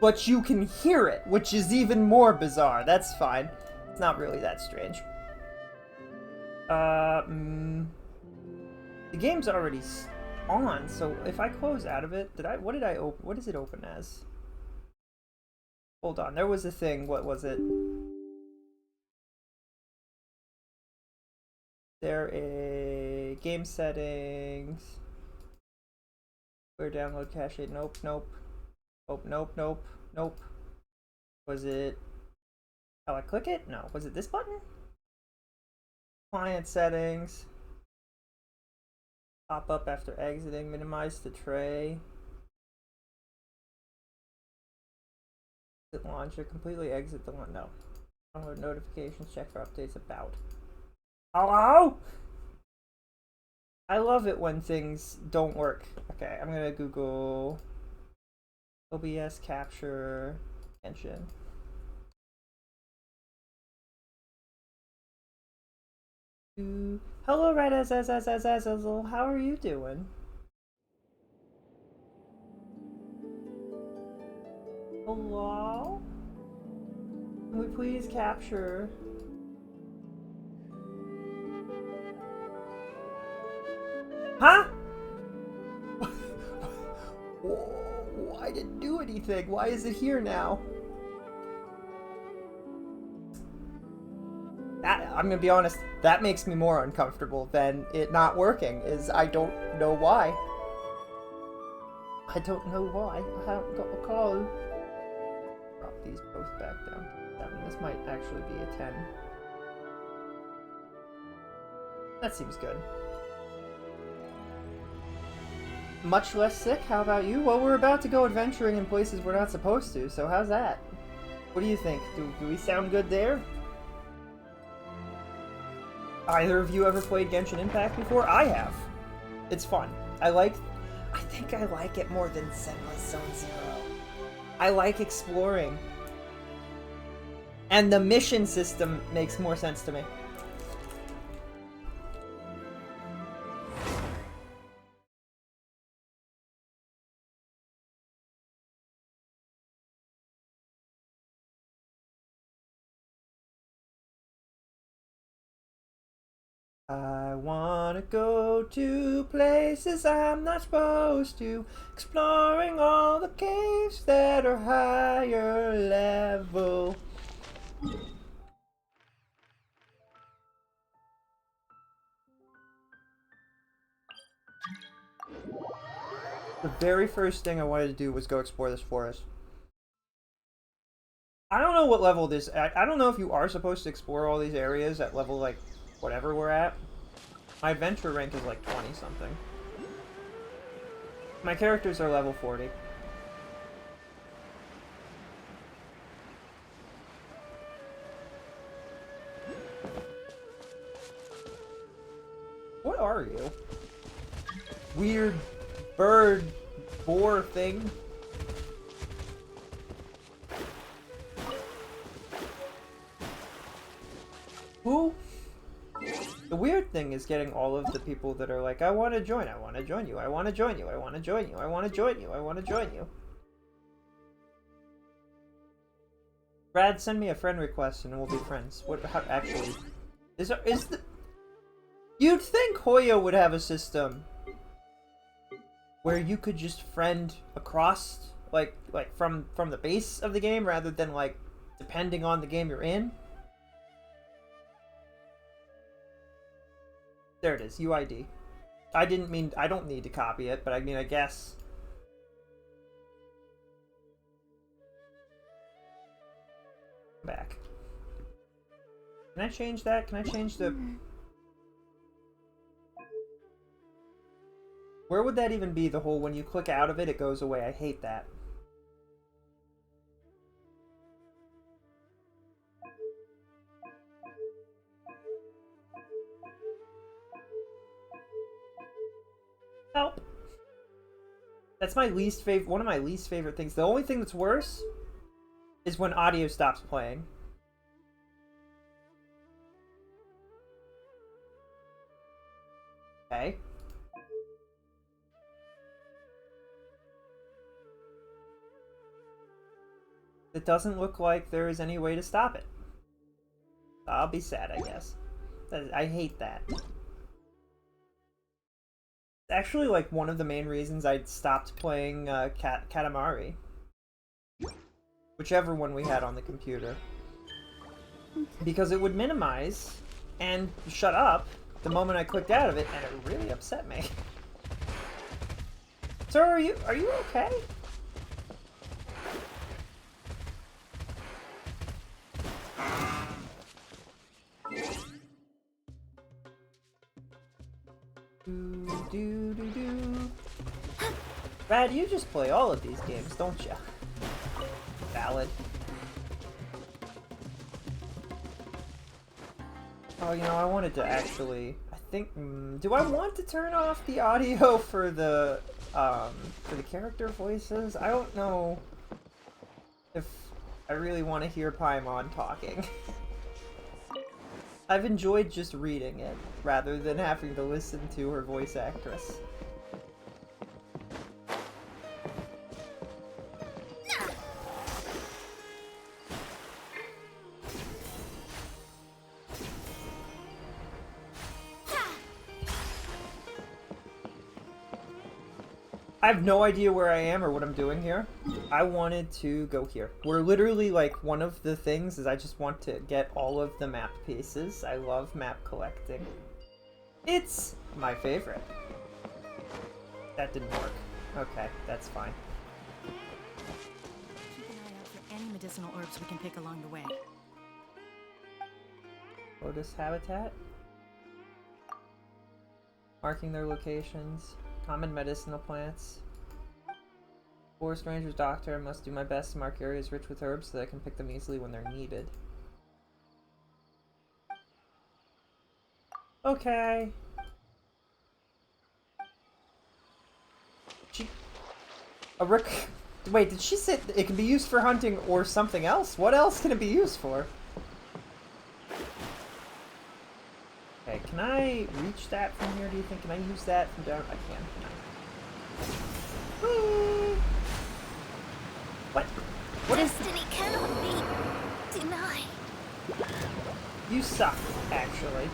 but you can hear it, which is even more bizarre. That's fine. It's not really that strange. The game's already on, so if I close out of it, what did I open? What does it open as? Hold on, there was a thing. What was it? There a game settings. Where download cache? Nope, nope. Oh, nope, nope, nope. Was it? Oh, I click it? No. Was it this button? Client settings. Pop up after exiting. Minimize the tray. Exit launcher. Completely exit the one. No. Download notifications. Check for updates. About. Hello? I love it when things don't work. Okay, I'm gonna Google OBS capture Genshin. Hello, Red Azazel. How are you doing? Hello? Can we please capture? Huh? Whoa, I didn't do anything. Why is it here now? I'm gonna be honest, that makes me more uncomfortable than it not working, is I don't know why. I don't know why. I haven't got a call. Drop these both back down to 7. This might actually be a 10. That seems good. Much less sick? How about you? Well, we're about to go adventuring in places we're not supposed to, so how's that? What do you think? Do we sound good there? Either of you ever played Genshin Impact before? I have. It's fun. I think I like it more than Senless Zone Zero. I like exploring. And the mission system makes more sense to me. I wanna go to places I'm not supposed to, exploring all the caves that are higher level. The very first thing I wanted to do was go explore this forest. I don't know what level this... I don't know if you are supposed to explore all these areas at level, like, whatever we're at. My adventure rank is like 20 something. My characters are level 40. What are you? Weird bird boar thing. Who? The weird thing is getting all of the people that are like, I want to join you, I want to join you, I want to join you, I want to join you, I want to join you. Brad, send me a friend request and we'll be friends. What? How, actually, is the? You'd think Hoya would have a system where you could just friend across, like from the base of the game, rather than like depending on the game you're in. There it is, UID. I don't need to copy it, but I mean, I guess. Back. Can I change that? Can I change the... Where would that even be, the whole when you click out of it, it goes away? I hate that. Help. That's my least favorite, one of my least favorite things. The only thing that's worse is when audio stops playing. Okay. It doesn't look like there is any way to stop it. I'll be sad, I guess. I hate that. Actually, like, one of the main reasons I stopped playing Katamari. Whichever one we had on the computer. Because it would minimize and shut up the moment I clicked out of it, and it really upset me. Sir, are you okay? Brad, you just play all of these games, don't you? Valid. Oh, you know, I wanted to actually... I think... do I want to turn off the audio for the character voices? I don't know if I really want to hear Paimon talking. I've enjoyed just reading it, rather than having to listen to her voice actress. I have no idea where I am or what I'm doing here. I wanted to go here. We're literally, like, one of the things is I just want to get all of the map pieces. I love map collecting. It's my favorite. That didn't work. Okay, that's fine. Keep an eye out for any medicinal herbs we can pick along the way. Lotus habitat. Marking their locations. Common medicinal plants. Forest Ranger's doctor, must do my best to mark areas rich with herbs so that I can pick them easily when they're needed. Okay. Wait, did she say it can be used for hunting or something else? What else can it be used for? Okay, can I reach that from here, do you think? Can I use that from down? I can. Whee! What? What is Destiny cannot be denied. You suck, actually.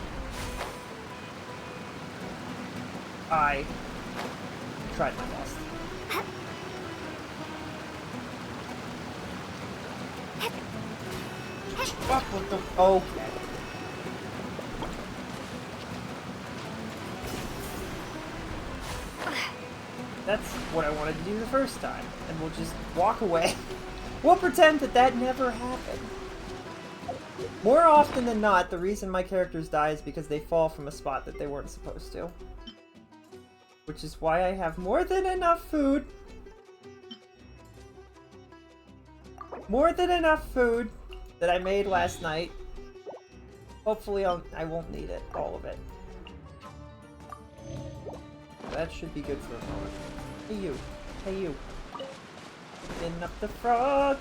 I tried my best. Fuck with the... Okay. That's what I wanted to do the first time, and we'll just walk away. We'll pretend that that never happened. More often than not, the reason my characters die is because they fall from a spot that they weren't supposed to. Which is why I have more than enough food. More than enough food that I made last night. Hopefully I won't need it, all of it. That should be good for a moment. Hey you. Hey you. Picking up the frog.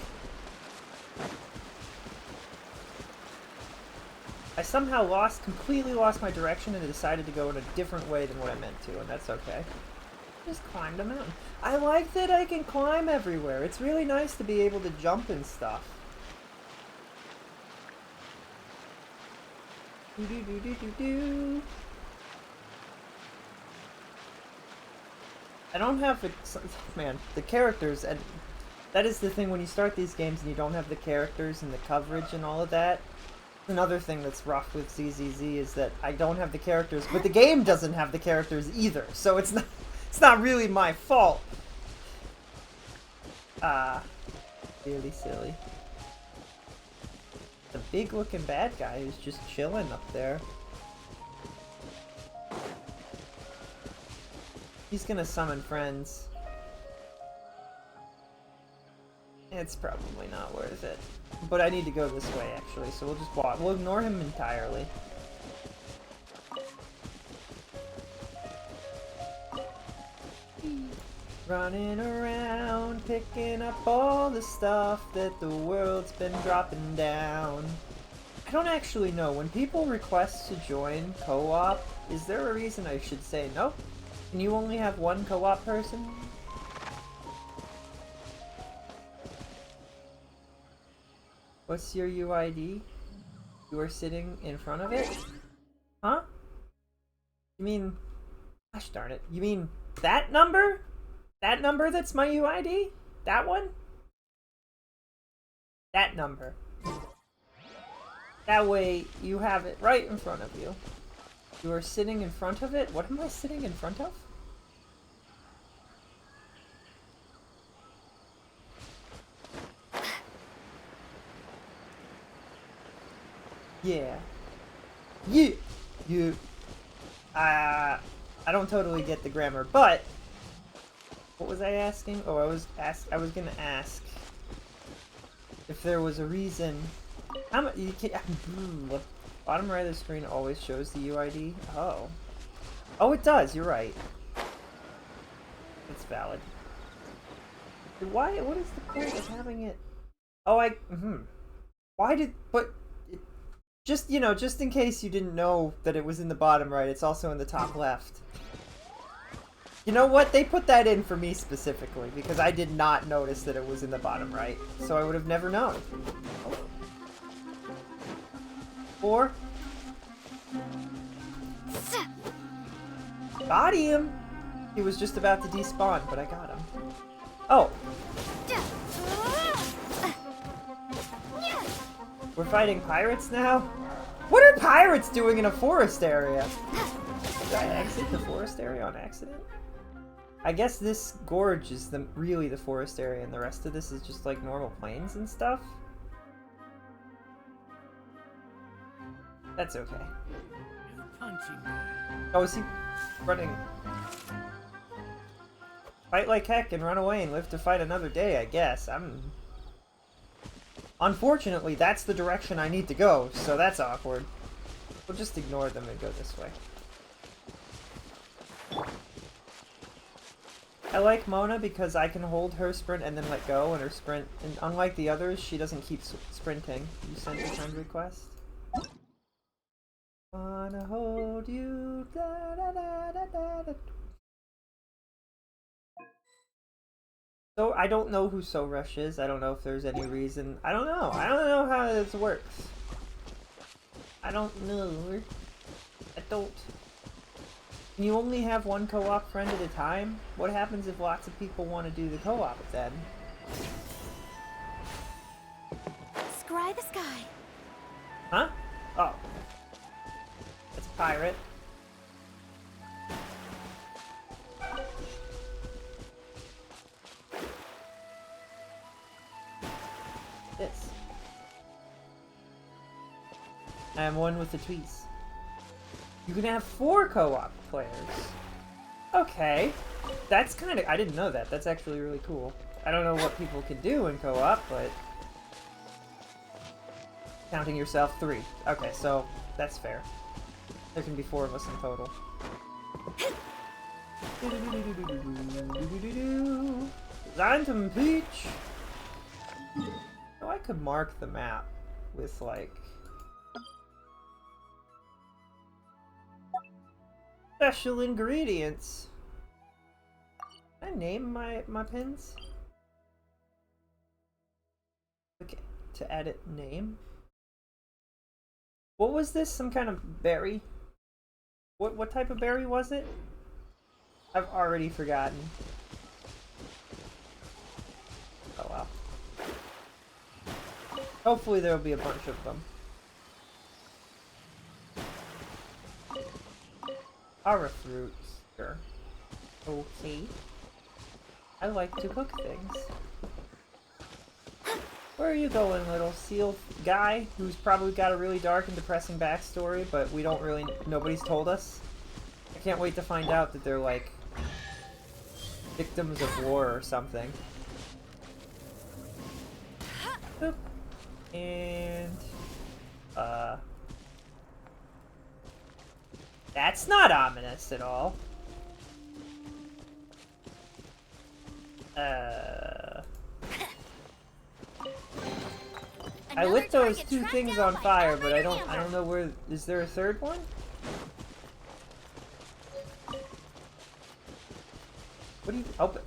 I somehow completely lost my direction and decided to go in a different way than what I meant to, and that's okay. Just climbed a mountain. I like that I can climb everywhere. It's really nice to be able to jump and stuff. Do do do do do do. I don't have the... Man, the characters, and that is the thing when you start these games and you don't have the characters and the coverage and all of that. Another thing that's rough with ZZZ is that I don't have the characters, but the game doesn't have the characters either, so it's not really my fault. Really silly. The big looking bad guy who's just chilling up there. He's gonna summon friends. It's probably not worth it. But I need to go this way, actually, so we'll just walk. We'll ignore him entirely. Running around, picking up all the stuff that the world's been dropping down. I don't actually know. When people request to join co-op, is there a reason I should say no? Can you only have one co-op person? What's your UID? You are sitting in front of it? Huh? You mean... Gosh darn it. You mean that number? That number that's my UID? That one? That number. That way you have it right in front of you. You are sitting in front of it? What am I sitting in front of? Yeah. Yeah. You. I don't totally get the grammar, but what was I asking? Oh, I was gonna ask if there was a reason. You can, bottom right of the screen always shows the UID. Oh. Oh, it does. You're right. It's valid. Why? What is the point of having it? Oh, Why did? But. Just, you know, just in case you didn't know that it was in the bottom right, it's also in the top left. You know what? They put that in for me specifically, because I did not notice that it was in the bottom right. So I would have never known. 4. Got him! He was just about to despawn, but I got him. Oh! We're fighting pirates now? What are pirates doing in a forest area? Did I exit the forest area on accident? I guess this gorge is really the forest area and the rest of this is just like normal plains and stuff? That's okay. Oh, is he running? Fight like heck and run away and live to fight another day, I guess. Unfortunately, that's the direction I need to go, so that's awkward. We'll just ignore them and go this way. I like Mona because I can hold her sprint and then let go, and her sprint, and unlike the others, she doesn't keep sprinting. You sent a friend request? Wanna hold you, da da da da da da. So, I don't know who So Rush is. I don't know if there's any reason. I don't know. I don't know how this works. I don't know. I don't. Can you only have one co-op friend at a time? What happens if lots of people want to do the co-op then? Scry the sky. Huh? Oh. That's a pirate. This. I am one with the tweets. You can have 4 co-op players. Okay. That's kind of... I didn't know that. That's actually really cool. I don't know what people can do in co-op, but... Counting yourself, 3. Okay, so that's fair. There can be 4 of us in total. Design to peach. Oh, I could mark the map with like special ingredients. Can I name my pins? Okay, to edit name. What was this? Some kind of berry? What type of berry was it? I've already forgotten. Oh well. Hopefully there'll be a bunch of them. Ara fruits. Sure. Okay. I like to cook things. Where are you going, little seal guy? Who's probably got a really dark and depressing backstory, but we don't really... Nobody's told us. I can't wait to find out that they're, like... victims of war or something. Boop. And... That's not ominous at all. I lit those 2 things on fire, but I don't know where... Is there a 3rd one? What do you... Open.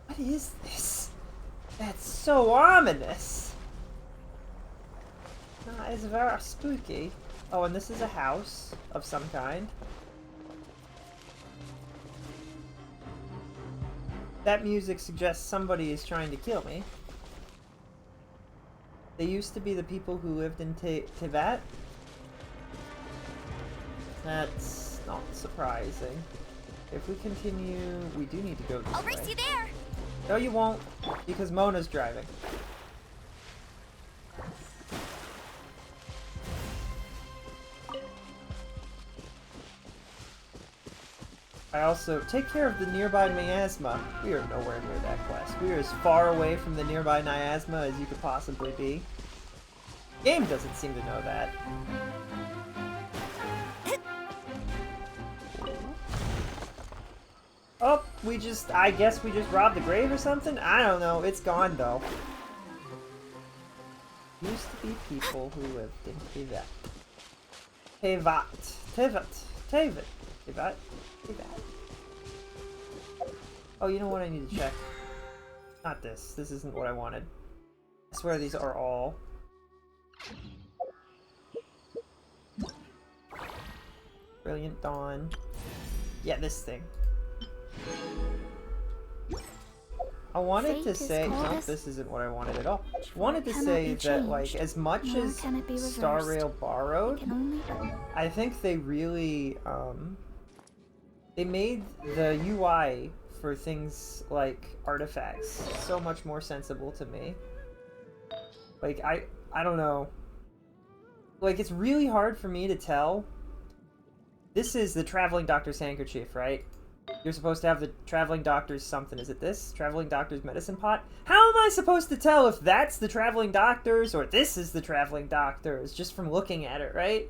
What is this? That's so ominous. That is very spooky. Oh, and this is a house of some kind. That music suggests somebody is trying to kill me. They used to be the people who lived in Tibet. That's not surprising. If we continue, we do need to go this I'll way. race you there. No, you won't, because Mona's driving. I also take care of the nearby miasma. We are nowhere near that quest. We are as far away from the nearby miasma as you could possibly be. Game doesn't seem to know that. Oh, I guess we just robbed the grave or something? I don't know, it's gone though. Used to be people who lived in Tibet. Tibet. Oh, you know what I need to check? Not this. This isn't what I wanted. I swear these are all. Brilliant Dawn. Yeah, this thing. I wanted to say, no, this isn't what I wanted at all. I wanted to say that, like, as much as Star Rail borrowed, I think they really, they made the UI for things like artifacts so much more sensible to me. Like, I don't know. Like, it's really hard for me to tell. This is the Traveling Doctor's handkerchief, right? You're supposed to have the Traveling Doctor's something. Is it this? Traveling Doctor's medicine pot? How am I supposed to tell if that's the Traveling Doctor's or this is the Traveling Doctor's just from looking at it, right?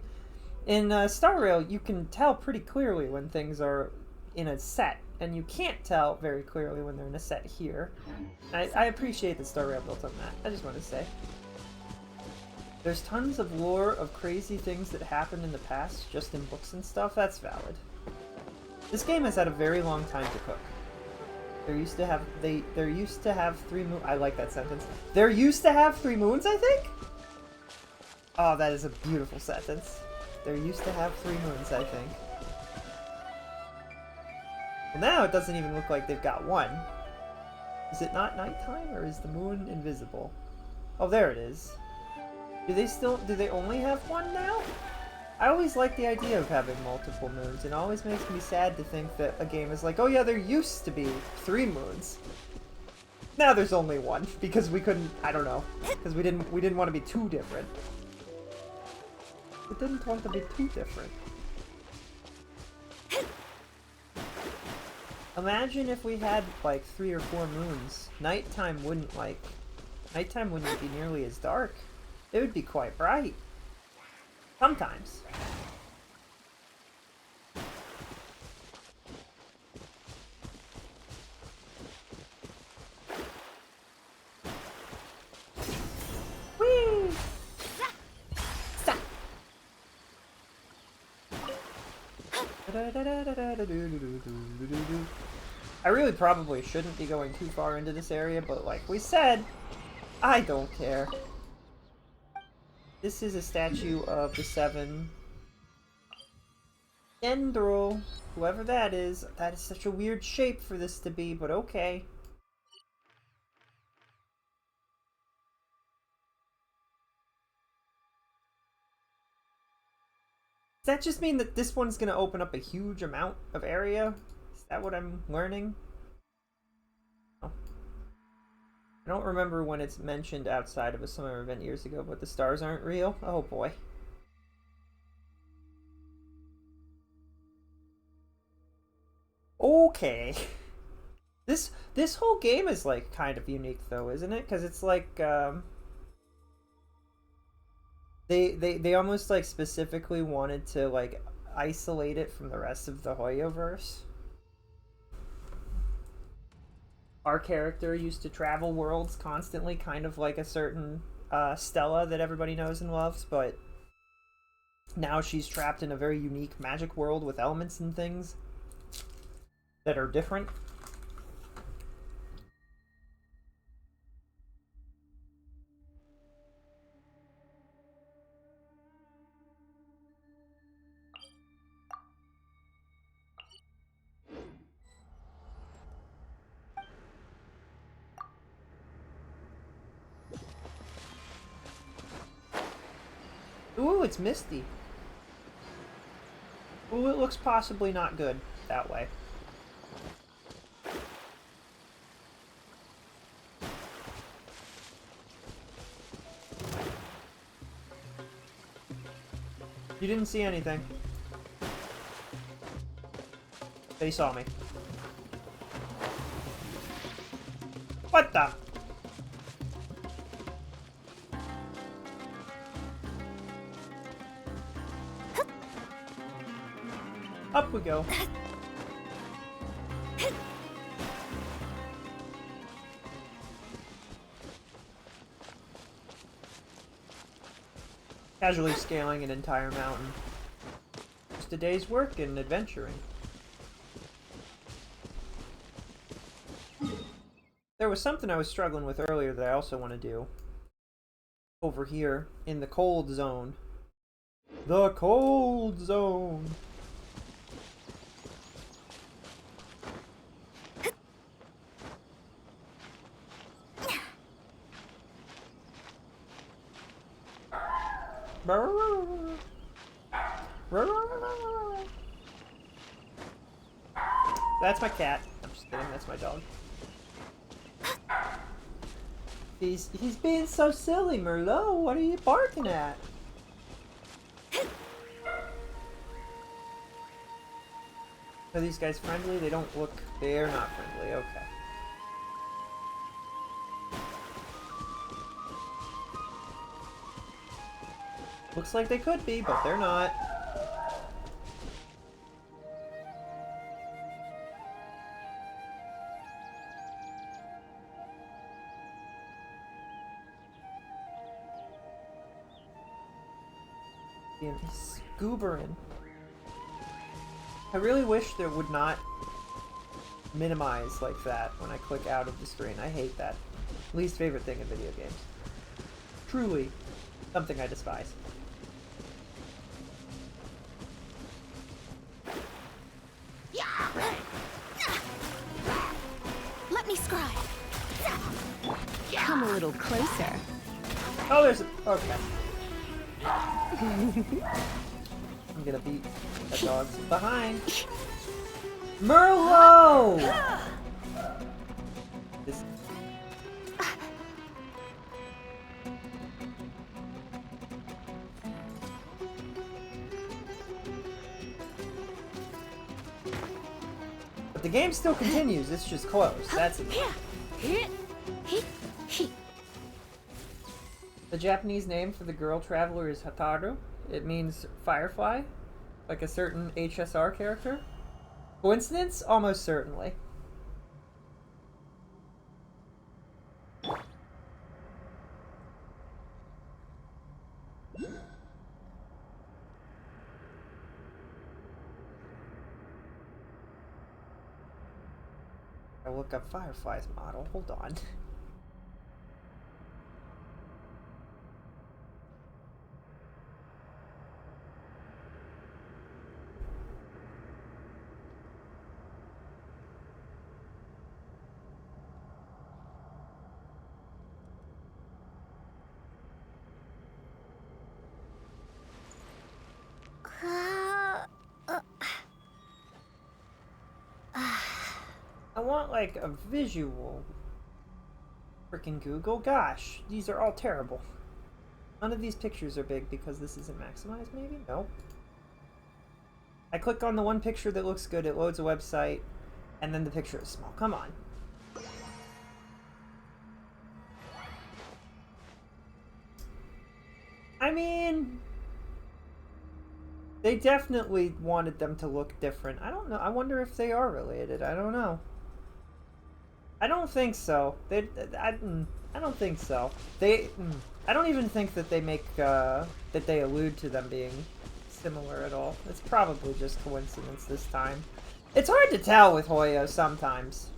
In Star Rail, you can tell pretty clearly when things are in a set, and you can't tell very clearly when they're in a set here. I appreciate that Star Rail built on that. I just want to say. There's tons of lore of crazy things that happened in the past, just in books and stuff. That's valid. This game has had a very long time to cook. There used to have 3 moons. I like that sentence. There used to have 3 moons, I think? Oh, that is a beautiful sentence. There used to have 3 moons, I think. Well, now it doesn't even look like they've got one. Is it not nighttime, or is the moon invisible? Oh, there it is. Do they only have one now? I always like the idea of having multiple moons, and it always makes me sad to think that a game is like, oh yeah, there used to be 3 moons. Now there's only one, because we couldn't, I don't know, because we didn't want to be too different. We didn't want to be too different. Imagine if we had, like, 3 or 4 moons. Nighttime wouldn't be nearly as dark. It would be quite bright. Sometimes. Whee! Stop. I really probably shouldn't be going too far into this area, but like we said, I don't care. This is a statue of the 7 Dendro, whoever that is. That is such a weird shape for this to be, but okay. Does that just mean that this one's gonna open up a huge amount of area? Is that what I'm learning? Oh. I don't remember when it's mentioned outside of a summer event years ago, but the stars aren't real? Oh boy. Okay. This whole game is like kind of unique though, isn't it? Because it's like they almost like specifically wanted to like isolate it from the rest of the Hoyoverse. Our character used to travel worlds constantly, kind of like a certain Stella that everybody knows and loves, but now she's trapped in a very unique magic world with elements and things that are different. Ooh, it's misty. Ooh, it looks possibly not good that way. You didn't see anything. They saw me. What the? Up we go. Casually scaling an entire mountain. Just a day's work in adventuring. There was something I was struggling with earlier that I also want to do. Over here, in the cold zone. The cold zone! That's my cat. I'm just kidding, that's my dog. He's being so silly, Merlot. What are you barking at? Are these guys friendly? They don't look... They're not friendly, okay. Looks like they could be, but they're not. Being scubarin. I really wish there would not minimize like that when I click out of the screen. I hate that. Least favorite thing in video games. Truly, something I despise. Let me scry. Come a little closer. Oh, there's a... Okay. I'm gonna beat the dogs behind. Merlot! This... But the game still continues, it's just closed. That's it. The Japanese name for the girl traveler is Hataru. It means firefly, like a certain HSR character. Coincidence? Almost certainly. I'll look up Firefly's model. Hold on. I want like a visual. Frickin' Google. Gosh, these are all terrible. None of these pictures are big because this isn't maximized, maybe? No. I click on the one picture that looks good, it loads a website, and then the picture is small. Come on. I mean... They definitely wanted them to look different. I don't know. I wonder if they are related. I don't know. I don't think so. I don't think so. I don't even think that they make, that they allude to them being similar at all. It's probably just coincidence this time. It's hard to tell with Hoyo sometimes.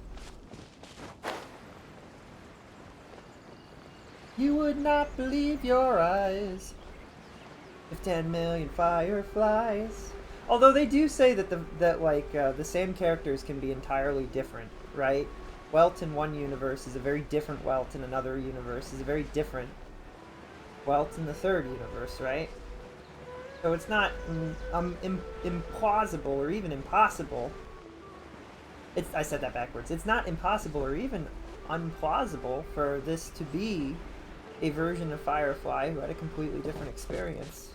You would not believe your eyes if 10 million fireflies. Although they do say that the same characters can be entirely different, right? Welt in one universe is a very different Welt in another universe is a very different Welt in the third universe, right? So it's not implausible or even impossible. I said that backwards. It's not impossible or even unplausible for this to be a version of Firefly who had a completely different experience.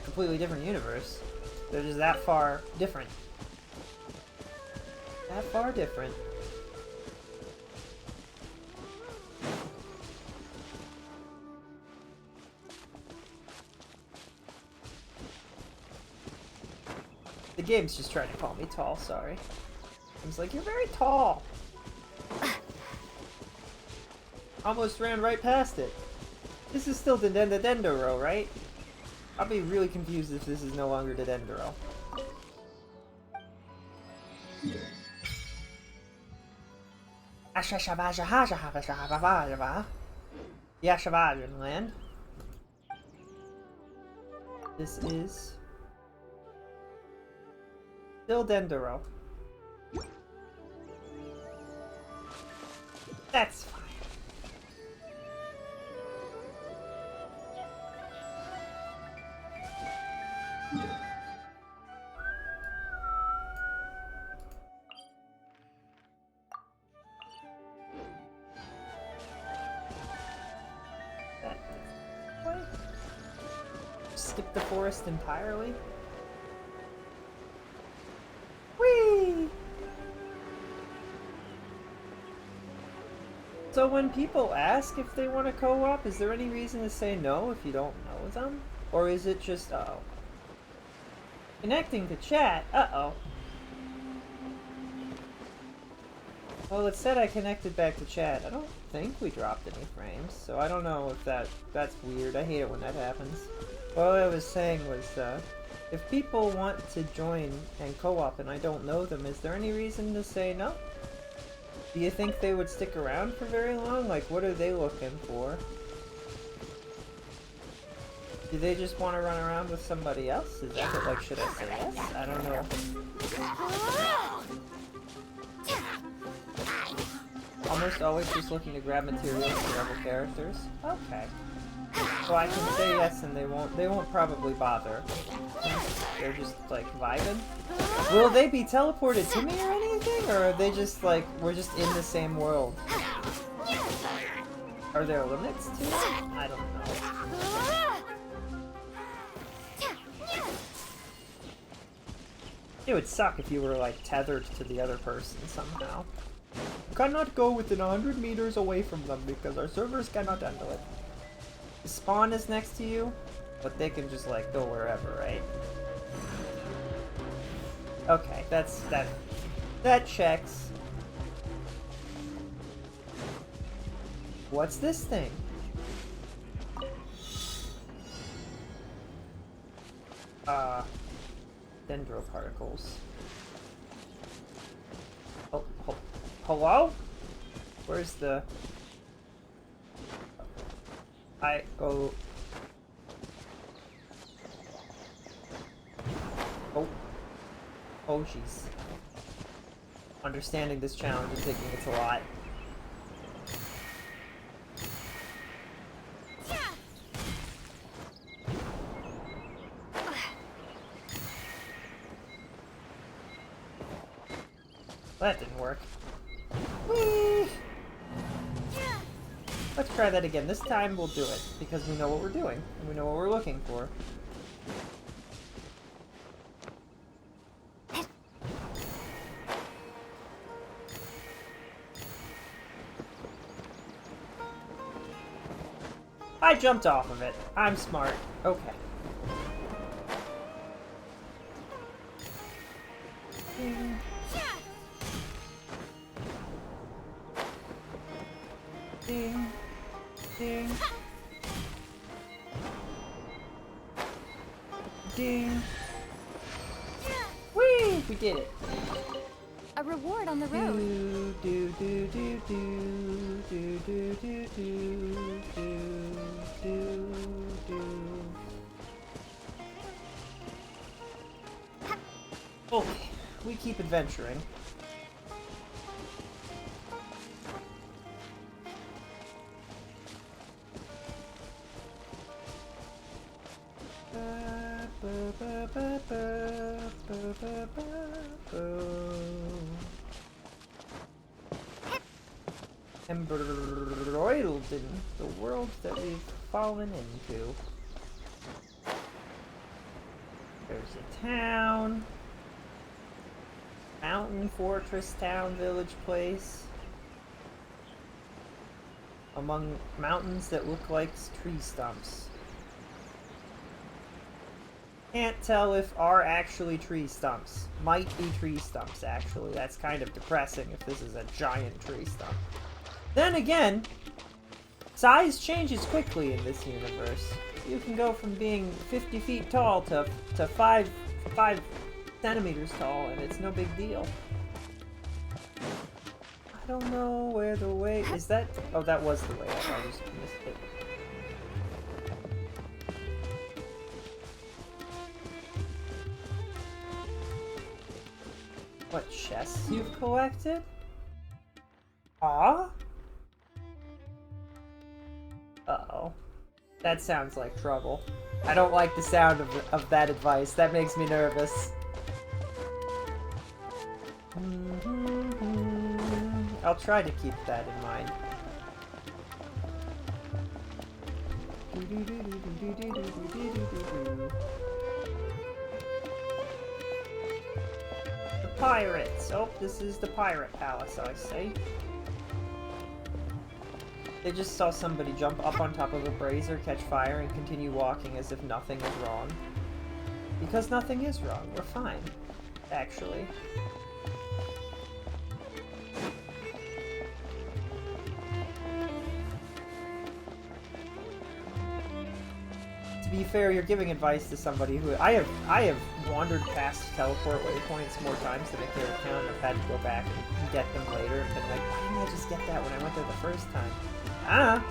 Completely different universe. They're just that far different. That far different. The game's just trying to call me tall, sorry. It's like, you're very tall. Almost ran right past it. This is still Dendro, right? I'll be really confused if this is no longer Dendro. Yashavajan land. This is still Dendro. That's fine. Skip the forest entirely? Whee! So when people ask if they want to co-op, is there any reason to say no if you don't know them? Or is it just, uh-oh. Connecting to chat? Uh-oh. Well, it said I connected back to chat. I don't think we dropped any frames, so I don't know if that's weird. I hate it when that happens. What I was saying was, if people want to join and co-op and I don't know them, is there any reason to say no? Do you think they would stick around for very long? Like, what are they looking for? Do they just want to run around with somebody else? Is that it? Like, should I say yes? I don't know. Almost always just looking to grab materials for rebel characters. Okay. So I can say yes and they won't probably bother. They're just like vibing. Will they be teleported to me or anything? Or are they just like, we're just in the same world? Are there limits to it? I don't know. It would suck if you were like tethered to the other person somehow. Cannot go within 100 meters away from them because our servers cannot handle it. The spawn is next to you, but they can just like go wherever, right? Okay, that checks. What's this thing? Dendro particles. Oh, hello? Where's the... Oh. Oh, jeez. Understanding this challenge and thinking it's a lot. That didn't work. Whee! Let's try that again. This time we'll do it, because we know what we're doing, and we know what we're looking for. I jumped off of it. I'm smart. Okay. Ding. Ding. Ding. Ding. Whee! We did it. A reward on the road. Do do do do do do do do do do do. Okay, we keep adventuring. Embroiled in the world that we've fallen into. There's a town. Mountain, fortress, town, village, place. Among mountains that look like tree stumps. Can't tell if are actually tree stumps. Might be tree stumps, actually. That's kind of depressing if this is a giant tree stump. Then again, size changes quickly in this universe. You can go from being 50 feet tall to 5 centimeters tall, and it's no big deal. I don't know where the way... Is that... Oh, that was the way. I just missed it. What chests you've collected? Ah? Uh-oh. That sounds like trouble. I don't like the sound of that advice. That makes me nervous. I'll try to keep that in mind. The pirates! Oh, this is the pirate palace, I see. They just saw somebody jump up on top of a brazier, catch fire, and continue walking as if nothing is wrong. Because nothing is wrong. We're fine. Actually. To be fair, you're giving advice to somebody who... I have wandered past teleport waypoints more times than I care to count. I've had to go back and get them later and been like, why didn't I just get that when I went there the first time? Ah!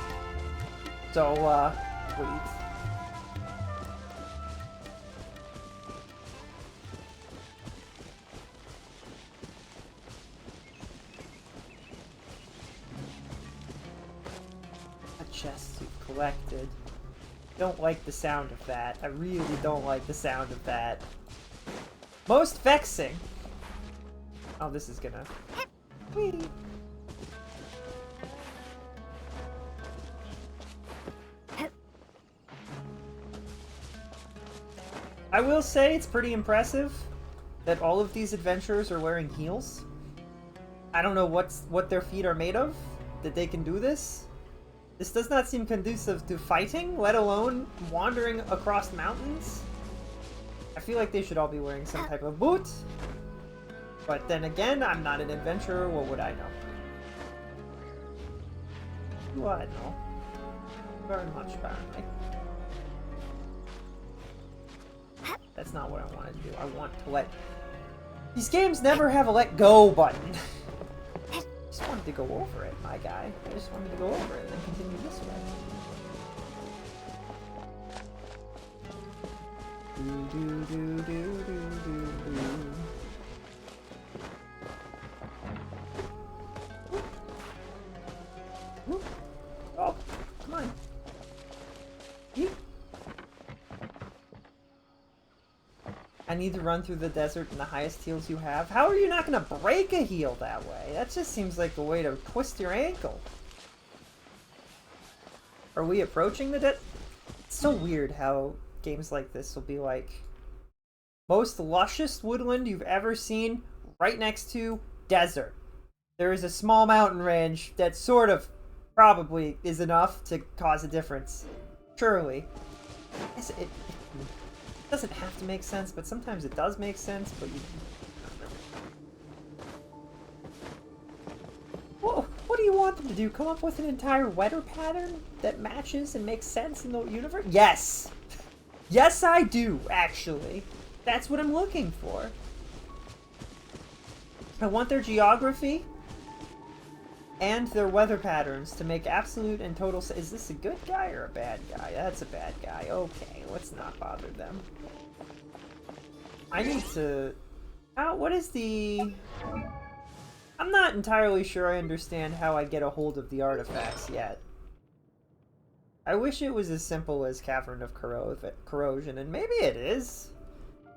So, wait. A chest you've collected. Don't like the sound of that. I really don't like the sound of that. Most vexing! Oh, this is gonna... Whee! I will say it's pretty impressive that all of these adventurers are wearing heels. I don't know what their feet are made of, that they can do this. This does not seem conducive to fighting, let alone wandering across mountains. I feel like they should all be wearing some type of boot. But then again, I'm not an adventurer, what would I know? What do I know? Very much, apparently. That's not what I want to do. I want to let... These games never have a let go button. I just wanted to go over it, my guy. I just wanted to go over it and then continue this way. Oh, come on. Yeet. I need to run through the desert in the highest heels you have. How are you not going to break a heel that way? That just seems like a way to twist your ankle. Are we approaching the desert? It's so weird how games like this will be like, most luscious woodland you've ever seen, right next to desert. There is a small mountain range that sort of probably is enough to cause a difference. Surely. It doesn't have to make sense, but sometimes it does make sense, but you... What do you want them to do? Come up with an entire weather pattern that matches and makes sense in the universe? Yes! Yes, I do, actually. That's what I'm looking for. I want their geography and their weather patterns to make absolute and total sense. Is this a good guy or a bad guy? That's a bad guy. Okay, let's not bother them. I need to... what is the... I'm not entirely sure I understand how I get a hold of the artifacts yet. I wish it was as simple as Cavern of Corrosion, and maybe it is.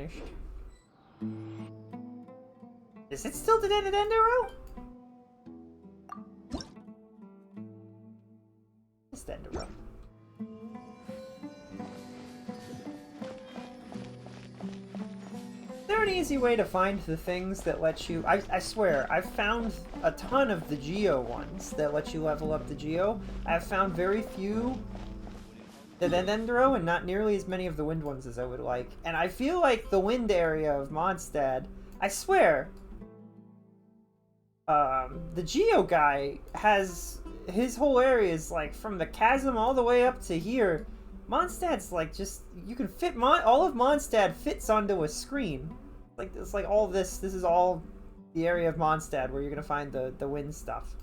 vanished. Is it still Dendero? It's Dendero. Is there an easy way to find the things that let you... I swear, I've found a ton of the Geo ones that let you level up the Geo. I've found very few the Dendero and not nearly as many of the Wind ones as I would like. And I feel like the Wind area of Mondstadt, I swear, the Geo guy has... His whole area is like from the chasm all the way up to here. Mondstadt's like just... You can fit... all of Mondstadt fits onto a screen. Like, it's like all this. This is all the area of Mondstadt where you're gonna find the Wind stuff.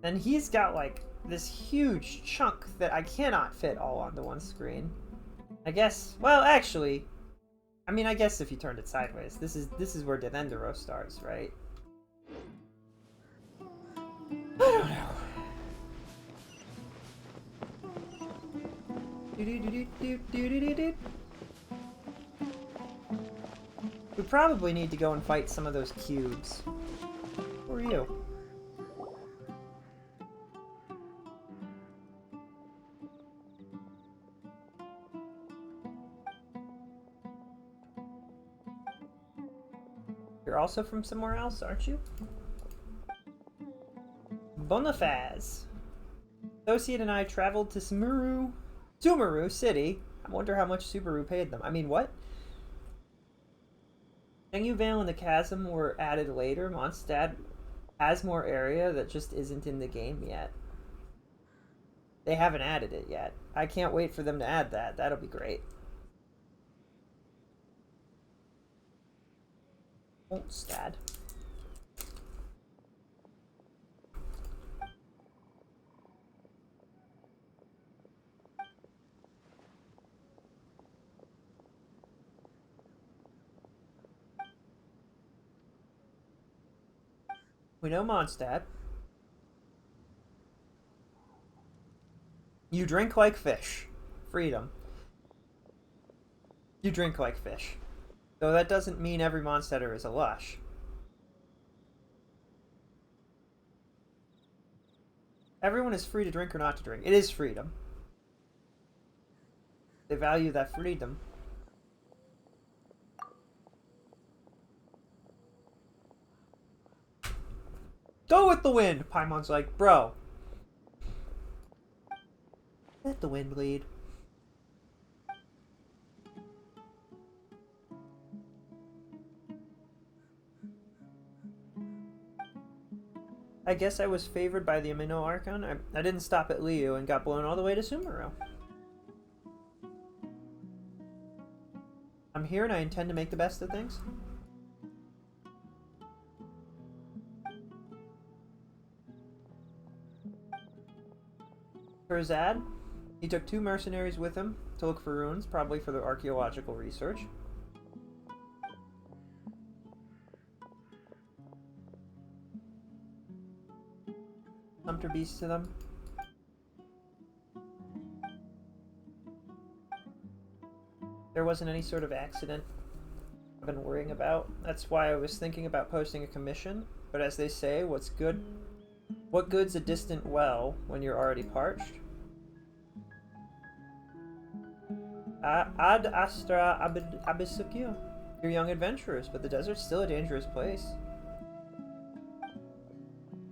And he's got like this huge chunk that I cannot fit all onto one screen. I guess... Well, actually... I mean, I guess if you turned it sideways. This is where Dendero starts, right? I don't know. We probably need to go and fight some of those cubes. Who are you? You're also from somewhere else, aren't you? Bonifaz. Associate and I traveled to Sumeru City. I wonder how much Subaru paid them. I mean, what? Tengu Vale and the Chasm were added later. Mondstadt has more area that just isn't in the game yet. They haven't added it yet. I can't wait for them to add that. That'll be great. Mondstadt. We know Mondstadt. You drink like fish. Freedom. You drink like fish. Though that doesn't mean every Mondstadter is a lush. Everyone is free to drink or not to drink. It is freedom. They value that freedom. Go with the wind! Paimon's like, bro. Let the wind lead. I guess I was favored by the Amino Archon. I didn't stop at Liu and got blown all the way to Sumeru. I'm here and I intend to make the best of things. For Zad, he took 2 mercenaries with him to look for ruins, probably for their archaeological research. Sumter beasts to them. There wasn't any sort of accident I've been worrying about. That's why I was thinking about posting a commission. But as they say, what good's a distant well when you're already parched? Ad astra abisukio. You're young adventurers, but the desert's still a dangerous place.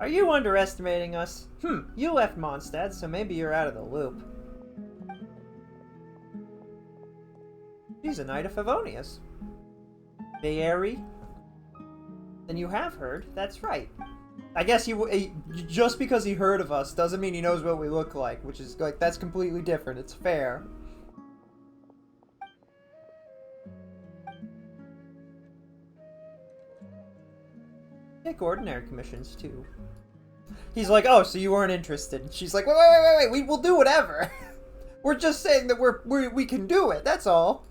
Are you underestimating us? You left Mondstadt, so maybe you're out of the loop. She's a knight of Favonius. Bayeri? Then you have heard. That's right. I guess just because he heard of us doesn't mean he knows what we look like, which is like, that's completely different. It's fair. Take ordinary commissions too. He's like, oh, so you weren't interested. And she's like, wait, we will do whatever. We're just saying that we can do it, that's all.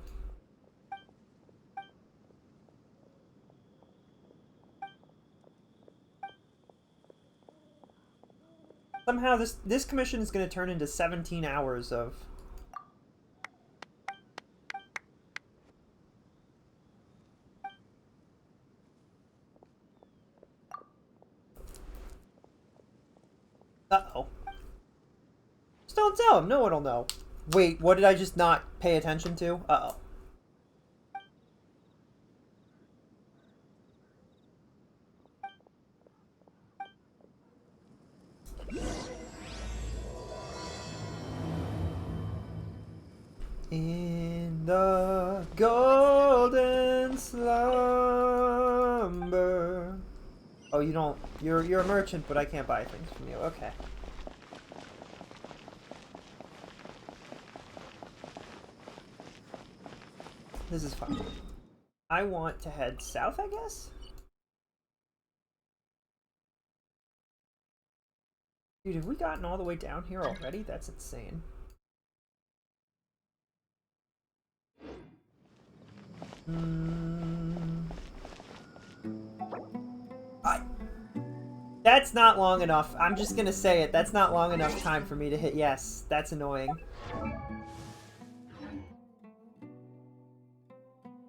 Somehow this commission is going to turn into 17 hours of... Uh-oh. Just don't tell him. No one will know. Wait, what did I just not pay attention to? Uh-oh. In the golden slumber. Oh, you don't. You're a merchant, but I can't buy things from you. Okay. This is fine. I want to head south, I guess? Dude, have we gotten all the way down here already? That's insane. That's not long enough. I'm just gonna say it. That's not long enough time for me to hit yes. That's annoying.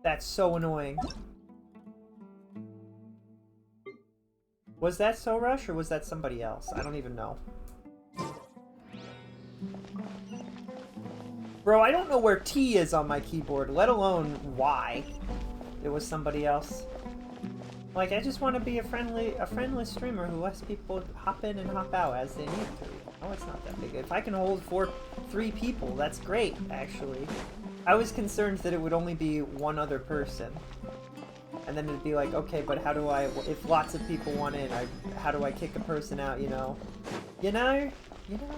That's so annoying. Was that So Rush or was that somebody else? I don't even know. Bro, I don't know where T is on my keyboard, let alone why it was somebody else. Like, I just want to be a friendless streamer who lets people hop in and hop out as they need to. Oh, it's not that big. If I can hold 3 people, that's great, actually. I was concerned that it would only be one other person. And then it'd be like, okay, but how do I, if lots of people want in, how do I kick a person out, you know? You know? You know?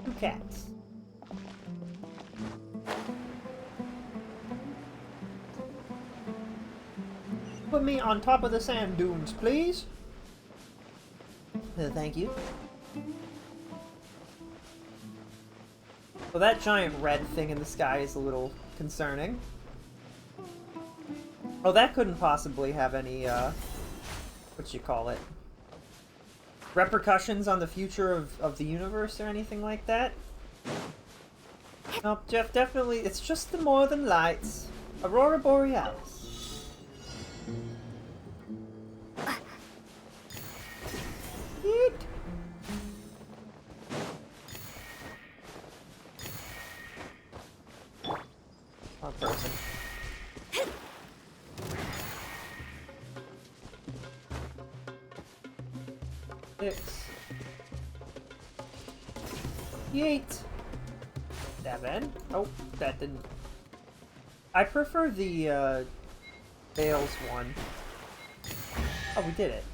Two cats. Put me on top of the sand dunes, please. Thank you. Well, that giant red thing in the sky is a little concerning. Oh, that couldn't possibly have any, what you call it? Repercussions on the future of the universe or anything like that? Nope, Jeff, definitely, it's just the Northern Lights. Aurora Borealis. Yeet. Wrong person. Six. Yeet. 7. Oh, that didn't. I prefer the Fails one. Oh, we did it.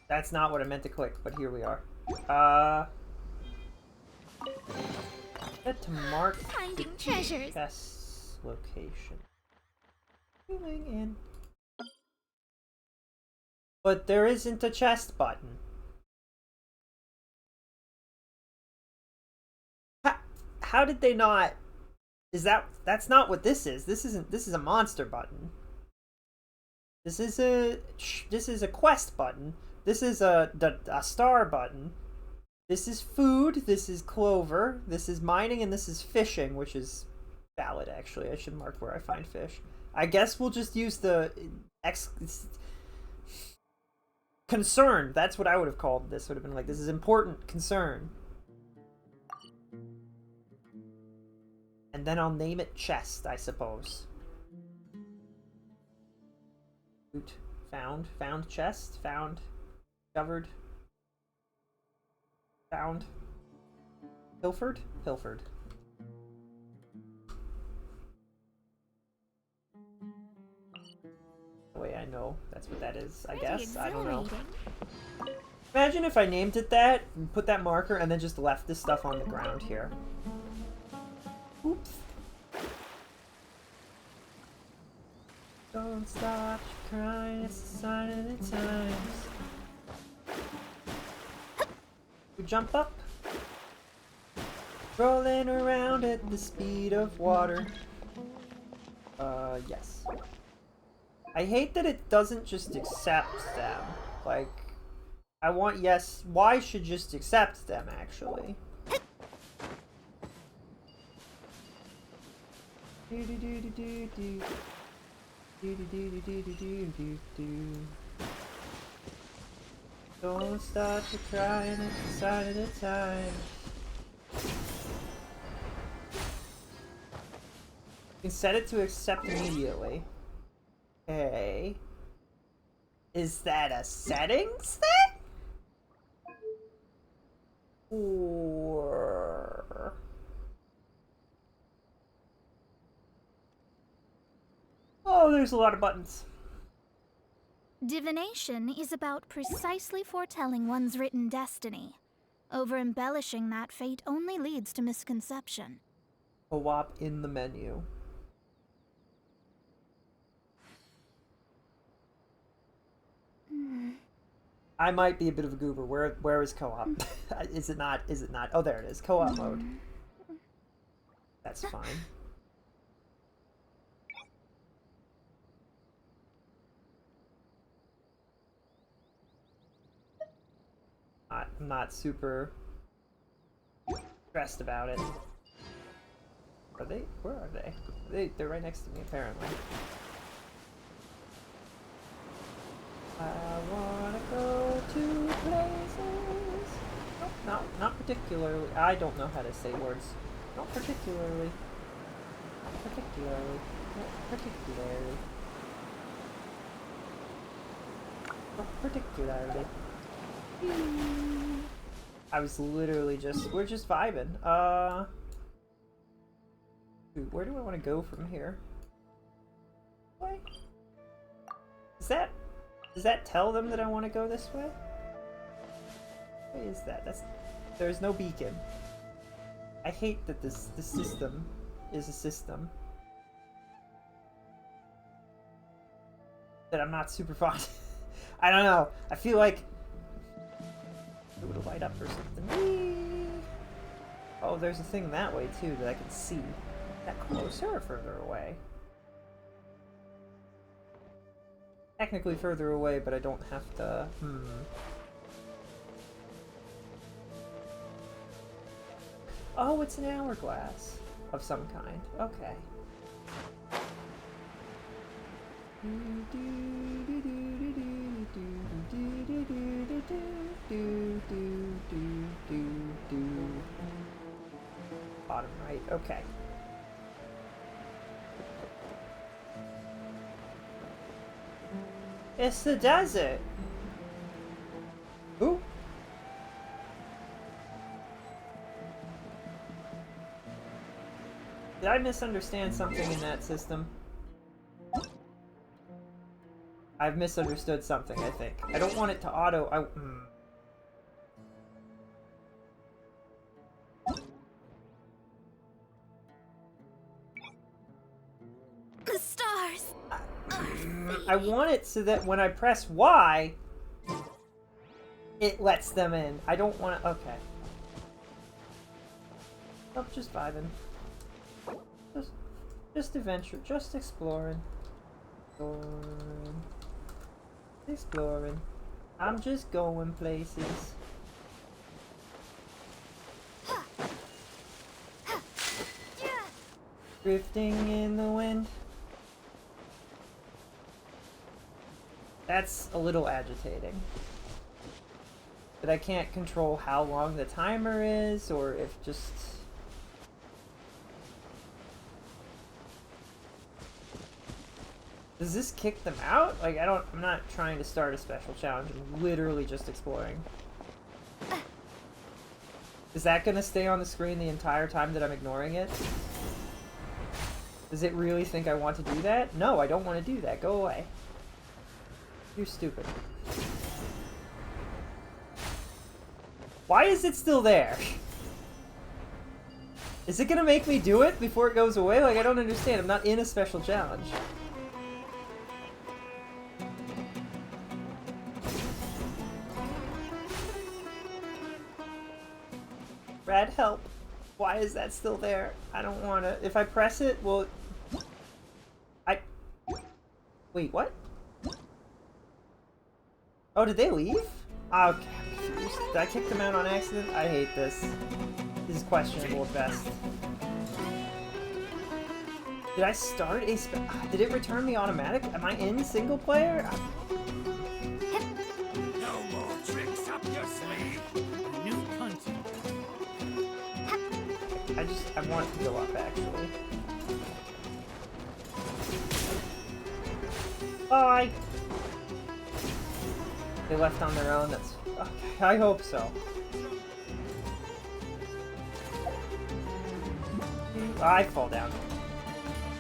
That's not what I meant to click, but here we are. Set to mark Finding treasures. chest location. Moving in. But there isn't a chest button. How did they not? That's not what this is. This is a monster button. This is a quest button. This is a star button. This is food. This is clover. This is mining, and this is fishing, which is valid actually. I should mark where I find fish. I guess we'll just use the concern. That's what I would have called this. Would have been like, this is important concern. And then I'll name it chest, I suppose. Loot. Found. Found chest. Found. Discovered. Found. Pilfered? Pilfered. The way I know that's what that is, I guess. I don't know. Imagine if I named it that, and put that marker, and then just left this stuff on the ground here. Oops. Don't stop crying, it's a sign of the times. We jump up, rolling around at the speed of water. Yes. I hate that it doesn't just accept them. Like, I want yes. Y should just accept them, actually. Don't start to crying at the sign of the time. You can set it to accept immediately. Okay. Is that a settings thing? Or... oh, there's a lot of buttons. Divination is about precisely foretelling one's written destiny. Over-embellishing that fate only leads to misconception. Co-op in the menu. I might be a bit of a goober. Where is co-op? Is it not? Is it not? Oh, there it is. Co-op mode. That's fine. I'm not super stressed about it. Are they? Where are they? They're right next to me, apparently. I wanna go to places. Nope, not particularly. I don't know how to say words. Not particularly. Not particularly. Not particularly. Not particularly. I was literally just, we're just vibing. Dude, where do I want to go from here? Way? Does that tell them that I want to go this way? What is that? There's no beacon. I hate that the system is a system that I'm not super fond. I don't know. I feel like it would light up or something. Whee! Oh, there's a thing that way too that I can see. Is that closer or further away? Technically further away, but I don't have to. Oh, it's an hourglass of some kind. Okay. Bottom right. Okay. It's the desert. Ooh. Did I misunderstand something in that system? I've misunderstood something, I think. I don't want it to auto... The stars! I want it so that when I press Y, it lets them in. I don't want to... Okay. I'm just vibing. Just adventure. Just exploring. Exploring. I'm just going places. Drifting in the wind. That's a little agitating. But I can't control how long the timer is, or if just... Does this kick them out? Like, I'm not trying to start a special challenge. I'm literally just exploring. Is that gonna stay on the screen the entire time that I'm ignoring it? Does it really think I want to do that? No, I don't want to do that. Go away. You're stupid. Why is it still there? Is it gonna make me do it before it goes away? Like, I don't understand. I'm not in a special challenge. Brad, help. Why is that still there? I don't want to... If I press it, well... Wait, what? Oh, did they leave? Okay, I'm confused. Did I kick them out on accident? I hate this. This is questionable at best. Did I start a Did it return the automatic? Am I in single player? No more tricks up your sleeve. New content. I want it to go up, actually. Bye! They left on their own, that's... Okay, I hope so. I fall down.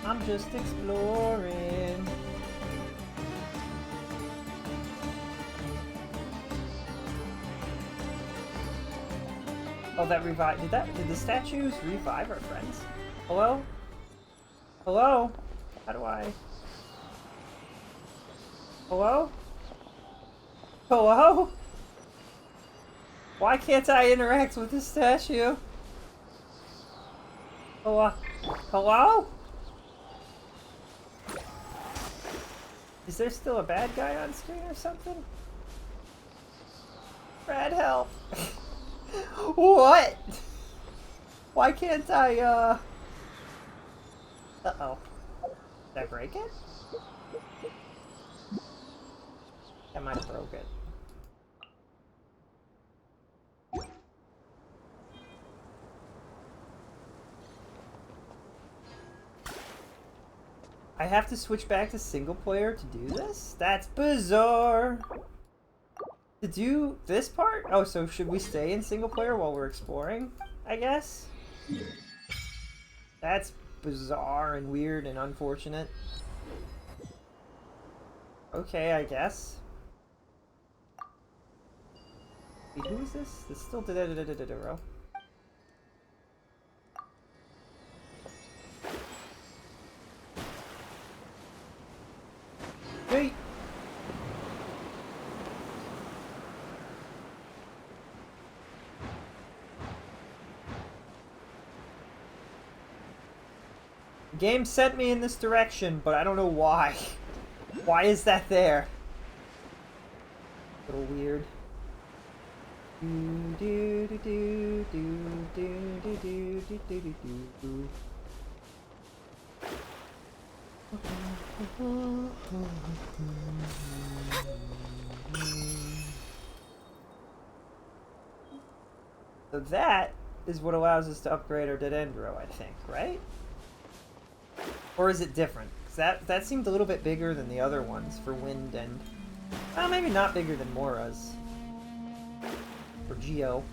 I'm just exploring. Oh, that revived. Did the statues revive our friends? Hello? Hello? How do I... Hello? Hello? Why can't I interact with this statue? Hello? Hello? Is there still a bad guy on screen or something? Brad, help! What? Why can't I, Uh-oh. Did I break it? I might have broke it. I have to switch back to single player to do this? That's bizarre! To do this part? Oh, so should we stay in single player while we're exploring? I guess? That's bizarre and weird and unfortunate. Okay, I guess. Wait, who is this? This is still row. Wait! The game sent me in this direction, but I don't know why. Why is that there? A little weird. So that is what allows us to upgrade our dead end row, I think, right? Or is it different? 'Cause that seemed a little bit bigger than the other ones for wind and... Well, maybe not bigger than Mora's. Or Geo.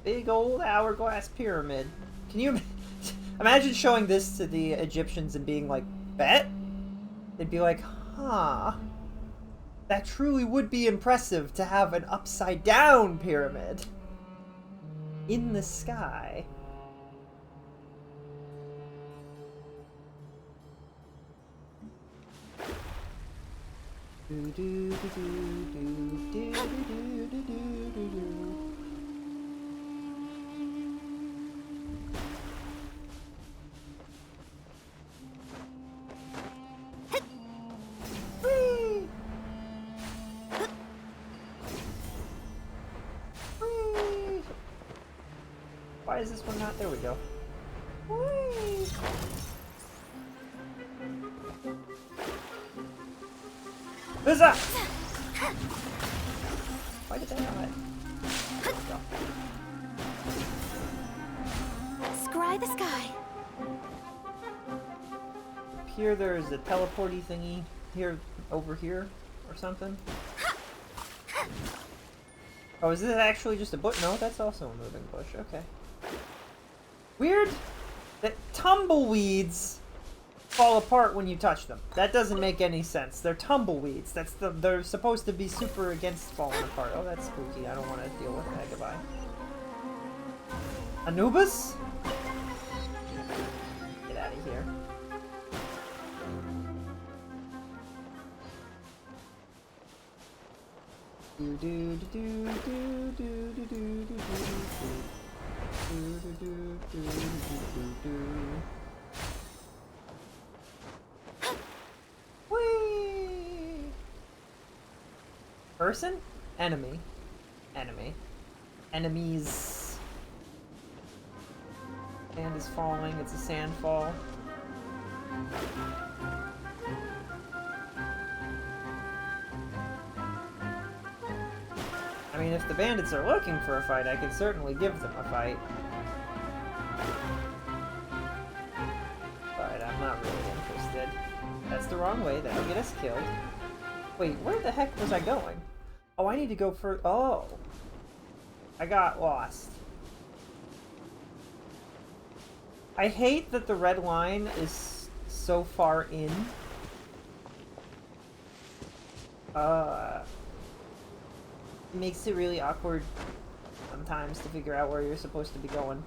Big old hourglass pyramid. Can you imagine showing this to the Egyptians and being like, bet? They'd be like, huh. That truly would be impressive to have an upside down pyramid in the sky. Do do do do do do do do do do. Whee! Whee! Why is this one not? There we go. Whee! Huzzah! Why did I have it? Scry the sky. Up here there's a teleporty thingy. Here, over here, or something. Oh, is this actually just a bush? No, that's also a moving bush. Okay. Weird that tumbleweeds fall apart when you touch them. That doesn't make any sense. They're tumbleweeds. They're supposed to be super against falling apart. Oh, that's spooky. I don't want to deal with that. Goodbye. Anubis? Get out of here. Do do do do do do do do do do. Whee! Person? Enemy. Enemy. Enemies. Sand is falling. It's a sandfall. I mean, if the bandits are looking for a fight, I can certainly give them a fight. But I'm not really interested. That's the wrong way. That'll get us killed. Wait, where the heck was I going? Oh, I need to go for... Oh. I got lost. I hate that the red line is so far in. It makes it really awkward sometimes to figure out where you're supposed to be going.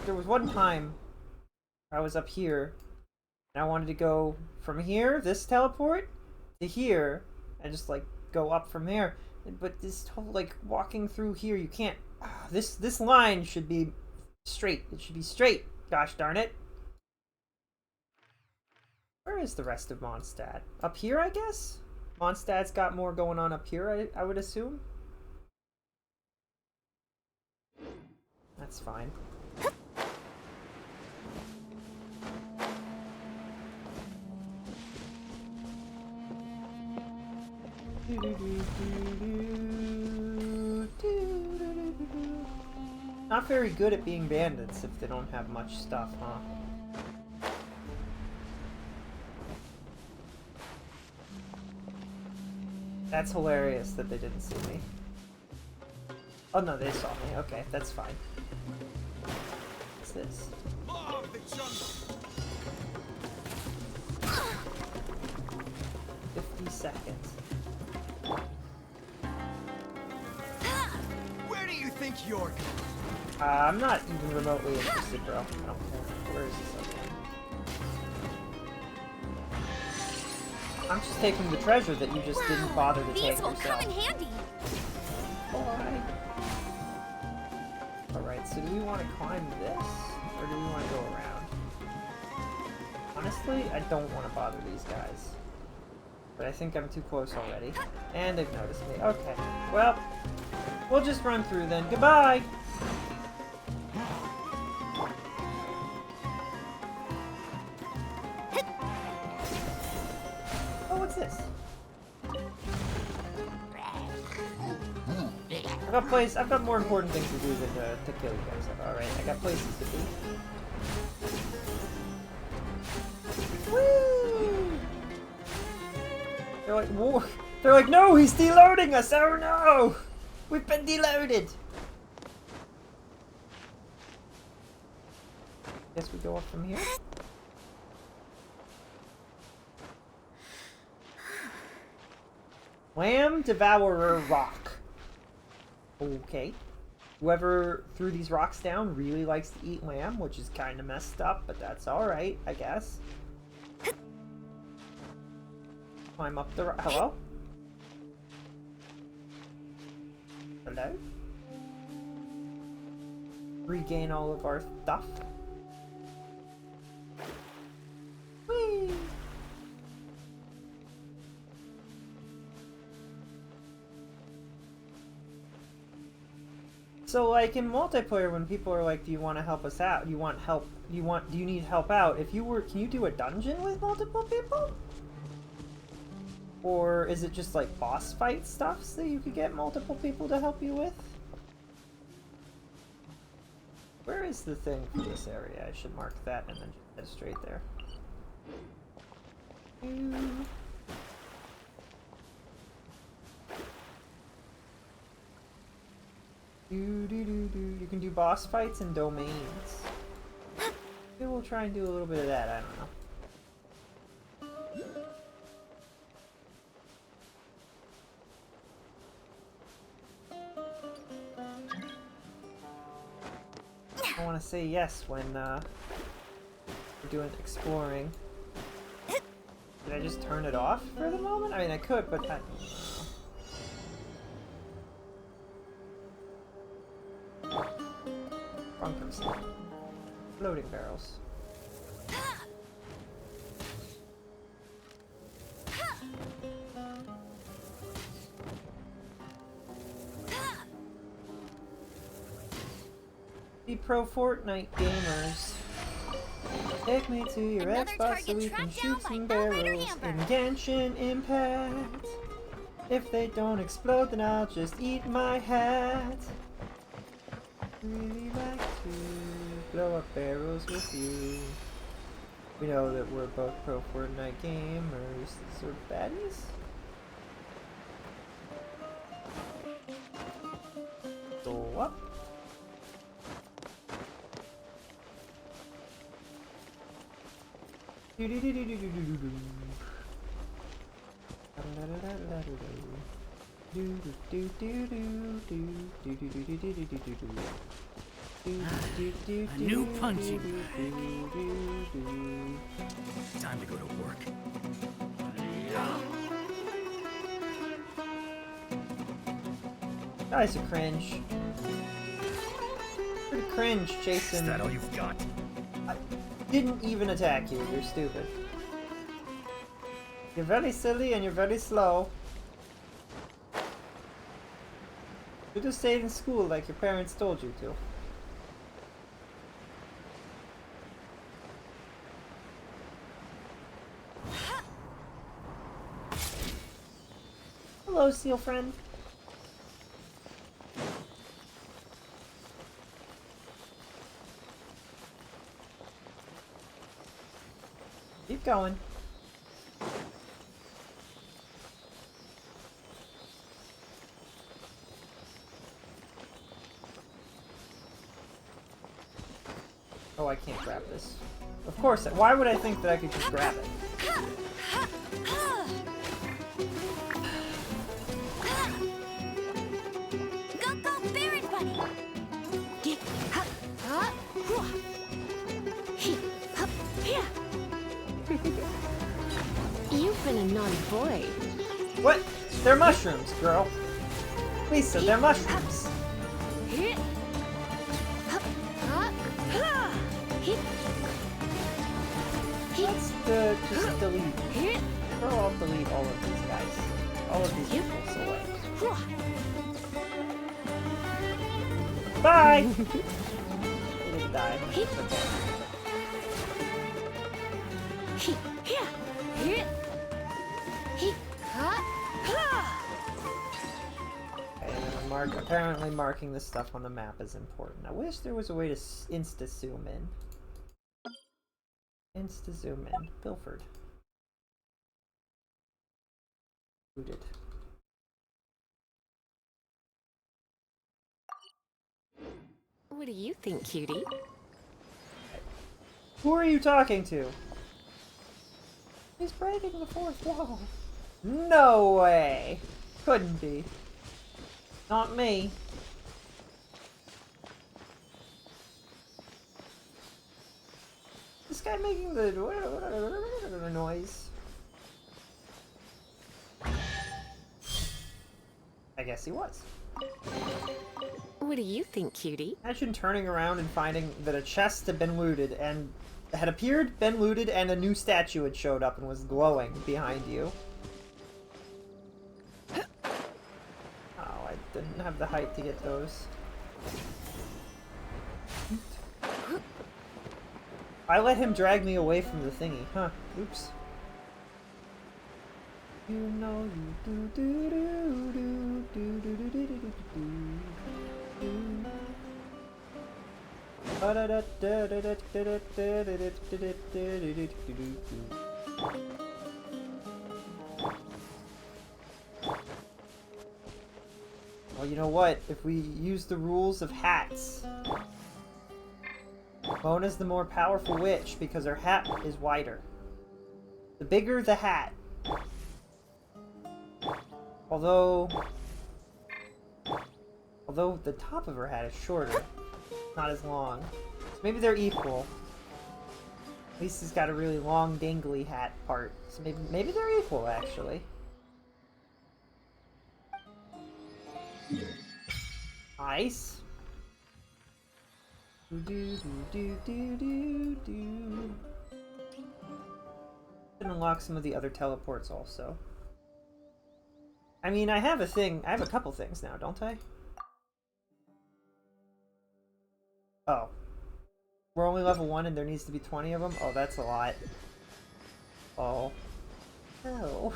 There was one time I was up here and I wanted to go from here, this teleport, to here, and just like go up from there. But this whole like walking through here, you can't. This line should be straight. It should be straight. Gosh darn it. Where is the rest of Mondstadt? Up here, I guess? Mondstadt's got more going on up here, I would assume. That's fine. Not very good at being bandits if they don't have much stuff, huh? That's hilarious that they didn't see me. Oh no, they saw me. Okay, that's fine. What's this? Law of the jungle. 50 seconds. Where do you think you're going? I'm not even remotely interested, bro. I don't care. Where is this other one? I'm just taking the treasure that you just didn't bother to take These will yourself. come in handy. Bye. Alright, so do we want to climb this? Or do we want to go around? Honestly, I don't want to bother these guys. But I think I'm too close already. And they've noticed me. Okay. Well, we'll just run through then. Goodbye! Oh, what's this? I've got more important things to do than to kill you guys. Alright, I got places to be. Woo! They're like, whoa! They're like, no, he's deloading us! Oh no! We've been deloaded! Guess we go up from here. Lamb Devourer Rock. Okay. Whoever threw these rocks down really likes to eat lamb, which is kind of messed up, but that's alright, I guess. Climb up the hello? Hello? Regain all of our stuff. Whee! So like in multiplayer when people are like, do you want to help us out? Do you want help? Do you need help out? If you were, can you do a dungeon with multiple people? Or is it just like boss fight stuff so you could get multiple people to help you with? Where is the thing for this area? I should mark that and then just head straight there. You can do boss fights and domains. Maybe we'll try and do a little bit of that, I don't know. I want to say yes when we're doing exploring. Did I just turn it off for the moment? I mean, I could, but I... Bunkers. Floating barrels. Be pro Fortnite gamers. Take me to your Xbox so we can shoot some barrels in Genshin Impact. If they don't explode, then I'll just eat my hat. Really like to blow up barrels with you. We know that we're both pro Fortnite gamers. Sort of baddies? So up. A new punching bag. Time to go to work. Guys are cringe. Pretty cringe, Jason. Is that all you've got? I didn't even attack you. You're stupid. You're very silly and you're very slow. You just stayed in school like your parents told you to. Hello, seal friend. Keep going. Oh, I can't grab this. Of course, why would I think that I could just grab it? You've been a naughty boy. What? They're mushrooms, girl. Lisa, they're mushrooms. Let's just delete. I'll delete all of these guys. All of these people select. Bye! They didn't die. Okay, apparently marking the stuff on the map is important. I wish there was a way to insta-zoom in. Insta-zoom in. Pilfered. Booted. What do you think, cutie? Who are you talking to? He's breaking the fourth wall. No way! Couldn't be. Not me. This guy making the noise. I guess he was. What do you think, cutie? Imagine turning around and finding that a chest had been looted and had appeared, been looted, and a new statue had showed up and was glowing behind you. Oh, I didn't have the height to get those. I let him drag me away from the thingy. Huh. Oops. You know you do do do do do do do do do do. Well, you know what? If we use the rules of hats, Mona's the more powerful witch because her hat is wider. The bigger the hat. Although the top of her hat is shorter, not as long. So maybe they're equal. Lisa's got a really long, dangly hat part, so maybe they're equal actually. Nice. Do. And unlock some of the other teleports also. I mean, I have a couple things now, don't I? Oh. We're only level 1 and there needs to be 20 of them? Oh, that's a lot. Oh. No.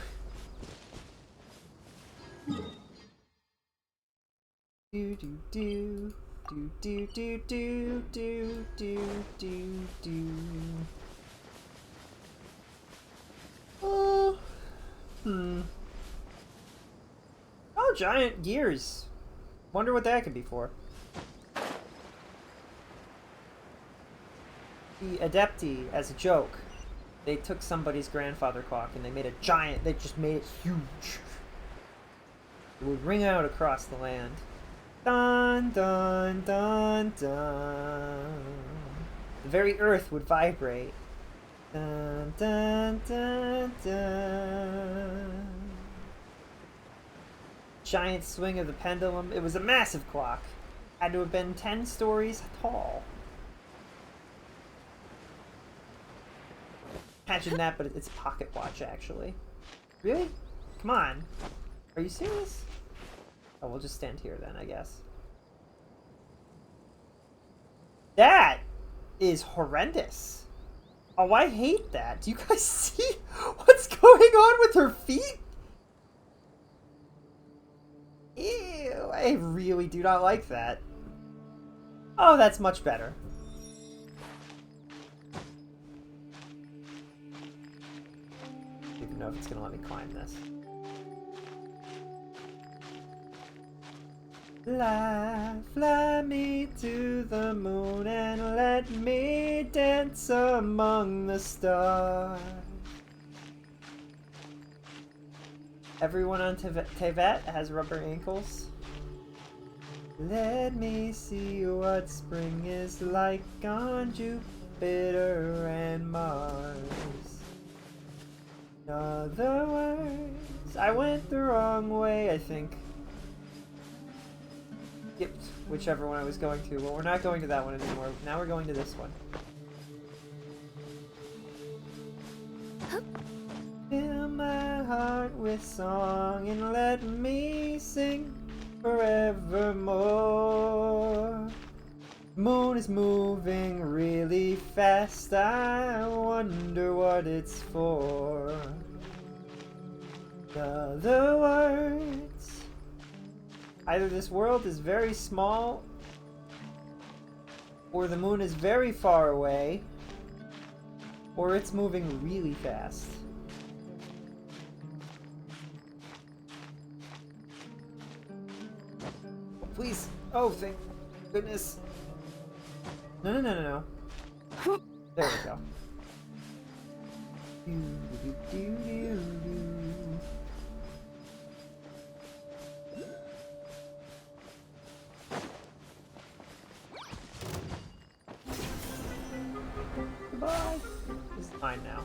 Do. Oh. Oh, giant gears. Wonder what that could be for. The Adepti, as a joke, they took somebody's grandfather clock and they made a giant, they just made it huge. It would ring out across the land. Dun dun dun dun. The very earth would vibrate. Dun dun dun dun. Giant swing of the pendulum. It was a massive clock. Had to have been 10 stories tall. Imagine that, but it's a pocket watch, actually. Really? Come on. Are you serious? Oh, we'll just stand here then, I guess. That is horrendous. Oh, I hate that. Do you guys see what's going on with her feet? Ew, I really do not like that. Oh, that's much better. I don't even know if it's gonna let me climb this. Fly me to the moon and let me dance among the stars. Everyone on Tevet has rubber ankles. Let me see what spring is like on Jupiter and Mars. In other words, I went the wrong way, I think. Skipped whichever one I was going to. Well, we're not going to that one anymore. Now we're going to this one. Fill my heart with song and let me sing forevermore. Moon is moving really fast. I wonder what it's for. In other words, either this world is very small, or the moon is very far away, or it's moving really fast. Oh, please. Oh, thank goodness. No. There we go. Do-do-do-do-do-do. Goodbye. This is mine now.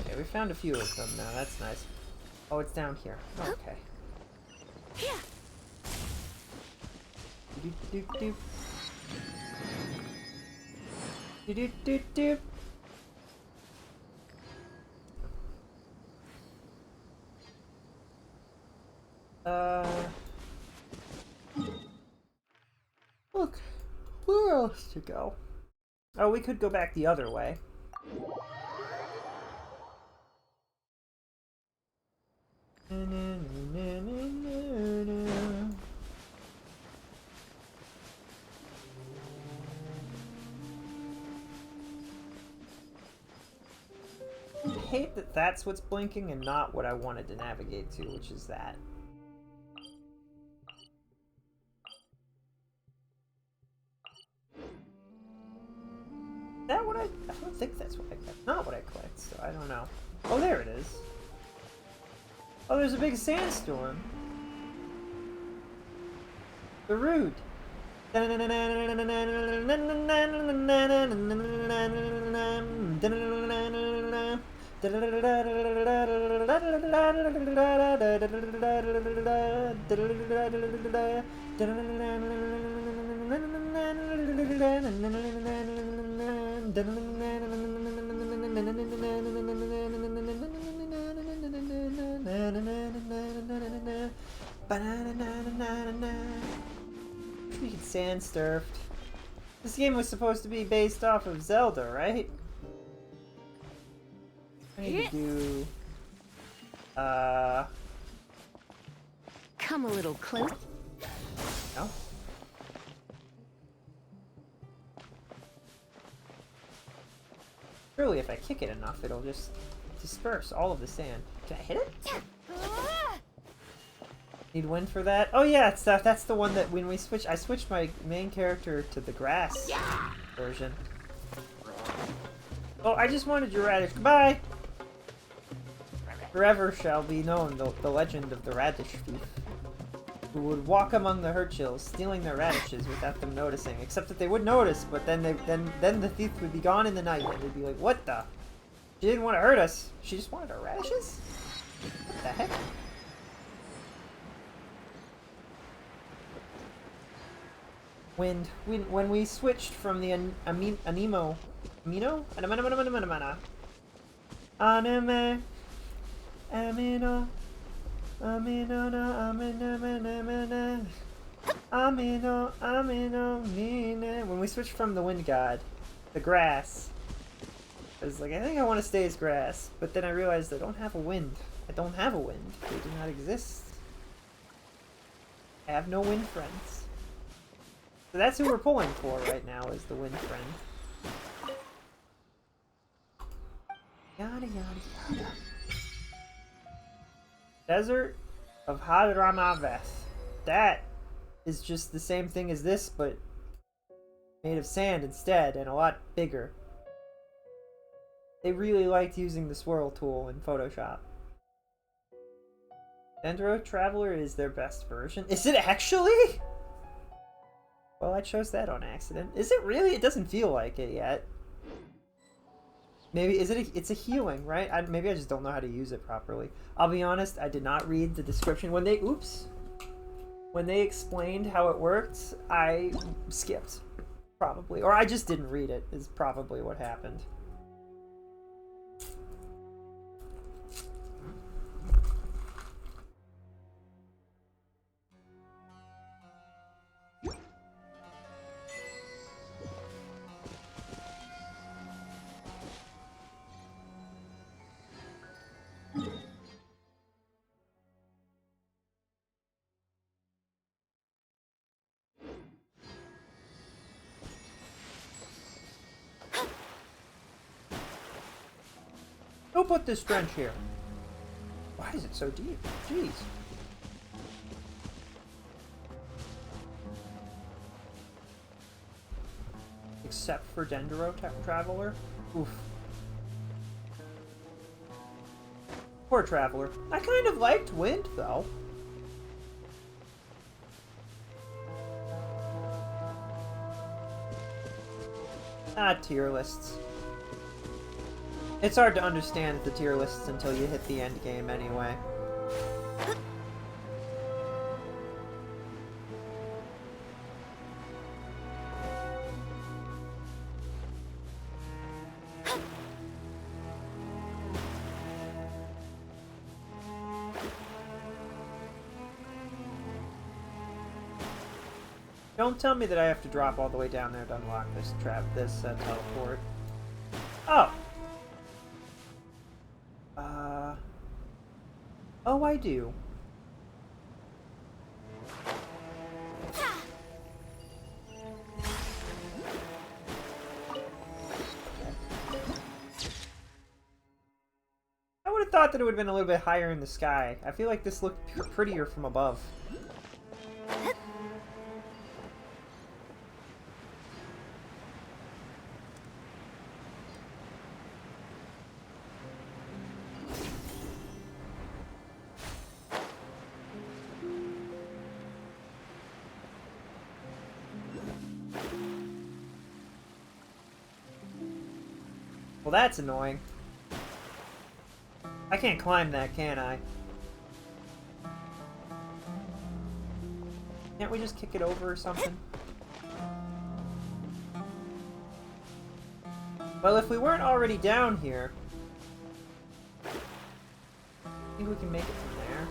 Okay, we found a few of them now. That's nice. Oh, it's down here. Okay. Do-do-do-do. Do-do-do-do. Look, where else to go? Oh, we could go back the other way. I hate that that's what's blinking and not what I wanted to navigate to, which is that. Is that what I don't think that's what I clicked. Not what I clicked, so I don't know. Oh, there it is. Oh, there's a big sandstorm. The rude. Freaking sand surfed. This game was supposed to be based off of Zelda, right? I need to do Come a little close. no. Surely if I kick it enough, it'll just disperse all of the sand. Can I hit it? Need wind for that? Oh yeah, it's that's the one that when we switch, I switched my main character to the grass version. Oh, I just wanted your radish. Goodbye! Forever shall be known the legend of the radish thief, who would walk among the Hurchills, stealing their radishes without them noticing. Except that they would notice, but then then the thief would be gone in the night, and they'd be like, "What the? She didn't want to hurt us. She just wanted our radishes? What the heck?" When we switched from the anime when we switched from the wind god, the grass, I was like, I think I want to stay as grass, but then I realized I don't have a wind. I don't have a wind. They do not exist. I have no wind friends. So that's who we're pulling for right now, is the wind friend. Yada yada yada. Desert of Hadramaveth. That is just the same thing as this, but made of sand instead, and a lot bigger. They really liked using the swirl tool in Photoshop. Dendro Traveler is their best version. Is it actually? Well, I chose that on accident. Is it really? It doesn't feel like it yet. Maybe, it's a healing, right? Maybe I just don't know how to use it properly. I'll be honest, I did not read the description. When they explained how it worked, I skipped. Probably. Or I just didn't read it, is probably what happened. Who put this trench here? Why is it so deep? Jeez. Except for Dendro Traveler. Oof. Poor Traveler. I kind of liked Wind, though. Tier lists. It's hard to understand the tier lists until you hit the end game anyway. Don't tell me that I have to drop all the way down there to unlock this teleport. Oh! Oh, I do. I would have thought that it would have been a little bit higher in the sky. I feel like this looked prettier from above. Well, that's annoying. I can't climb that, can I? Can't we just kick it over or something? Well, if we weren't already down here, I think we can make it from there.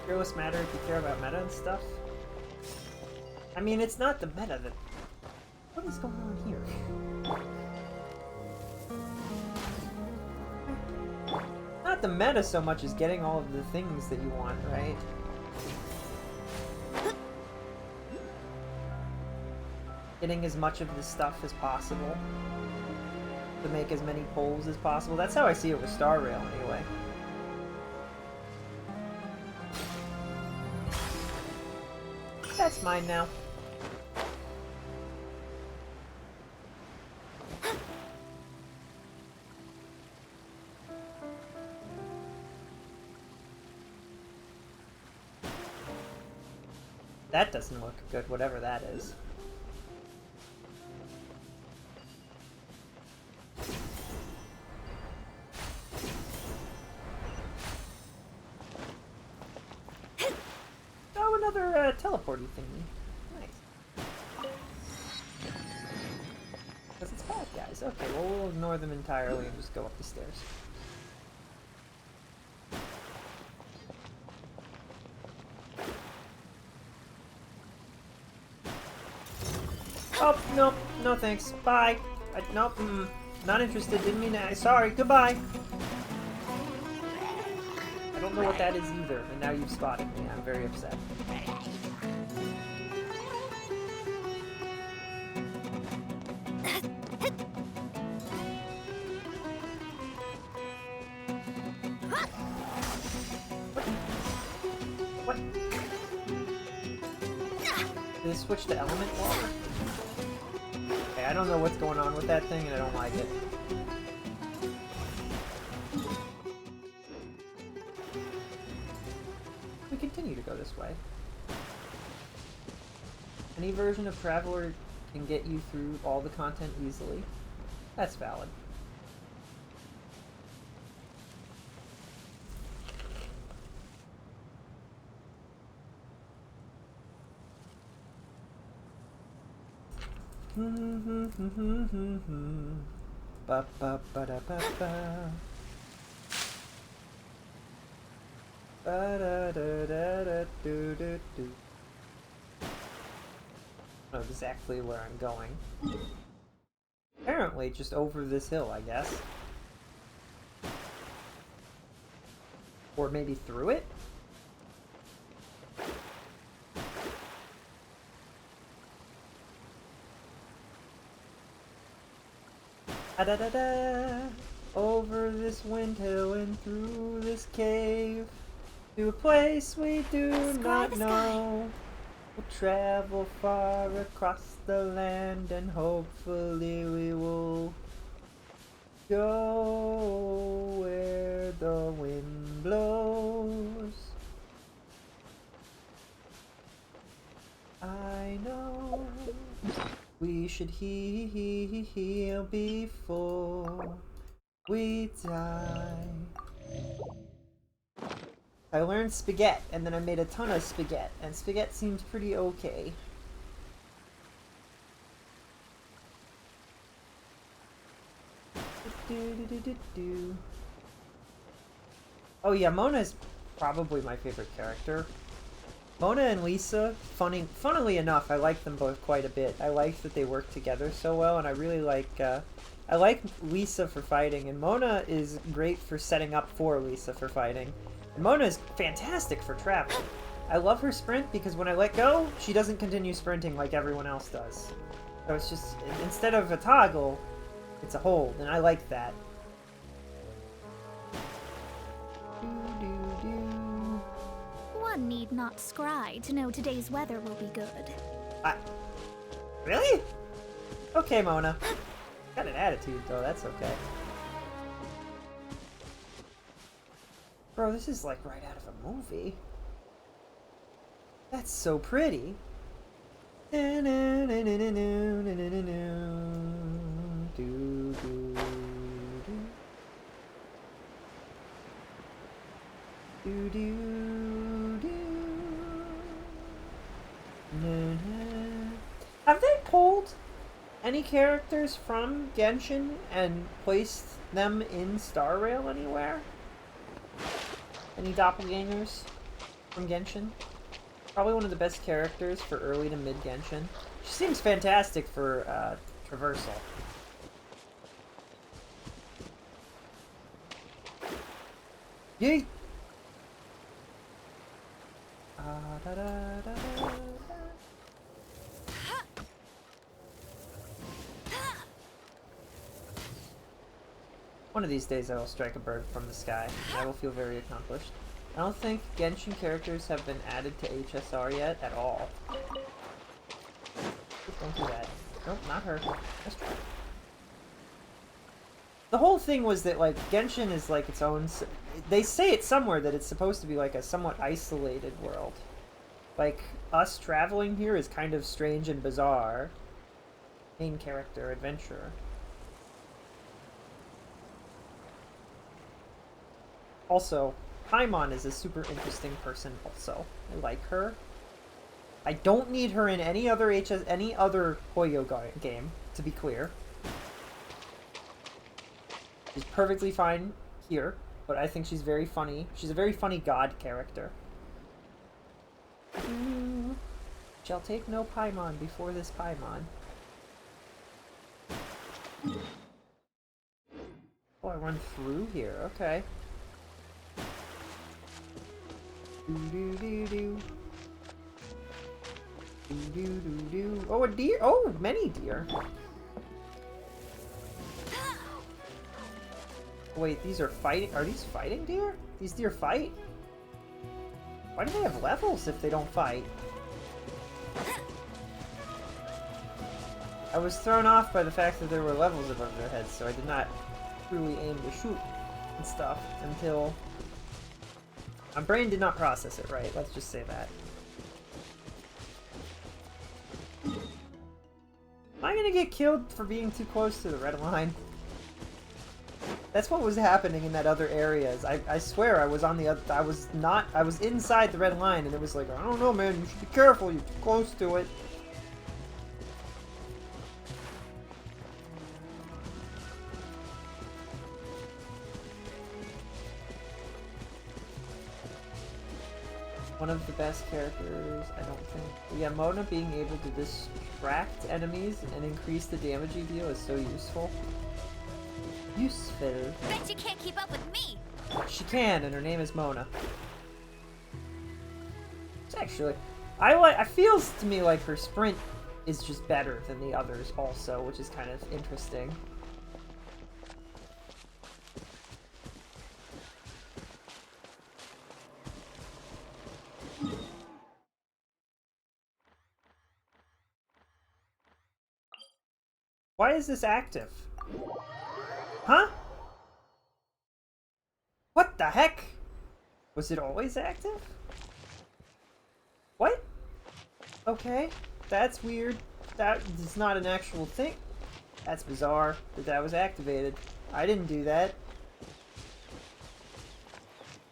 Fearless matter if you care about meta and stuff. I mean, it's not the meta that... What is going on here? Not the meta so much as getting all of the things that you want, right? Getting as much of the stuff as possible. To make as many pulls as possible. That's how I see it with Star Rail, anyway. That's mine now. That doesn't look good, whatever that is. Oh, another teleporty thingy. Nice. Because it's bad guys. Okay, well, we'll ignore them entirely and just go up the stairs. Oh, nope, no thanks. Bye. Nope, not interested. Didn't mean to. Sorry, goodbye. I don't know what that is either, and now you've spotted me. I'm very upset. What? Did it switch to element water? Okay, I don't know what's going on with that thing, and I don't like it. We continue to go this way. Any version of Traveler can get you through all the content easily. That's valid. Ba ba ba da ba ba. Ba da da da da do do do. I don't know exactly where I'm going. Apparently, just over this hill, I guess. Or maybe through it? Da da da da. Over this wind hill and through this cave, to a place we do not know. We'll travel far across the land and hopefully we will go where the wind blows. I know we should heal before we die. I learned spaghetti, and then I made a ton of spaghetti, and spaghetti seems pretty okay. Oh yeah, Mona is probably my favorite character. Mona and Lisa, funnily enough, I like them both quite a bit. I like that they work together so well, and I really like, I like Lisa for fighting, and Mona is great for setting up for Lisa for fighting. And Mona is fantastic for traveling. I love her sprint because when I let go, she doesn't continue sprinting like everyone else does. So it's just, instead of a toggle, it's a hold, and I like that. One need not scry to know today's weather will be good. Really? Okay, Mona. Got an attitude, though. That's okay. Bro, this is like right out of a movie. That's so pretty. Have they pulled any characters from Genshin and placed them in Star Rail anywhere? Any doppelgangers from Genshin? Probably one of the best characters for early to mid Genshin. She seems fantastic for traversal. Yeet! Da, da, da, da. One of these days I will strike a bird from the sky, and I will feel very accomplished. I don't think Genshin characters have been added to HSR yet at all. Don't do that. Nope, not her. Let's try. The whole thing was that, like, Genshin is like its own... They say it somewhere that it's supposed to be like a somewhat isolated world. Like, us traveling here is kind of strange and bizarre. Main character, adventurer. Also, Paimon is a super interesting person also. I like her. I don't need her in any other Hoyo game, to be clear. She's perfectly fine here, but I think she's very funny. She's a very funny god character. Shall take no Paimon before this Paimon. Oh, I run through here, okay. Oh, a deer! Oh, many deer! Wait, these are fighting? Are these fighting deer? These deer fight? Why do they have levels if they don't fight? I was thrown off by the fact that there were levels above their heads, so I did not truly aim to shoot and stuff until... My brain did not process it right, let's just say that. Am I gonna get killed for being too close to the red line? That's what was happening in that other areas. I swear I was on the other... I was inside the red line and it was like, I don't know man, you should be careful, you're too close to it. One of the best characters, I don't think. Yeah, Mona being able to distract enemies and increase the damage you deal is so useful. Useful. Bet you can't keep up with me! She can, and her name is Mona. It's actually... I feels to me like her sprint is just better than the others also, which is kind of interesting. Why is this active? Huh? What the heck? Was it always active? What? Okay, that's weird. That is not an actual thing. That's bizarre that that was activated. I didn't do that.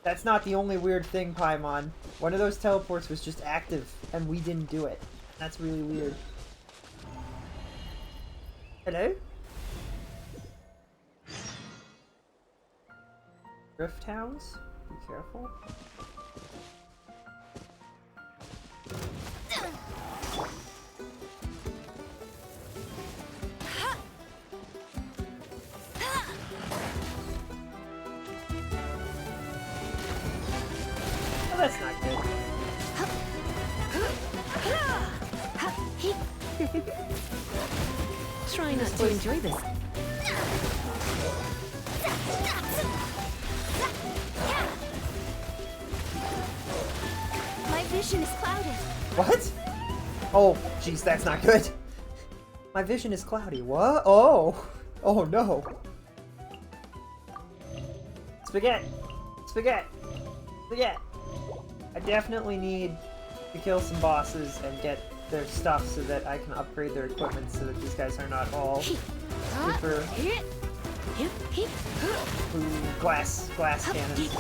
That's not the only weird thing, Paimon. One of those teleports was just active, and we didn't do it. That's really weird. Hello? Drift Hounds? Be careful. Oh, that's not good. Try not to enjoy this. My vision is clouded. What? Oh, jeez, that's not good. My vision is cloudy. What? Oh. Oh, no. Spaghetti. Spaghetti. Spaghetti. I definitely need to kill some bosses and get their stuff so that I can upgrade their equipment so that these guys are not all super glass cannons.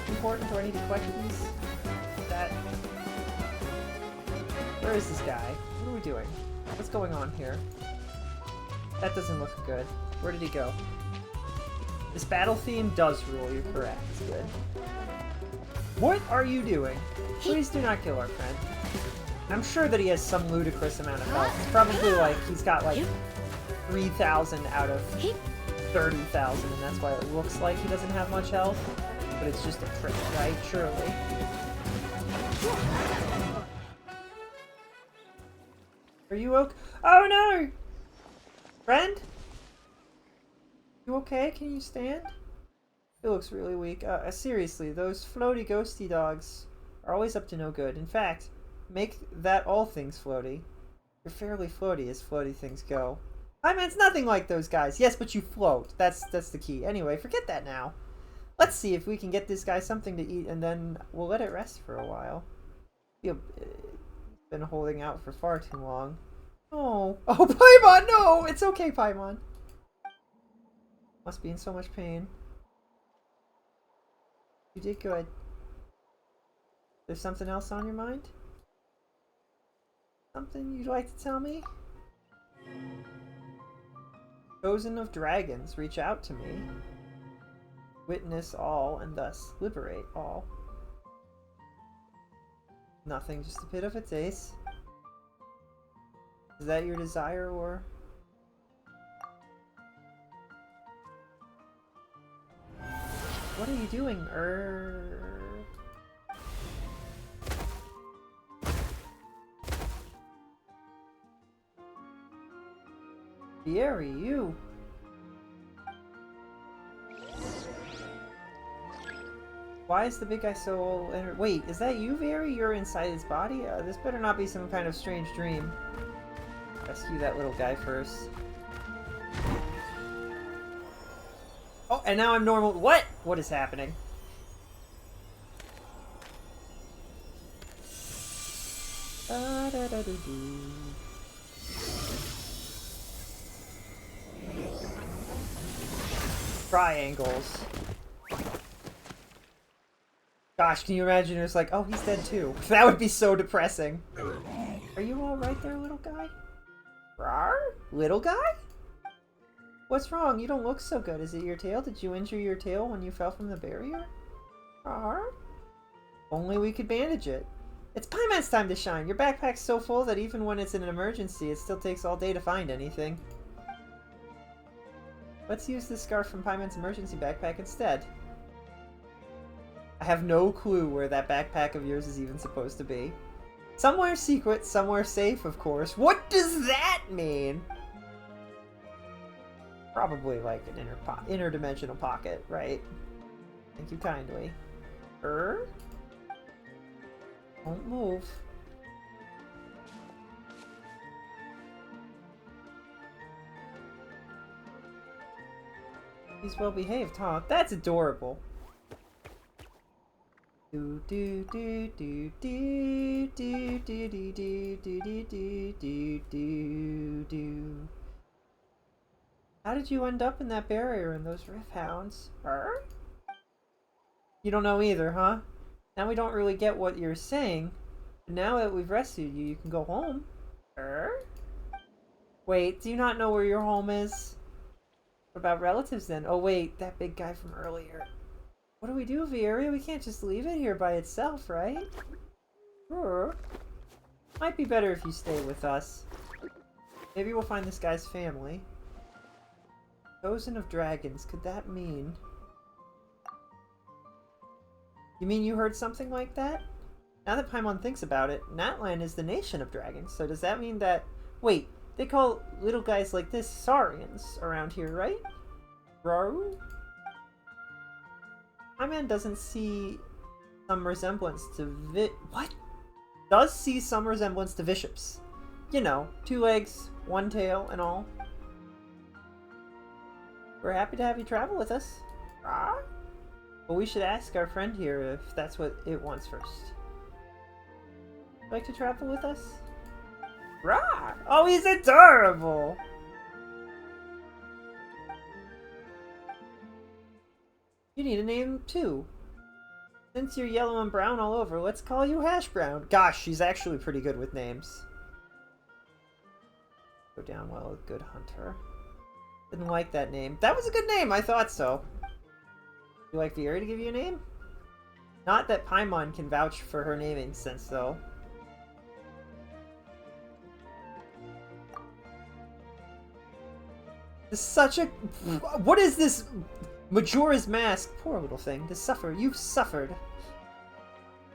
Important? Do I need to collect these? That. Where is this guy? What are we doing? What's going on here? That doesn't look good. Where did he go? This battle theme does rule, you're correct. Good. What are you doing? Please do not kill our friend. I'm sure that he has some ludicrous amount of health. It's probably like, he's got like 3,000 out of 30,000, and that's why it looks like he doesn't have much health. But it's just a trick, right? Surely. Are you okay? Oh no! Friend? You okay? Can you stand? He looks really weak. Seriously, those floaty ghosty dogs are always up to no good. In fact, make that all things floaty. You're fairly floaty as floaty things go. I mean, it's nothing like those guys. Yes, but you float. That's the key. Anyway, forget that now. Let's see if we can get this guy something to eat, and then we'll let it rest for a while. He's been holding out for far too long. Oh, oh, Paimon, no! It's okay, Paimon. Must be in so much pain. You did good. There's something else on your mind? Something you'd like to tell me? Chosen of dragons, reach out to me. Witness all, and thus liberate all. Nothing, just a bit of a taste. Is that your desire, or...? What are you doing, Vieri, you! Why is the big guy so... Wait, is that you, Vieri? You're inside his body? This better not be some kind of strange dream. Rescue that little guy first. Oh, and now I'm normal. What? What is happening? Triangles. Gosh, can you imagine it's like, oh, he's dead too. That would be so depressing. Are you alright there, little guy? Rawr? Little guy? What's wrong? You don't look so good. Is it your tail? Did you injure your tail when you fell from the barrier? Rawr? Only we could bandage it. It's Paimon's time to shine. Your backpack's so full that even when it's in an emergency, it still takes all day to find anything. Let's use this scarf from Paimon's emergency backpack instead. I have no clue where that backpack of yours is even supposed to be. Somewhere secret, somewhere safe, of course. What does that mean? Probably like an interdimensional pocket, right? Thank you kindly. Don't move. He's well behaved, huh? That's adorable. Do do do do do do do do do do do do do do. How did you end up in that barrier in those riff hounds? You don't know either, huh? Now we don't really get what you're saying. But now that we've rescued you, you can go home. Wait, do you not know where your home is? What about relatives then? Oh wait, that big guy from earlier. What do we do, Vieri? We can't just leave it here by itself, right? Might be better if you stay with us. Maybe we'll find this guy's family. Chosen of dragons, could that mean... You mean you heard something like that? Now that Paimon thinks about it, Natlan is the nation of dragons, so does that mean that... Wait, they call little guys like this Saurians around here, right? Bro? My man doesn't see some resemblance to What? Does see some resemblance to bishops. You know, 2 legs, 1 tail, and all. We're happy to have you travel with us. But we should ask our friend here if that's what it wants first. Like to travel with us? Rah! Oh, he's adorable! You need a name too. Since you're yellow and brown all over, let's call you Hash Brown. Gosh, she's actually pretty good with names. Go down well, a good hunter. Didn't like that name. That was a good name, I thought so. Would you like Vieri to give you a name? Not that Paimon can vouch for her naming sense, though. This is such a... What is this? Majora's Mask. Poor little thing. To suffer. You've suffered.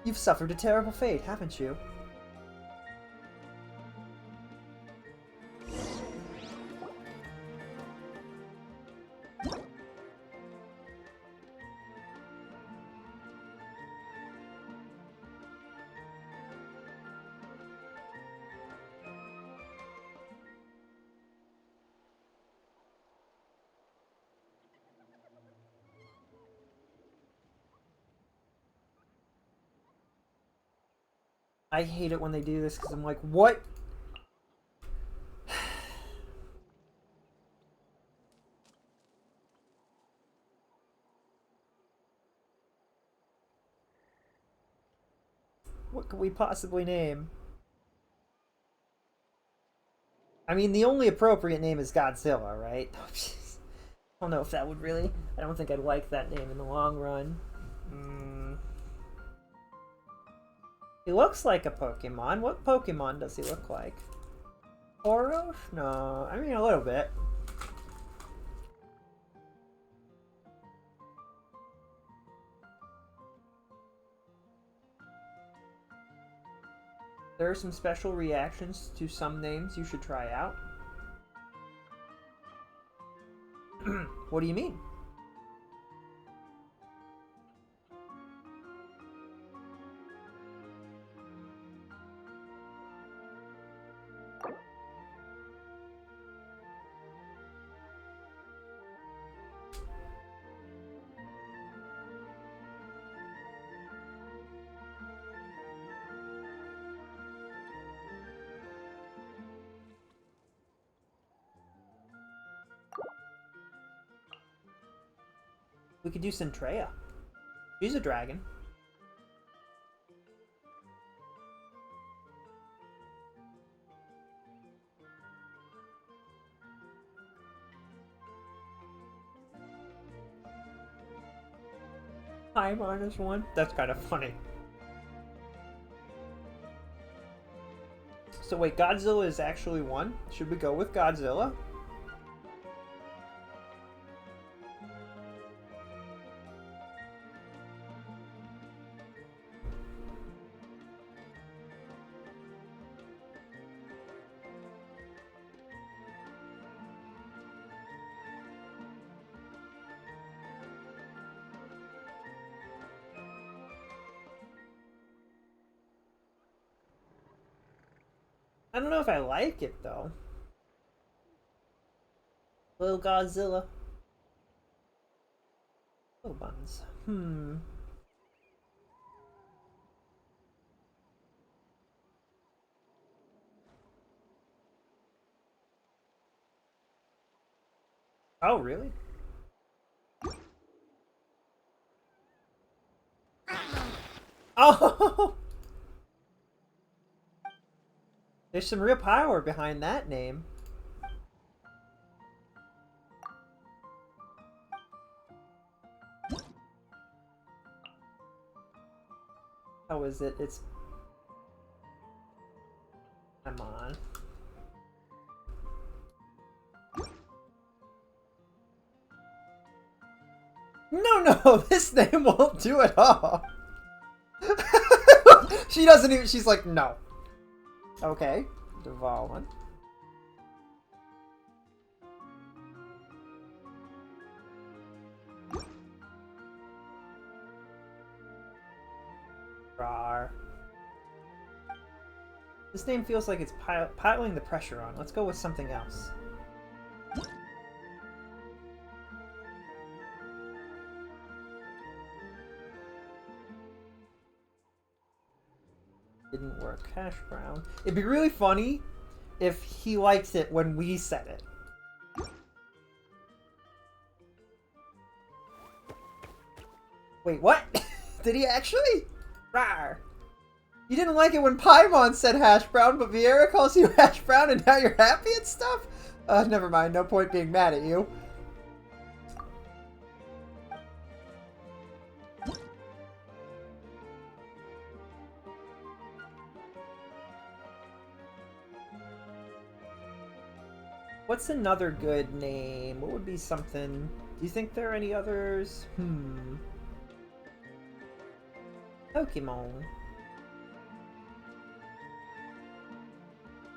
You've suffered a terrible fate, haven't you? I hate it when they do this because I'm like, what? What could we possibly name? I mean, the only appropriate name is Godzilla, right? I don't know if that would really... I don't think I'd like that name in the long run. He looks like a Pokemon. What Pokemon does he look like? Oroch? No, I mean a little bit. There are some special reactions to some names you should try out. What do you mean? We could do Centrea. She's a dragon. Hi, -1. That's kind of funny. So wait, Godzilla is actually 1? Should we go with Godzilla? I don't know if I like it though. Little Godzilla. Little buns. Oh, really? Oh! There's some real power behind that name. How is it? It's... Come on. No, this name won't do it all. She doesn't even, she's like, no. Okay, Devalin. Rar. This name feels like it's piling the pressure on. Let's go with something else. Didn't work. Hash brown. It'd be really funny if he liked it when we said it. Wait, what? Did he actually? Rawr. You didn't like it when Paimon said hash brown, but Vieira calls you hash brown and now you're happy and stuff? Never mind. No point being mad at you. What's another good name? What would be something... Do you think there are any others? Pokemon.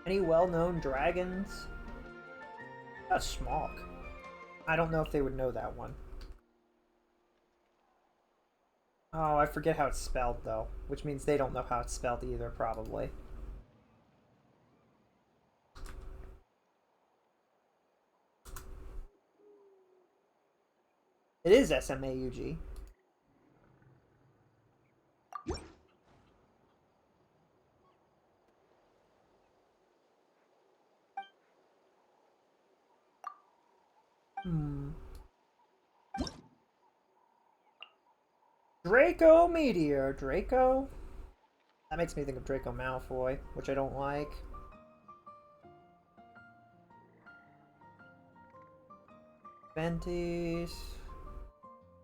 Any well-known dragons? A Smog. I don't know if they would know that one. Oh, I forget how it's spelled, though. Which means they don't know how it's spelled either, probably. It is SMAUG. Draco Meteor. Draco? That makes me think of Draco Malfoy, which I don't like. Ventis.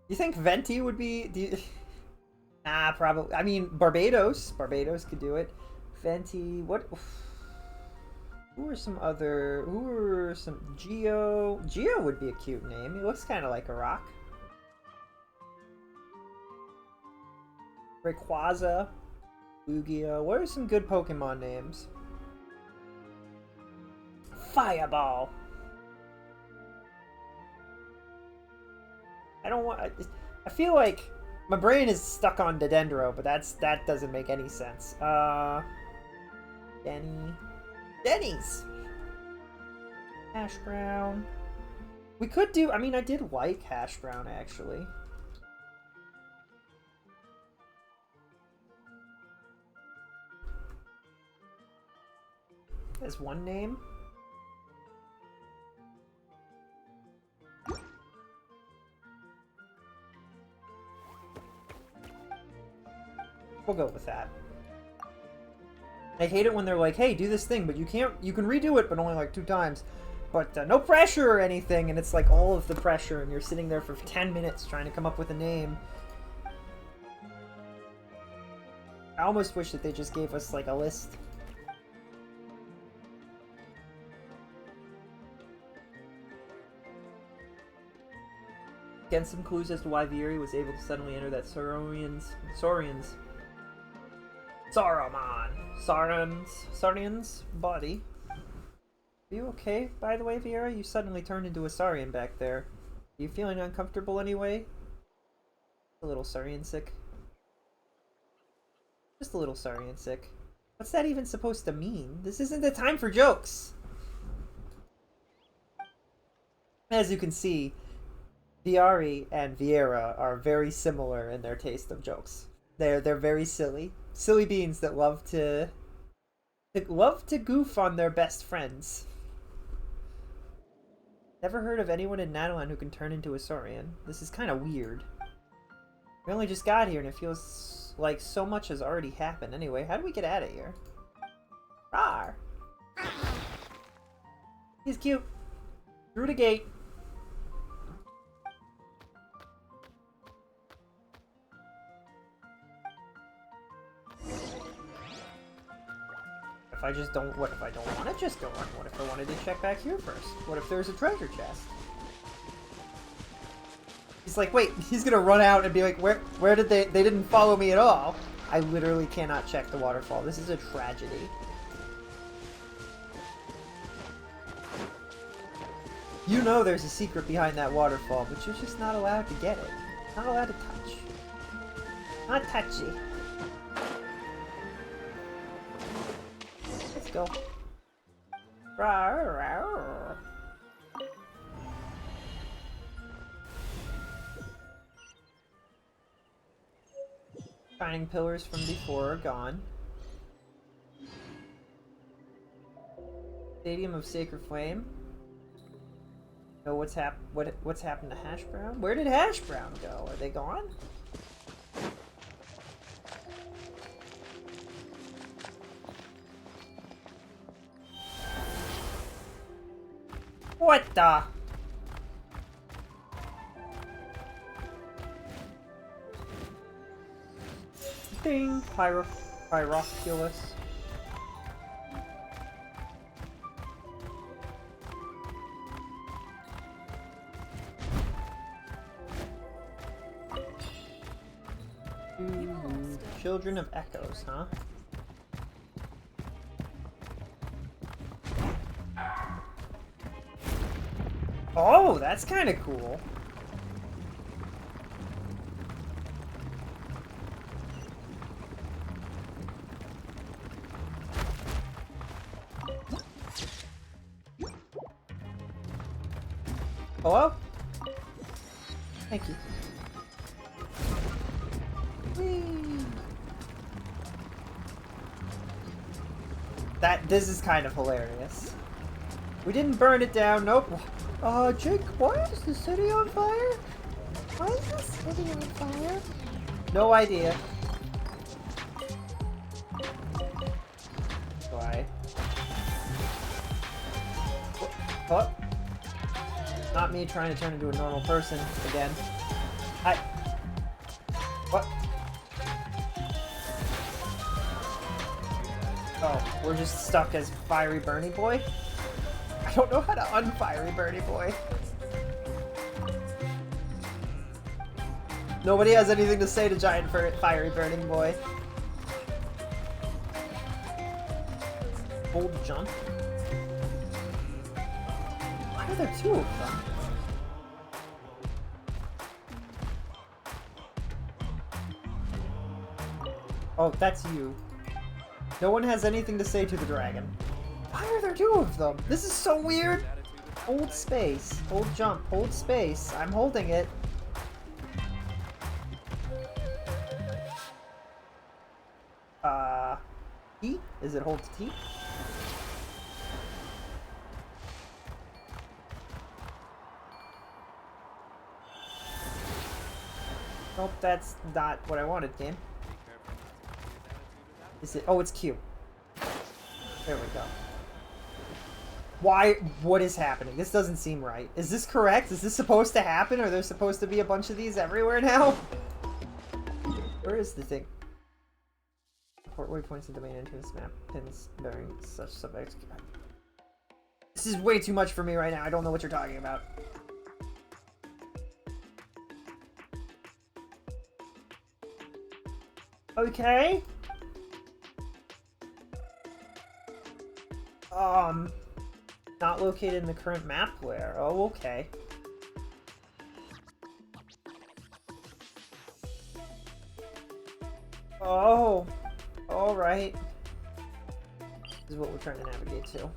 You think Venti would be... Nah, probably. I mean, Barbados. Barbados could do it. Venti. What? Who are some other... Who are some... Geo. Geo would be a cute name. He looks kind of like a rock. Rayquaza. Lugia. What are some good Pokemon names? Fireball. I don't want... I feel like my brain is stuck on Dedendro, but that doesn't make any sense. Denny's! Hash Brown. We could do... I mean, I did like Hash Brown, actually. As one name? We'll go with that. I hate it when they're like, hey, do this thing, but you can't, you can redo it, but only like 2 times. But no pressure or anything, and it's like all of the pressure, and you're sitting there for 10 minutes trying to come up with a name. I almost wish that they just gave us like a list. Again, some clues as to why Vieri was able to suddenly enter that Saurian's body. Are you okay, by the way, Viera? You suddenly turned into a Saurian back there. Are you feeling uncomfortable anyway? A little Saurian sick. Just a little Saurian sick. What's that even supposed to mean? This isn't the time for jokes! As you can see, Viari and Vieira are very similar in their taste of jokes. They're very silly. Silly beans that love to goof on their best friends. Never heard of anyone in Natalan who can turn into a Saurian. This is kind of weird. We only just got here and it feels like so much has already happened. Anyway, how do we get out of here? Rawr! He's cute. Through the gate. If I just don't, what if I don't want to just go on? What if I wanted to check back here first? What if there's a treasure chest? He's like, wait, he's gonna run out and be like, where did they didn't follow me at all. I literally cannot check the waterfall. This is a tragedy. You know there's a secret behind that waterfall, but you're just not allowed to get it. Not allowed to touch. Not touchy. Let's go. Rawr, rawr. Shining pillars from before are gone. Stadium of Sacred Flame. Know what's happened to Hash Brown? Where did Hash Brown go? Are they gone? What the? Ding! Pyroculus. Children of Echoes, huh? Oh, that's kind of cool. Hello? Thank you. Whee! This is kind of hilarious. We didn't burn it down, nope. Jake, why is the city on fire? Why is the city on fire? No idea. Why? What? Not me trying to turn into a normal person again. What? Oh, we're just stuck as Fiery Bernie Boy? I don't know how to unfiery Bernie Boy. Nobody has anything to say to Giant Fiery Burning Boy. Hold jump? Why are there two of them? Oh, that's you. No one has anything to say to the dragon. Why are there two of them? This is so weird! Hold space. Hold jump. Hold space. I'm holding it. T? Is it hold T? Nope, that's not what I wanted, game. Is it? Oh, it's Q. There we go. Why? What is happening? This doesn't seem right. Is this correct? Is this supposed to happen? Are there supposed to be a bunch of these everywhere now? Where is the thing? Port waypoints in the main entrance map pins bearing such subjects. This is way too much for me right now. I don't know what you're talking about. Okay. Not located in the current map layer. Oh, okay. Oh, alright. This is what we're trying to navigate to.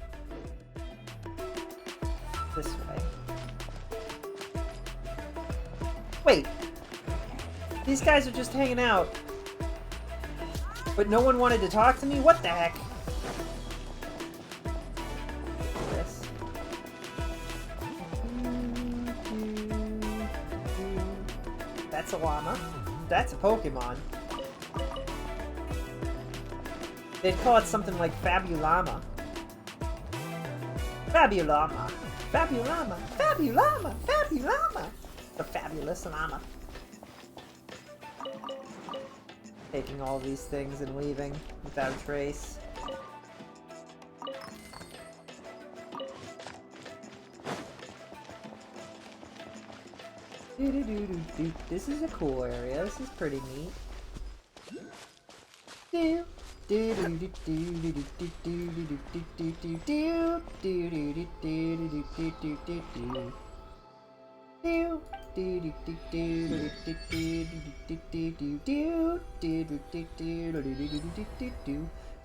This way. Wait! These guys are just hanging out. But no one wanted to talk to me? What the heck? This. That's a llama. That's a Pokemon. They'd call it something like Fabulama. Fabulama. Fabulama. Fabulama. Fabulama. The fabulous llama. Taking all these things and leaving without a trace. This is a cool area. This is pretty neat. So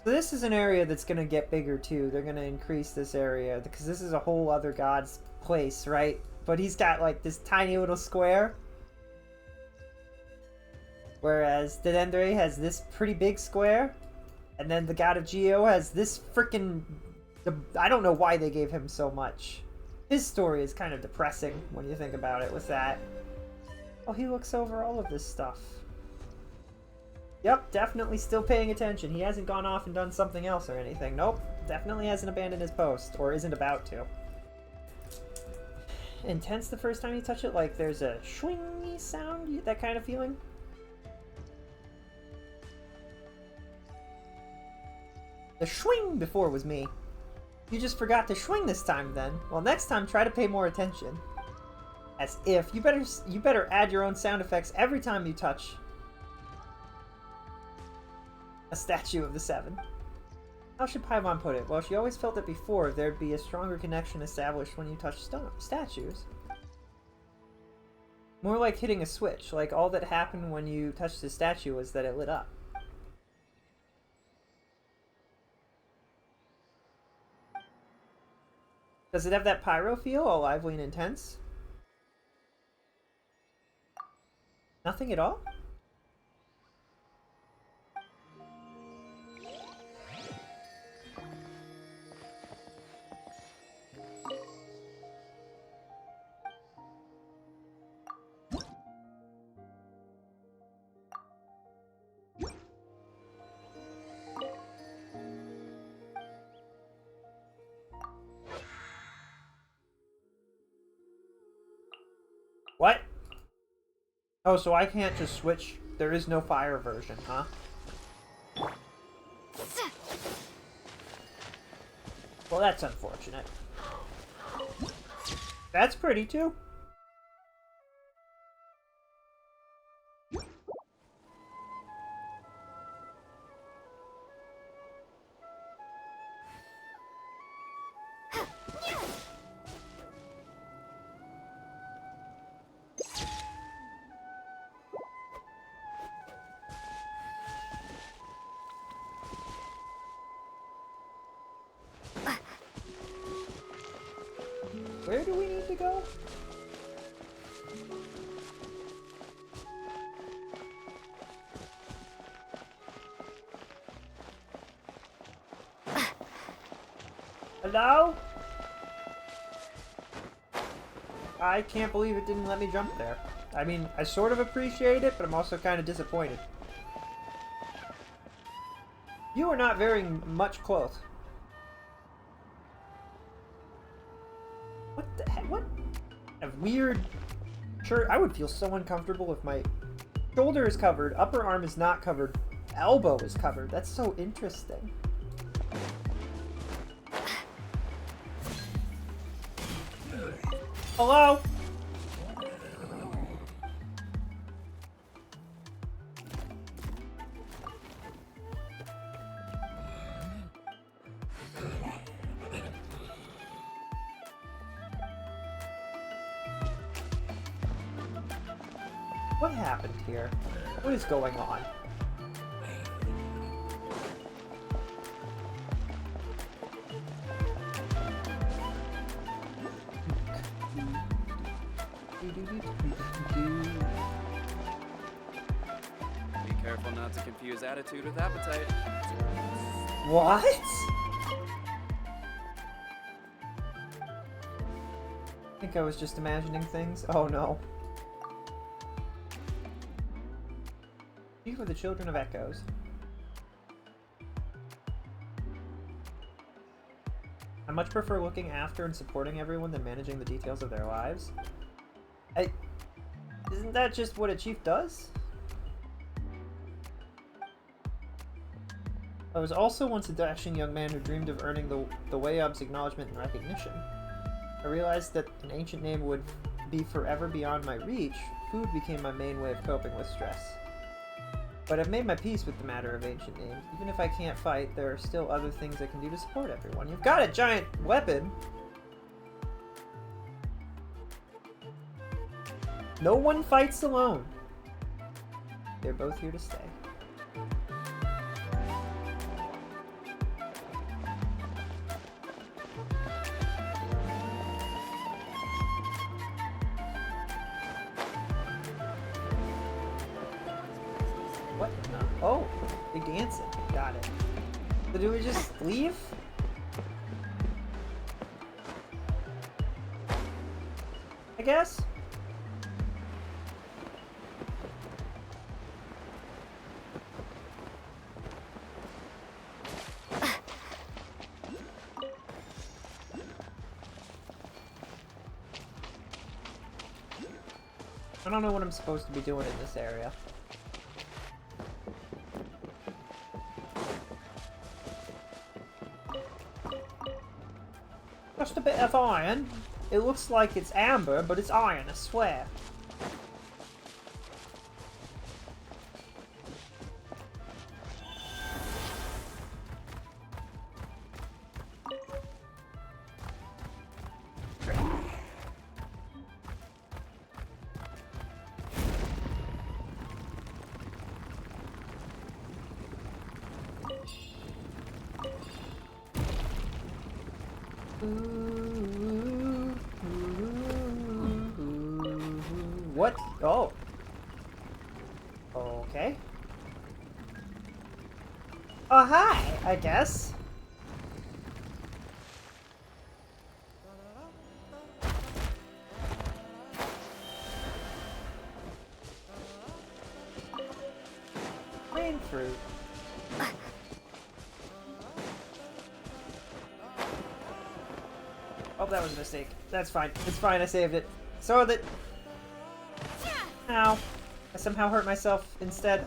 this is an area that's going to get bigger too. They're going to increase this area because this is a whole other god's place, right? But he's got like this tiny little square. Whereas Dedendre has this pretty big square. And then the god of Geo has this freaking... I don't know why they gave him so much. His story is kind of depressing when you think about it with that. Oh, he looks over all of this stuff. Yep, definitely still paying attention. He hasn't gone off and done something else or anything. Nope, definitely hasn't abandoned his post, or isn't about to. Intense the first time you touch it, like there's a swingy sound, that kind of feeling. The swing before was me. You just forgot to swing this time then. Well, next time try to pay more attention. As if you better add your own sound effects every time you touch a statue of the Seven. How should Paimon put it? Well, she always felt that before there'd be a stronger connection established when you touch statues. More like hitting a switch, like all that happened when you touched the statue was that it lit up. Does it have that pyro feel, all lively and intense? Nothing at all? What? Oh, so I can't just switch. There is no fire version, huh? Well, that's unfortunate. That's pretty, too. Where do we need to go? Hello? I can't believe it didn't let me jump there. I mean, I sort of appreciate it, but I'm also kind of disappointed. You are not wearing much clothes. What the heck? What a weird shirt. I would feel so uncomfortable if my shoulder is covered, upper arm is not covered, elbow is covered. That's so interesting. Hello? What happened here? What is going on? Careful not to confuse attitude with appetite. What? I think I was just imagining things. Oh no. These were the children of echoes. I much prefer looking after and supporting everyone than managing the details of their lives. Isn't that just what a chief does? I was also once a dashing young man who dreamed of earning the Wayub's acknowledgement and recognition. I realized that an ancient name would be forever beyond my reach. Food became my main way of coping with stress. But I've made my peace with the matter of ancient names. Even if I can't fight, there are still other things I can do to support everyone. You've got a giant weapon! No one fights alone! They're both here to stay. What? No. Oh, they're dancing. Got it. So do we just leave? I guess? I don't know what I'm supposed to be doing in this area. Just a bit of iron. It looks like it's amber, but it's iron, I swear. What? Oh. Okay. Oh, hi, I guess. Rain fruit. Oh, that was a mistake. That's fine. It's fine, I saved it. So that... Ow. I somehow hurt myself instead.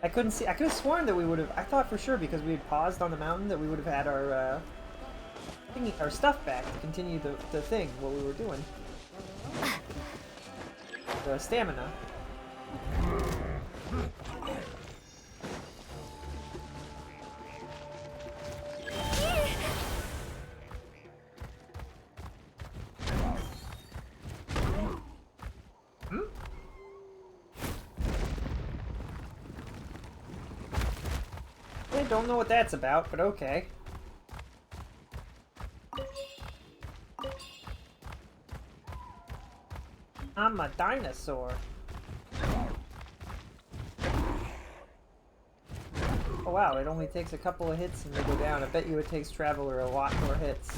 I couldn't see... I could have sworn that we would have... I thought for sure because we had paused on the mountain that we would have had our, our stuff back to continue the thing, what we were doing. The stamina. I don't know what that's about, but okay. I'm a dinosaur. Oh wow, it only takes a couple of hits and they go down. I bet you it takes Traveler a lot more hits.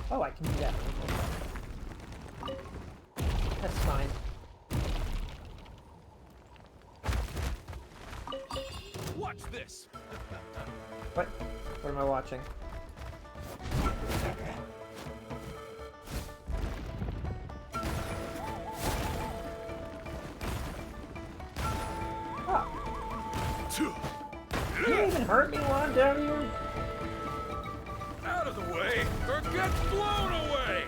Oh, I can do that. That's fine. Watch this. What? What am I watching? Oh. You didn't even hurt me while I'm down here? Out of the way, or get blown away!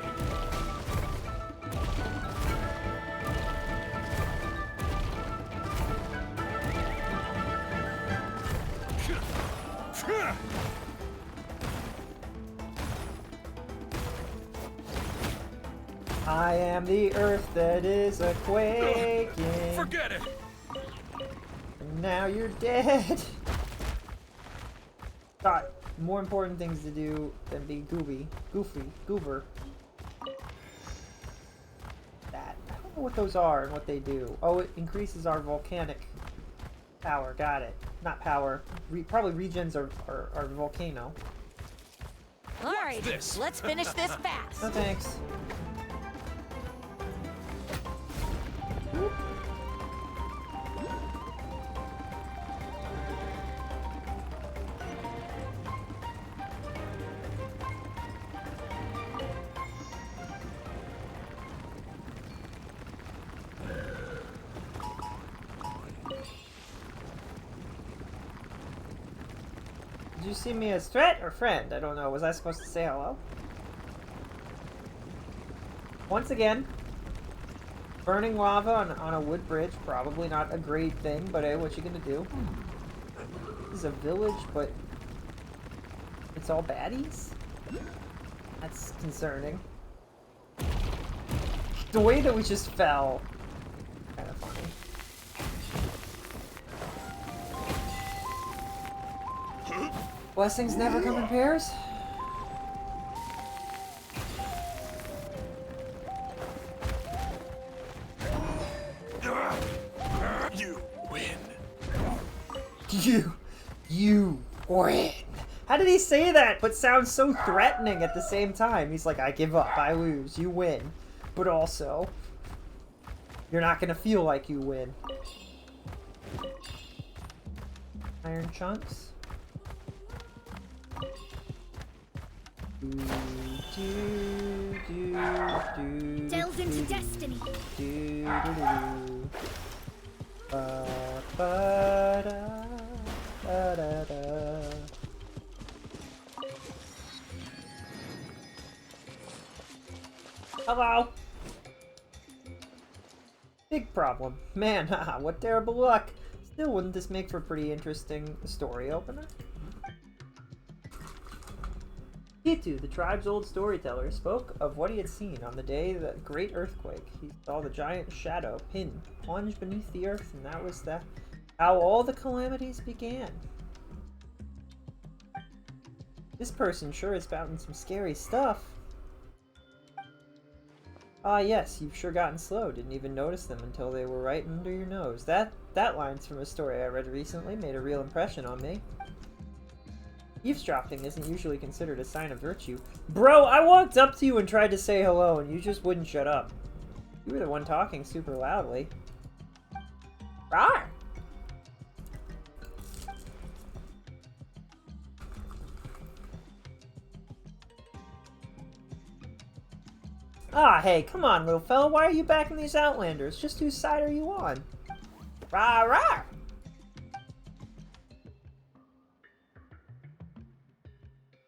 I am the earth that is a quaking. Forget it! And now you're dead. Got more important things to do than be goober. That. I don't know what those are and what they do. Oh, it increases our volcanic power. Got it. Not power. Probably regens our volcano. All right, let's finish this fast. No thanks. Did you see me as threat or friend? I don't know. Was I supposed to say hello? Once again, burning lava on a wood bridge, probably not a great thing, but hey, what you gonna do? This is a village, but it's all baddies? That's concerning. The way that we just fell, kind of funny. Blessings never come in pairs? You win. You win. How did he say that, but sounds so threatening at the same time? He's like, I give up, I lose, you win. But also, you're not gonna feel like you win. Iron chunks. Delve into destiny. Hello. Big problem. Man, haha, what terrible luck. Still, wouldn't this make for a pretty interesting story opener? Titu, the tribe's old storyteller, spoke of what he had seen on the day of the great earthquake. He saw the giant shadow, Pin, plunge beneath the earth, and that was how all the calamities began. This person sure has found some scary stuff. Ah yes, you've sure gotten slow. Didn't even notice them until they were right under your nose. That line's from a story I read recently made a real impression on me. Eavesdropping isn't usually considered a sign of virtue. Bro, I walked up to you and tried to say hello and you just wouldn't shut up. You were the one talking super loudly. Rawr! Ah, hey, come on, little fella. Why are you backing these Outlanders? Just whose side are you on? Rah, rah!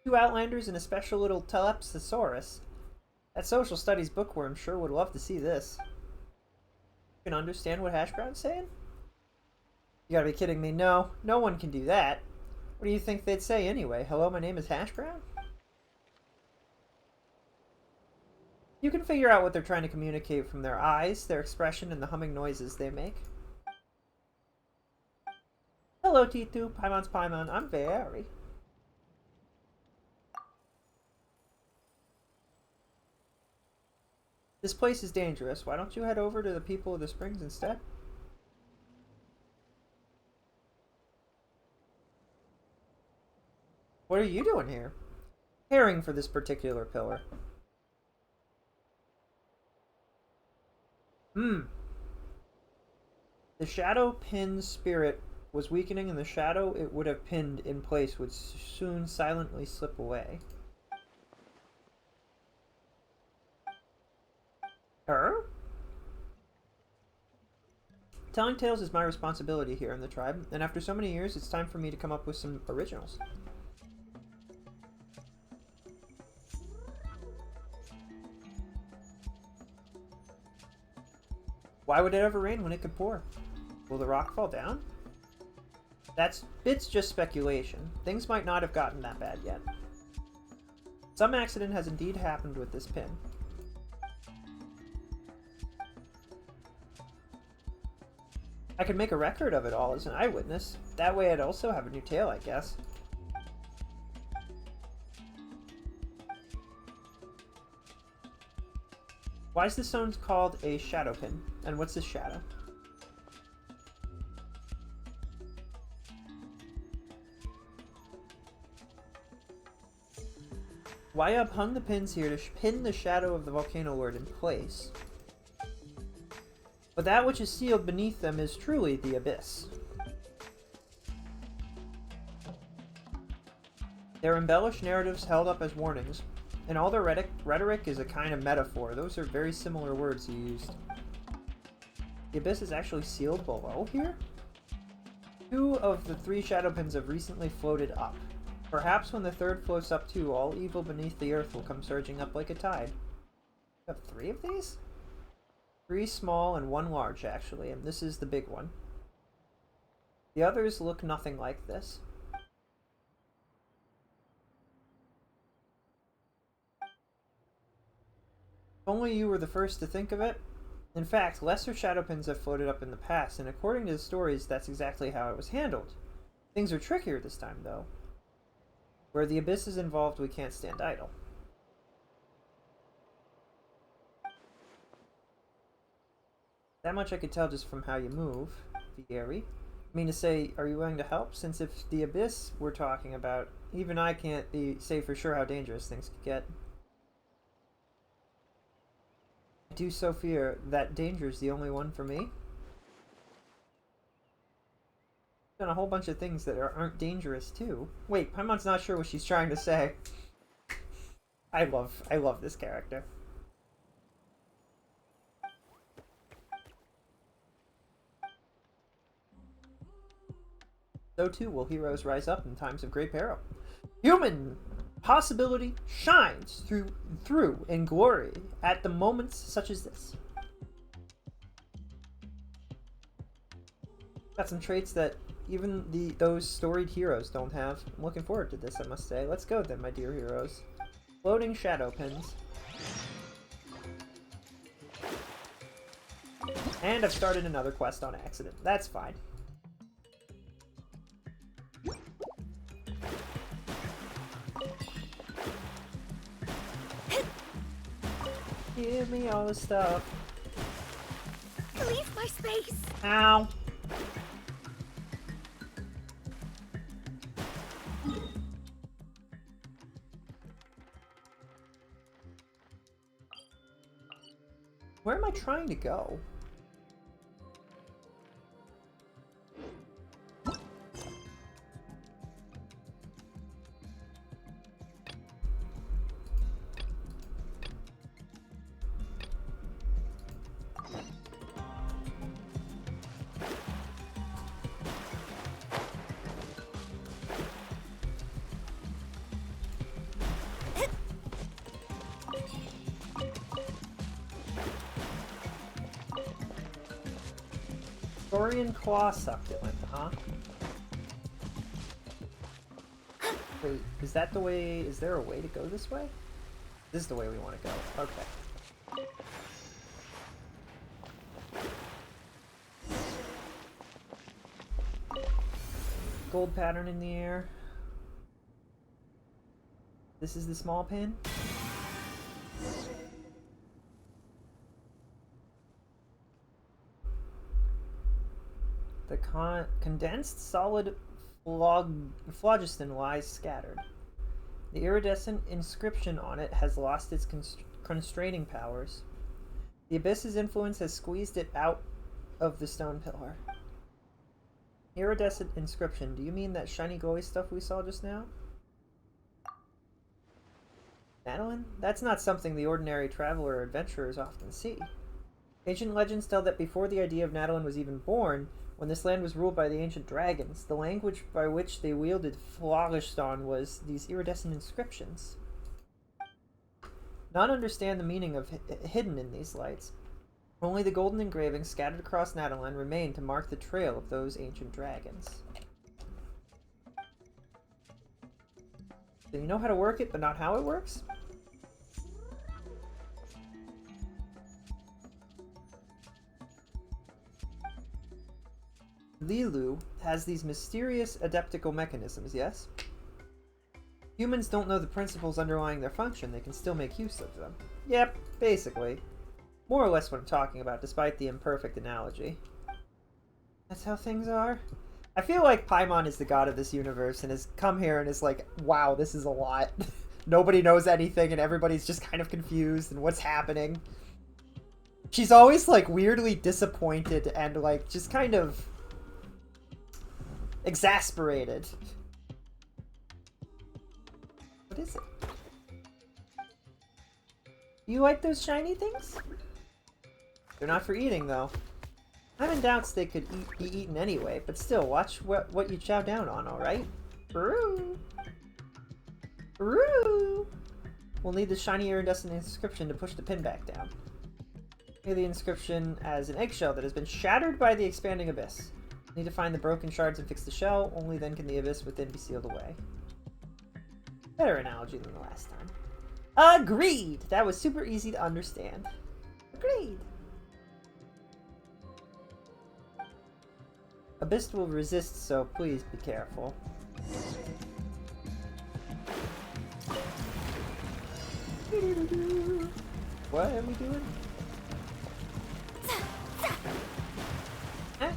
Two Outlanders and a special little Telepsisaurus. That social studies bookworm sure would love to see this. You can understand what Hash Brown's saying? You gotta be kidding me. No, no one can do that. What do you think they'd say anyway? Hello, my name is Hash Brown? You can figure out what they're trying to communicate from their eyes, their expression, and the humming noises they make. Hello, T2. Paimon's Paimon. I'm very. This place is dangerous. Why don't you head over to the people of the springs instead? What are you doing here? Caring for this particular pillar. The shadow pin's spirit was weakening, and the shadow it would have pinned in place would soon silently slip away. Telling tales is my responsibility here in the tribe, and after so many years, it's time for me to come up with some originals. Why would it ever rain when it could pour? Will the rock fall down? It's just speculation. Things might not have gotten that bad yet. Some accident has indeed happened with this pin. I could make a record of it all as an eyewitness. That way I'd also have a new tale, I guess. Why is the stone called a shadow pin? And what's the shadow? Why hung the pins here to pin the shadow of the volcano lord in place? But that which is sealed beneath them is truly the abyss. Their embellished narratives held up as warnings, and all their rhetoric is a kind of metaphor. Those are very similar words he used. The abyss is actually sealed below here? 2 of the 3 shadow pins have recently floated up. Perhaps when the 3rd floats up too, all evil beneath the earth will come surging up like a tide. You have 3 of these? 3 small and 1 large, actually, and this is the big one. The others look nothing like this. If only you were the first to think of it. In fact, lesser shadow pins have floated up in the past, and according to the stories, that's exactly how it was handled. Things are trickier this time, though. Where the abyss is involved, we can't stand idle. That much I could tell just from how you move, Vieri. I mean to say, are you willing to help? Since if the abyss we're talking about, even I can't say for sure how dangerous things could get. I do so fear that danger's the only one for me. Done a whole bunch of things that aren't dangerous too. Wait, Paimon's not sure what she's trying to say. I love this character. So too will heroes rise up in times of great peril. Human possibility shines through in glory at the moments such as this. Got some traits that even those storied heroes don't have. I'm looking forward to this, I must say. Let's go then, my dear heroes. Floating shadow pins. And I've started another quest on accident. That's fine. Give me all the stuff. Leave my space! Ow. Where am I trying to go? Saurian claw succulent, huh? Wait, is that the way? Is there a way to go this way? This is the way we want to go. Okay. Gold pattern in the air. This is the small pin. The condensed solid phlogiston lies scattered. The iridescent inscription on it has lost its constraining powers. The abyss's influence has squeezed it out of the stone pillar. Iridescent inscription, do you mean that shiny glowy stuff we saw just now? Madeline? That's not something the ordinary traveler or adventurers often see. Ancient legends tell that before the idea of Nadalin was even born, when this land was ruled by the ancient dragons, the language by which they wielded Phlogiston was these iridescent inscriptions. None understand the meaning of hidden in these lights. Only the golden engravings scattered across Nadalin remain to mark the trail of those ancient dragons. So you know how to work it, but not how it works? Lilu has these mysterious adeptical mechanisms, yes? Humans don't know the principles underlying their function, they can still make use of them. Yep, basically. more or less what I'm talking about, despite the imperfect analogy. That's how things are. I feel like Paimon is the god of this universe and has come here and is like, wow, this is a lot. Nobody knows anything and everybody's just kind of confused and what's happening. She's always like weirdly disappointed and like just kind of exasperated. What is it? You like those shiny things? They're not for eating though. I'm in doubts they could be eaten anyway, but still, watch what you chow down on, alright? Roo! Roo! We'll need the shiny iridescent inscription to push the pin back down. Hear the inscription as an eggshell that has been shattered by the expanding abyss. Need to find the broken shards and fix the shell, only then can the abyss within be sealed away. Better analogy than the last time. Agreed! That was super easy to understand. Agreed! Abyss will resist, so please be careful. What are we doing? Huh?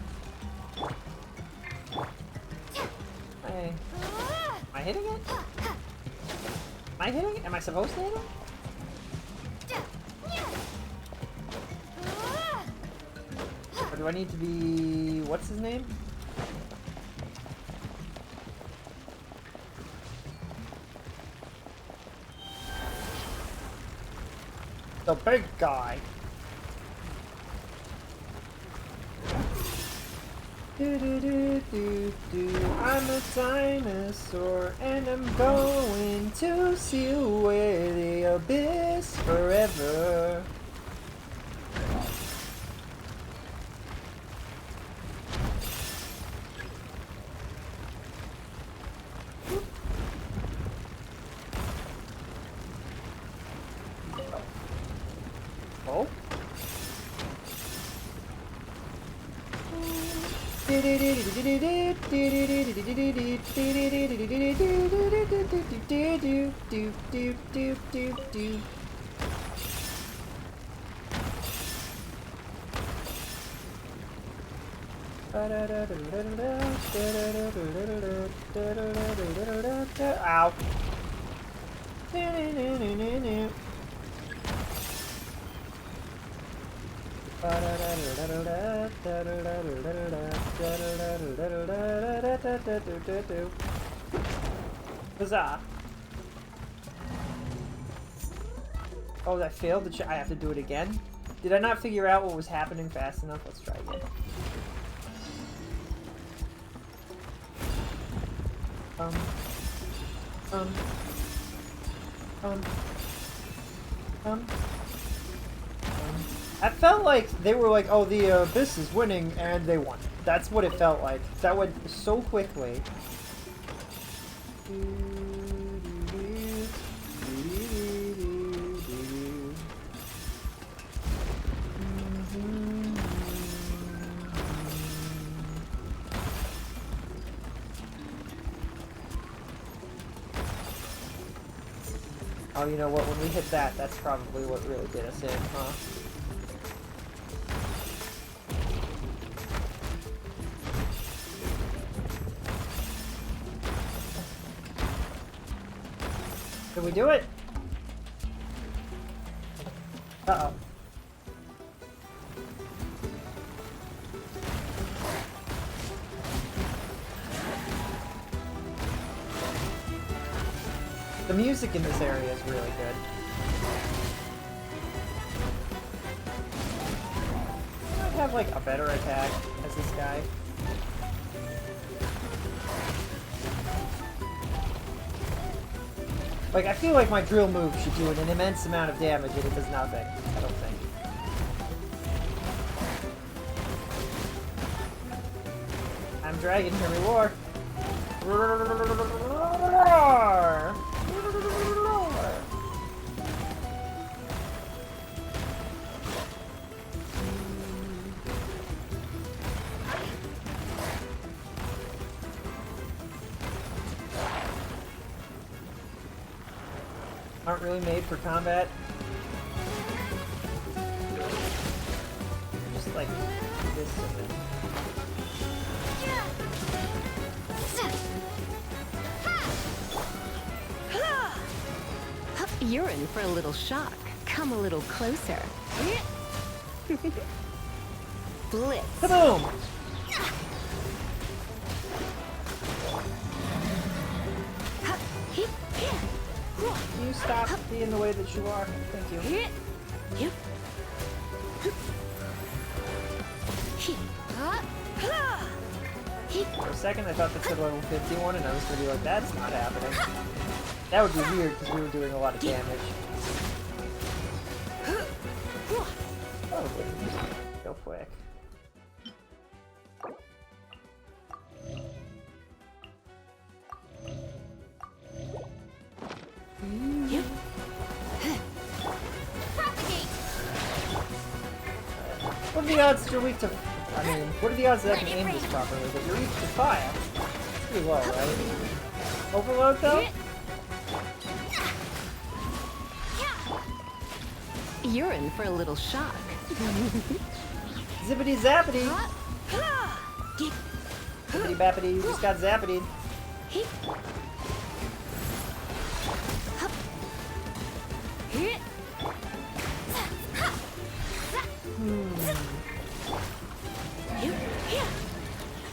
Am I hitting it? Am I hitting it? Am I supposed to hit it? Or do I need to be... what's his name? The big guy. I'm a dinosaur and I'm going to seal away the abyss forever. Oh. Ow. Huzzah. Oh, that failed? I have to do it again? Did I not figure out what was happening fast enough? Let's try again. I felt like they were like, oh, the Abyss is winning, and they won. That's what it felt like. That went so quickly. Oh, you know what? When we hit that, that's probably what really did us in, huh? Did we do it? Uh-oh. The music in this area is really good. I have like a better attack as this guy. Like, I feel like my drill move should do an immense amount of damage and it does nothing, I don't think. I'm dragon, here we roar. Roar! Aren't really made for combat. like this and then... You're in for a little shock. Come a little closer. Blitz. Kaboom! Can you stop being the way that you are? Thank you. For a second I thought that said level 51 and I was going to be like, that's not happening. That would be weird because we were doing a lot of damage. Probably. Go quick. What are the odds that you're weak to... I mean, what are the odds that I can aim this properly? But you're weak to fire. Pretty low, right? Overload, though? You're in for a little shock. Zippity zappity! Zippity bappity, you just got zappity.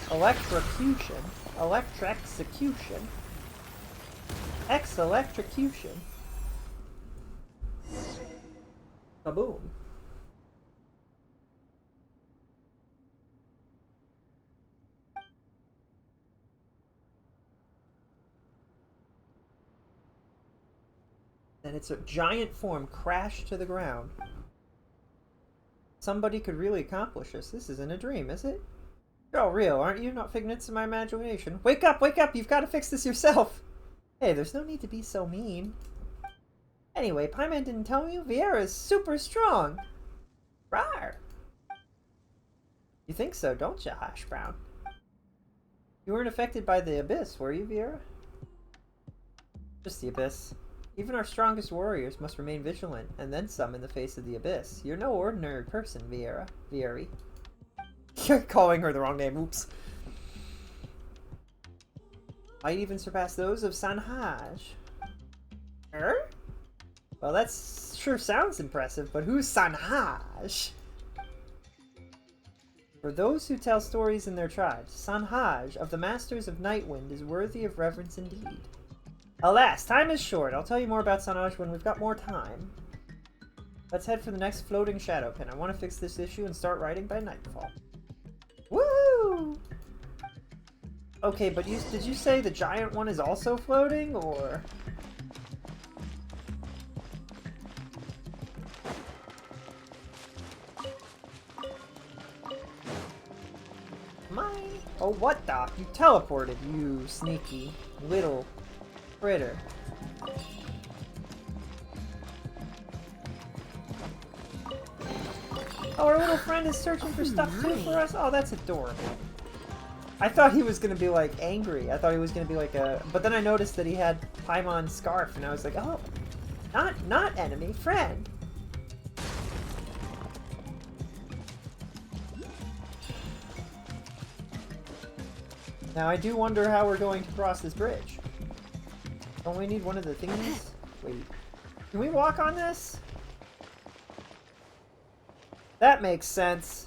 Electrocution. Electrexecution. Ex-electrocution. Kaboom. And it's a giant form crashed to the ground. Somebody could really accomplish this. This isn't a dream, is it? You're all real, aren't you? Not figments of my imagination. Wake up! Wake up! You've got to fix this yourself! Hey, there's no need to be so mean. Anyway, Pieman didn't tell you? Viera's super strong! Rawr! You think so, don't you, Hash Brown? You weren't affected by the Abyss, were you, Viera? Just the Abyss. Even our strongest warriors must remain vigilant, and then some in the face of the Abyss. You're no ordinary person, Viera. Vieri. You're calling her the wrong name, oops. Might even surpass those of Sanhaj. Her? Well, that sure sounds impressive, but who's Sanhaj? For those who tell stories in their tribes, Sanhaj of the Masters of Nightwind is worthy of reverence indeed. Alas, time is short. I'll tell you more about Sanhaj when we've got more time. Let's head for the next floating shadow pin. I want to fix this issue and start writing by nightfall. Woo! Okay, but did you say the giant one is also floating, or...? Mine? Oh, what the? You teleported, you sneaky little critter. Oh, our little friend is searching for stuff too for us? Oh, that's adorable. I thought he was gonna be like angry. I thought he was gonna be like a... But then I noticed that he had Paimon's scarf and I was like, oh, not enemy, friend. Now I do wonder how we're going to cross this bridge. Don't we need one of the thingies? Wait. Can we walk on this? That makes sense.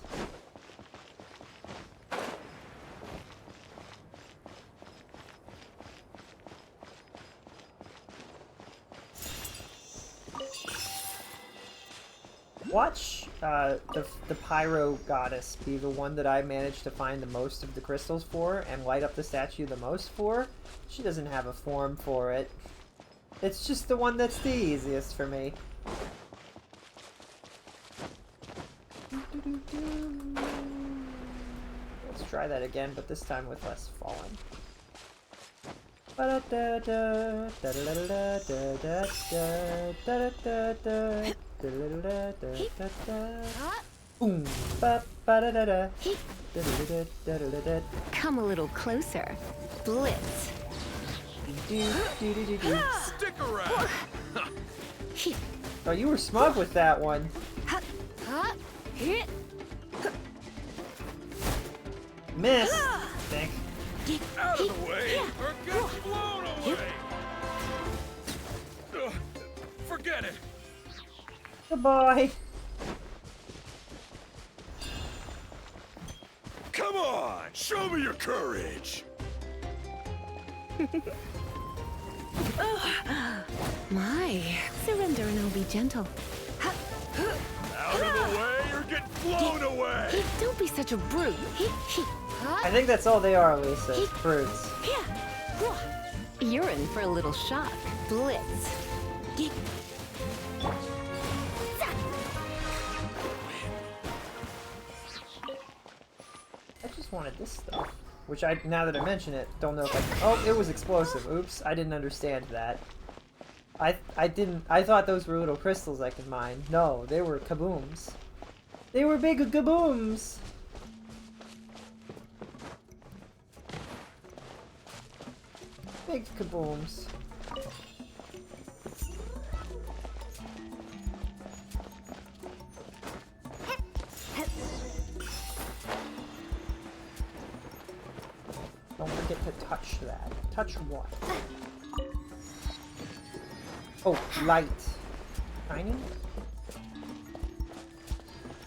Watch the Pyro Goddess be the one that I managed to find the most of the crystals for and light up the statue the most for. She doesn't have a form for it. It's just the one that's the easiest for me. Let's try that again, but this time with less falling. Come a little closer. Blitz. Stick around! Oh, you were smug with that one. Miss. Think. Out of the way or get blown away! Ugh, forget it! Goodbye. Come on! Show me your courage! My, surrender and I'll be gentle. Out of the way or get blown away! Don't be such a brute. I think that's all they are, Lisa. Brutes. You're in for a little shock. Blitz. I just wanted this stuff. Which I, now that I mention it, don't know if I... Oh, it was explosive. Oops, I didn't understand that. I thought those were little crystals I could mine. No, they were kabooms. They were big kabooms! Big kabooms. Don't forget to touch that. Touch what? Oh, light. Shiny?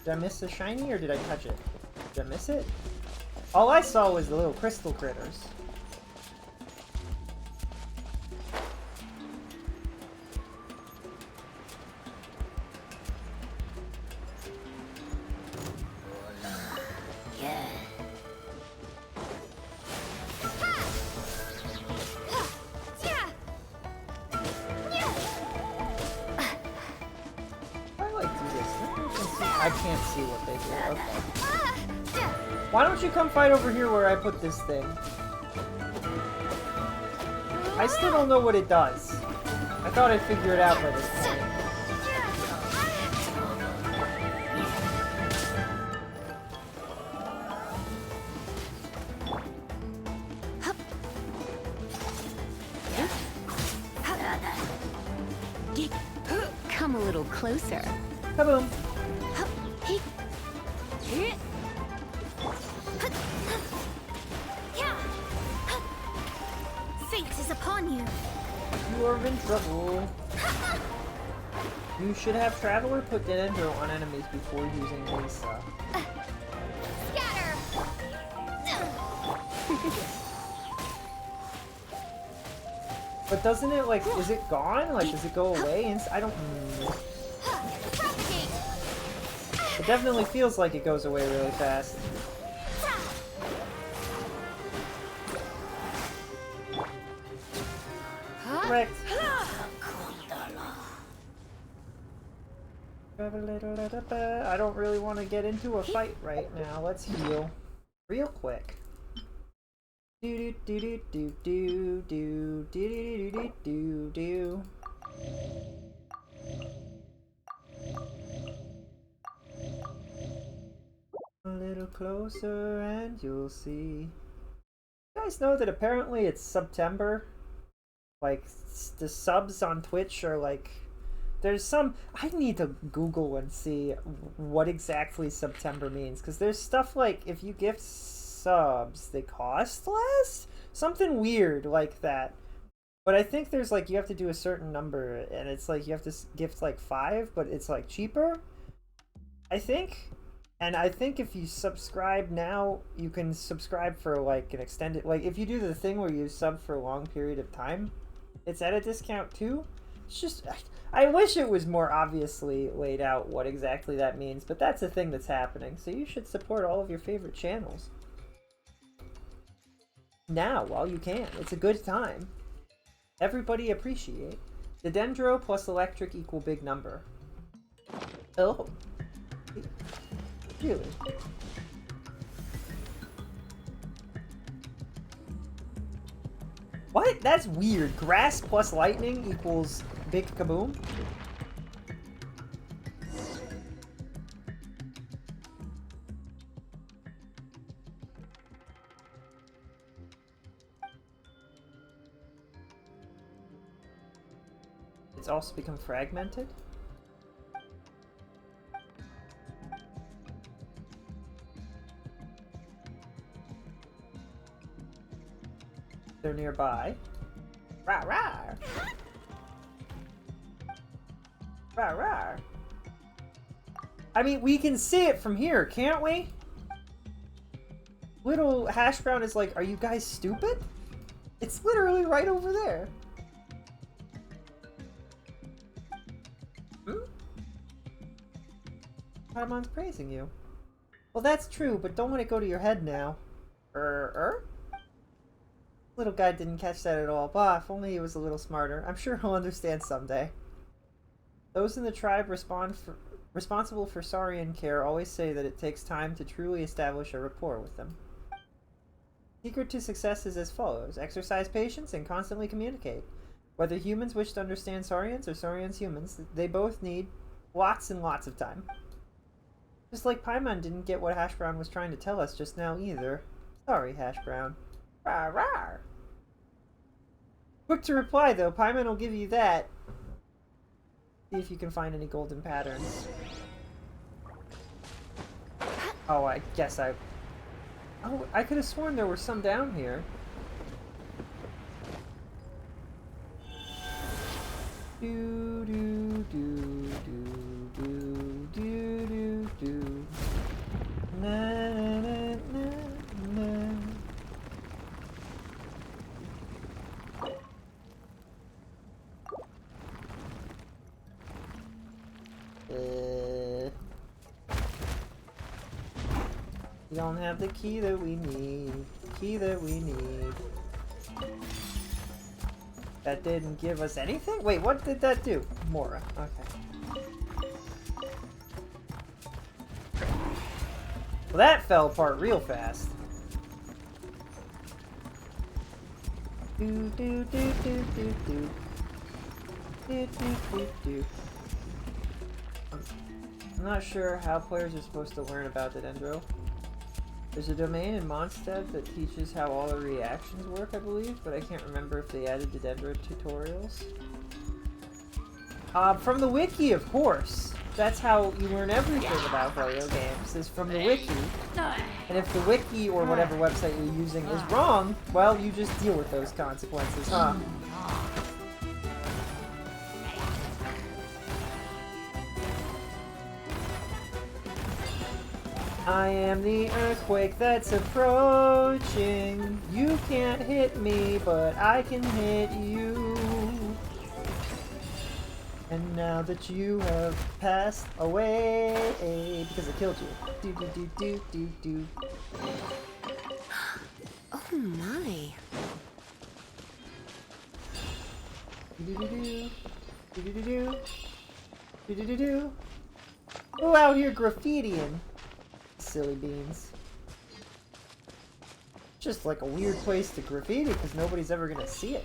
Did I miss the shiny or did I touch it? Did I miss it? All I saw was the little crystal critters. I can't see what they do. Okay. Why don't you come fight over here where I put this thing? I still don't know what it does. I thought I'd figure it out by this point. Come a little closer. Kaboom! Fate is upon you. You are in trouble. You should have Traveler put Dendro on enemies before using Lisa. Scatter. But doesn't it, like, is it gone? Like, does it go away? I don't... It definitely feels like it goes away really fast. Correct. I don't really want to get into a fight right now. Let's heal real quick. Do do do do do do do do do do do. A little closer and you'll see. You guys know that apparently it's September? Like, the subs on Twitch are like... There's some... I need to Google and see what exactly September means. Because there's stuff like, if you gift subs, they cost less? Something weird like that. But I think there's like, you have to do a certain number, and it's like, you have to gift like 5, but it's like cheaper? I think? And I think if you subscribe now, you can subscribe for like an extended... Like, if you do the thing where you sub for a long period of time, it's at a discount too. It's just... I wish it was more obviously laid out what exactly that means, but that's a thing that's happening. So you should support all of your favorite channels now while you can. It's a good time. Everybody appreciate. The Dendro plus electric equal big number. Oh. Really? What? That's weird. Grass plus lightning equals big kaboom? It's also become fragmented? they're nearby. Rah rah! Rah rah! I mean, we can see it from here, can't we? Little Hash Brown is like, are you guys stupid? It's literally right over there. Hmm? Paimon's praising you. Well, that's true, but don't let it go to your head now. Little guy didn't catch that at all. Bah, if only he was a little smarter. I'm sure he'll understand someday. Those in the tribe responsible for Saurian care always say that it takes time to truly establish a rapport with them. Secret to success is as follows. Exercise patience and constantly communicate. Whether humans wish to understand Saurians or Saurians humans, they both need lots and lots of time. Just like Paimon didn't get what Hash Brown was trying to tell us just now either. Sorry, Hash Brown. Rawr, rawr. Quick to reply, though. Paimon will give you that. See if you can find any golden patterns. Oh, I guess I... Oh, I could have sworn there were some down here. Do do do do do do do do. Na na na na. We don't have the key that we need. Key that we need. That didn't give us anything? Wait, what did that do? Mora. Okay. Well, that fell apart real fast. Do do do do do do. Do do do do. I'm not sure how players are supposed to learn about the Dendro. There's a domain in Mondstadt that teaches how all the reactions work, I believe, but I can't remember if they added the Dendro tutorials. From the wiki, of course. That's how you learn everything about video games, is from the wiki. And if the wiki or whatever website you're using is wrong, well, you just deal with those consequences, huh? I am the earthquake that's approaching. You can't hit me, but I can hit you. And now that you have passed away, because I killed you. Do do do do do do. Oh my. Do do do do do do do do do do do. Who out here graffitiing? Silly beans. Just like a weird place to graffiti because nobody's ever gonna see it.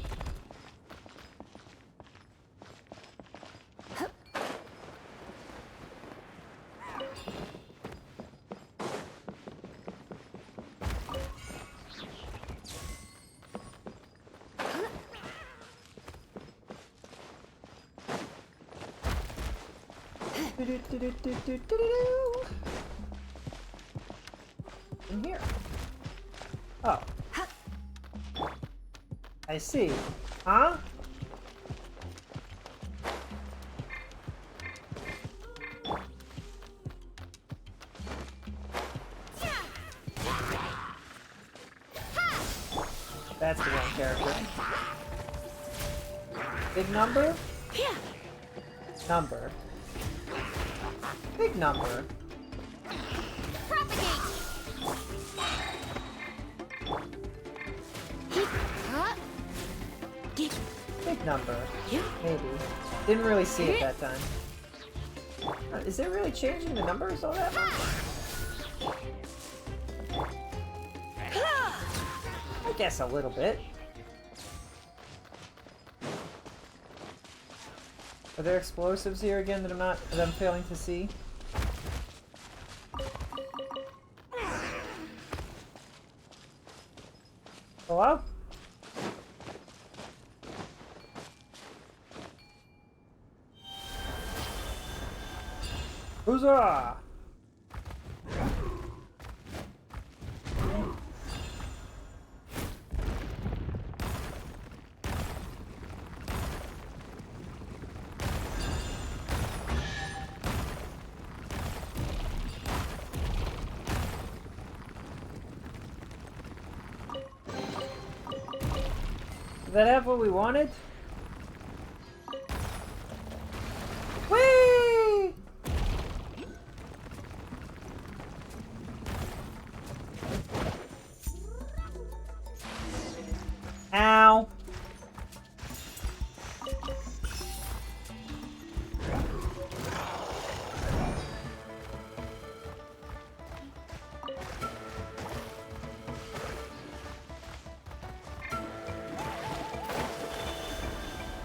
In here. Oh. I see. Huh? That's the wrong character. Big number? Number. Big number. Big number. Maybe. Didn't really see it that time. Is it really changing the numbers all that much? I guess a little bit. Are there explosives here again that I'm failing to see? Hello? Huzzah! Did that have what we wanted? Whee! Ow!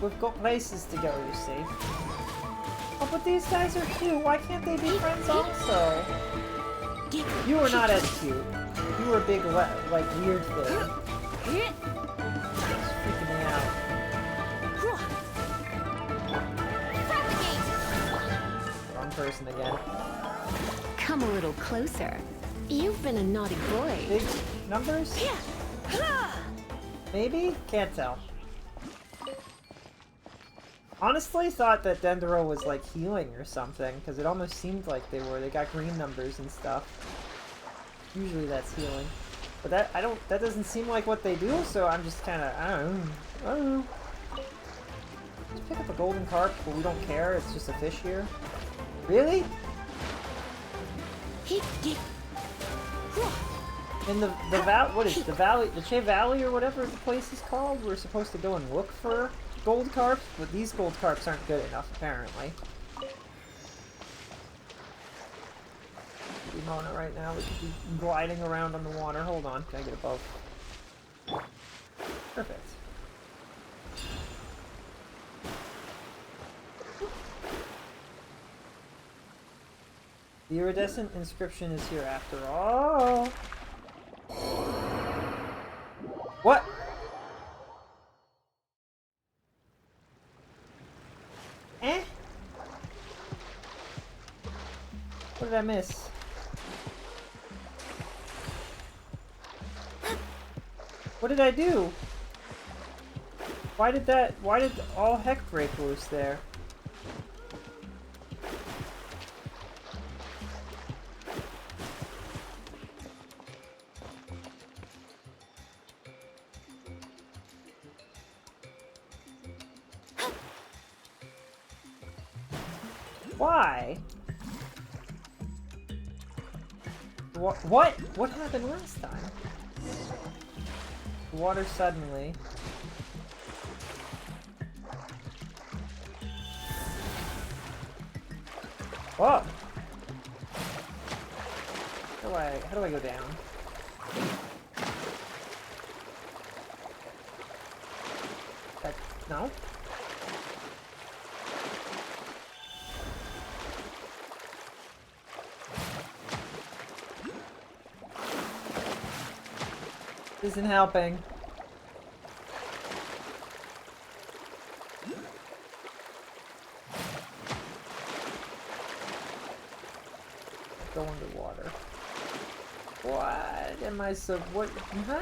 We've got places to go, you see. Oh, but these guys are cute. Why can't they be friends also? You are not as cute. You are a big, like, weird thing. It's freaking me out. Wrong person again. Come a little closer. You've been a naughty boy. Big numbers? Maybe? Can't tell. Honestly, thought that Dendro was like healing or something, because it almost seemed like they were. They got green numbers and stuff. Usually that's healing, but that doesn't seem like what they do. So I'm just kind of I don't know. Just pick up a golden carp, but we don't care. It's just a fish here. Really? In the what is it, the valley, the Che Valley or whatever the place is called? We're supposed to go and look for gold carps, but these gold carps aren't good enough, apparently. We're on it right now. We could be gliding around on the water. Hold on, can I get above? Perfect. The iridescent inscription is here after all. What? Eh? What did I miss? What did I do? Why did all heck break loose there? Why? What? What happened last time? Water suddenly. Whoa! How do I go down? No? Isn't helping. Go underwater. What am I so what? Huh?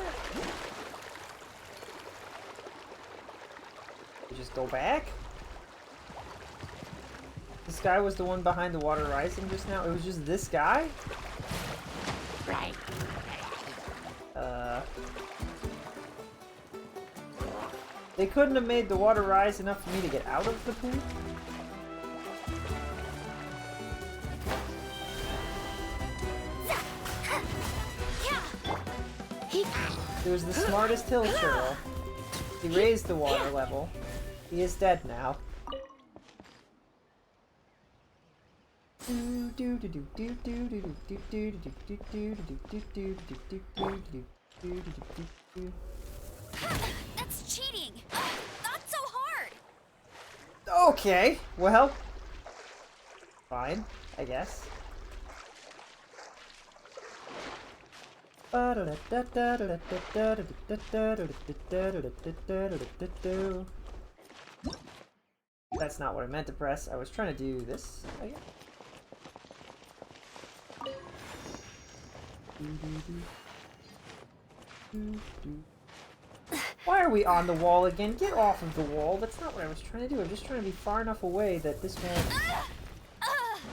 Just go back? This guy was the one behind the water rising just now? It was just this guy? Right. They couldn't have made the water rise enough for me to get out of the pool? He was the smartest hill turtle. He raised the water level. He is dead now. That's cheating! Not so hard! Okay, well. Fine, I guess. That's not what I meant to press. I was trying to do this, I guess. Why are we on the wall again? Get off of the wall. That's not what I was trying to do. I'm just trying to be far enough away that this won't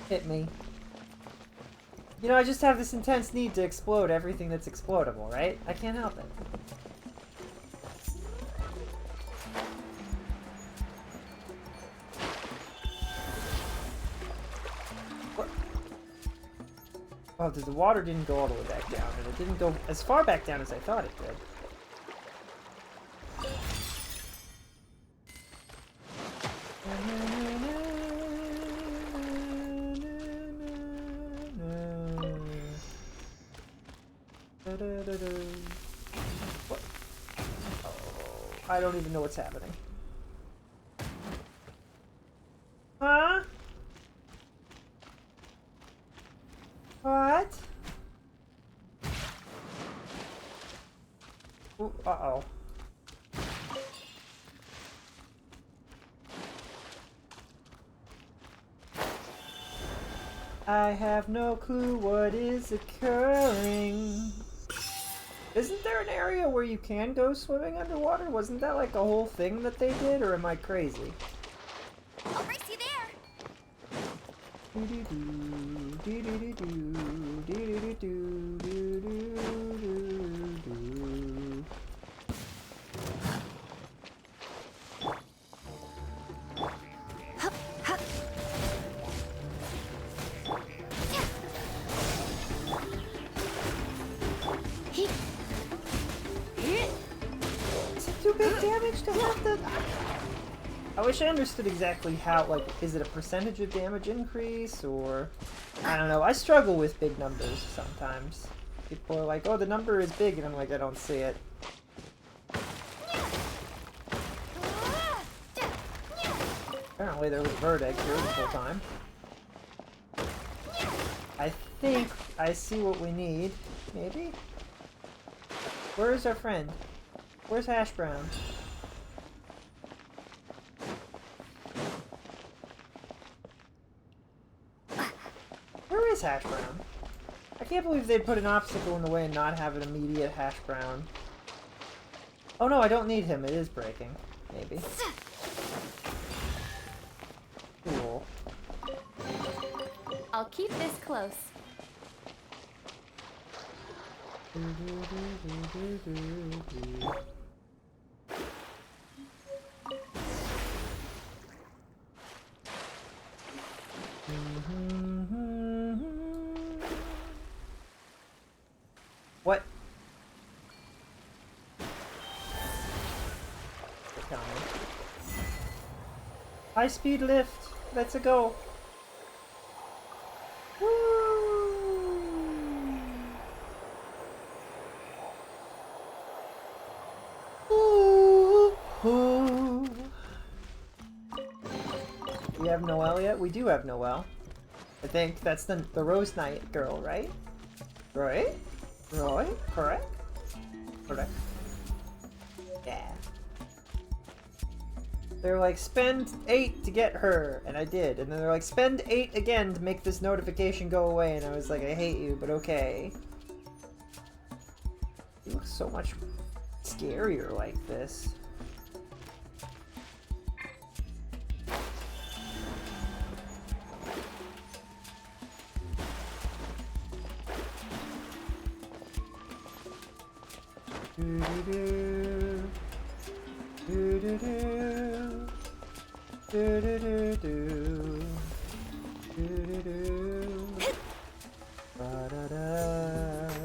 hit me. You know, I just have this intense need to explode everything that's explodable, right? I can't help it. Oh, the water didn't go all the way back down, and it didn't go as far back down as I thought it did. What? Oh, I don't even know what's happening. Huh? What? Ooh, uh-oh. I have no clue what is occurring. Isn't there an area where you can go swimming underwater? Wasn't that like a whole thing that they did, or am I crazy? I'll race you there. Is it too big damage to have the... I wish I understood exactly how, like, is it a percentage of damage increase, or... I don't know, I struggle with big numbers sometimes. People are like, oh, the number is big, and I'm like, I don't see it. Apparently there was a bird egg here the whole time. I think I see what we need. Maybe? Where is our friend? Where's Hash Brown? Where is Hash Brown? I can't believe they'd put an obstacle in the way and not have an immediate Hash Brown. Oh no, I don't need him. It is breaking. Maybe. Cool. I'll keep this close. What? High speed lift. Let's go. We have Noelle yet? We do have Noelle. I think that's the Rose Knight girl, right? Right? Right? Correct? Correct. Yeah. They're like, spend 8 to get her, and I did. And then they're like, spend 8 again to make this notification go away, and I was like, I hate you, but okay. You look so much scarier like this.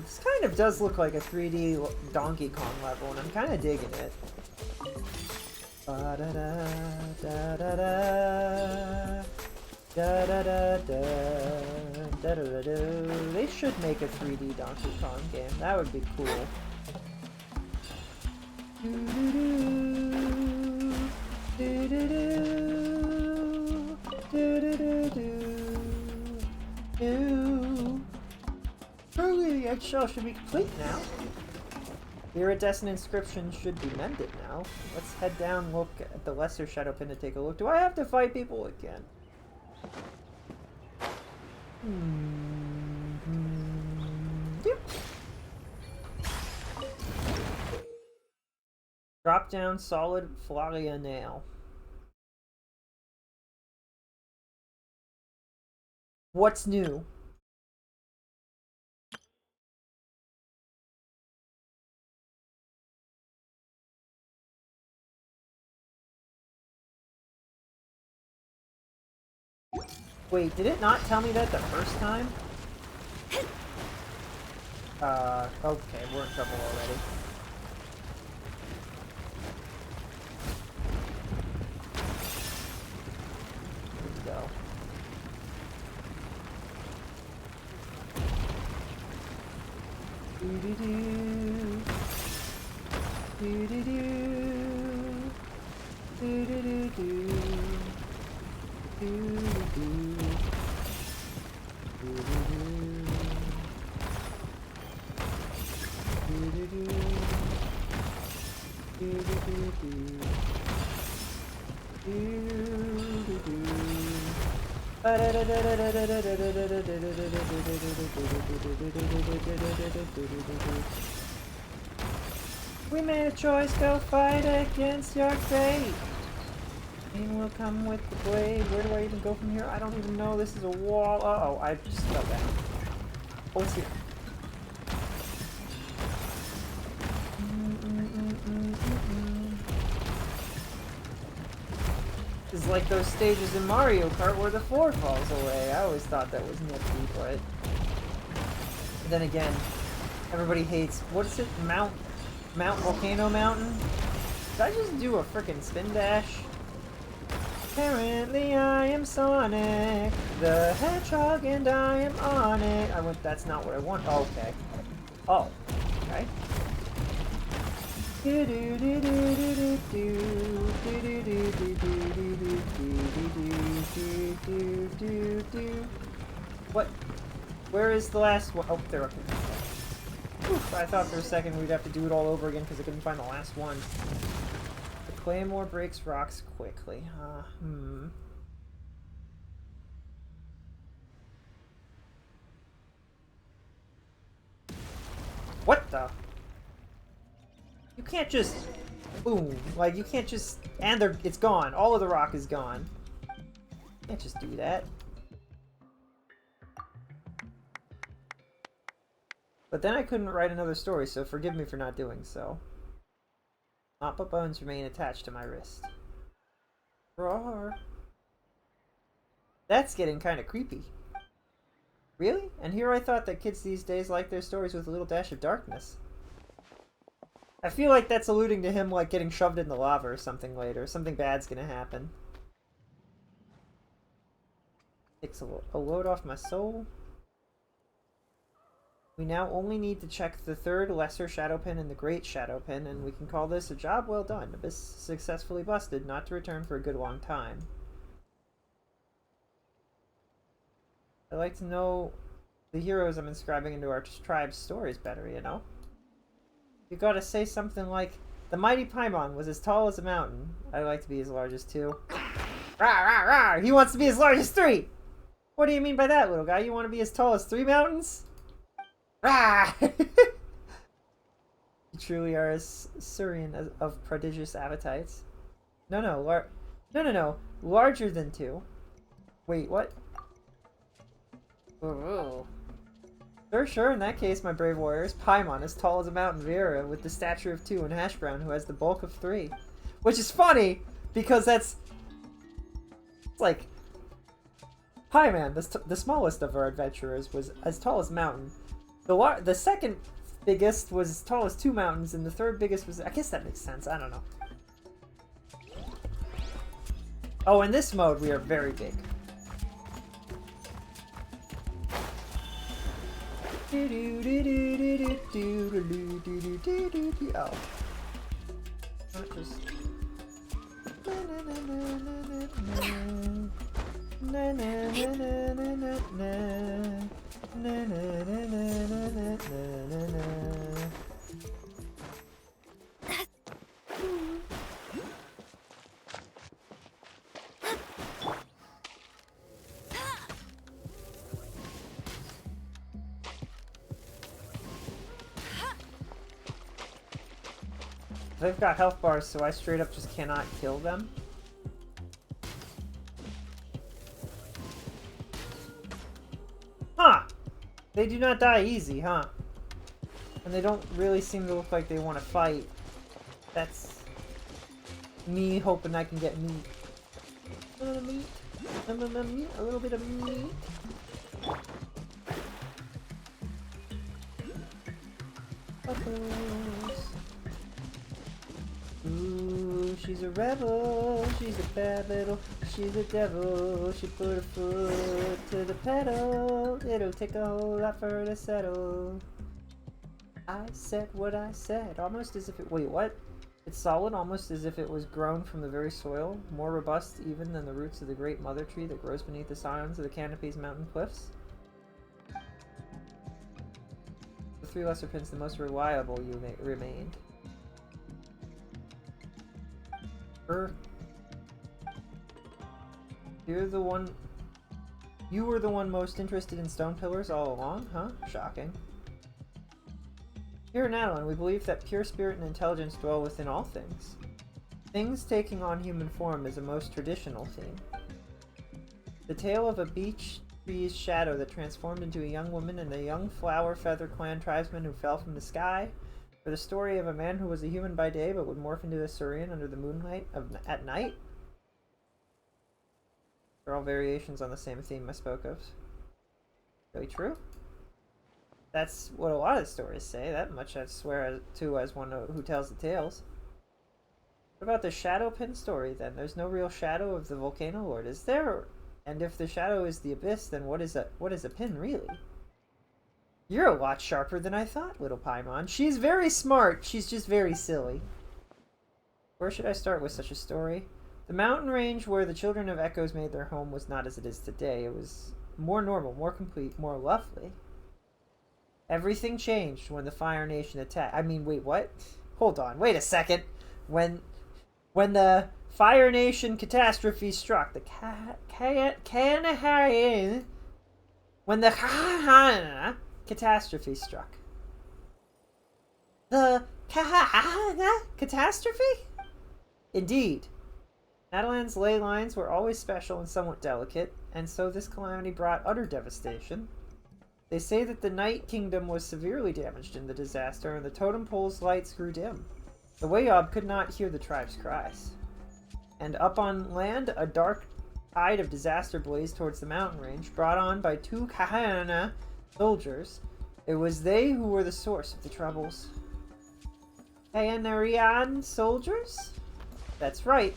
This kind of does look like a 3D Donkey Kong level, and I'm kind of digging it. They should make a 3D Donkey Kong game. That would be cool. Surely the eggshell should be complete now. The iridescent inscription should be mended now. Let's head down, look at the lesser shadow pin to take a look. Do I have to fight people again? Yep. Drop down solid Flaria nail. What's new? Wait, did it not tell me that the first time? Okay, we're in trouble already. Here we go. Do-do-do. Do-do-do. Do-do-do-do. Do-do-do. We made a choice, go fight against your fate. Pain will come with the blade. Where do I even go from here? I don't even know. This is a wall. Uh-oh, I just fell down. Oh, it's here. It's like those stages in Mario Kart where the floor falls away. I always thought that was nifty, but then again, everybody hates, what is it? Mount Volcano Mountain? Did I just do a frickin' spin dash? Apparently I am Sonic the Hedgehog and I am on it. That's not what I want. Oh, okay. Oh, okay. What? Where is the last one? Oh, there. Okay. Oof, I thought for a second we'd have to do it all over again because I couldn't find the last one. The claymore breaks rocks quickly. What the? You can't just boom. Like, you can't just, and it's gone. All of the rock is gone. You can't just do that. But then I couldn't write another story, so forgive me for not doing so. Appa bones remain attached to my wrist. Roar. That's getting kind of creepy. Really? And here I thought that kids these days like their stories with a little dash of darkness. I feel like that's alluding to him, like, getting shoved in the lava or something later. Something bad's gonna happen. Takes a load off my soul. We now only need to check the third lesser shadow pin and the great shadow pin, and we can call this a job well done. Abyss successfully busted, not to return for a good long time. I'd like to know the heroes I'm inscribing into our tribe's stories better, you know? You gotta say something like, the mighty Paimon was as tall as a mountain. I'd like to be as large as 2. Rah, rah, rah! He wants to be as large as 3! What do you mean by that, little guy? You want to be as tall as 3 mountains? Rah! You truly are a Surian of prodigious appetites. No, larger than 2. Wait, what? Ooh. Sure, in that case, my brave warriors. Paimon, as tall as a mountain, Vera, with the stature of 2, and Hash Brown, who has the bulk of 3. Which is funny, because that's... It's like... Paimon, the smallest of our adventurers, was as tall as mountain. The second biggest was as tall as 2 mountains, and the third biggest was... I guess that makes sense, I don't know. Oh, in this mode, we are very big. Oh. Not just... They've got health bars, so I straight up just cannot kill them. Huh! They do not die easy, huh? And they don't really seem to look like they want to fight. That's me hoping I can get meat. A little meat. A little bit of meat. Bubbles. Ooh, she's a rebel. She's a bad little. She's a devil. She put her foot to the pedal. It'll take a whole lot for her to settle. I said what I said, almost as if it. Wait, what? It's solid, almost as if it was grown from the very soil, more robust even than the roots of the great mother tree that grows beneath the scions of the Canopy's mountain cliffs. The 3 lesser pins, the most reliable you remained. You're the one. You were the one most interested in stone pillars all along, huh? Shocking. Here in Adeline, we believe that pure spirit and intelligence dwell within all things. Things taking on human form is a most traditional theme. The tale of a beech tree's shadow that transformed into a young woman and a young flower feather clan tribesman who fell from the sky, or the story of a man who was a human by day but would morph into a Saurian under the moonlight at night. They're all variations on the same theme I spoke of. Really true? That's what a lot of stories say. That much I swear to as one who tells the tales. What about the shadow pin story then? There's no real shadow of the volcano lord, is there? And if the shadow is the abyss, then what is a pin really? You're a lot sharper than I thought, little Paimon. She's very smart. She's just very silly. Where should I start with such a story? The mountain range where the children of Echoes made their home was not as it is today. It was more normal, more complete, more lovely. Everything changed when the Fire Nation attacked. I mean, wait, what? Hold on, wait a second. When the Fire Nation catastrophe struck, the when the catastrophe struck. The catastrophe? Indeed. Adeline's ley lines were always special and somewhat delicate, and so this calamity brought utter devastation. They say that the Night Kingdom was severely damaged in the disaster, and the totem pole's lights grew dim. The Wayob could not hear the tribe's cries. And up on land, a dark tide of disaster blazed towards the mountain range, brought on by 2 Kahana soldiers. It was they who were the source of the troubles. Kayanarian soldiers? That's right.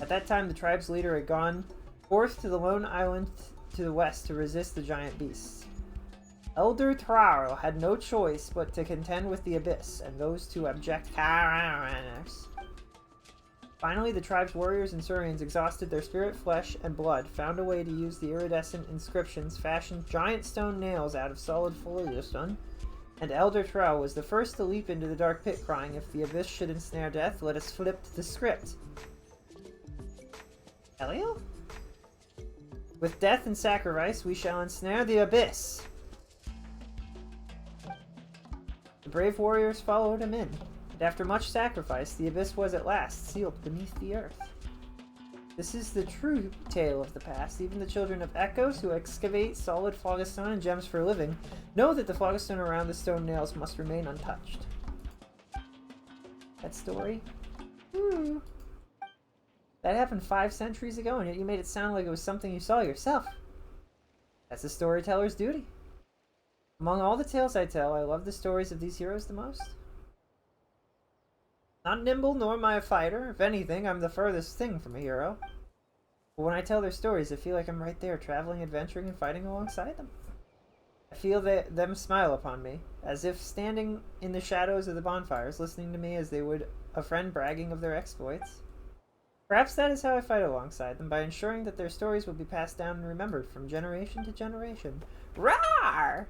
At that time, the tribe's leader had gone forth to the lone island to the west to resist the giant beasts. Elder Traro had no choice but to contend with the Abyss and those 2 abject Karaners. Finally, the tribe's warriors and Saurians, exhausted their spirit, flesh, and blood, found a way to use the iridescent inscriptions, fashioned giant stone nails out of solid foliostone, and Elder Traro was the first to leap into the dark pit, crying, "If the Abyss should ensnare death, let us flip the script." Elio? With death and sacrifice, we shall ensnare the Abyss. The brave warriors followed him in, and after much sacrifice, the Abyss was at last sealed beneath the earth. This is the true tale of the past. Even the children of Echoes, who excavate solid phlogiston and gems for a living, know that the phlogiston around the stone nails must remain untouched. That story? That happened 5 centuries ago, and yet you made it sound like it was something you saw yourself. That's the storyteller's duty. Among all the tales I tell, I love the stories of these heroes the most. Not nimble, nor am I a fighter. If anything, I'm the furthest thing from a hero. But when I tell their stories, I feel like I'm right there, traveling, adventuring, and fighting alongside them. I feel them smile upon me, as if standing in the shadows of the bonfires, listening to me as they would a friend bragging of their exploits. Perhaps that is how I fight alongside them, by ensuring that their stories will be passed down and remembered from generation to generation. Rawr!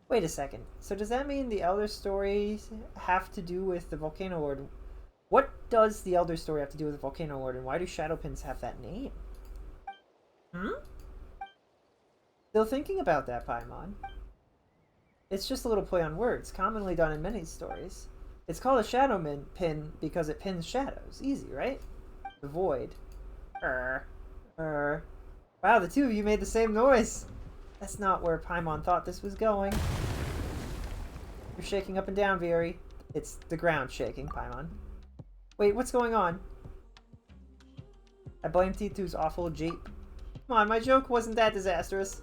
Wait a second. So does that mean the Elder stories have to do with the Volcano Lord? What does the Elder story have to do with the Volcano Lord, and why do Shadow Pins have that name? Still thinking about that, Paimon. It's just a little play on words, commonly done in many stories. It's called a shadow pin because it pins shadows. Easy, right? The void. Wow, the 2 of you made the same noise. That's not where Paimon thought this was going. You're shaking up and down, Vieri. It's the ground shaking, Paimon. Wait, what's going on? I blame T2's awful jape. Come on, my joke wasn't that disastrous.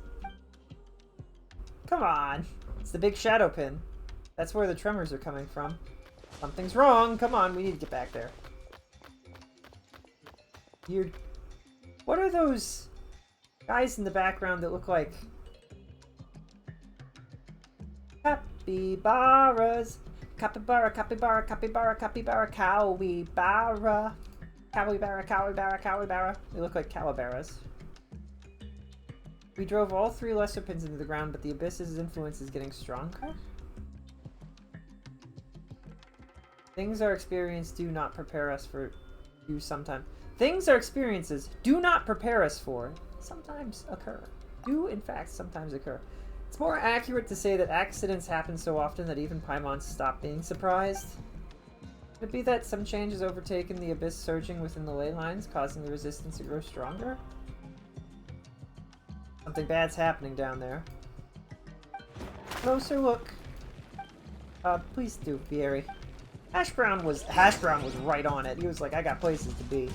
Come on. It's the big shadow pin. That's where the tremors are coming from. Something's wrong. Come on, we need to get back there. Weird. What are those guys in the background that look like capybaras? Capybara, capybara, capybara, capybara, cowibara. Cowibara, cowibara, cowibara. They look like calabaras. We drove all 3 lesser pins into the ground, but the abyss's influence is getting stronger? Things our experience do not prepare us for. Do sometimes. Things our experiences do not prepare us for sometimes occur. Do, in fact, sometimes occur. It's more accurate to say that accidents happen so often that even Paimons stop being surprised. Could it be that some change has overtaken the abyss surging within the ley lines, causing the resistance to grow stronger? Something bad's happening down there. Closer look. Please do, Vieri. Hash Brown was right on it. He was like, I got places to be.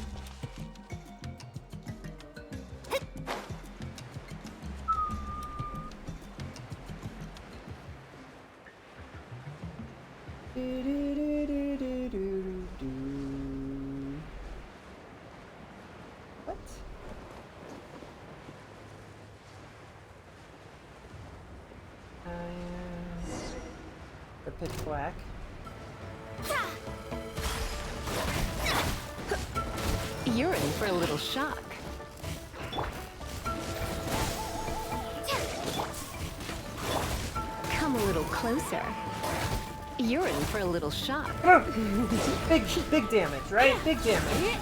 What? The pitch black. You're in for a little shock. Come a little closer. You're in for a little shock. Big damage, right? Big damage.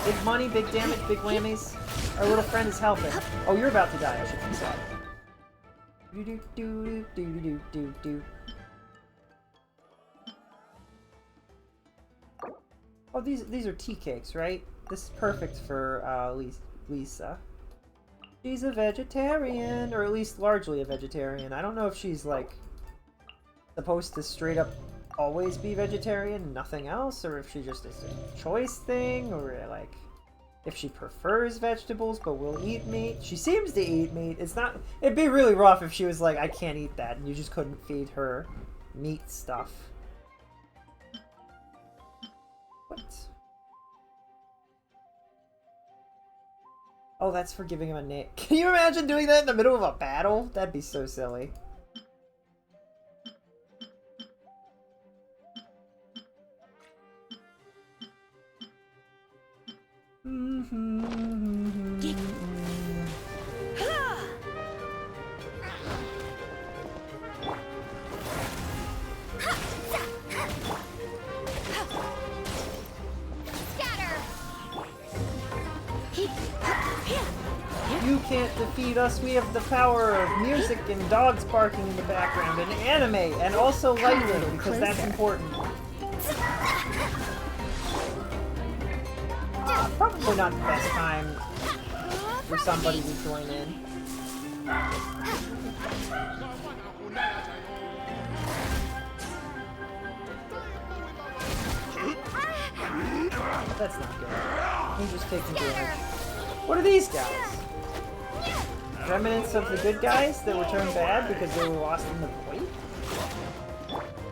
Big money, big damage, big whammies. Our little friend is helping. Oh, you're about to die. I should fix that. Do do do do do do do. Oh, these are tea cakes, right? This is perfect for Lisa. She's a vegetarian, or at least largely a vegetarian. I don't know if she's like supposed to straight up always be vegetarian, nothing else, or if she just is a choice thing, or like if she prefers vegetables but will eat meat. She seems to eat meat. It's not. It'd be really rough if she was like, I can't eat that, and you just couldn't feed her meat stuff. What? Oh, that's for giving him a name. Can you imagine doing that in the middle of a battle? That'd be so silly. You can't defeat us. We have the power of music and dogs barking in the background and anime and also lighting because that's important. Probably not the best time for somebody to join in. That's not good. He's just taking damage. What are these guys? Remnants of the good guys that were turned bad because they were lost in the void?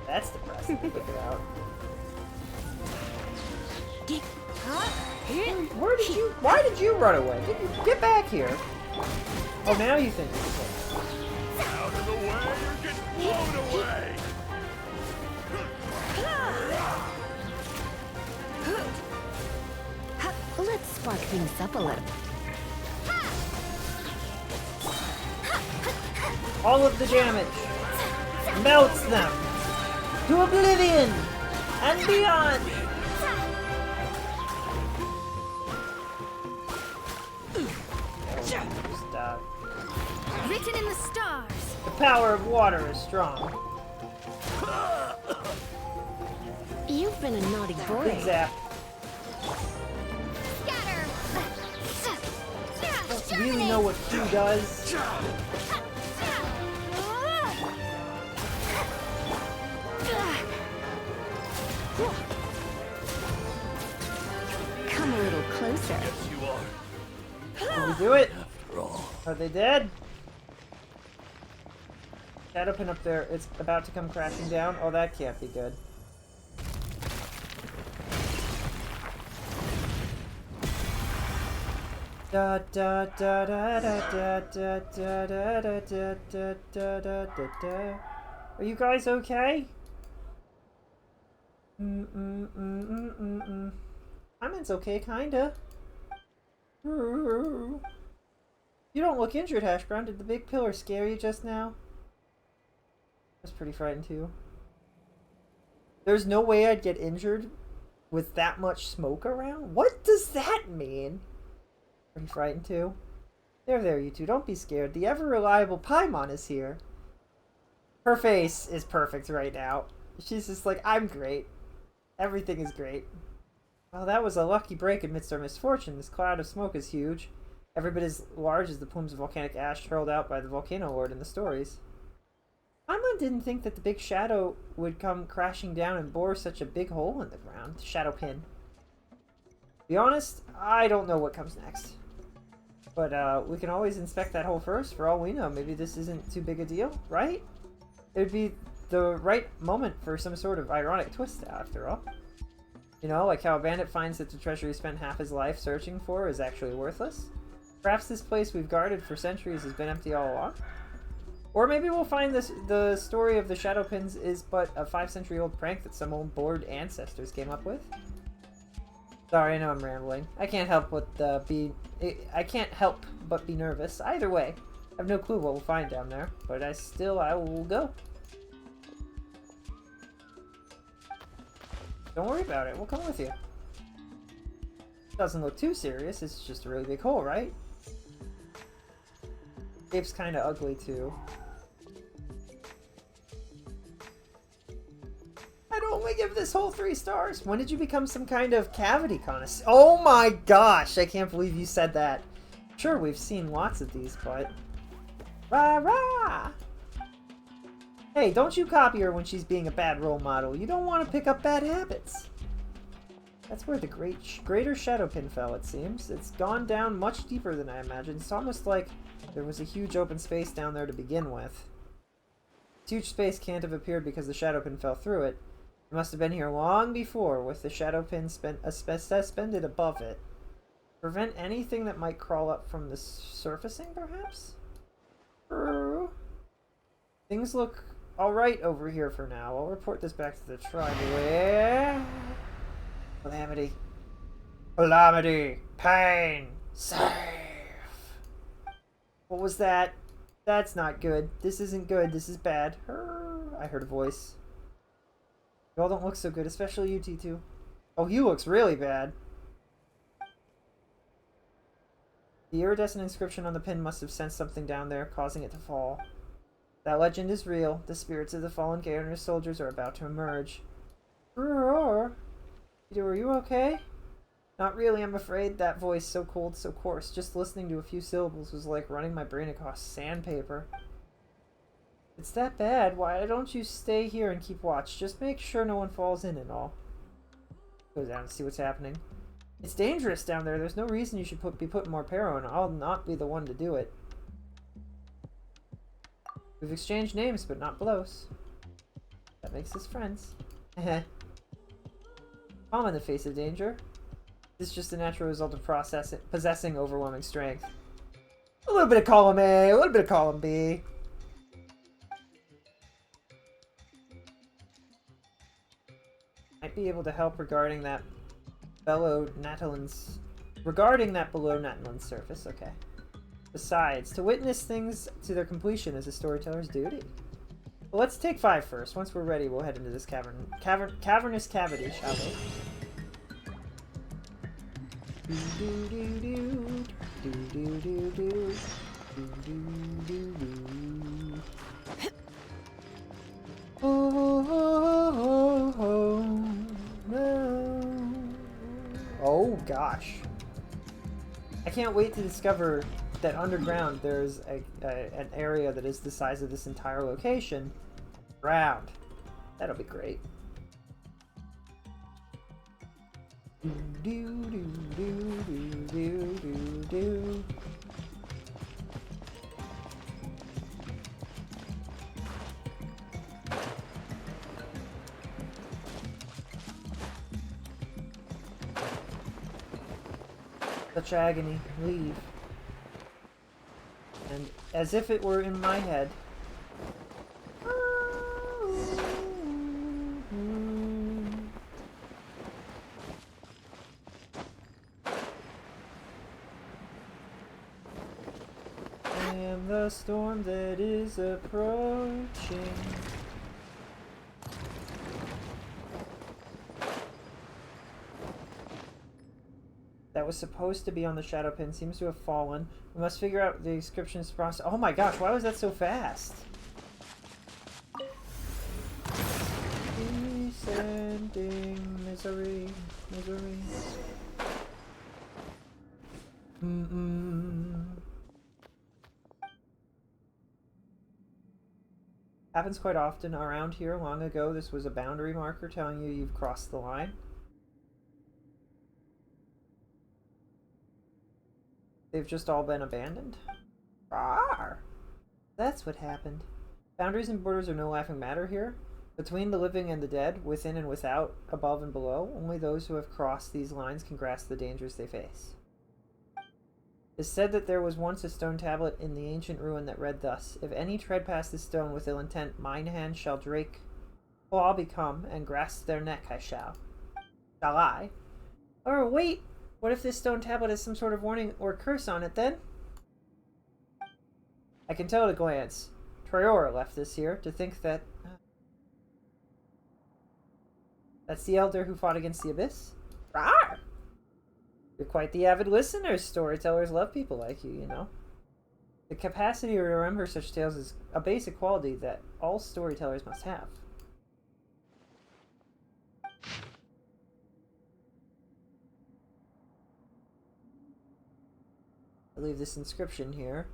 That's depressing to figure out. Why did you run away? Get back here. Oh, now you think you're safe. Out of the way or get blown away! Let's spark things up a little. All of the damage melts them to oblivion and beyond. Written in the stars. The power of water is strong. You've been a naughty boy. Big zap. Don't really know what Q does. Come a little closer. Yes, you are. Can we do it? Are they dead? Shadowpin up there. It's about to come crashing down. Oh, that can't be good. Da da da da da da da da da da da da da da da. Are you guys okay? It's okay, kinda. You don't look injured, Hash Brown. Did the big pillar scare you just now? I was pretty frightened too. There's no way I'd get injured with that much smoke around? What does that mean? Pretty frightened too. There, you two. Don't be scared. The ever-reliable Paimon is here. Her face is perfect right now. She's just like, I'm great. Everything is great. Well, that was a lucky break amidst our misfortune. This cloud of smoke is huge. Every bit as large as the plumes of volcanic ash hurled out by the volcano lord in the stories. Paimon didn't think that the big shadow would come crashing down and bore such a big hole in the ground. Shadowpin. To be honest, I don't know what comes next. But we can always inspect that hole first. For all we know, maybe this isn't too big a deal, right? It would be the right moment for some sort of ironic twist, after all. You know, like how a bandit finds that the treasure he spent half his life searching for is actually worthless. Perhaps this place we've guarded for centuries has been empty all along. Or maybe we'll find the story of the Shadowpins is but a 5-century-old prank that some old bored ancestors came up with. Sorry, I know I'm rambling. I can't help but be nervous. Either way, I have no clue what we'll find down there, but I will go. Don't worry about it. We'll come with you. Doesn't look too serious. It's just a really big hole, right? Shape's kind of ugly too. I'd only give this hole 3 stars. When did you become some kind of cavity connoisseur? Oh my gosh! I can't believe you said that. Sure, we've seen lots of these, but... Rah rah! Hey, don't you copy her when she's being a bad role model. You don't want to pick up bad habits. That's where the greater Shadowpin fell, it seems. It's gone down much deeper than I imagined. It's almost like there was a huge open space down there to begin with. This huge space can't have appeared because the Shadowpin fell through it. It must have been here long before, with the Shadowpin suspended above it. Prevent anything that might crawl up from the surfacing, perhaps? Things look alright over here for now. I'll report this back to the tribe. Calamity. Calamity. Pain. Save. What was that? That's not good. This isn't good. This is bad. I heard a voice. You all don't look so good, especially you, T2. Oh, he looks really bad. The iridescent inscription on the pin must have sensed something down there, causing it to fall. That legend is real. The spirits of the fallen Gainer's soldiers are about to emerge. Are you okay? Not really, I'm afraid. That voice, so cold, so coarse. Just listening to a few syllables was like running my brain across sandpaper. It's that bad. Why don't you stay here and keep watch? Just make sure no one falls in and all. Go down and see what's happening. It's dangerous down there. There's no reason you should be putting more peril in. I'll not be the one to do it. We've exchanged names, but not blows. That makes us friends. Heh. Calm in the face of danger. This is just a natural result of possessing overwhelming strength. A little bit of column A, a little bit of column B. Might be able to help regarding that below Natalin's surface. Okay. Besides, to witness things to their completion is a storyteller's duty. Well, let's take 5 first. Once we're ready, we'll head into this cavernous cavity, shall we? Oh gosh. I can't wait to discover that underground there's an area that is the size of this entire location. Round. That'll be great. Such agony. Leave. And as if it were in my head. I am the storm that is approaching. That was supposed to be on the shadow pin. Seems to have fallen. We must figure out the inscription's process. Oh my gosh, why was that so fast? Descending misery, misery. Happens quite often around here. Long ago, this was a boundary marker telling you you've crossed the line. They've just all been abandoned? Rawr! That's what happened. Boundaries and borders are no laughing matter here. Between the living and the dead, within and without, above and below, only those who have crossed these lines can grasp the dangers they face. It is said that there was once a stone tablet in the ancient ruin that read thus: If any tread past this stone with ill intent, mine hand shall drake claw become, and grasp their neck I shall. Shall I? Oh, wait! What if this stone tablet has some sort of warning or curse on it, then? I can tell at a glance. Triora left this here to think that... That's the elder who fought against the abyss? Rawr! You're quite the avid listener. Storytellers love people like you know. The capacity to remember such tales is a basic quality that all storytellers must have. I leave this inscription here.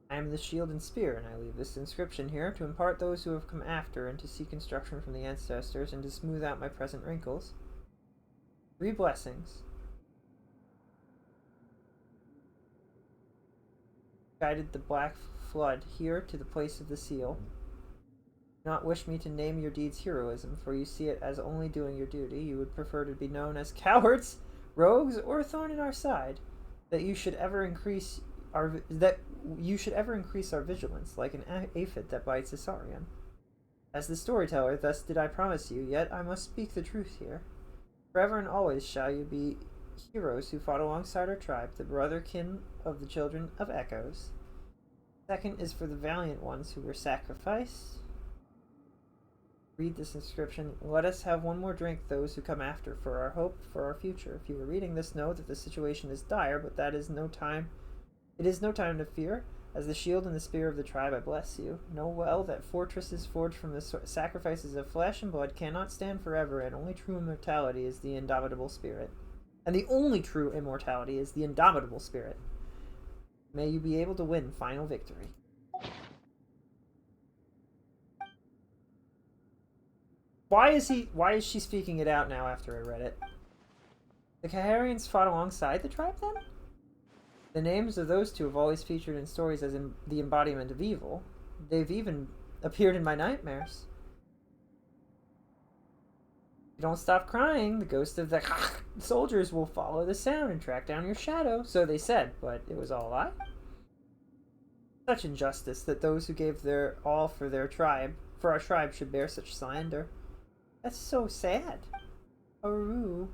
I am the shield and spear, and I leave this inscription here to impart those who have come after and to seek instruction from the ancestors and to smooth out my present wrinkles. 3 blessings. Guided the black flood here to the place of the seal. Do not wish me to name your deeds heroism, for you see it as only doing your duty. You would prefer to be known as cowards, rogues, or a thorn in our side. That you should ever increase our vigilance, like an aphid that bites a saurian. As the storyteller, thus did I promise you, yet I must speak the truth here. Forever and always shall you be heroes who fought alongside our tribe, the brother kin of the children of Echoes. Second is for the valiant ones who were sacrificed. Read this inscription. Let us have one more drink, those who come after, for our hope, for our future. If you are reading this, know that the situation is dire, but that is no time. It is no time to fear. As the shield and the spear of the tribe, I bless you. Know well that fortresses forged from the sacrifices of flesh and blood cannot stand forever, and only true immortality is the indomitable spirit. And the only true immortality is the indomitable spirit. May you be able to win final victory. Why is she speaking it out now after I read it? The Kaharians fought alongside the tribe then? The names of those two have always featured in stories as in the embodiment of evil. They've even appeared in my nightmares. If you don't stop crying, the ghost of the soldiers will follow the sound and track down your shadow. So they said, but it was all a lie. Such injustice that those who gave their all for our tribe should bear such slander. That's so sad. Aru.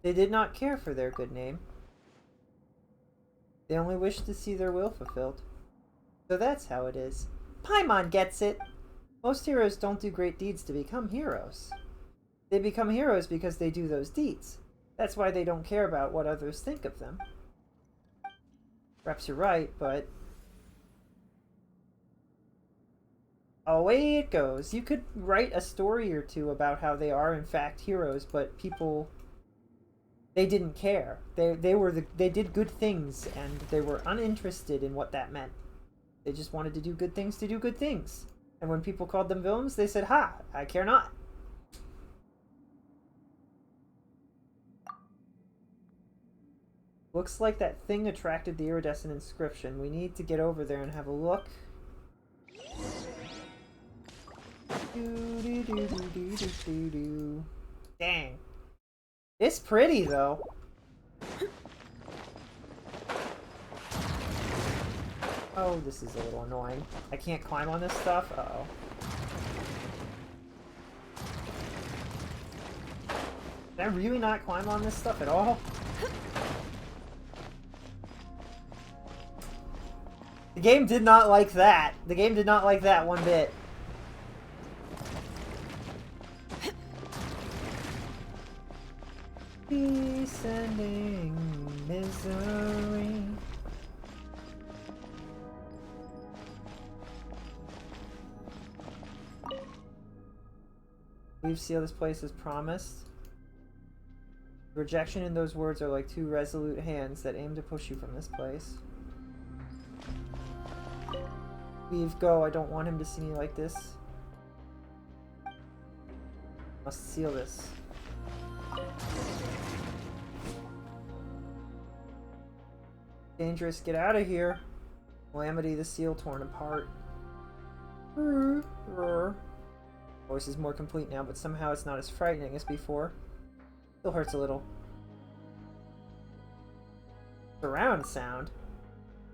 They did not care for their good name. They only wished to see their will fulfilled. So that's how it is. Paimon gets it! Most heroes don't do great deeds to become heroes. They become heroes because they do those deeds. That's why they don't care about what others think of them. Perhaps you're right, but... away it goes. You could write a story or two about how they are in fact heroes, but people... they didn't care. They did good things, and they were uninterested in what that meant. They just wanted to do good things to do good things. And when people called them villains, they said, "Ha! I care not." Looks like that thing attracted the iridescent inscription. We need to get over there and have a look. Dang. It's pretty, though. Oh, this is a little annoying. I can't climb on this stuff? Uh-oh. Can I really not climb on this stuff at all? The game did not like that. The game did not like that one bit. Descending misery. We've sealed this place as promised. Rejection in those words are like two resolute hands that aim to push you from this place. Leave, go. I don't want him to see me like this. Must seal this. Dangerous, get out of here. Calamity, the seal torn apart. Voice is more complete now, but somehow it's not as frightening as before. Still hurts a little. Surround sound?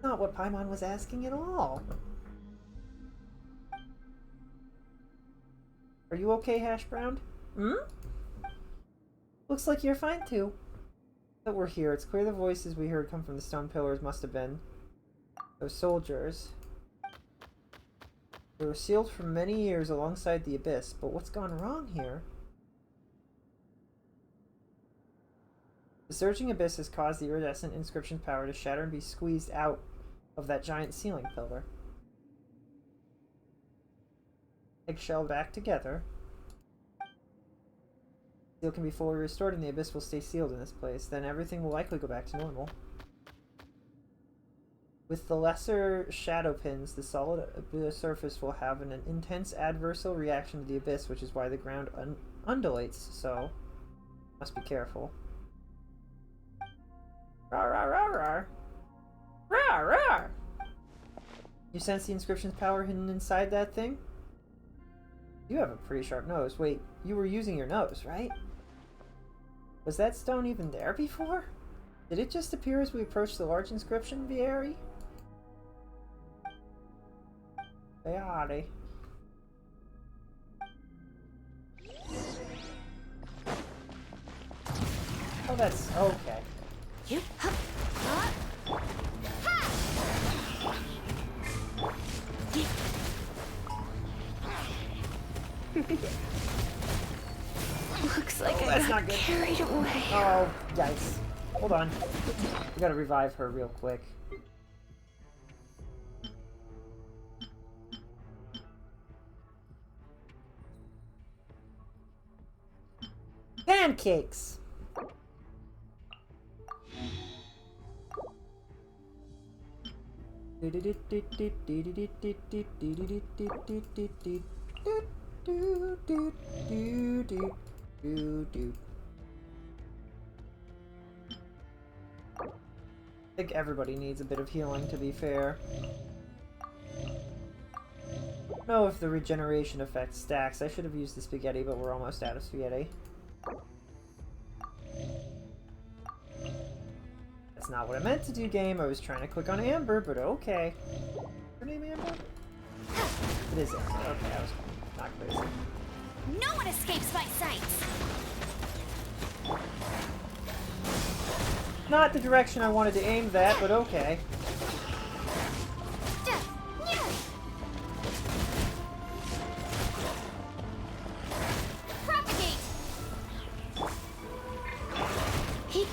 Not what Paimon was asking at all. Are you okay, Hash Brown? Hmm? Looks like you're fine too. That we're here. It's clear the voices we heard come from the stone pillars must have been those soldiers. They were sealed for many years alongside the abyss, but what's gone wrong here? The surging abyss has caused the iridescent inscription's power to shatter and be squeezed out of that giant ceiling pillar. Eggshell back together. Seal can be fully restored and the abyss will stay sealed in this place. Then everything will likely go back to normal. With the lesser shadow pins, the solid surface will have an intense adversarial reaction to the abyss, which is why the ground undulates, so must be careful. Rawr, rawr, rawr, rawr. Rawr, rawr. You sense the inscription's power hidden inside that thing? You have a pretty sharp nose. Wait, you were using your nose, right? Was that stone even there before? Did it just appear as we approached the large inscription, Vieri? Vieri. Oh, that's okay. Looks like Oh, I that's got not good. carried away. Oh, yikes. Hold on. We gotta revive her real quick. Pancakes! I think everybody needs a bit of healing, to be fair. I don't know if the regeneration effect stacks. I should have used the spaghetti, but we're almost out of spaghetti. That's not what I meant to do, game. I was trying to click on Amber, but okay. Her name Amber? It is Amber. Okay, I was not crazy. No one escapes my sights! Not the direction I wanted to aim that, but okay. Propagate! Hits.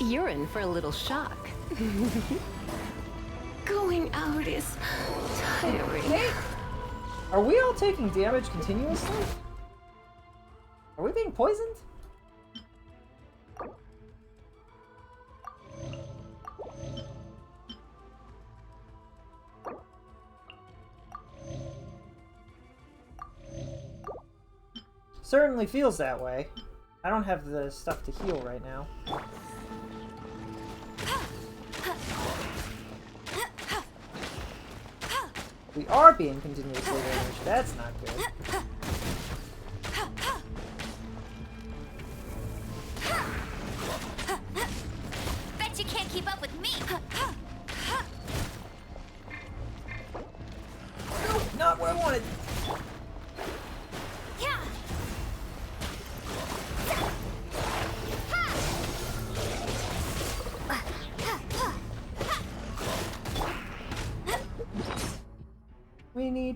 You're in for a little shock. Going out is tiring. Hey! Are we all taking damage continuously? Are we being poisoned? Certainly feels that way. I don't have the stuff to heal right now. We are being continuously damaged. That's not good. Bet you can't keep up with me!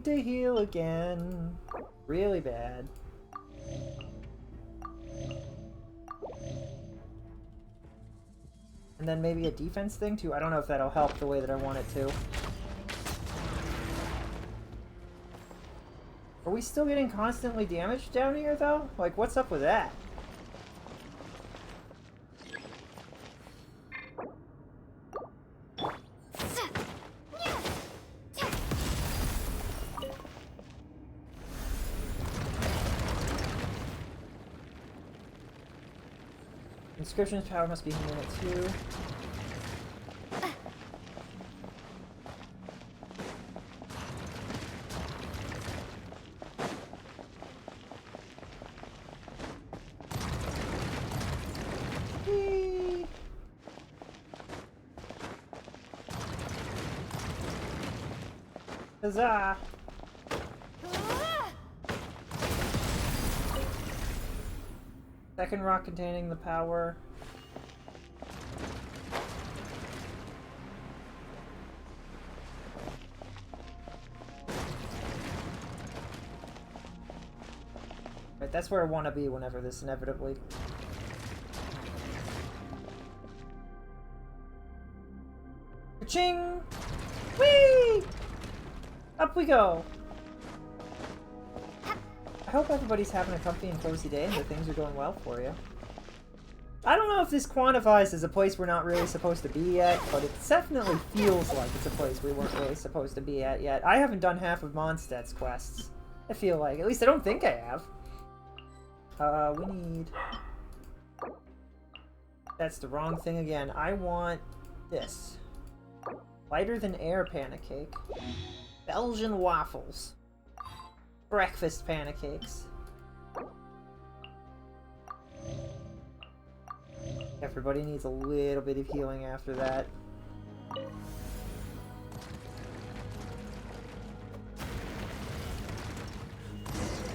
need to heal again. Really bad. And then maybe a defense thing too. I don't know if that'll help the way that I want it to. Are we still getting constantly damaged down here though? Like, what's up with that? Inscription's power must be human at 2. Whee! Huzzah! Second rock containing the power. Right, that's where I want to be whenever this inevitably... Ka-ching! Whee! Up we go! I hope everybody's having a comfy and cozy day and that things are going well for you. I don't know if this quantifies as a place we're not really supposed to be yet, but it definitely feels like it's a place we weren't really supposed to be at yet. I haven't done half of Mondstadt's quests. I feel like. At least I don't think I have. We need... That's the wrong thing again. I want this. Lighter than air pancake. Belgian waffles. Breakfast pancakes. Everybody needs a little bit of healing after that.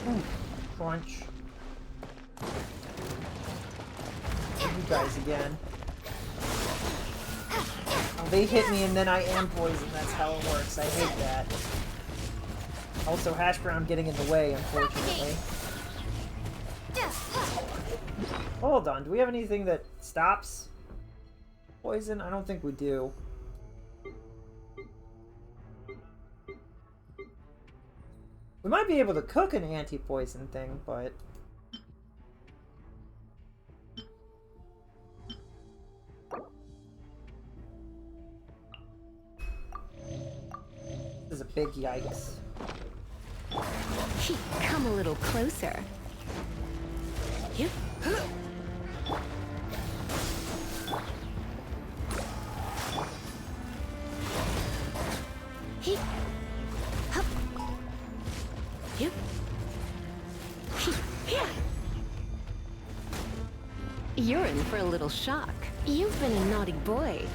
Ooh, crunch. You guys again. Oh, they hit me and then I am poisoned. That's how it works. I hate that. Also, hash brown getting in the way, unfortunately. Hold on, do we have anything that stops poison? I don't think we do. We might be able to cook an anti-poison thing, but... This is a big yikes. Come a little closer. Yep. You're in for a little shock. You've been a naughty boy.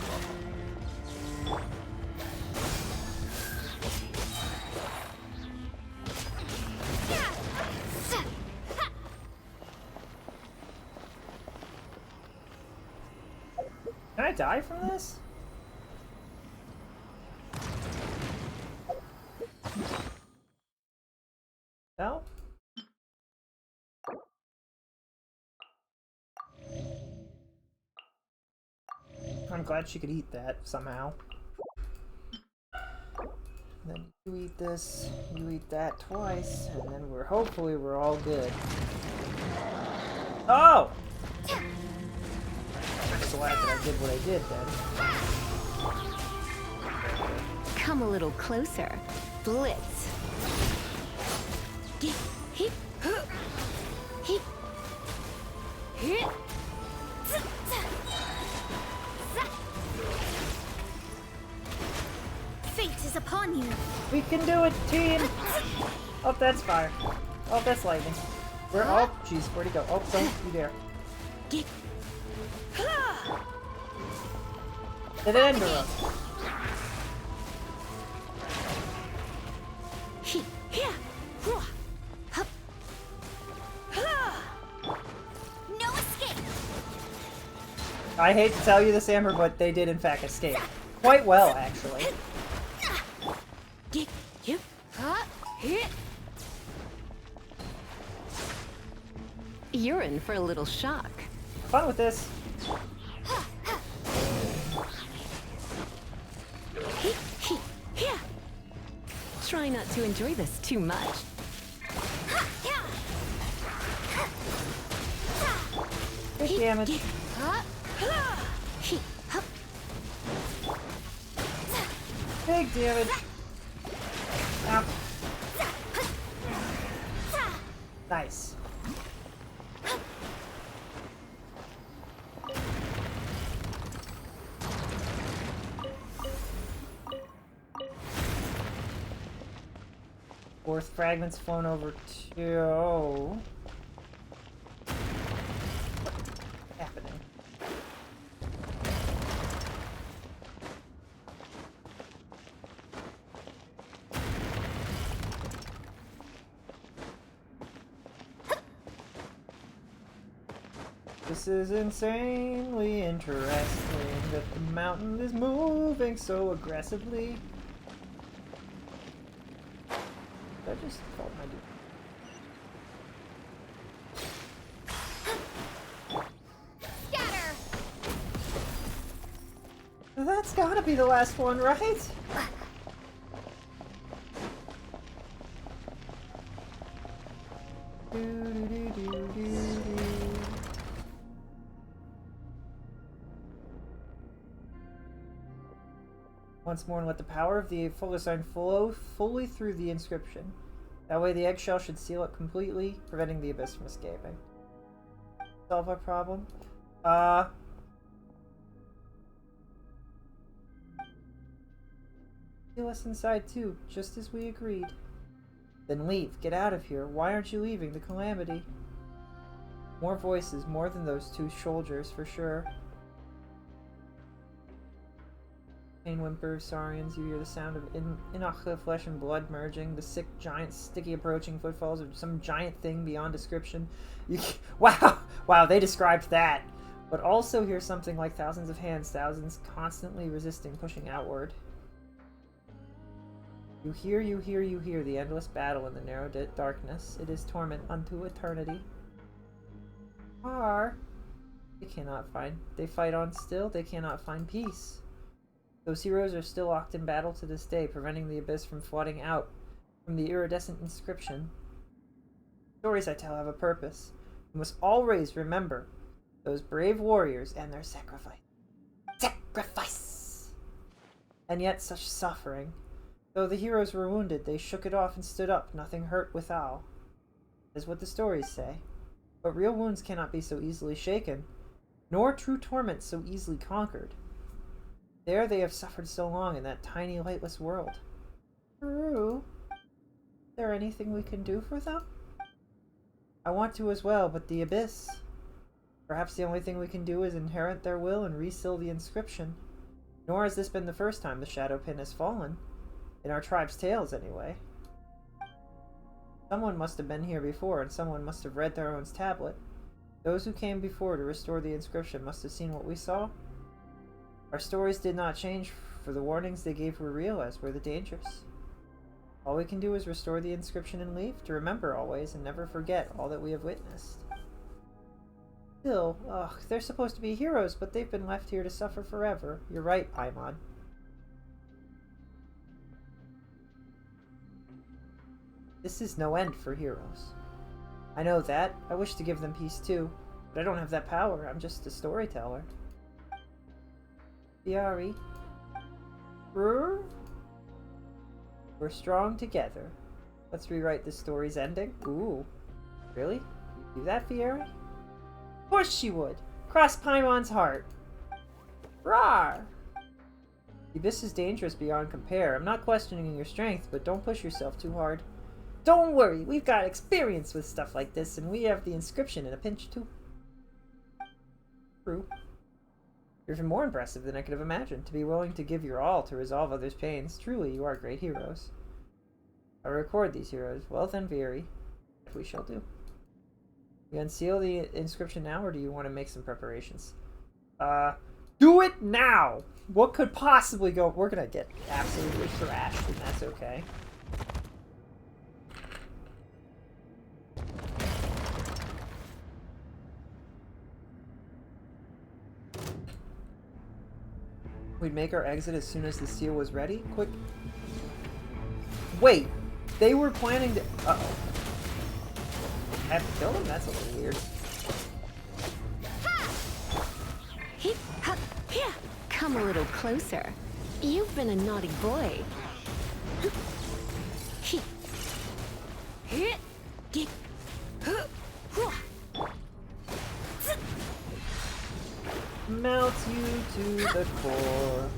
Can I die from this? No? I'm glad she could eat that somehow. Then you eat this, you eat that twice, and then hopefully we're all good. Oh! I'm glad that I did what I did then. Come a little closer. Blitz. Fate is upon you. We can do it, team! Oh, that's fire. Oh, that's lightning. Where? Oh, jeez, where'd he go? Oh, don't you dare. Did it end her? No escape. I hate to tell you this, Amber, but they did in fact escape. Quite well, actually. You're in for a little shock. Fun with this. Try not to enjoy this too much. Big damage. Big damage. Ow. Nice. Fourth fragment's flown over to... happening. This is insanely interesting that the mountain is moving so aggressively. I just called my dude. Scatter! That's gotta be the last one, right? Once more, and let the power of the full sign flow fully through the inscription. That way the eggshell should seal it completely, preventing the abyss from escaping. Solve our problem? Seal us inside too, just as we agreed. Then leave. Get out of here. Why aren't you leaving the calamity? More voices, more than those two soldiers, for sure. Pain whimpers, saurians, you hear the sound of Inachla flesh and blood merging, the sick, giant, sticky approaching footfalls of some giant thing beyond description. Wow, they described that. But also hear something like thousands of hands, thousands constantly resisting, pushing outward. You hear the endless battle in the narrow darkness. It is torment unto eternity. They fight on still, they cannot find peace. Those heroes are still locked in battle to this day, preventing the abyss from flooding out from the iridescent inscription. Stories I tell have a purpose. You must always remember those brave warriors and their sacrifice. Sacrifice! And yet such suffering. Though the heroes were wounded, they shook it off and stood up, nothing hurt withal. Is what the stories say. But real wounds cannot be so easily shaken, nor true torment so easily conquered. There they have suffered so long in that tiny, lightless world. True. Is there anything we can do for them? I want to as well, but the abyss. Perhaps the only thing we can do is inherit their will and reseal the inscription. Nor has this been the first time the Shadow Pin has fallen. In our tribe's tales, anyway. Someone must have been here before, and someone must have read their own tablet. Those who came before to restore the inscription must have seen what we saw. Our stories did not change, for the warnings they gave were real, as were the dangers. All we can do is restore the inscription and leave, to remember always and never forget all that we have witnessed. Still, they're supposed to be heroes, but they've been left here to suffer forever. You're right, Paimon. This is no end for heroes. I know that. I wish to give them peace too, but I don't have that power. I'm just a storyteller. Biari. We're strong together. Let's rewrite this story's ending. Ooh. Really? You do that, Fieri? Of course she would! Cross Paimon's heart! Rawr! The abyss is dangerous beyond compare. I'm not questioning your strength, but don't push yourself too hard. Don't worry, we've got experience with stuff like this, and we have the inscription in a pinch too. True. You're even more impressive than I could have imagined, to be willing to give your all to resolve others' pains. Truly, you are great heroes. I record these heroes. Well then, Vieri, if we shall do. You unseal the inscription now, or do you want to make some preparations? Do it now! What could possibly go? We're gonna get absolutely thrashed, and that's okay. We'd make our exit as soon as the seal was ready. Quick. Wait! They were planning to... Uh-oh. I have to kill them? That's a little weird. Come a little closer. You've been a naughty boy. Melt you to the core.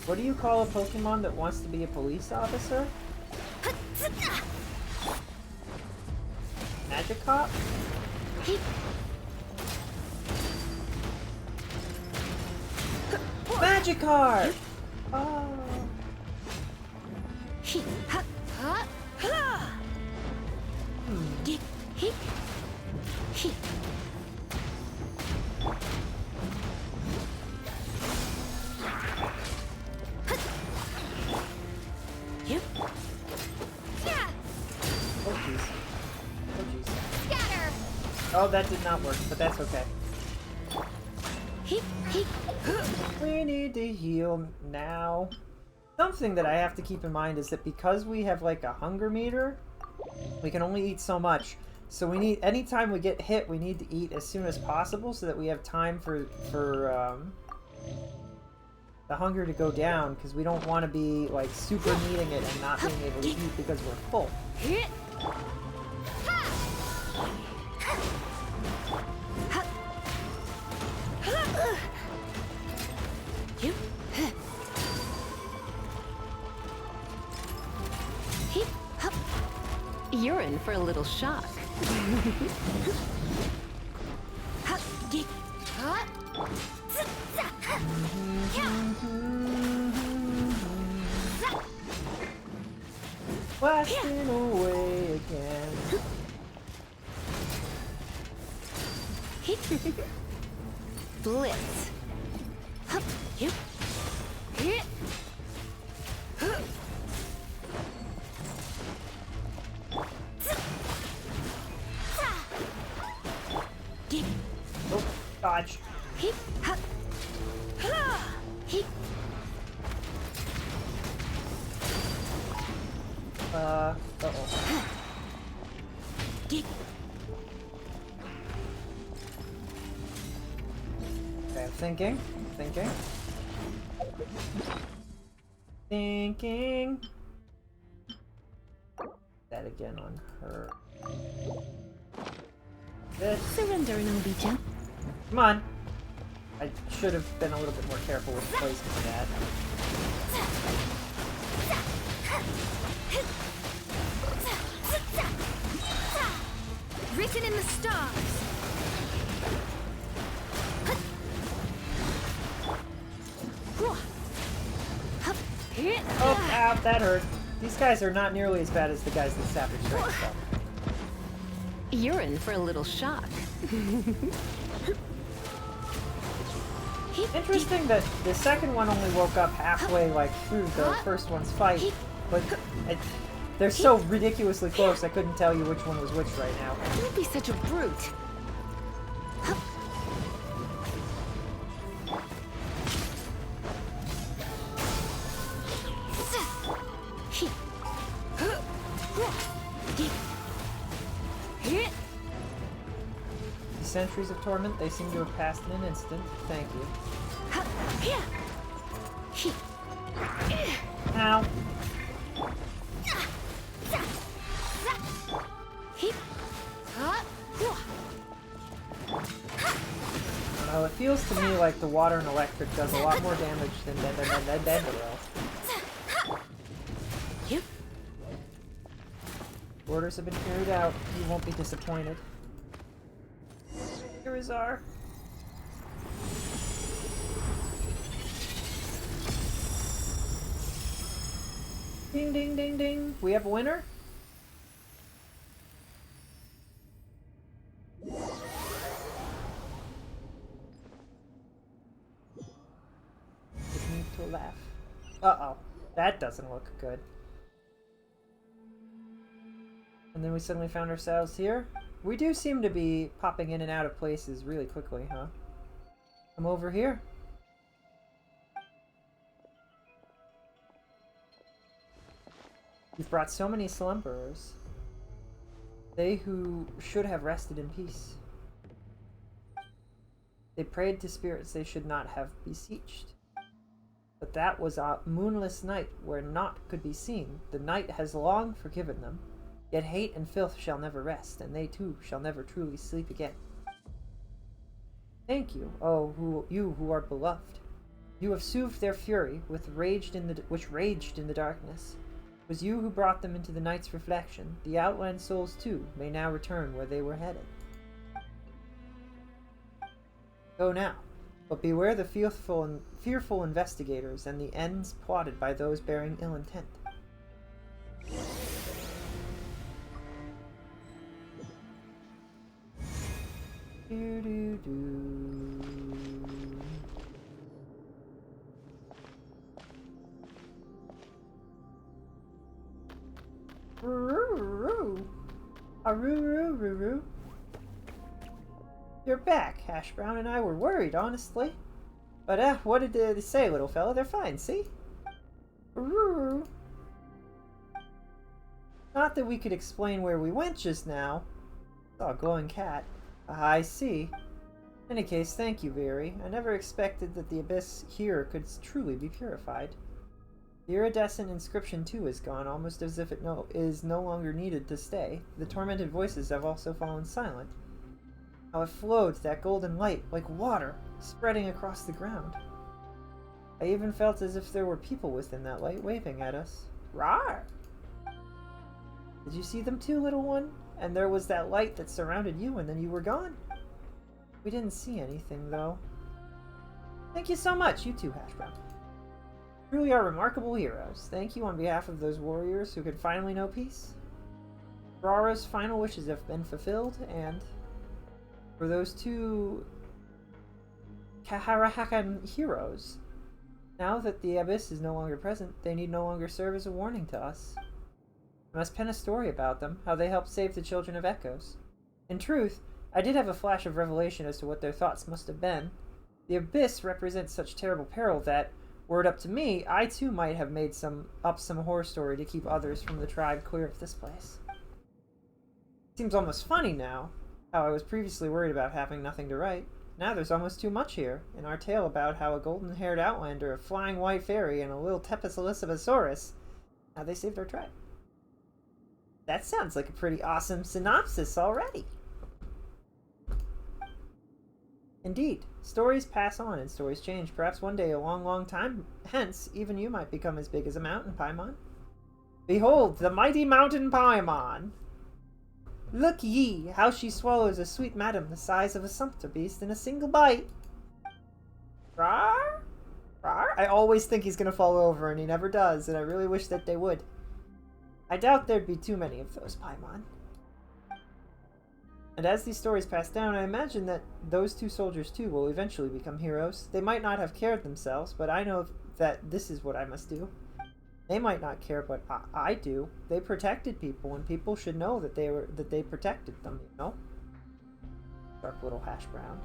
What do you call a Pokemon that wants to be a police officer? Magikarp? Magikarp! Oh. Oh jeez. Oh jeez. Scatter! Oh, that did not work, but that's okay. We need to heal now. Something that I have to keep in mind is that because we have like a hunger meter, we can only eat so much. So we need, anytime we get hit, we need to eat as soon as possible so that we have time for the hunger to go down, because we don't want to be like super needing it and not being able to eat because we're full. You're in for a little shock. Blasting away again. Blitz. Oh, dodge. Uh-oh. Okay, I'm thinking. Thinking. That again on her. This. Surrender and I'll be gentle. Come on. I should have been a little bit more careful with the placement of that. Written in the stars. Oh, ow, that hurt. These guys are not nearly as bad as the guys that Savage Strike stuff. You're in for a little shock. Interesting that the second one only woke up halfway, like, through the first one's fight, but they're so ridiculously close I couldn't tell you which one was which right now. Don't be such a brute. The Centuries of Torment, they seem to have passed in an instant. Thank you. Ow. Well, it feels to me like the water and electric does a lot more damage than Dendero. Orders have been carried out. You won't be disappointed. Here is our... Ding ding ding ding. We have a winner? Need to laugh. Uh-oh. That doesn't look good. And then we suddenly found ourselves here. We do seem to be popping in and out of places really quickly, huh? Come over here. You've brought so many slumberers. They who should have rested in peace. They prayed to spirits they should not have beseeched. But that was a moonless night where naught could be seen. The night has long forgiven them. Yet hate and filth shall never rest, and they too shall never truly sleep again. Thank you, you who are beloved. You have soothed their fury, which raged in the darkness. It was you who brought them into the night's reflection. The outland souls, too, may now return where they were headed. Go now, but beware the fearful investigators and the ends plotted by those bearing ill intent. Aroo. You're back. Hash Brown and I were worried, honestly. But, what did they say, little fella? They're fine, see? Aroo. Not that we could explain where we went just now. Saw a glowing cat. I see. In any case, thank you, Veery. I never expected that the abyss here could truly be purified. The iridescent inscription, too, is gone, almost as if it is no longer needed to stay. The tormented voices have also fallen silent. How it flowed, that golden light, like water, spreading across the ground. I even felt as if there were people within that light waving at us. Rawr! Did you see them too, little one? And there was that light that surrounded you, and then you were gone. We didn't see anything, though. Thank you so much, you too, Hash Brown. Truly are remarkable heroes. Thank you on behalf of those warriors who could finally know peace. Rara's final wishes have been fulfilled, and for those two Kaharahakan heroes, now that the abyss is no longer present, they need no longer serve as a warning to us. I must pen a story about them, how they helped save the children of Echoes. In truth, I did have a flash of revelation as to what their thoughts must have been. The abyss represents such terrible peril that, were it up to me, I too might have made some horror story to keep others from the tribe clear of this place. Seems almost funny now, how I was previously worried about having nothing to write. Now there's almost too much here, in our tale about how a golden-haired outlander, a flying white fairy, and a little Tepes Elizabethosaurus, how they saved our tribe. That sounds like a pretty awesome synopsis already. Indeed, stories pass on and stories change. Perhaps one day, a long, long time hence, even you might become as big as a mountain, Paimon. Behold, the mighty mountain Paimon! Look ye, how she swallows a sweet madam the size of a sumpter beast in a single bite. Rawr? Rawr? I always think he's gonna fall over, and he never does, and I really wish that they would. I doubt there'd be too many of those, Paimon. And as these stories pass down, I imagine that those two soldiers too will eventually become heroes. They might not have cared themselves, but I know that this is what I must do. They might not care, but I do. They protected people, and people should know that they protected them, you know? Dark little Hash Brown.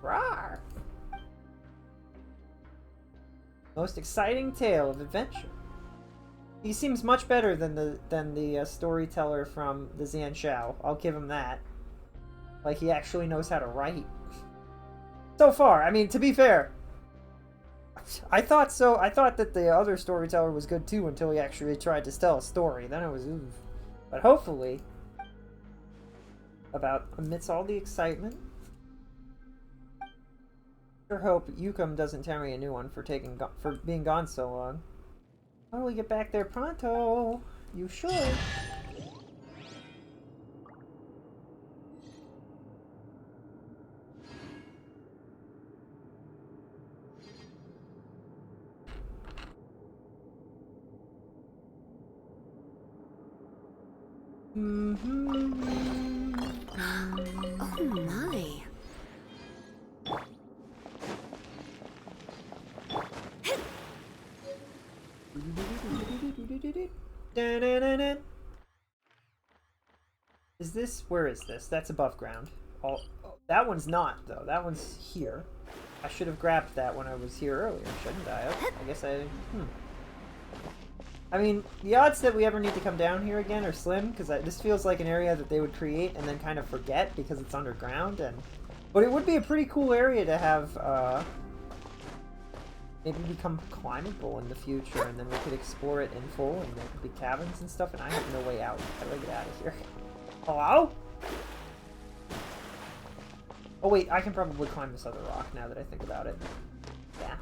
Rawr! Most exciting tale of adventure. He seems much better than the storyteller from the Zan Shao. I'll give him that. Like, he actually knows how to write. So far, I mean, to be fair, I thought so. I thought that the other storyteller was good too until he actually tried to tell a story. Then it was oof. But hopefully, amidst all the excitement, sure hope Yukam doesn't tell me a new one for being gone so long. When we get back there pronto, you should. Oh my. Is this? Where is this? That's above ground. Oh, that one's not, though. That one's here. I should have grabbed that when I was here earlier, shouldn't I? I guess I... I mean, the odds that we ever need to come down here again are slim, because this feels like an area that they would create and then kind of forget because it's underground. But it would be a pretty cool area to have maybe become climbable in the future, and then we could explore it in full, and there could be cabins and stuff, and I have no way out. How do I get out of here? Hello? Oh wait, I can probably climb this other rock now that I think about it. Yeah.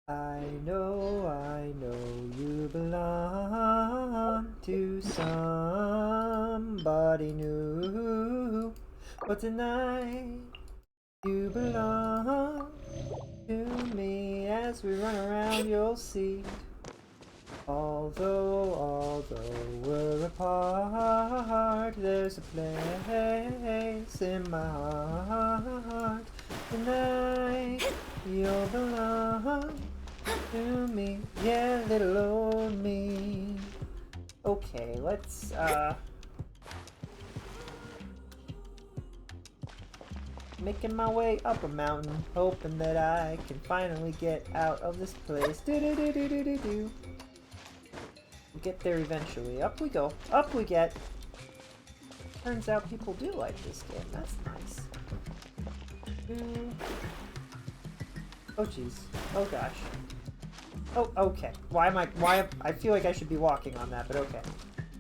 I know you belong to somebody new, but tonight you belong to me. As we run around, you'll see. Although we're apart, there's a place in my heart. Tonight you'll belong to me, yeah, little old me. Okay, let's making my way up a mountain, hoping that I can finally get out of this place. Do do do do do do do. We'll get there eventually. Up we go. Up we get. Turns out people do like this game. That's nice. Oh jeez. Oh gosh. Oh, okay. I feel like I should be walking on that, but okay.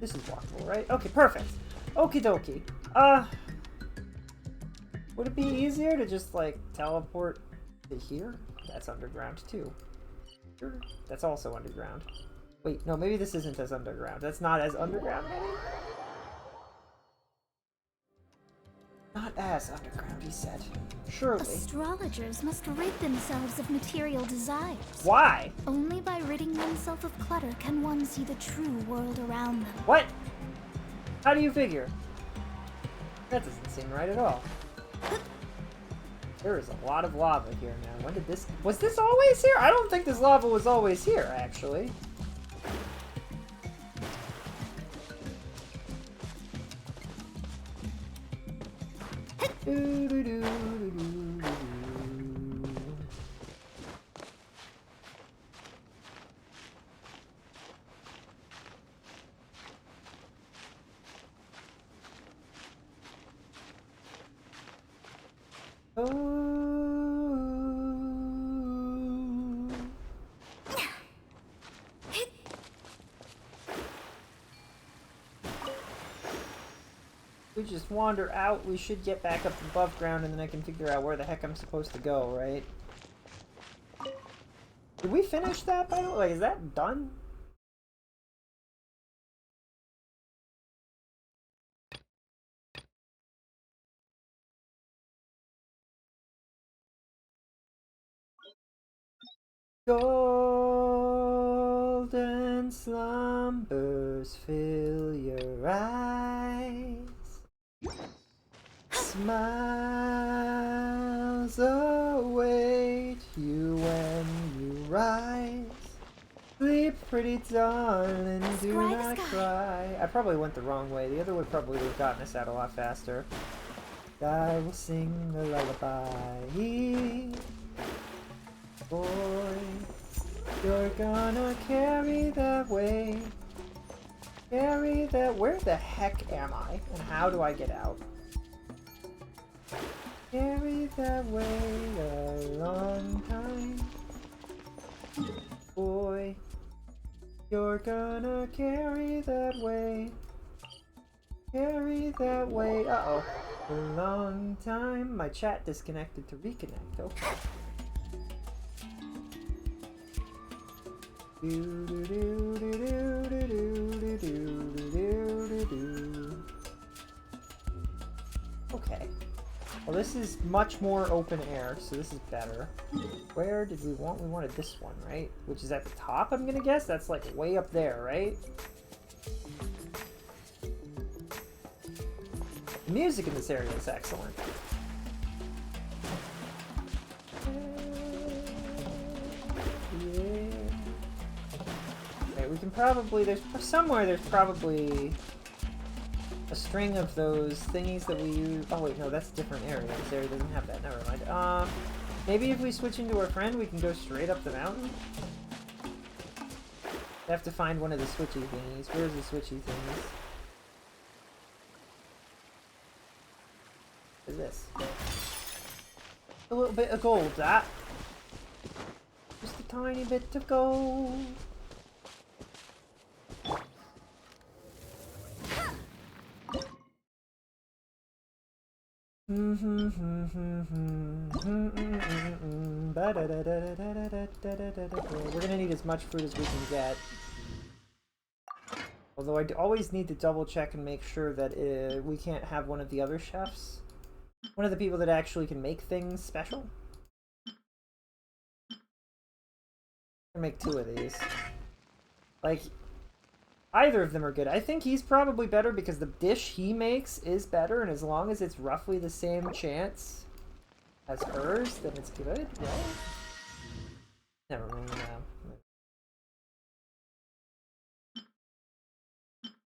This is walkable, right? Okay, perfect. Okie dokie. Would it be easier to just, like, teleport to here? That's underground, too. Sure. That's also underground. Wait, no, maybe this isn't as underground. That's not as underground, maybe? Not as underground, he said. Surely. Astrologers must rid themselves of material desires. Why? Only by ridding oneself of clutter can one see the true world around them. What? How do you figure? That doesn't seem right at all. There is a lot of lava here now. When did this... Was this always here? I don't think this lava was always here, actually. We just wander out, we should get back up above ground, and then I can figure out where the heck I'm supposed to go, right? Did we finish that, by the way? Like, is that done? Golden slumbers fill your eyes. Smiles await you when you rise. Sleep, pretty darling, do not cry. I probably went the wrong way. The other way probably would have gotten us out a lot faster. I will sing a lullaby. Boy, you're gonna carry that weight. Carry that... Where the heck am I? And how do I get out? Carry that weight a long time. Boy, you're gonna carry that weight. Carry that weight. Uh-oh. A long time. My chat disconnected to reconnect. Okay. Okay. Well, this is much more open air, so this is better. Where did we want? We wanted this one, right? Which is at the top, I'm gonna guess? That's like way up there, right? The music in this area is excellent. there's probably a string of those thingies that we use. Oh wait, no, that's a different area. This area doesn't have that. Never mind. Maybe if we switch into our friend, we can go straight up the mountain? I have to find one of the switchy thingies. Where's the switchy thingies? What is this? A little bit of gold, that. Just a tiny bit of gold. We're gonna need as much fruit as we can get. Although I always need to double check and make sure that we can't have one of the other chefs. One of the people that actually can make things special. I'll make 2 of these. Like, either of them are good. I think he's probably better because the dish he makes is better, and as long as it's roughly the same chance as hers, then it's good, right? Never mind now.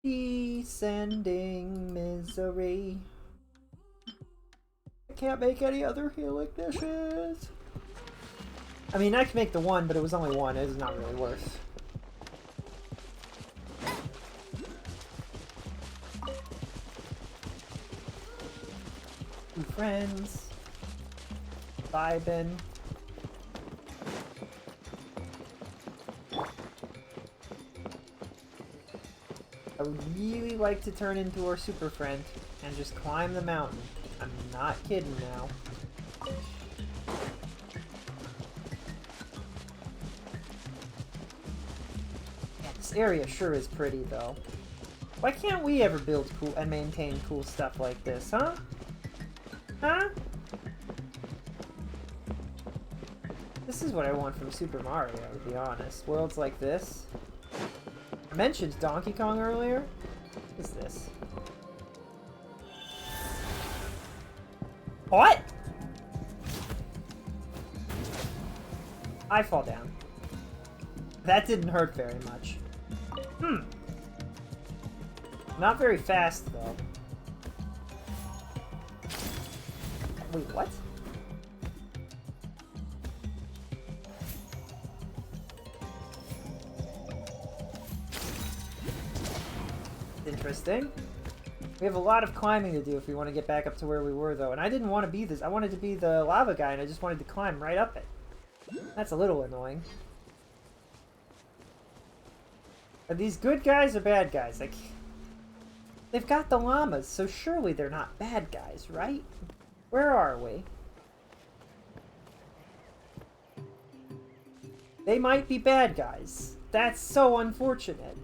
Descending misery. I can't make any other healing dishes. I mean, I can make the one, but it was only one. It's not really worth. Two friends. Vibin'. I would really like to turn into our super friend and just climb the mountain. I'm not kidding now. Yeah, this area sure is pretty though. Why can't we ever build cool and maintain cool stuff like this, huh? Huh? This is what I want from Super Mario, to be honest. Worlds like this. I mentioned Donkey Kong earlier. What is this? What? I fall down. That didn't hurt very much. Not very fast, though. Wait, what? Interesting. We have a lot of climbing to do if we want to get back up to where we were, though. And I didn't want to be this. I wanted to be the lava guy, and I just wanted to climb right up it. That's a little annoying. Are these good guys or bad guys? Like, they've got the llamas, so surely they're not bad guys, right? Where are we? They might be bad guys. That's so unfortunate.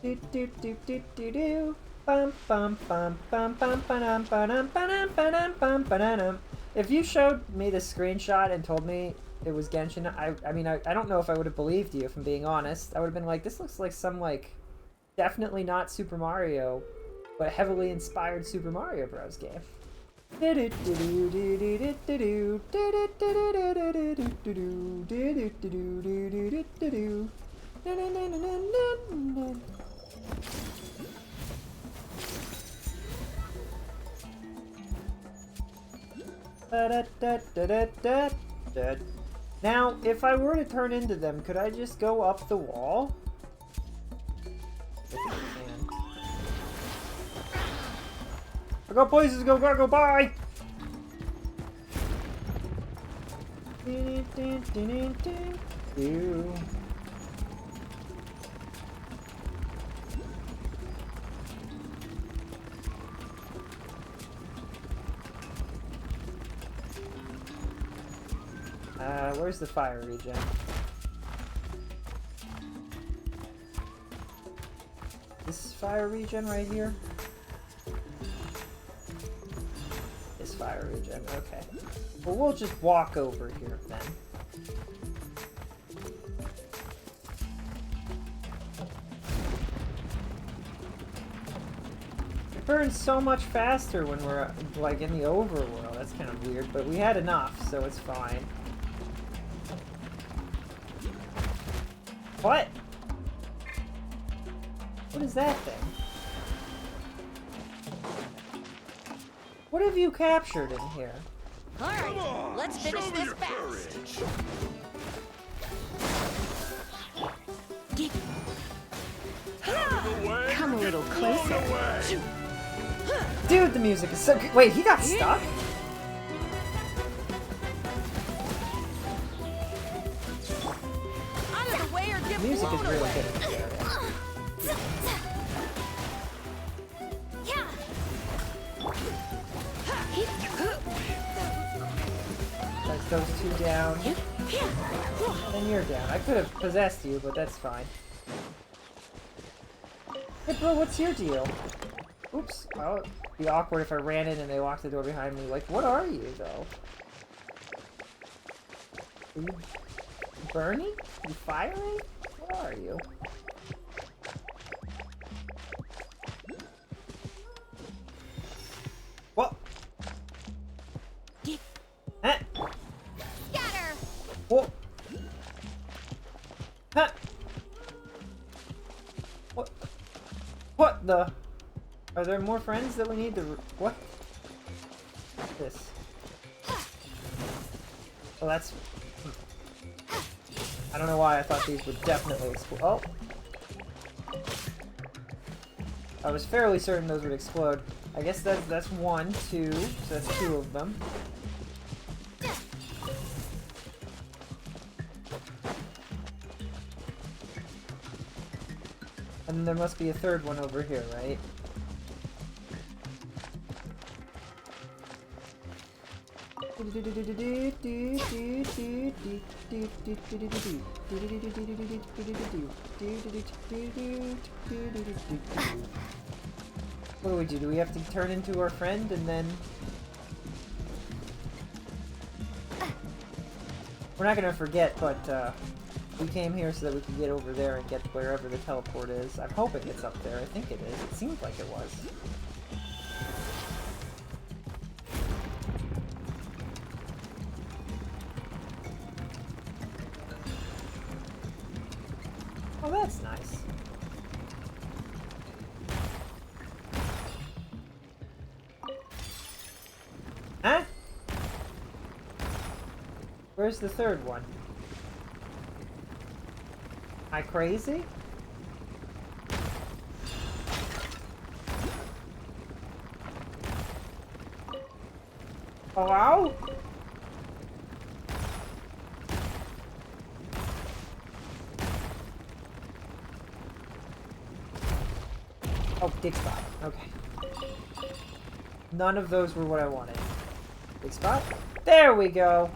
Do do do do do do. Bum bum bum bum bum ba-dum ba-dum ba-dum ba-dum bum ba-dum. If you showed me this screenshot and told me it was Genshin, I mean, I don't know if I would have believed you, if I'm being honest. I would have been like, this looks like some, like, definitely not Super Mario, but heavily inspired Super Mario Bros. Game. Now, if I were to turn into them, could I just go up the wall? I got places to go, gotta go, bye! Where's the fire regen? This fire regen right here? This fire regen, okay. Well, we'll just walk over here then. burns so much faster when we're like in the overworld. That's kind of weird, but we had enough, so it's fine. What? What is that thing? What have you captured in here? Alright, let's finish Show me this your fast. courage. Out of the way. Come a or get little blown closer. away. Dude, the music is so good. Wait, he got stuck? Out of the way or get The music is blown really away. good in this area. That's those two down. And you're down. I could have possessed you, but that's fine. Hey bro, what's your deal? Oops. Well, it'd be awkward if I ran in and they locked the door behind me. Like, what are you, though? Are you burning? You firing? What are you? What? Huh? Scatter! What? Huh? What? What the? Are there more friends that we need to... What? This. Oh, that's... I don't know why I thought these would definitely explode. Oh! I was fairly certain those would explode. I guess that's one, two, so that's two of them. And then there must be a third one over here, right? What do we do? Do we have to turn into our friend and then... We're not gonna forget, but we came here so that we could get over there and get wherever the teleport is. I'm hoping it's up there. I think it is. It seems like it was. Oh, that's nice. Huh? Where's the third one? Am I crazy? Hello? Oh, dig spot. Okay. None of those were what I wanted. Big spot? There we go!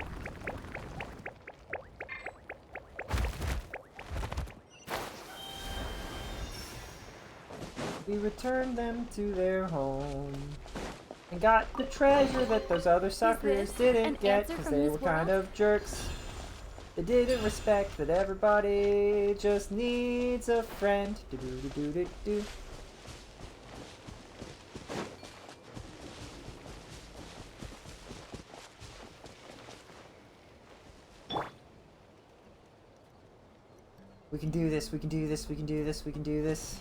We returned them to their home. And got the treasure that those other suckers this didn't an get answer because from they this were kind world? of jerks. They didn't respect that everybody just needs a friend. Do-do-do-do-do-do. We can do this, we can do this, we can do this, we can do this.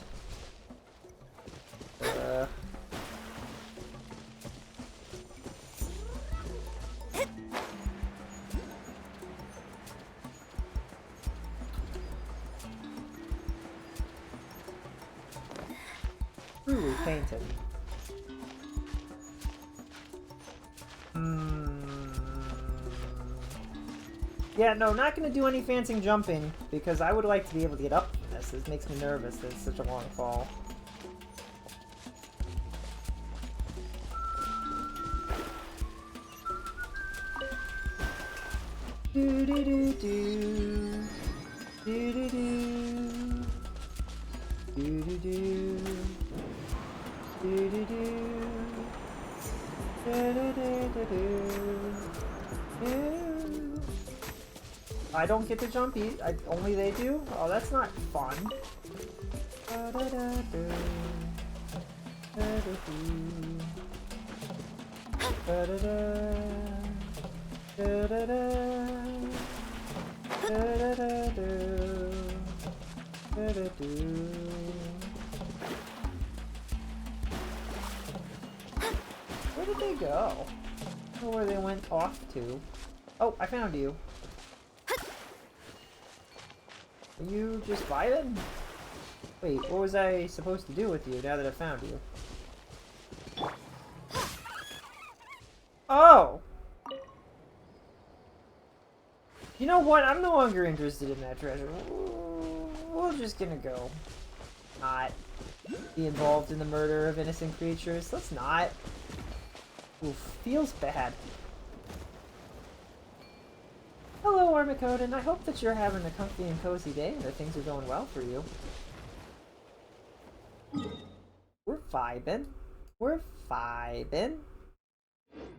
Truly painted. Yeah, no, not gonna do any fancy jumping because I would like to be able to get up from this. This makes me nervous that it's such a long fall. Do do do do do do do do do do do do do. I don't get to jump. Only they do. Oh, that's not fun. Where did they go? I don't know where they went off to. Oh, I found you. Are you just vibing? Wait, what was I supposed to do with you now that I found you? Oh! You know what? I'm no longer interested in that treasure. We're just gonna go. Not be involved in the murder of innocent creatures. Let's not. Oof, feels bad. Hello, Armacoden. I hope that you're having a comfy and cozy day and that things are going well for you. We're vibing. We're vibing.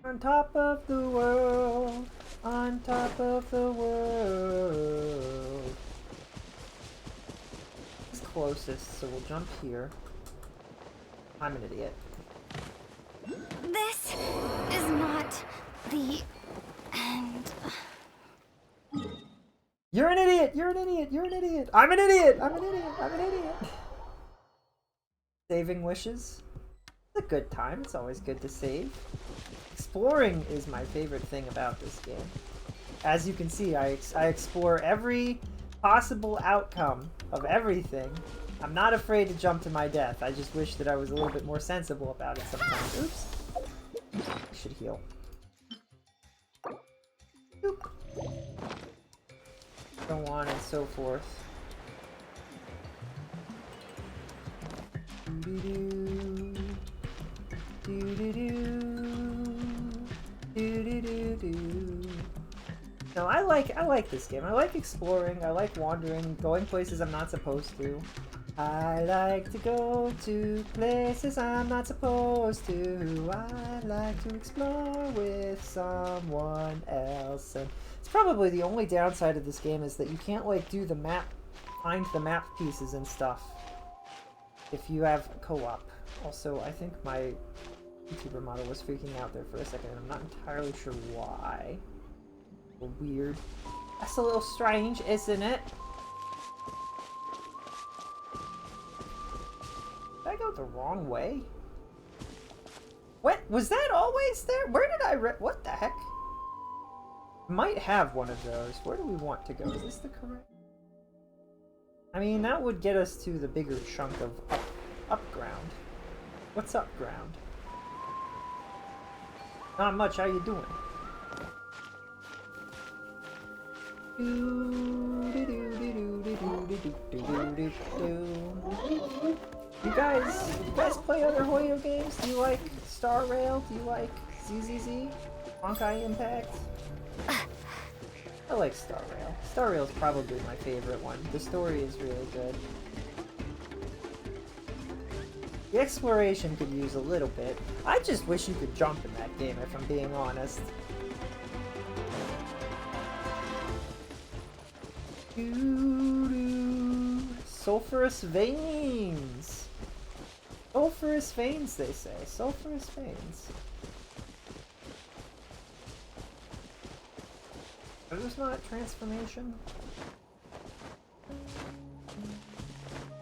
On top of the world. On top of the world. It's closest, so we'll jump here. I'm an idiot. This is not the end. You're an idiot! You're an idiot! You're an idiot! I'm an idiot! I'm an idiot! I'm an idiot! Saving wishes. It's a good time. It's always good to save. Exploring is my favorite thing about this game. As you can see, I explore every possible outcome of everything. I'm not afraid to jump to my death. I just wish that I was a little bit more sensible about it sometimes. Oops. I should heal. Boop. So on and so forth. Doo-doo-doo. Doo-doo-doo. Doo-doo-doo-doo. No, I like this game. I like exploring. I like wandering, going places I'm not supposed to. I like to go to places I'm not supposed to. I like to explore with someone else. And it's probably the only downside of this game is that you can't like do the map, find the map pieces and stuff if you have co-op. Also, I think my YouTuber model was freaking out there for a second and I'm not entirely sure why. Weird. That's a little strange, isn't it? Did I go the wrong way? What? Was that always there? Where did I what the heck? Might have one of those. Where do we want to go? Is this the correct? I mean, that would get us to the bigger chunk of up ground. What's up ground? Not much. How you doing? You guys play other Hoyo games? Do you like Star Rail? Do you like ZZZ? Honkai Impact? I like Star Rail. Star Rail is probably my favorite one. The story is really good. The exploration could use a little bit. I just wish you could jump in that game, if I'm being honest. Sulfurous veins! Sulfurous veins, they say. Sulfurous veins. Are those not transformation?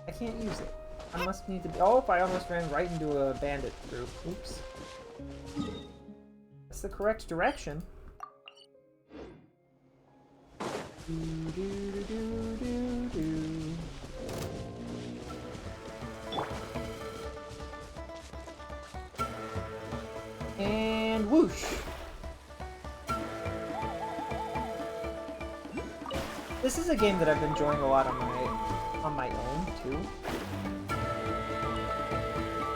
I can't use it. I must need to be— oh, I almost ran right into a bandit group. Oops. That's the correct direction. And whoosh! This is a game that I've been enjoying a lot on my own too.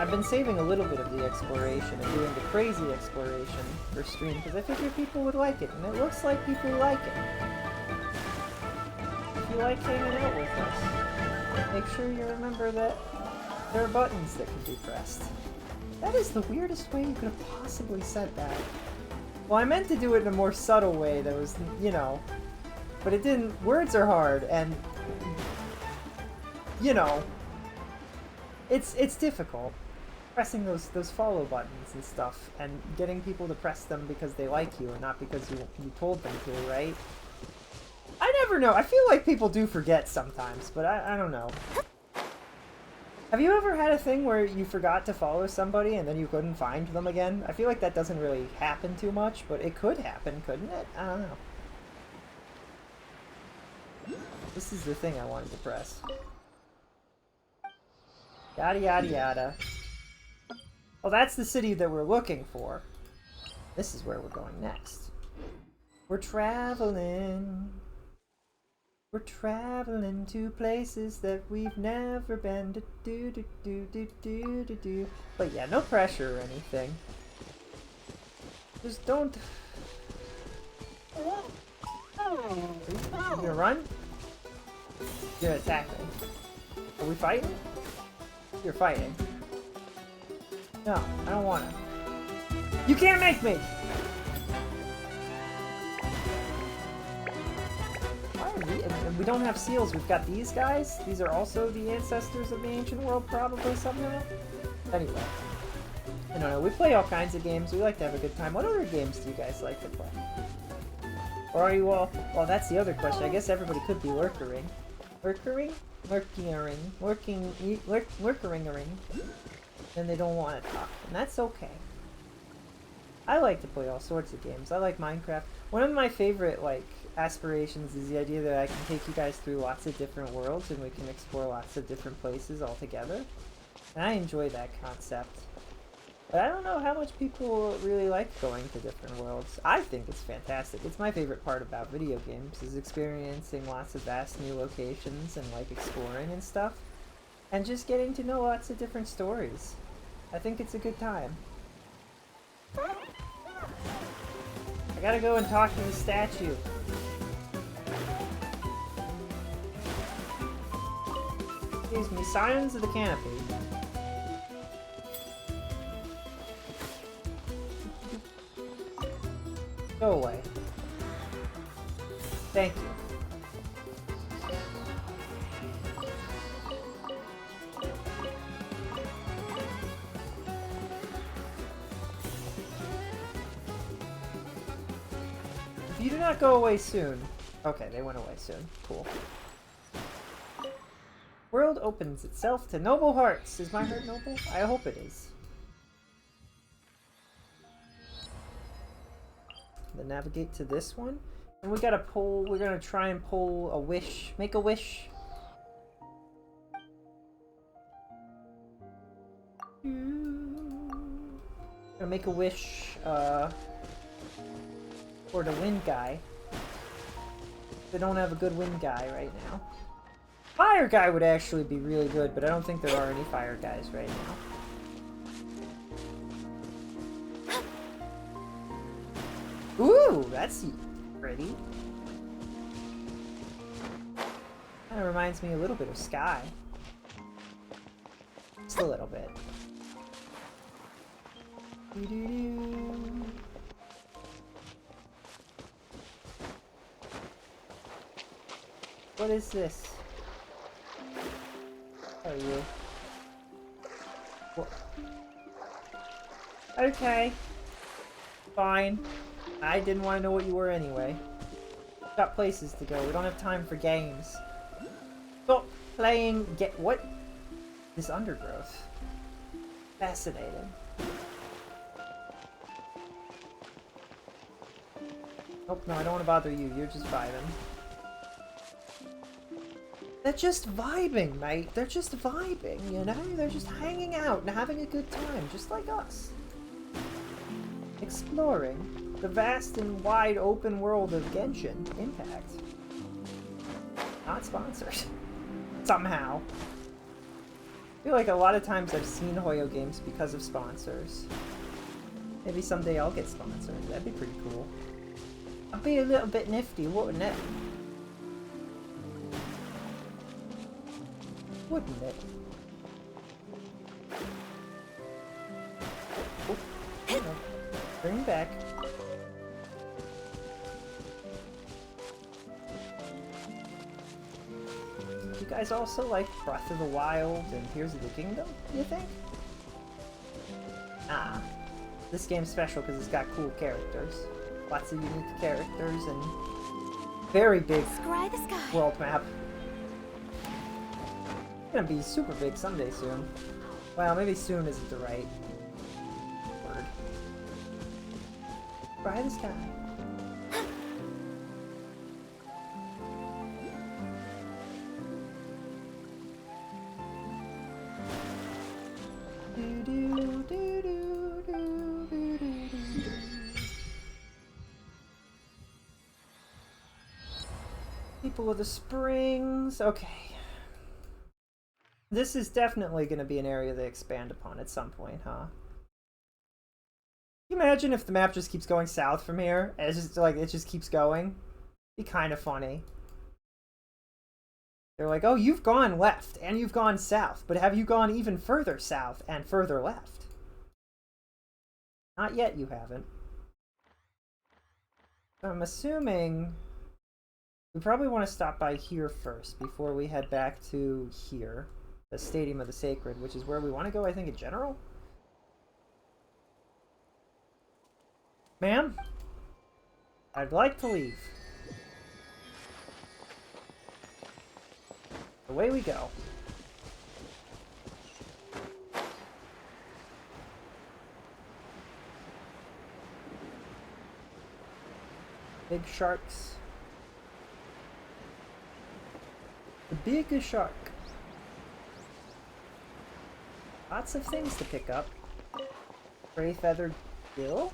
I've been saving a little bit of the exploration and doing the crazy exploration for stream because I figured people would like it, and it looks like people like it. If you like hanging out with us, make sure you remember that there are buttons that can be pressed. That is the weirdest way you could have possibly said that. Well, I meant to do it in a more subtle way that was, you know, but it didn't— words are hard, and, you know, it's difficult. pressing those follow buttons and stuff, and getting people to press them because they like you and not because you told them to, right? I never know. I feel like people do forget sometimes, but I don't know. Have you ever had a thing where you forgot to follow somebody and then you couldn't find them again? I feel like that doesn't really happen too much, but it could happen, couldn't it? I don't know. This is the thing I wanted to press. Yada yada yada. Well, that's the city that we're looking for. This is where we're going next. We're traveling. We're traveling to places that we've never been to do. But yeah, no pressure or anything. Just don't... You gonna run? You're gonna attack me. Are we fighting? You're fighting. No, I don't wanna. You can't make me! We don't have seals, we've got these guys. These are also the ancestors of the ancient world, probably, somehow. Anyway. I don't know, we play all kinds of games, we like to have a good time. What other games do you guys like to play? Or are you all... Well, that's the other question. I guess everybody could be lurkering. Lurkering? Lurkering. Lurkering. And they don't want to talk. And that's okay. I like to play all sorts of games. I like Minecraft. One of my favorite, like, aspirations is the idea that I can take you guys through lots of different worlds and we can explore lots of different places all together. And I enjoy that concept. But I don't know how much people really like going to different worlds. I think it's fantastic. It's my favorite part about video games, is experiencing lots of vast new locations and, like, exploring and stuff. And just getting to know lots of different stories. I think it's a good time. I gotta go and talk to the statue. Excuse me, Scions of the Canopy. Go away. Thank you. If you do not go away soon... Okay, they went away soon. Cool. World opens itself to noble hearts. Is my heart noble? I hope it is. Then navigate to this one. And we gotta pull... We're gonna try and pull a wish. Make a wish. Gonna make a wish, for the wind guy. They don't have a good wind guy right now. Fire guy would actually be really good, but I don't think there are any fire guys right now. Ooh, that's pretty. Kind of reminds me a little bit of Sky. Just a little bit. Doo-doo-doo. What is this? What are you? What? Okay. Fine. I didn't want to know what you were anyway. We've got places to go. We don't have time for games. Stop playing what? This undergrowth. Fascinating. Nope, no, I don't want to bother you. You're just vibing. They're just vibing, mate. They're just vibing, you know? They're just hanging out and having a good time, just like us. Exploring the vast and wide open world of Genshin Impact. Not sponsored. Somehow. I feel like a lot of times I've seen Hoyo games because of sponsors. Maybe someday I'll get sponsored. That'd be pretty cool. I'd be a little bit nifty, wouldn't it? Wouldn't it? Oh, no. Bring back. You guys also like Breath of the Wild and Tears of the Kingdom, you think? Ah. This game's special because it's got cool characters. Lots of unique characters and very big Scry the sky. world map. It's gonna be super big someday soon. Well, maybe soon isn't the right word. Scry the sky. People of the Springs. Okay. This is definitely going to be an area they expand upon at some point, huh? Can you imagine if the map just keeps going south from here? And it's just like, it just keeps going? Be kind of funny. They're like, oh, you've gone left and you've gone south, but have you gone even further south and further left? Not yet, you haven't. So I'm assuming we probably want to stop by here first before we head back to here, the Stadium of the Sacred, which is where we want to go, I think, in general. Ma'am? I'd like to leave. Away we go. Big sharks. The big shark. Lots of things to pick up. Gray feathered gill?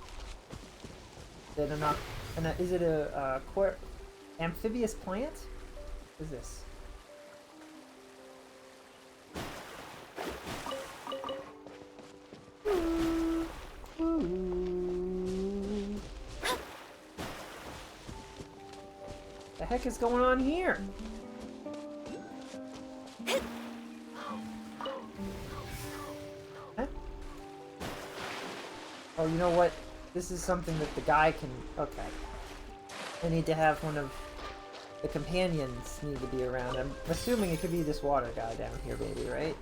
Is it a amphibious plant? What is this? The heck is going on here? Huh? Oh, you know what? This is something that the guy can... Okay. I need to have one of the companions need to be around. I'm assuming it could be this water guy down here, maybe, right?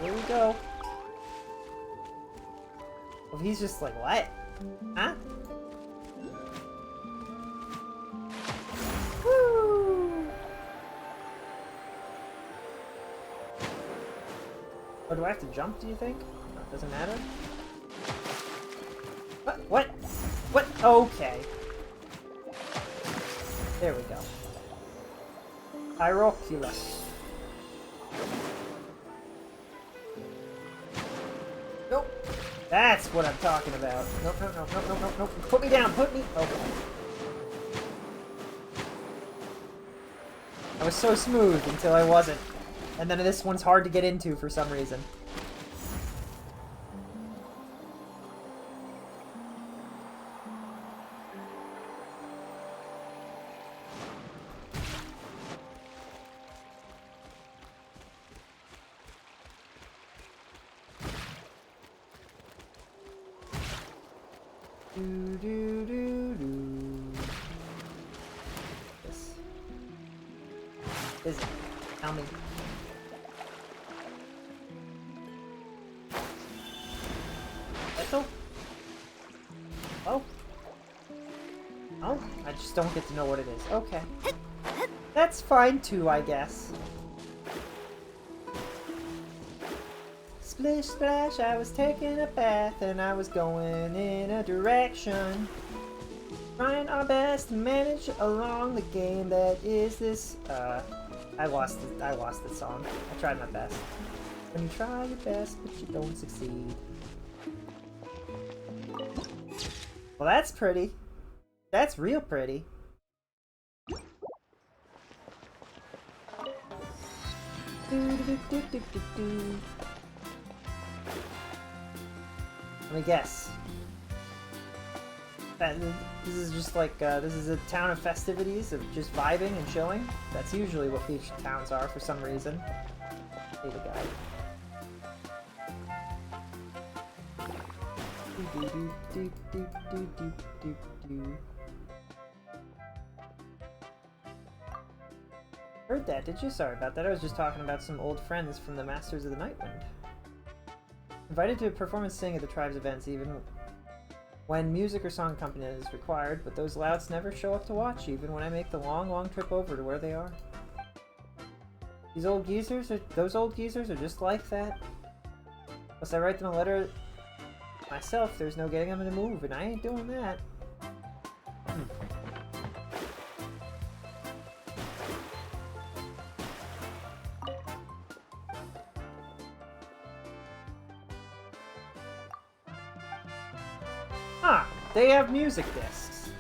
Here we go. Oh, he's just like, what? Huh? Woo! Oh, do I have to jump, do you think? No, it doesn't matter? What? What? What? Okay. There we go. Pyroculus. Nope. That's what I'm talking about. Nope, nope, nope, nope, nope, nope, nope. Put me down, put me... Okay. I was so smooth until I wasn't. And then this one's hard to get into for some reason. This is it. Tell me. Echo? Oh? Oh? I just don't get to know what it is. Okay. That's fine too, I guess. Splish splash, I was taking a bath and I was going in a direction. Trying our best to manage along the game that is this, I lost the song. I tried my best. When you try your best, but you don't succeed. Well, that's pretty. That's real pretty. Let me guess. This is just like, this is a town of festivities, of just vibing and chilling. That's usually what beach towns are for some reason. Hey, the guy. Heard that, did you? Sorry about that. I was just talking about some old friends from the Masters of the Nightwind. Invited to a performance sing at the tribe's events, even when music or song accompaniment is required, but those louds never show up to watch, even when I make the long, long trip over to where they are. Those old geezers are just like that. Unless I write them a letter myself, there's no getting them to move, and I ain't doing that. They have music discs.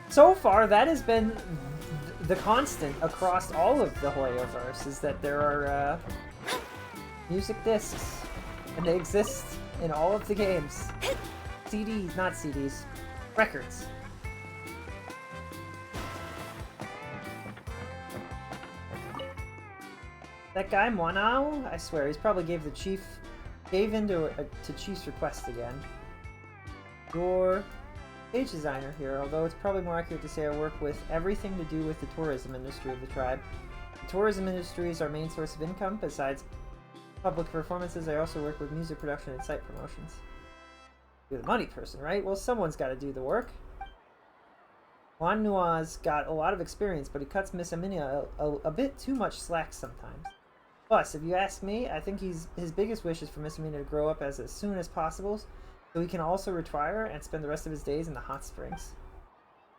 So far, that has been the constant across all of the Hoyoverse, is that there are music discs, and they exist in all of the games. CDs, not CDs, records. That guy Monao, I swear, he's probably gave in to Chief's request again. Your page designer here, although it's probably more accurate to say I work with everything to do with the tourism industry of the tribe. The tourism industry is our main source of income. Besides public performances, I also work with music production and site promotions. You're the money person, right? Well, someone's got to do the work. Juan Nua's got a lot of experience, but he cuts Miss Aminia a bit too much slack sometimes. Plus, if you ask me, I think his biggest wish is for Miss Aminia to grow up as soon as possible, so he can also retire and spend the rest of his days in the hot springs.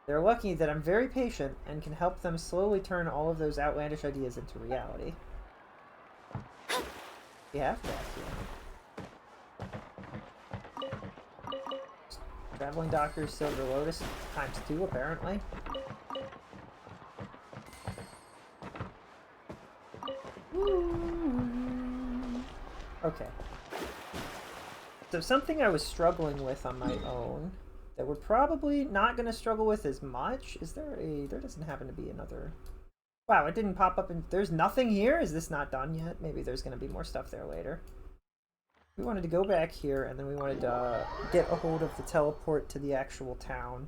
They're lucky that I'm very patient and can help them slowly turn all of those outlandish ideas into reality. We have that here. Traveling Doctor Silver Lotus ×2, apparently. Okay. So something I was struggling with on my own that we're probably not going to struggle with as much. Is there there doesn't happen to be another... Wow, it didn't pop up and there's nothing here? Is this not done yet? Maybe there's going to be more stuff there later. We wanted to go back here and then we wanted to get a hold of the teleport to the actual town.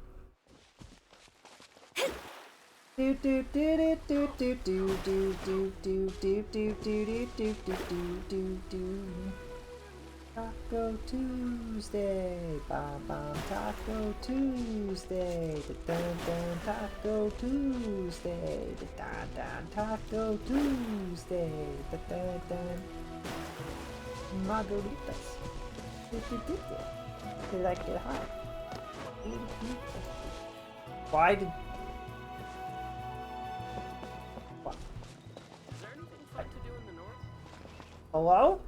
Do do do do do do do do do do do do do do do do do. Taco Tuesday, bam bam Taco Tuesday, da dun dun Taco Tuesday, da dun dun Taco Tuesday, da dun dun. Margaritas. They like it hot. Why did... What? Is there anything fun to do in the north? Hello?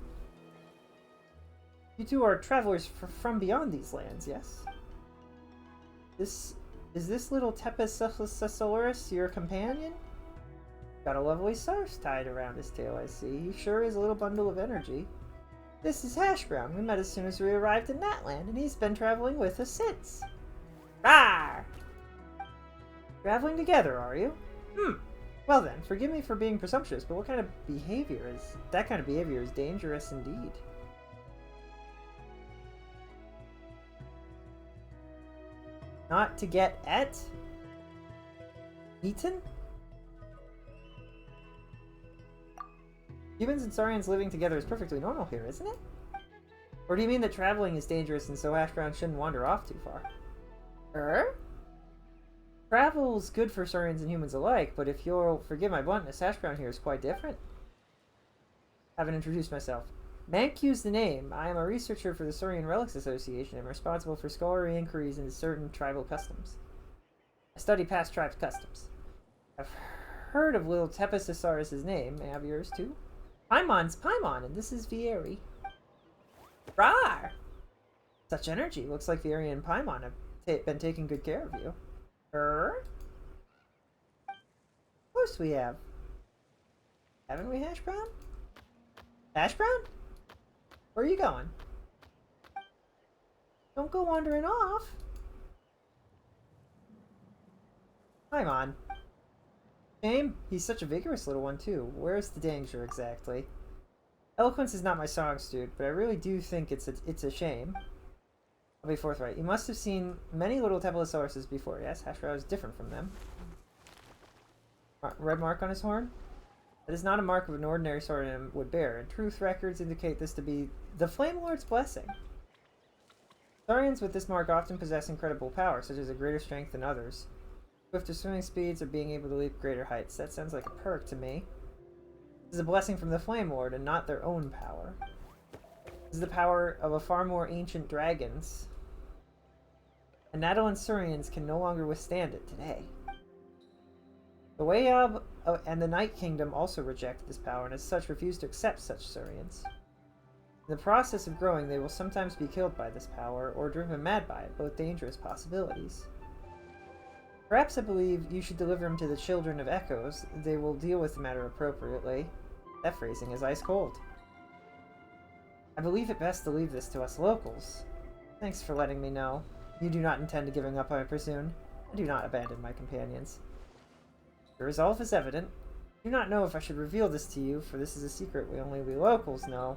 You two are travelers from beyond these lands, yes? Is this little Tepesaurus your companion? Got a lovely scarf tied around his tail, I see. He sure is a little bundle of energy. This is Hash Brown. We met as soon as we arrived in Natland, and he's been traveling with us since. Rawr! Traveling together, are you? Well then, forgive me for being presumptuous, but what kind of behavior is... That kind of behavior is dangerous indeed. Not to get eaten? Humans and Saurians living together is perfectly normal here, isn't it? Or do you mean that traveling is dangerous and so Hash Brown shouldn't wander off too far? Travel's good for Saurians and humans alike, but if you'll forgive my bluntness, Hash Brown here is quite different. Haven't introduced myself. Mankyu's the name. I am a researcher for the Saurian Relics Association and responsible for scholarly inquiries into certain tribal customs. I study past tribes' customs. I've heard of little Tepesaurus' name. May I have yours too? Paimon's Paimon, and this is Vieri. Rawr! Such energy. Looks like Vieri and Paimon have been taking good care of you. Of course we have. Haven't we, Hash Brown? Hash Brown? Where are you going? Don't go wandering off. Paimon. Shame? He's such a vigorous little one, too. Where's the danger, exactly? Eloquence is not my song's dude, but I really do think it's a shame. I'll be forthright. You must have seen many little Tepesaurus before, yes? Hash Brown is different from them. Red mark on his horn? That is not a mark of an ordinary sword would bear. In truth, records indicate this to be the Flame Lord's blessing. Saurians with this mark often possess incredible power, such as a greater strength than others. Swifter swimming speeds or being able to leap greater heights. That sounds like a perk to me. This is a blessing from the Flame Lord and not their own power. This is the power of a far more ancient dragons. And Natal Saurians can no longer withstand it today. The Wayab and the Night Kingdom also reject this power and as such refuse to accept such Saurians. In the process of growing, they will sometimes be killed by this power or driven mad by it, both dangerous possibilities. Perhaps I believe you should deliver him to the Children of Echoes. They will deal with the matter appropriately. That phrasing is ice cold. I believe it best to leave this to us locals. Thanks for letting me know. You do not intend to giving up, I presume. I do not abandon my companions. Your resolve is evident. I do not know if I should reveal this to you, for this is a secret only we locals know.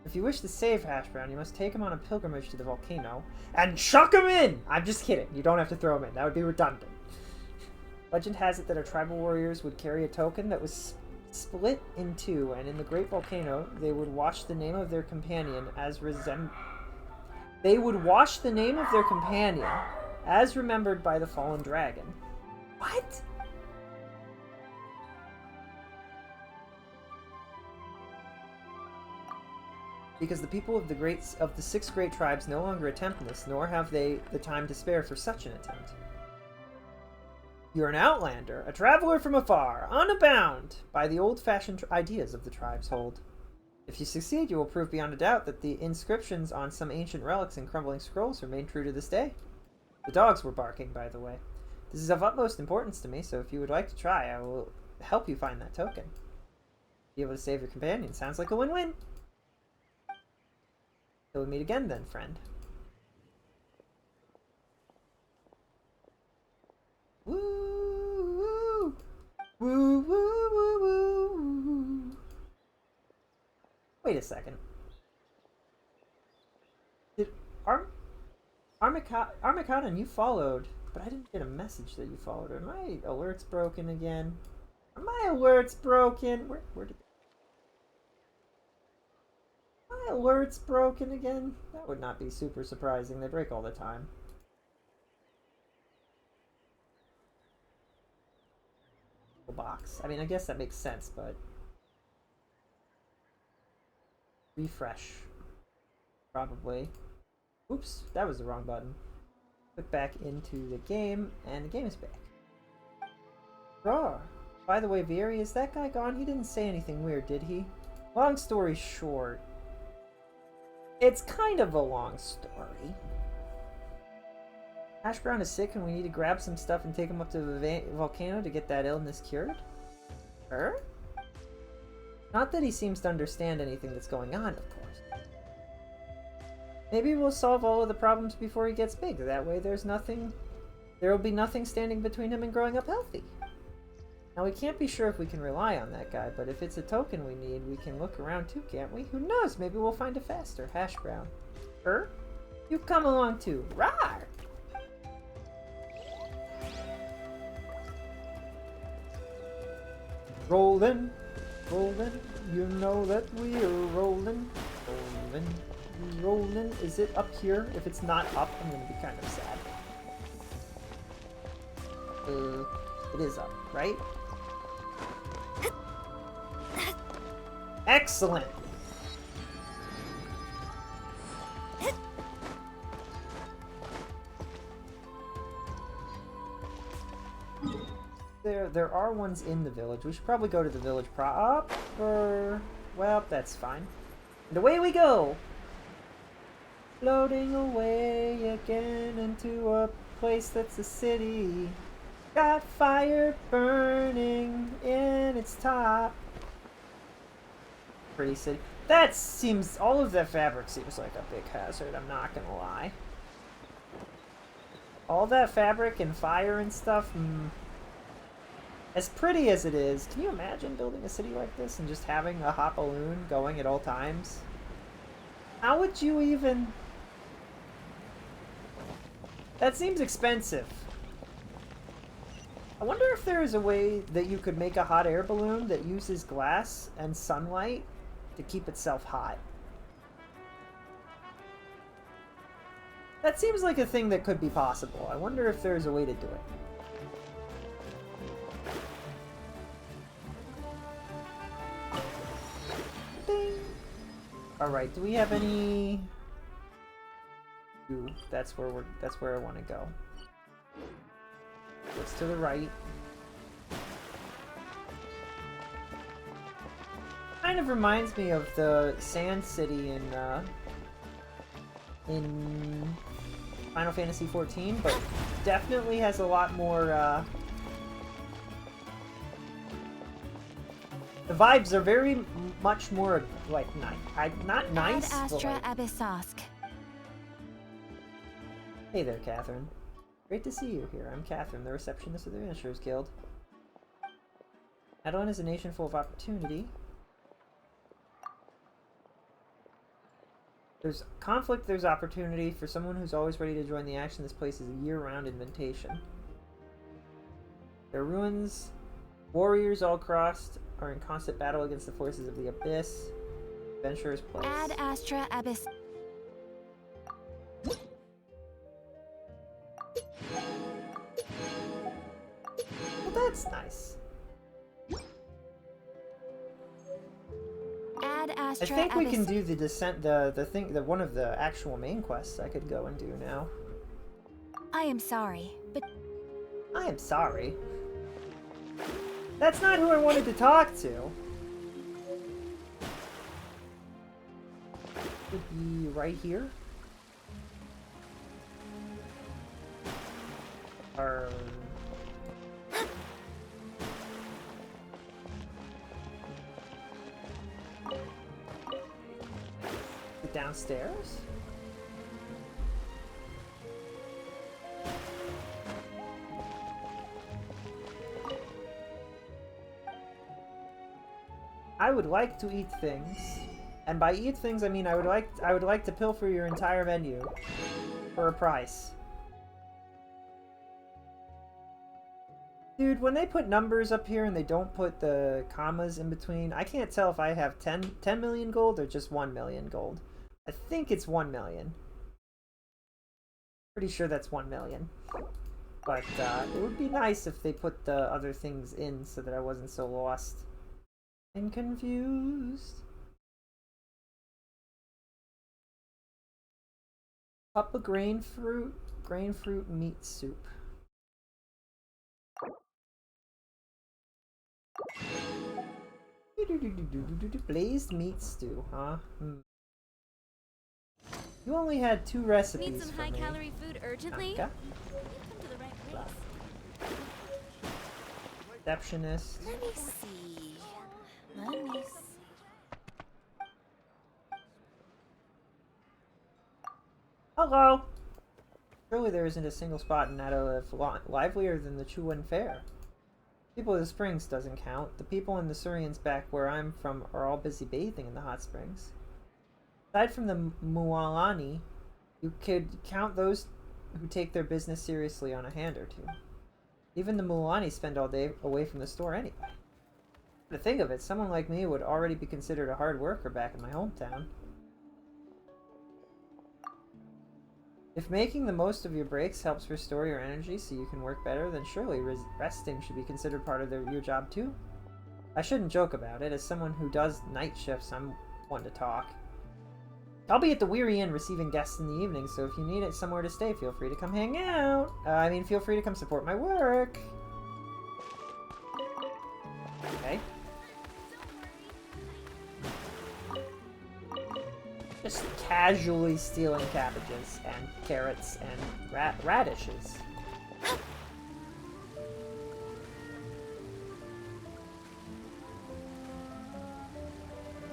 If you wish to save Hash Brown, you must take him on a pilgrimage to the volcano and chuck him in! I'm just kidding. You don't have to throw him in. That would be redundant. Legend has it that our tribal warriors would carry a token that was split in two, and in the great volcano, they would watch the name of their companion as remembered by the fallen dragon. What? Because the people of the 6 great tribes no longer attempt this, nor have they the time to spare for such an attempt. You're an outlander, a traveler from afar, unbound by the old-fashioned ideas of the tribes hold. If you succeed, you will prove beyond a doubt that the inscriptions on some ancient relics and crumbling scrolls remain true to this day. The dogs were barking, by the way. This is of utmost importance to me, so if you would like to try, I will help you find that token. Be able to save your companion. Sounds like a win-win. Till we meet again then, friend. Woo! Woo! Woo! Woo! Woo! Wait a second. Did Armicadon, you followed, but I didn't get a message that you followed. Are my alerts broken again? Are my alerts broken? Where did my alerts broken again? That would not be super surprising. They break all the time. Box. I mean, I guess that makes sense, but refresh. Probably. Oops, that was the wrong button. Click back into the game, and the game is back. Roar. By the way, Vieri, is that guy gone? He didn't say anything weird, did he? Long story short, it's kind of a long story. Hash Brown is sick and we need to grab some stuff and take him up to the volcano to get that illness cured? Her? Not that he seems to understand anything that's going on, of course. Maybe we'll solve all of the problems before he gets big. That way there will be nothing standing between him and growing up healthy. Now we can't be sure if we can rely on that guy, but if it's a token we need, we can look around too, can't we? Who knows? Maybe we'll find it faster. Hash Brown. Her? You come along too. Rawr! Rolling, rolling, you know that we are rolling, rolling, rolling. Is it up here? If it's not up, I'm gonna be kind of sad. It is up, right? Excellent! There are ones in the village. We should probably go to the village proper. Well, that's fine. And away we go! Floating away again into a place that's a city. Got fire burning in its top. Pretty city. That seems... all of that fabric seems like a big hazard, I'm not gonna lie. All that fabric and fire and stuff, as pretty as it is, can you imagine building a city like this and just having a hot balloon going at all times? How would you even... That seems expensive. I wonder if there is a way that you could make a hot air balloon that uses glass and sunlight to keep itself hot. That seems like a thing that could be possible. I wonder if there's a way to do it. Ding. All right, do we have any? Ooh, that's where I want to go. It's to the right. Kind of reminds me of the Sand City in Final Fantasy XIV, but definitely has a lot more. The vibes are very much more like not nice. Ad But Astra like... Abyssosk. Hey there, Catherine. Great to see you here. I'm Catherine, the receptionist of the Adventurers Guild. Adeline is a nation full of opportunity. There's conflict, there's opportunity. For someone who's always ready to join the action, this place is a year-round invitation. There are ruins. Warriors all crossed are in constant battle against the forces of the Abyss. Adventurers place. Ad Astra Abyss. Well, that's nice. Ad Astra I think we can Abyss. do the descent, the one of the actual main quests I could go and do now. I am sorry, but I am sorry. That's not who I wanted to talk to. Would be right here. Or downstairs? I would like to eat things. And by eat things I mean I would like to pilfer your entire menu for a price. Dude, when they put numbers up here and they don't put the commas in between, I can't tell if I have 10 million gold or just 1 million gold. I think it's 1 million. Pretty sure that's 1 million. But it would be nice if they put the other things in so that I wasn't so lost and confused. Cup of grain fruit meat soup. Blazed meat stew, huh? You only had 2 recipes. Need some for me. high-calorie food urgently? Okay. Come to the right place. Receptionist. Let me see. Let me see. Hello. Surely there isn't a single spot in Nado livelier than the Chuan Fair. People of the springs doesn't count. The people in the Surians back where I'm from are all busy bathing in the hot springs. Aside from the Mualani, you could count those who take their business seriously on a hand or two. Even the Mualani spend all day away from the store anyway. To think of it, someone like me would already be considered a hard worker back in my hometown. If making the most of your breaks helps restore your energy so you can work better, then surely resting should be considered part of your job too. I shouldn't joke about it. As someone who does night shifts, I'm one to talk. I'll be at the Weary Inn receiving guests in the evening, so if you need somewhere to stay, feel free to come hang out. Feel free to come support my work. Okay. Just casually stealing cabbages and carrots and radishes.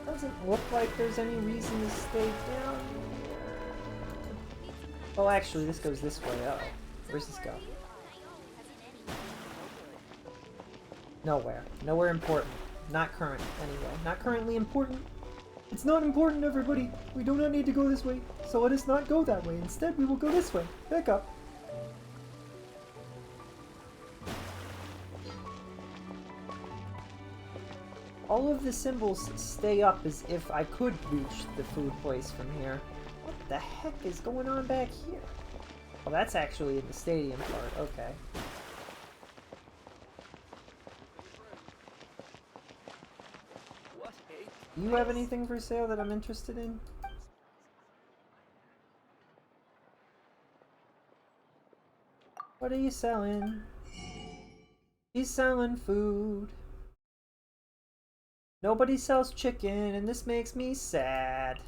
Doesn't look like there's any reason to stay down here. Oh, actually, this goes this way. Uh-oh. Where's this go? Nowhere. Nowhere important. Not current, anyway. Not currently important. It's not important, everybody. We do not need to go this way, so let us not go that way. Instead, we will go this way. Back up. All of the symbols stay up as if I could reach the food place from here. What the heck is going on back here? Well, that's actually in the stadium part. Okay. Do you have anything for sale that I'm interested in? What are you selling? He's selling food. Nobody sells chicken, and this makes me sad.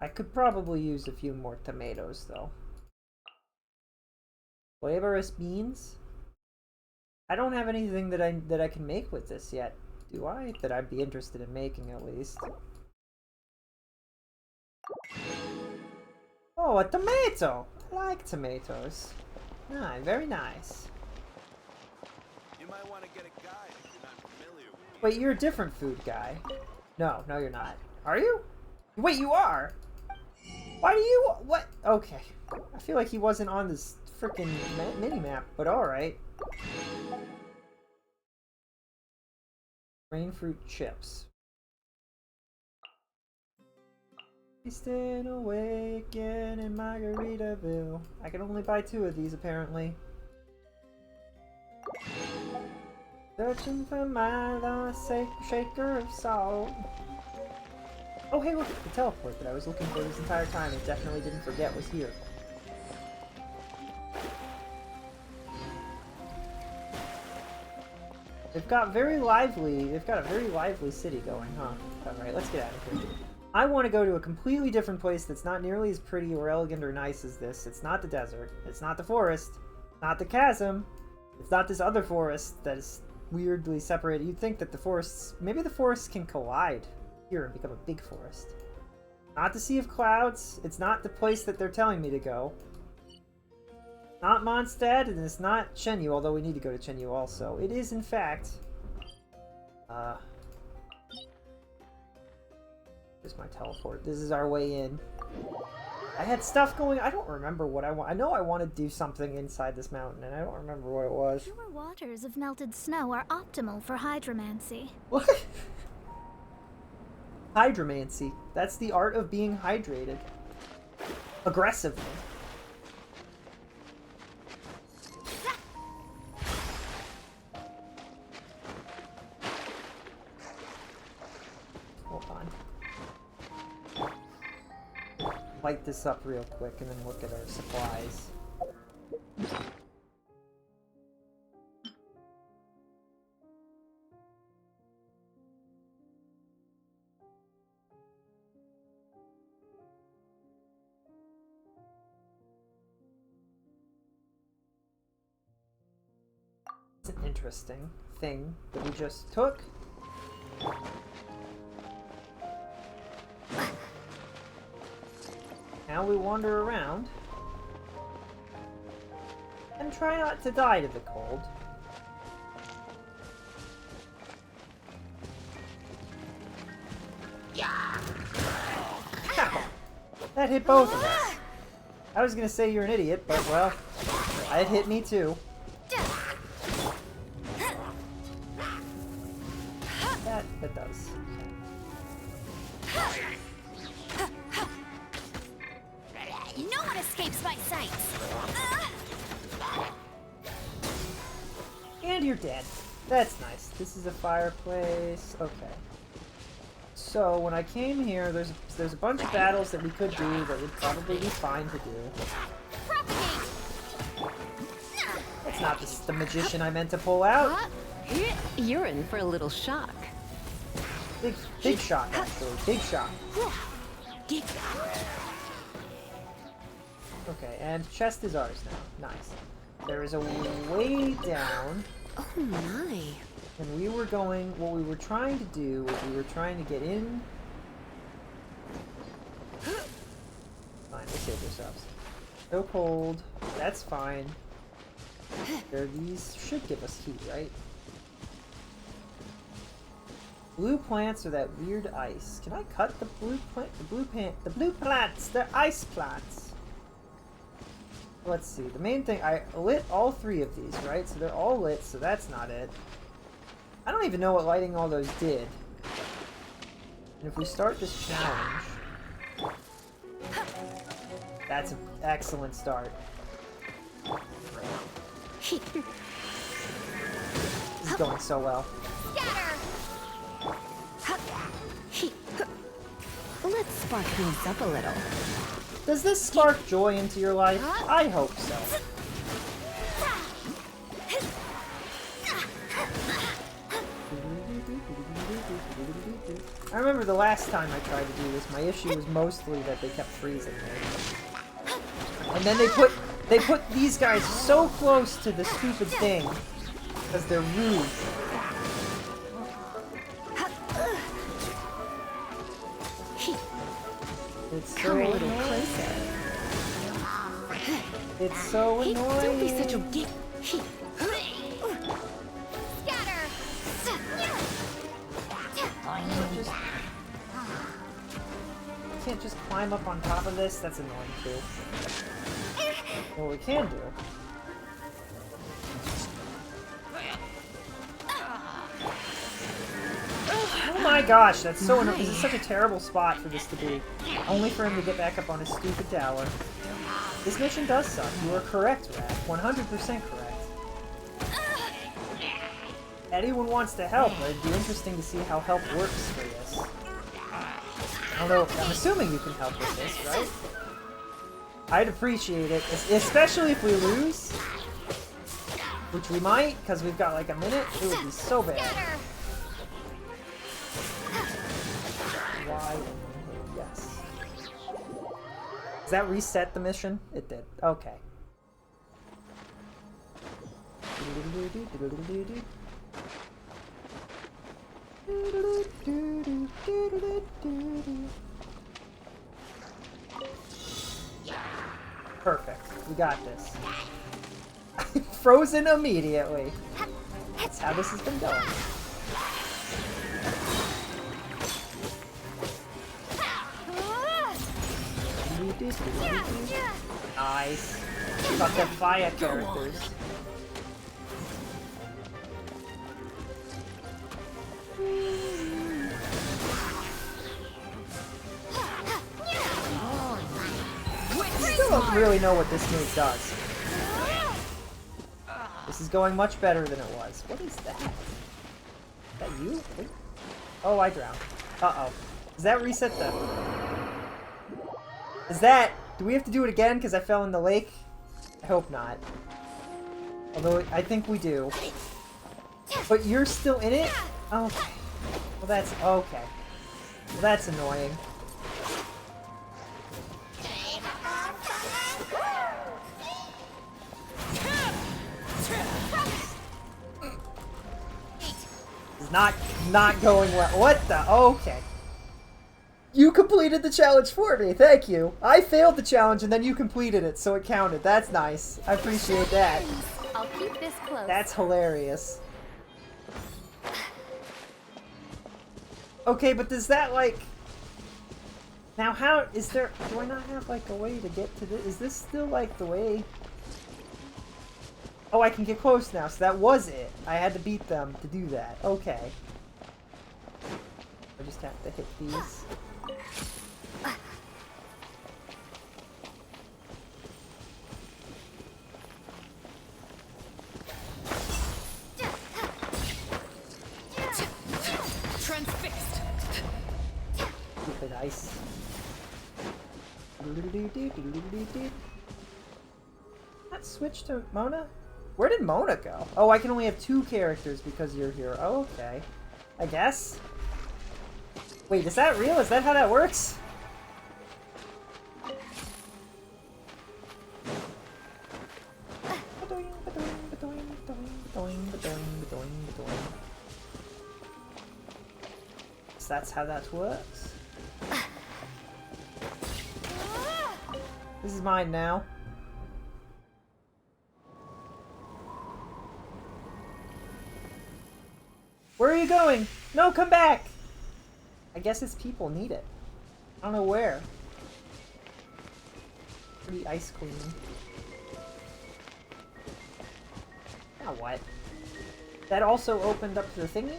I could probably use a few more tomatoes, though. Flavorous beans? I don't have anything that I can make with this yet, do I? That I'd be interested in making, at least. Oh, a tomato! I like tomatoes. Nice, very nice. You might want to get a guide if you're not familiar with me. Wait, you're a different food guy. No, you're not. Are you? Wait, you are? Why do you... What? Okay. I feel like he wasn't on this frickin' mini-map, but alright. Rain fruit chips. Feasting away again in Margaritaville. I can only buy 2 of these, apparently. Searching for my lost shaker of salt. Oh, hey, look, the teleport that I was looking for this entire time and definitely didn't forget was here. They've got a very lively city going, huh? Alright, let's get out of here. I want to go to a completely different place that's not nearly as pretty or elegant or nice as this. It's not the desert. It's not the forest. It's not the chasm. It's not this other forest that is weirdly separated. You'd think that the forests... Maybe the forests can collide here and become a big forest. Not the Sea of Clouds. It's not the place that they're telling me to go. Not Mondstadt, and it's not Shenyu, although we need to go to Shenyu also. It is, in fact... Here's my teleport. This is our way in. I had stuff going... I don't remember what I want. I know I want to do something inside this mountain, and I don't remember what it was. Pure waters of melted snow are optimal for hydromancy. What? Hydromancy. That's the art of being hydrated. Aggressively. Hold on. Light this up real quick and then look at our supplies. It's an interesting thing that we just took. Now we wander around and try not to die to the cold. Ow! That hit both of us. I was gonna say you're an idiot, but well, it hit me too. That does. No one escapes my sights. And you're dead. That's nice. This is a fireplace. Okay. So when I came here, there's a bunch of battles that we could do that would probably be fine to do. That's not the magician I meant to pull out. You're in for a little shock. Big shock, actually. Big shock. Okay, and chest is ours now. Nice. There is a way down. Oh my. And we were going... What we were trying to do was we were trying to get in... Fine, we'll save ourselves. So cold. That's fine. These should give us heat, right? Blue plants are that weird ice. Can I cut the blue plant? The blue plants! They're ice plants! Let's see. The main thing... I lit all 3 of these, right? So they're all lit, so that's not it. I don't even know what lighting all those did. And if we start this challenge... That's an excellent start. This is going so well. Let's spark things up a little. Does this spark joy into your life? I hope so. I remember the last time I tried to do this, my issue was mostly that they kept freezing me. And then they put these guys so close to the stupid thing because they're rude. It's so Come a little annoying. closer. It's so annoying. Don't be such a git. Can't just climb up on top of this? That's annoying too. What we can do. Oh my gosh, that's so annoying. This is such a terrible spot for this to be. Only for him to get back up on his stupid tower. This mission does suck. You are correct, Rat. 100% correct. Anyone wants to help, but it'd be interesting to see how help works for this. I don't know, I'm assuming you can help with this, right? I'd appreciate it, especially if we lose. Which we might, because we've got like a minute. It would be so bad. Why? Yes. Does that reset the mission? It did. Okay. Perfect. We got this. Frozen immediately. That's how this has been going. Nice. Got the fire characters. I still don't really know what this move does. This is going much better than it was. What is that? Is that you? Oh, I drowned. Uh-oh. Does that reset the... Is that... Do we have to do it again because I fell in the lake? I hope not. Although, I think we do. But you're still in it? Okay. Well, that's... Okay. Well, that's annoying. It's not going well. What the? Okay. You completed the challenge for me. Thank you. I failed the challenge and then you completed it, so it counted. That's nice. I appreciate that. I'll keep this close. That's hilarious. Okay, but does that, like... Now, how... Is there... Do I not have, like, a way to get to this? Is this still, like, the way... Oh, I can get close now, so that was it. I had to beat them to do that. Okay. I just have to hit these. Transfixed. Stupid ice. Not switch to Mona? Where did Mona go? Oh, I can only have 2 characters because you're here. Oh, okay. I guess. Wait, is that real? Is that how that works? So that's how that works. This is mine now. Where are you going? No, come back! I guess his people need it. I don't know where. Pretty ice queen. Now what? That also opened up the thingy?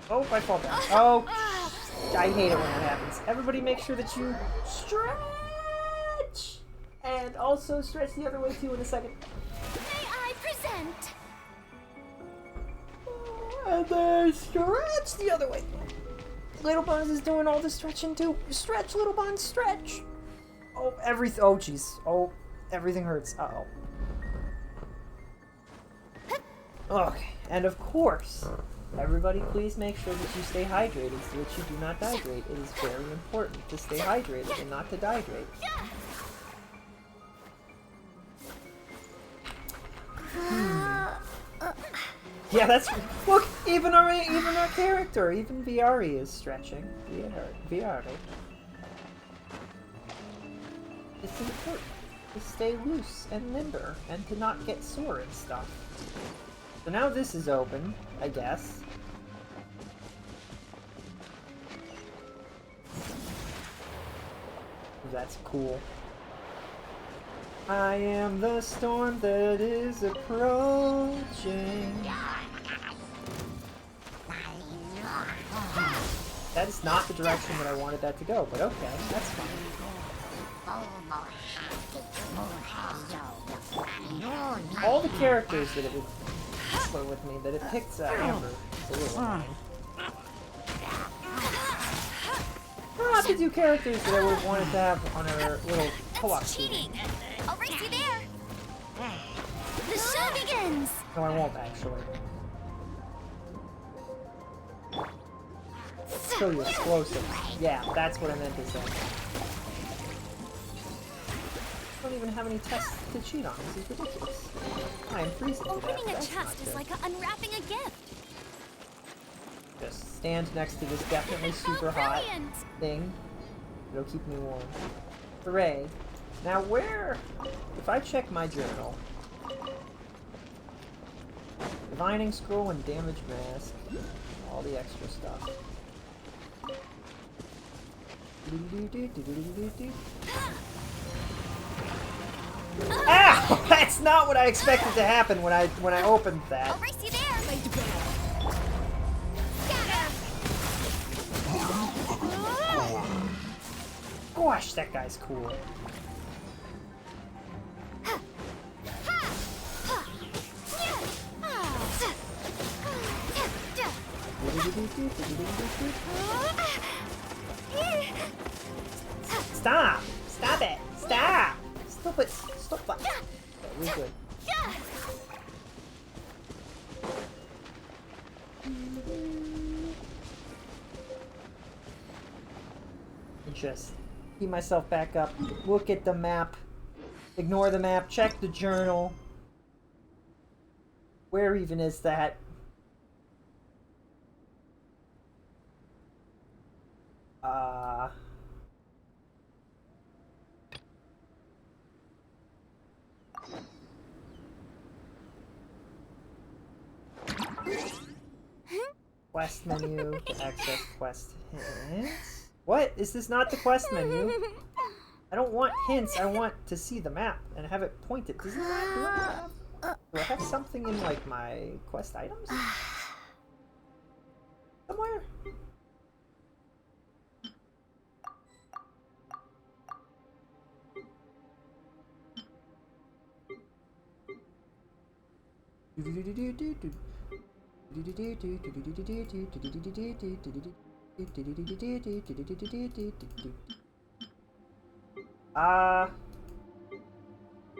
Oh, I fall down. Oh, I hate it when that happens. Everybody make sure that you stretch! And also stretch the other way too in a second. May I present? And then stretch the other way. Little Buns is doing all the stretching too. Stretch, Little Buns, stretch! Oh, oh jeez. Oh, everything hurts. Uh-oh. Okay, and of course, everybody please make sure that you stay hydrated so that you do not dehydrate. It is very important to stay hydrated and not to dehydrate. Yeah, that's look. Even our character, even Viari is stretching. Viari. It's important to stay loose and limber and to not get sore and stuff. So now this is open, I guess. That's cool. I am the storm that is approaching. That is not the direction that I wanted that to go, but okay, that's fine. All the characters that it would split with me, that it picked Amber, is a little annoying. I'll have to do characters that I would have wanted to have on our little co-op team. I'll race you there. The show begins. No, I won't actually. Show you explosives. Yeah, that's what I meant to say. I don't even have any tests to cheat on. This is ridiculous. I am freezing to death. Opening a That's chest not is good. like unwrapping a gift. Just stand next to this definitely super hot thing. It'll keep me warm. Hooray. Now where... If I check my journal... Divining Scroll and Damage Mask. All the extra stuff. Ow! That's not what I expected to happen when I opened that. I'll race you there. Gosh, that guy's cool. Stop! Stop it! Stop! Stop it! Stop that! Okay, we're good. Just keep myself back up. Look at the map. Ignore the map. Check the journal. Where even is that? Quest menu to access quest hints. What? Is this not the quest menu? I don't want hints. I want to see the map and have it pointed. Doesn't that do I have something in like my quest items? Somewhere?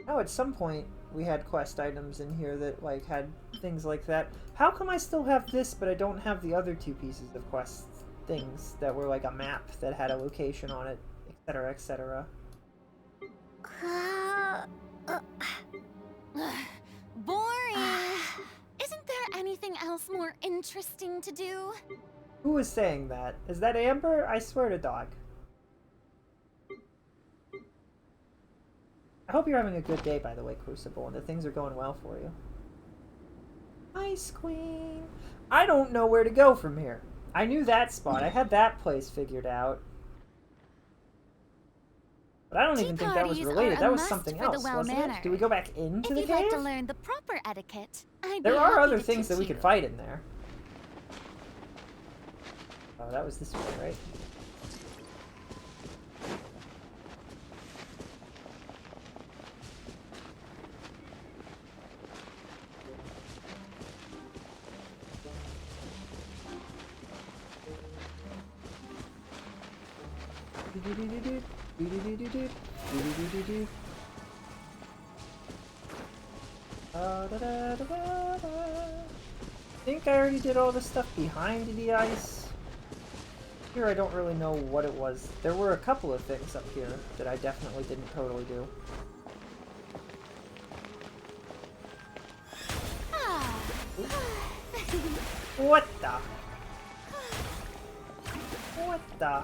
No, at some point we had quest items in here that like had things like that. How come I still have this but I don't have the other two pieces of quest things that were like a map that had a location on it, etc., etc.? Boring. Isn't there anything else more interesting to do? Who is saying that? Is that Amber? I swear to dog. I hope you're having a good day, by the way, Crucible, and that things are going well for you. Ice Queen! I don't know where to go from here. I knew that spot. I had that place figured out. But I don't Tea even think that was parties related. are That a was must something for the else, wasn't it? well-mannered. Do we go back into If the you'd cave? like to learn the proper etiquette, I'd There be are happy other to things that we teach could you. fight in there. Oh, that was this way, right? I think I already did all the stuff behind the ice. Here I don't really know what it was. There were a couple of things up here that I definitely didn't totally do. What the? What the?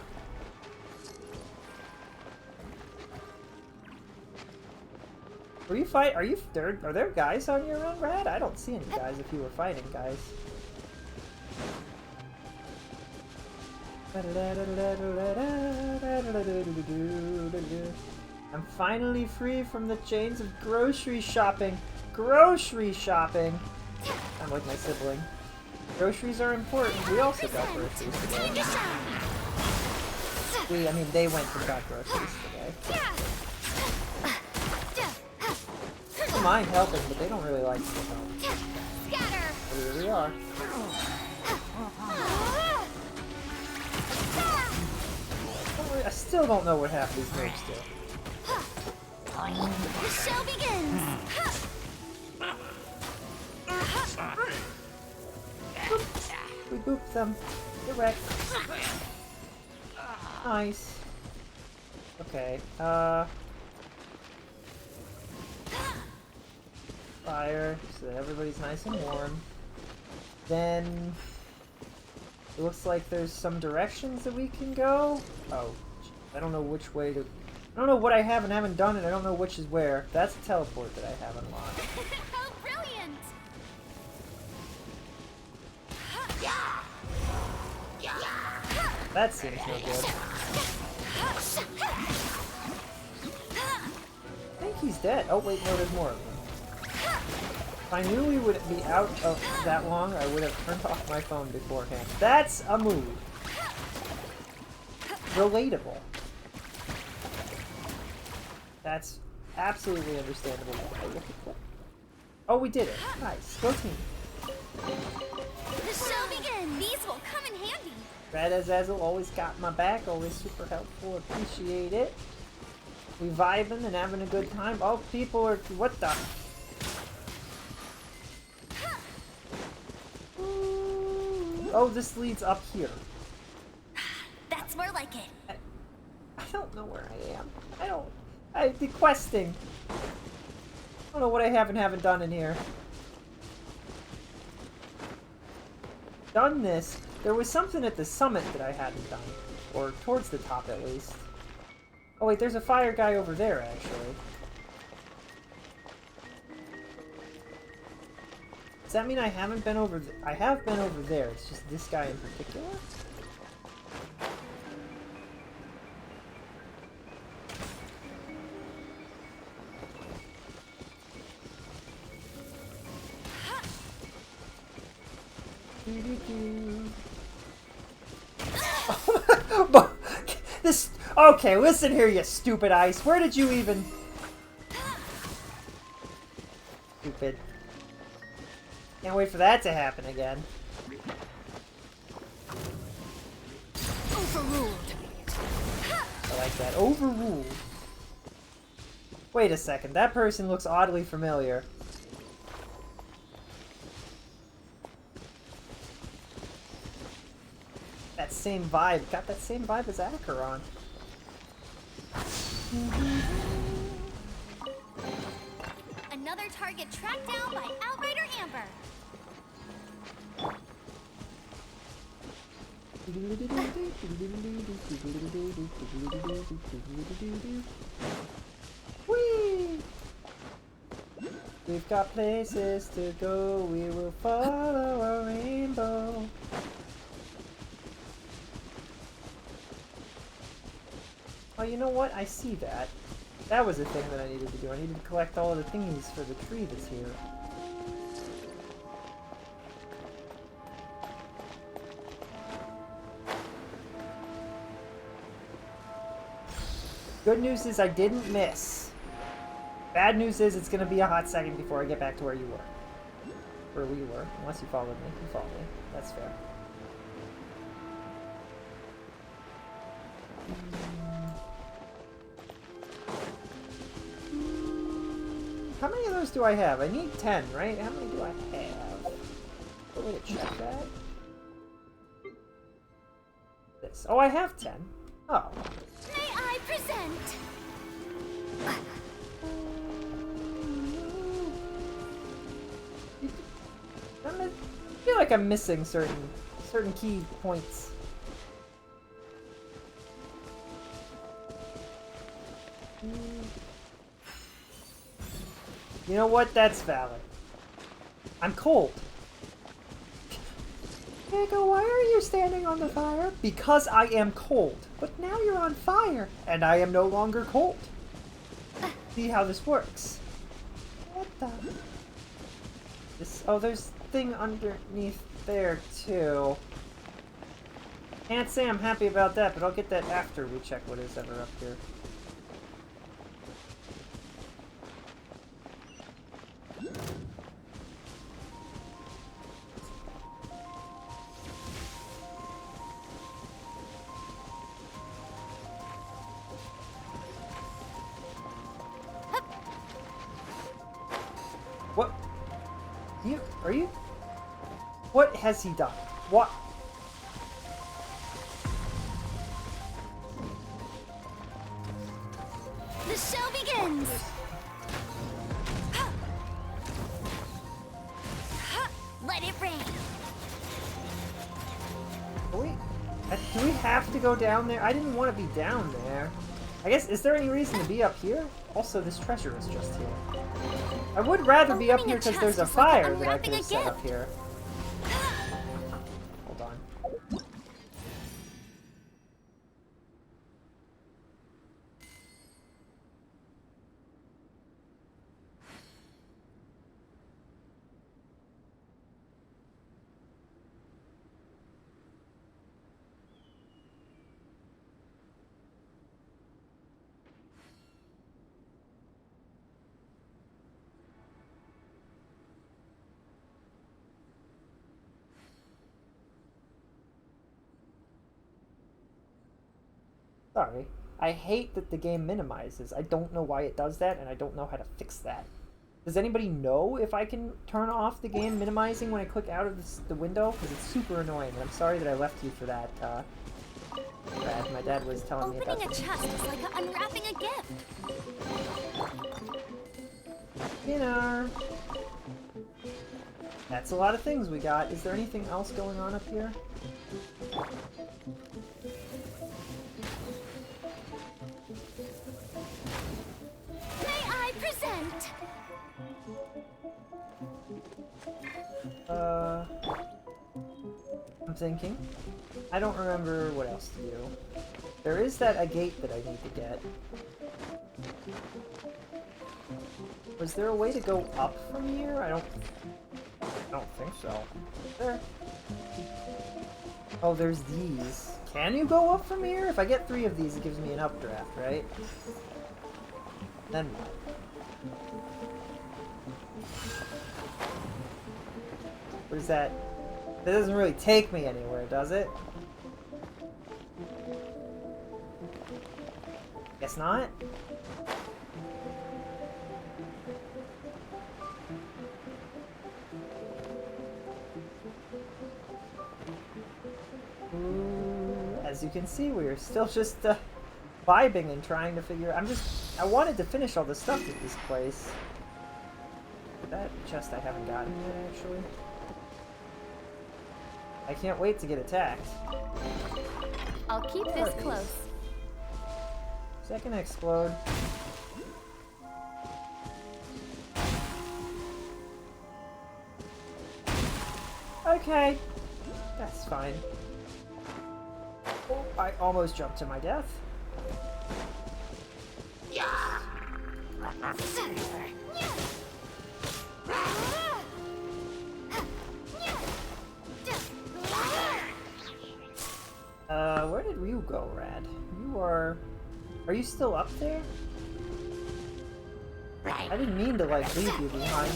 Were you fight? Are you there? Are there guys on your run, Brad? I don't see any guys. If you were fighting guys. I'm finally free from the chains of grocery shopping. Grocery shopping. I'm like my sibling. Groceries are important. We also got groceries today. I mean, they went and got groceries today. I don't mind helping, but they don't really like to help. Scatter! But here we are. I still don't know what half these moves do. The show begins! We booped them. Get wrecked. Nice. Okay, fire, so that everybody's nice and warm. Then it looks like there's some directions that we can go. Oh, I don't know which way to. I don't know what I have and haven't done, and I don't know which is where. That's a teleport that I have unlocked. How brilliant! That seems no good. I think he's dead. Oh wait, no, there's more of them. If I knew we would be out of that long, I would have turned off my phone beforehand. That's a move. Relatable. That's absolutely understandable. Oh, we did it. Nice. Go team. The show begins! These will come in handy! Brad Azazel always got my back, always super helpful, appreciate it. We vibing and having a good time. Oh, people are... What the... Oh, this leads up here. That's more like it. I don't know where I am. The questing. I don't know what I have and haven't done in here. Done this. There was something at the summit that I hadn't done. Or towards the top, at least. Oh, wait, there's a fire guy over there, actually. Does that mean I haven't been over... I have been over there. It's just this guy in particular? This... Okay, listen here, you stupid ice. Where did you even... Stupid. Can't wait for that to happen again. Overruled. I like that. Overruled. Wait a second. That person looks oddly familiar. That same vibe. Got that same vibe as Acheron. Another target tracked down by Outrider Amber. Whee! We've got places to go. We will follow a rainbow. Oh, you know what? I see that. That was the thing that I needed to do. I needed to collect all of the thingies for the tree that's here. Good news is I didn't miss. Bad news is it's gonna be a hot second before I get back to where you were. Where we were. Unless you followed me. You followed me. That's fair. How many of those do I have? I need 10, right? How many do I have? A way to check that? This. Oh, I have 10. Oh. May I present? I feel like I'm missing certain key points. You know what? That's valid. I'm cold. Diego, why are you standing on the fire? Because I am cold. But now you're on fire, and I am no longer cold. See how this works. What the? Oh, there's a thing underneath there, too. Can't say I'm happy about that, but I'll get that after we check what is ever up here. What? Are you? What has he done? What? The show begins! Let it rain! Do we have to go down there? I didn't want to be down there. I guess, is there any reason to be up here? Also, this treasure is just here. I would rather be up here because there's a fire that I could have set up here. Hold on. Sorry. I hate that the game minimizes. I don't know why it does that, and I don't know how to fix that. Does anybody know if I can turn off the game minimizing when I click out of the window? Because it's super annoying, and I'm sorry that I left you for that, Brad. My dad was telling me about Opening a chest is like unwrapping a gift. Dinner! That's a lot of things we got. Is there anything else going on up here? Present. I'm thinking. I don't remember what else to do. There is a gate that I need to get. Was there a way to go up from here? I don't think so. There. Oh, there's these. Can you go up from here? If I get 3 of these, it gives me an updraft, right? Then what? What is that? That doesn't really take me anywhere, does it? Guess not? As you can see, we are still just vibing and trying to figure. I wanted to finish all the stuff at this place. That chest I haven't gotten yet, actually. I can't wait to get attacked. I'll keep this close. Is that gonna explode? Okay. That's fine. Oh, I almost jumped to my death. Where did you go, Rad? You are... Are you still up there? I didn't mean to, like, leave you behind.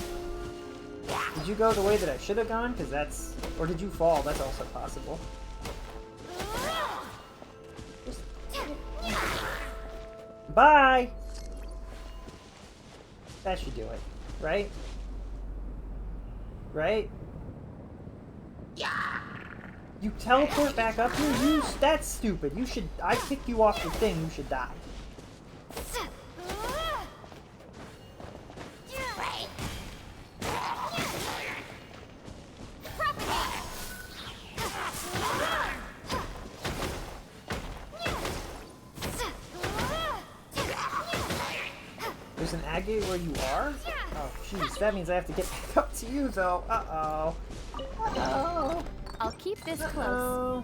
Did you go the way that I should have gone? Because that's... Or did you fall? That's also possible. Just... Bye! That should do it. Right? Right? You teleport back up here? You... That's stupid. You should... I kick you off the thing. You should die. There's an agate where you are? Oh, jeez. That means I have to get back up to you, though. Uh-oh. Uh-oh. I'll keep this close.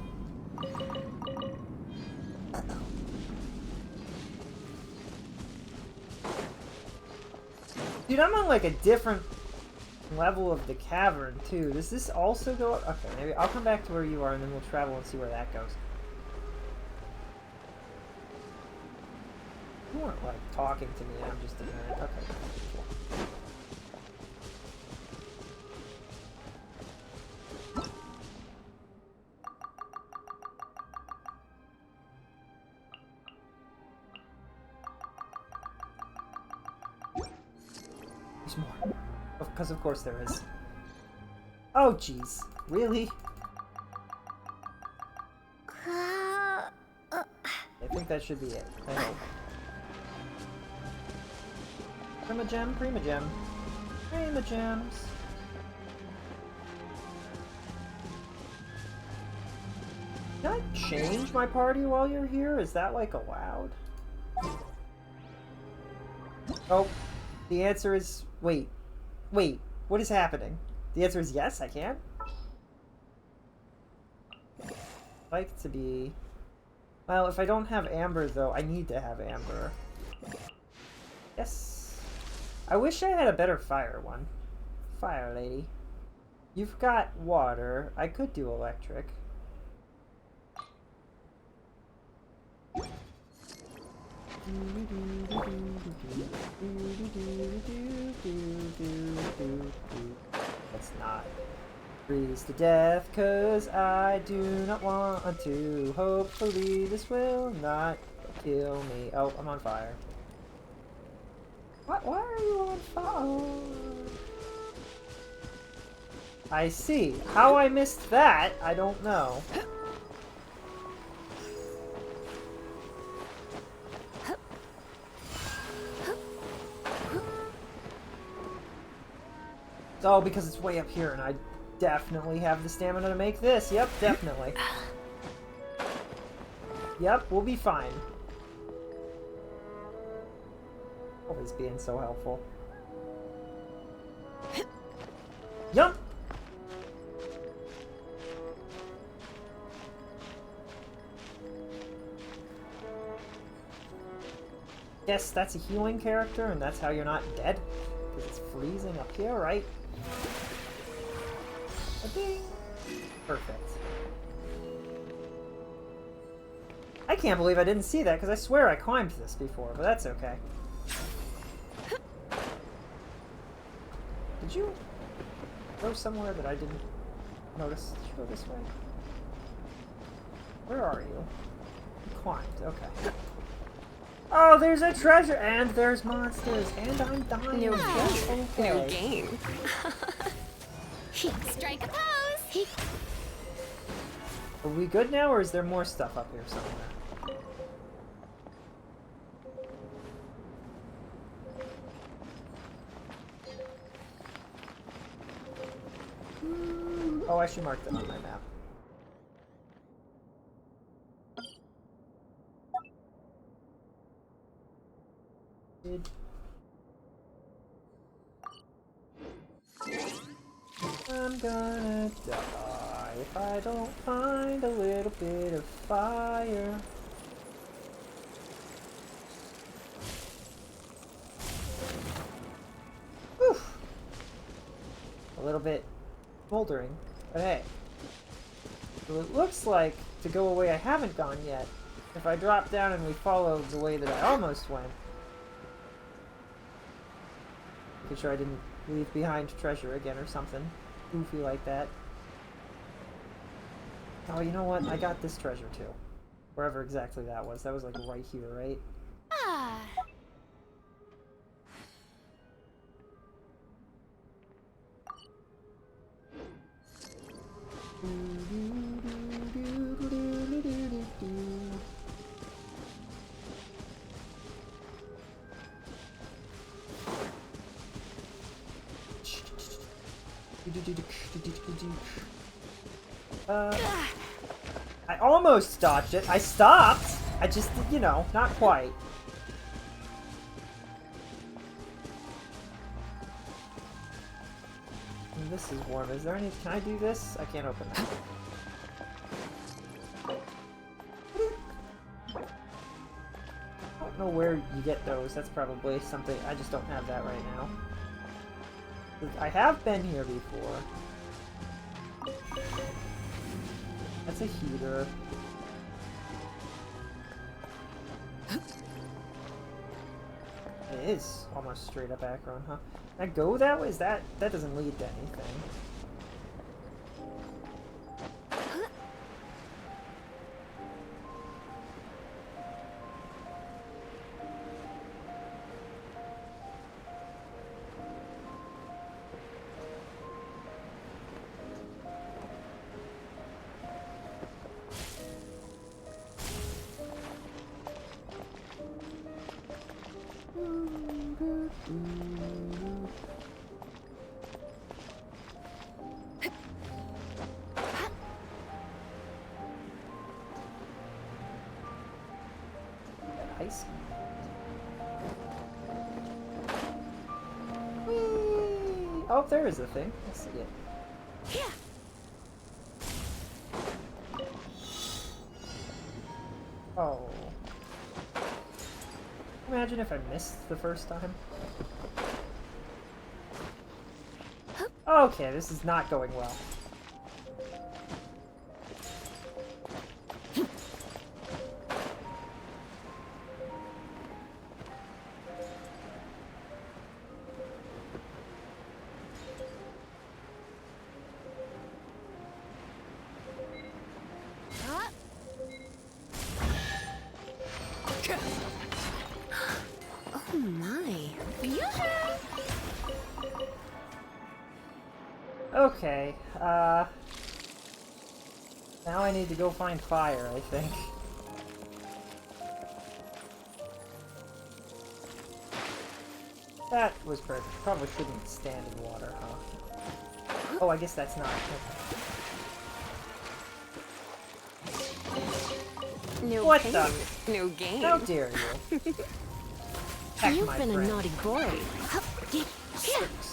Uh-oh. Dude, I'm on like a different level of the cavern too. Does this also go up? Okay, maybe I'll come back to where you are and then we'll travel and see where that goes. You weren't like talking to me, I'm just ignorant. Okay. There's more. Because of course there is. Oh jeez. Really? I think that should be it. I hope. Primagem, Primagem. Primagems. Can I change my party while you're here? Is that like allowed? Oh. The answer is... Wait. Wait. What is happening? The answer is yes, I can? Like to be... Well, if I don't have Amber, though, I need to have Amber. Yes. I wish I had a better fire one. Fire lady. You've got water. I could do electric. Let's not freeze to death, cause I do not want to. Hopefully this will not kill me. Oh, I'm on fire. What? Why are you on fire? I see. How I missed that, I don't know. Oh, because it's way up here, and I definitely have the stamina to make this. Yep, definitely. Yep, we'll be fine. Always being so helpful. Yup! Yes, that's a healing character, and that's how you're not dead. Because it's freezing up here, right? Ding. Perfect. I can't believe I didn't see that, because I swear I climbed this before, but that's okay. Did you go somewhere that I didn't notice? Did you go this way? Where are you? You climbed, okay. Oh, there's a treasure! And there's monsters! And I'm dying! New That's game. okay. New game. Strike a pose! Are we good now, or is there more stuff up here somewhere? Oh, I should mark them on my map. I'm gonna die if I don't find a little bit of fire. little bit smoldering, but hey. So it looks like, to go away I haven't gone yet, if I drop down and we follow the way that I almost went, making sure I didn't leave behind treasure again or something goofy like that. Oh, you know what? I got this treasure too. Wherever exactly that was. That was like right here, right? Ah. I almost dodged it. I stopped! I just, you know, not quite. And this is warm. Is there any... Can I do this? I can't open that. I don't know where you get those. That's probably something... I just don't have that right now. I have been here before. That's a heater. It is almost straight up Akron, huh? Can I go that way? Is that doesn't lead to anything. Ice. Whee! Oh, there is a thing. I see it. Oh. Imagine if I missed the first time. Okay, this is not going well. Oh my. Okay, now I need to go find fire, I think. That was perfect. Probably shouldn't stand in water, huh? Oh, I guess that's not. No What pain, the? no gain. How dare you? Heck, You've my been friend. a naughty boy. Six.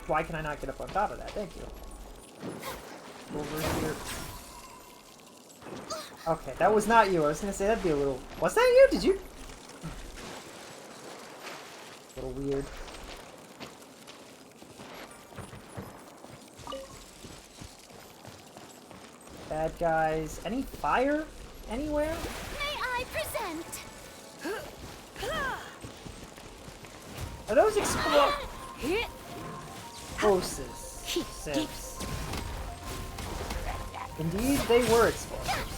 Why can I not get up on top of that? Thank you. Over here. Okay, that was not you. I was gonna say that'd be a little... Was that you? Did you... A little weird. Bad guys. Any fire? Anywhere? May I present? Are those explosives? Sieves. Indeed, they were explosives.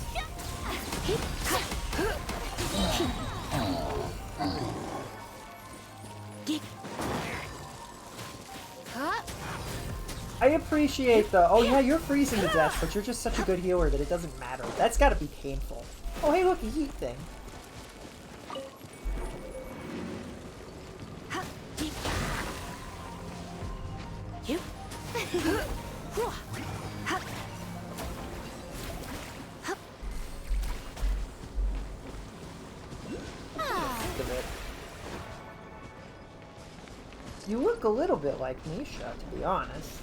I appreciate the, oh yeah, you're freezing to death, but you're just such a good healer that it doesn't matter. That's gotta be painful. Oh hey, look, a heat thing. You look a little bit like Misha, to be honest.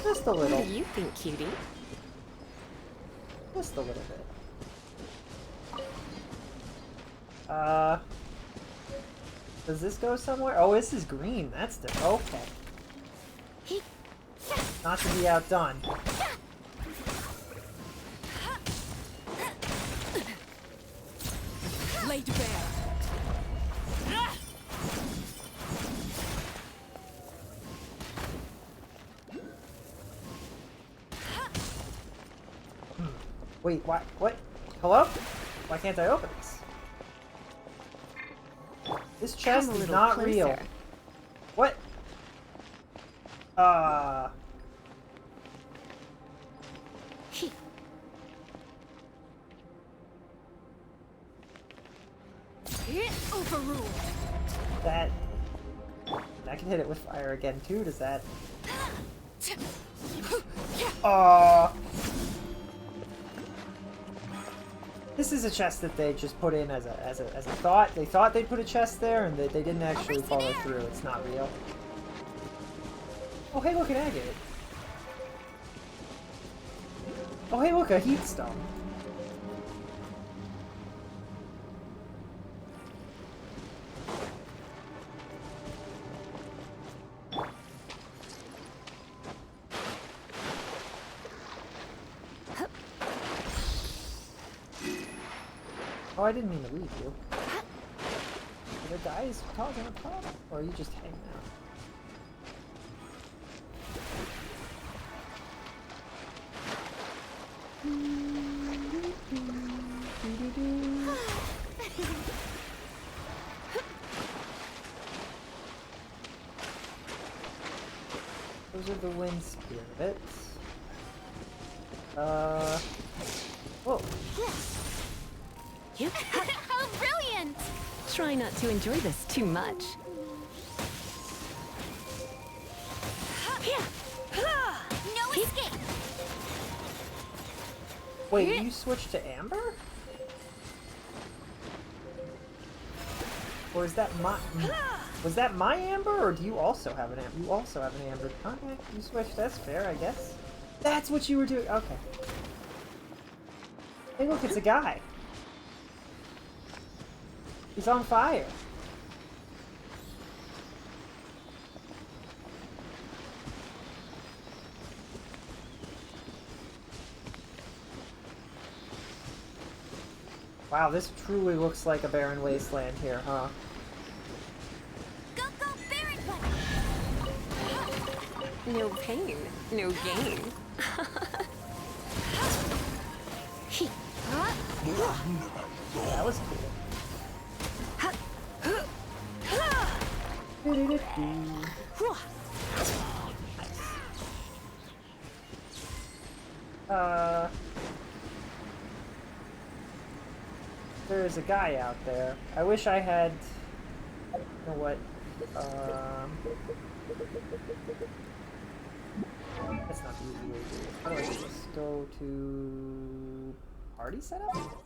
Just a What little. do you think, cutie? Just a little bit. Does this go somewhere? Oh, this is green. That's the okay. Not to be outdone. Laid bare. Wait, what? What? Hello? Why can't I open this? This chest is not real. What? Overruled. That... I can hit it with fire again too, does that... This is a chest that they just put in as a thought. They thought they'd put a chest there, and they didn't actually follow through. It's not real. Oh, hey, look, an agate. Oh, hey, look, a heatstone. Oh, I didn't mean to leave you. Are the guys causing a problem? Or are you just hanging out? Those are the wind spirits. Whoa. How brilliant! Try not to enjoy this too much. No escape! Wait, you switched to Amber? Or is that my... Was that my Amber, or do you also have an Amber? You also have an Amber. Okay, you switched. That's fair, I guess. That's what you were doing. Okay. Hey, look, it's a guy. He's on fire. Wow, this truly looks like a barren wasteland here, huh? Go, go, Barret Button! No pain, no gain. That was cool. There's a guy out there. I wish I had... You know what? That's not the easy way to do it. How do I do this? Go to... Party setup?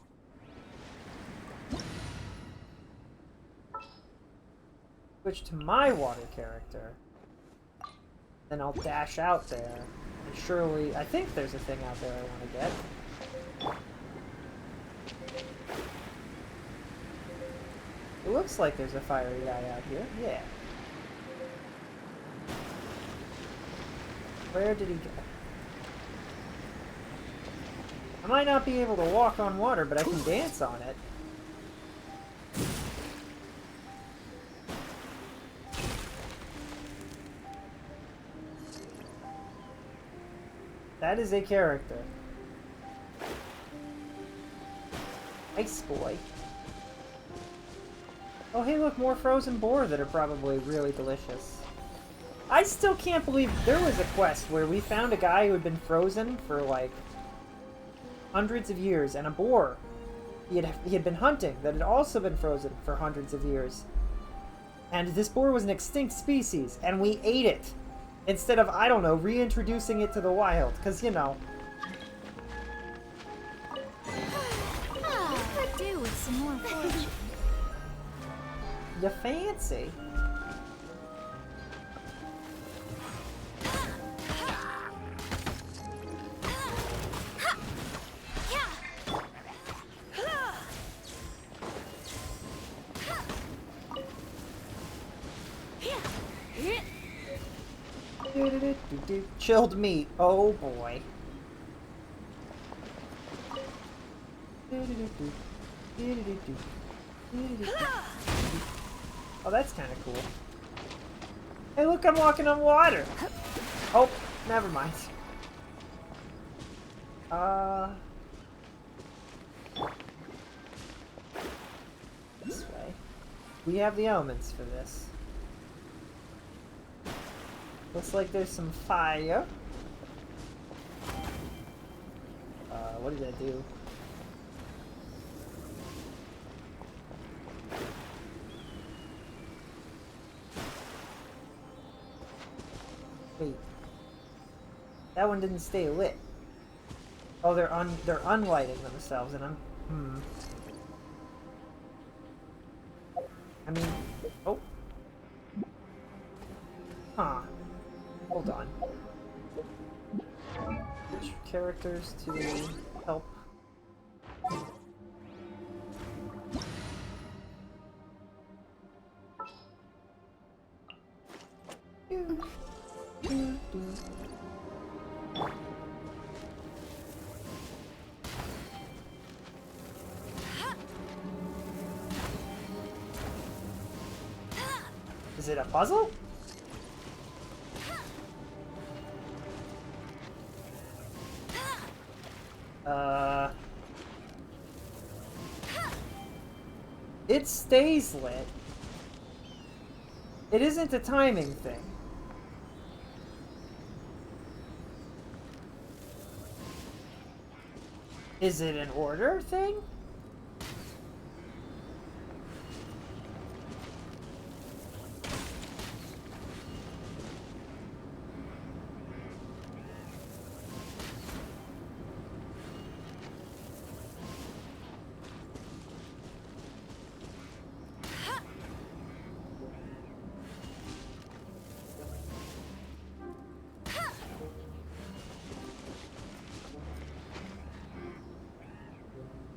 Switch to my water character. Then I'll dash out there. And surely... I think there's a thing out there I want to get. It looks like there's a fiery guy out here. Yeah. Where did he go? I might not be able to walk on water, but I can dance on it. That is a character. Ice boy. Oh, hey, look, more frozen boar that are probably really delicious. I still can't believe there was a quest where we found a guy who had been frozen for, like, hundreds of years, and a boar he had been hunting that had also been frozen for hundreds of years. And this boar was an extinct species, and we ate it instead of, I don't know, reintroducing it to the wild, because, you know. Could do with some more fortune. You fancy. Chilled meat. Oh boy. Oh, that's kind of cool. Hey, look, I'm walking on water. Oh, never mind. This way. We have the elements for this. Looks like there's some fire. What did I do? Wait. That one didn't stay lit. Oh, they're unlighting themselves, and I'm I mean, oh. Huh. Hold on. Which characters to help? Is it a puzzle? It stays lit. It isn't a timing thing. Is it an order thing?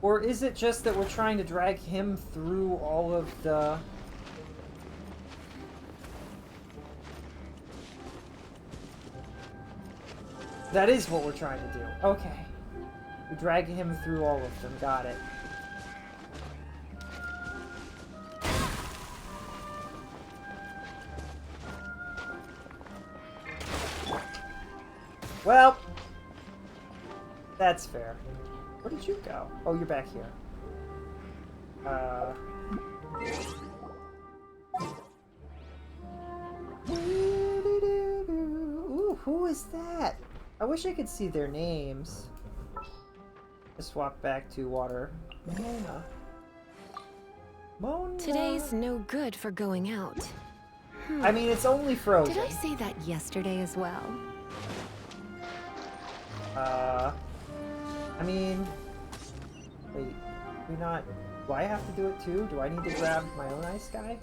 Or is it just that we're trying to drag him through all of the... That is what we're trying to do. Okay. We drag him through all of them. Got it. Well, that's fair. Where did you go? Oh, you're back here. Ooh, who is that? I wish I could see their names. Let's swap back to water. Mona. Today's no good for going out. I mean, it's only frozen. Did I say that yesterday as well? I mean, wait, we not, do I have to do it too? Do I need to grab my own ice guy?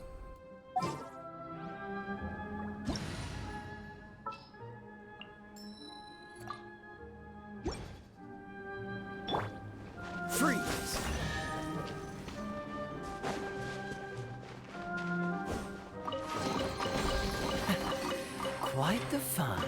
Freeze! Quite the find.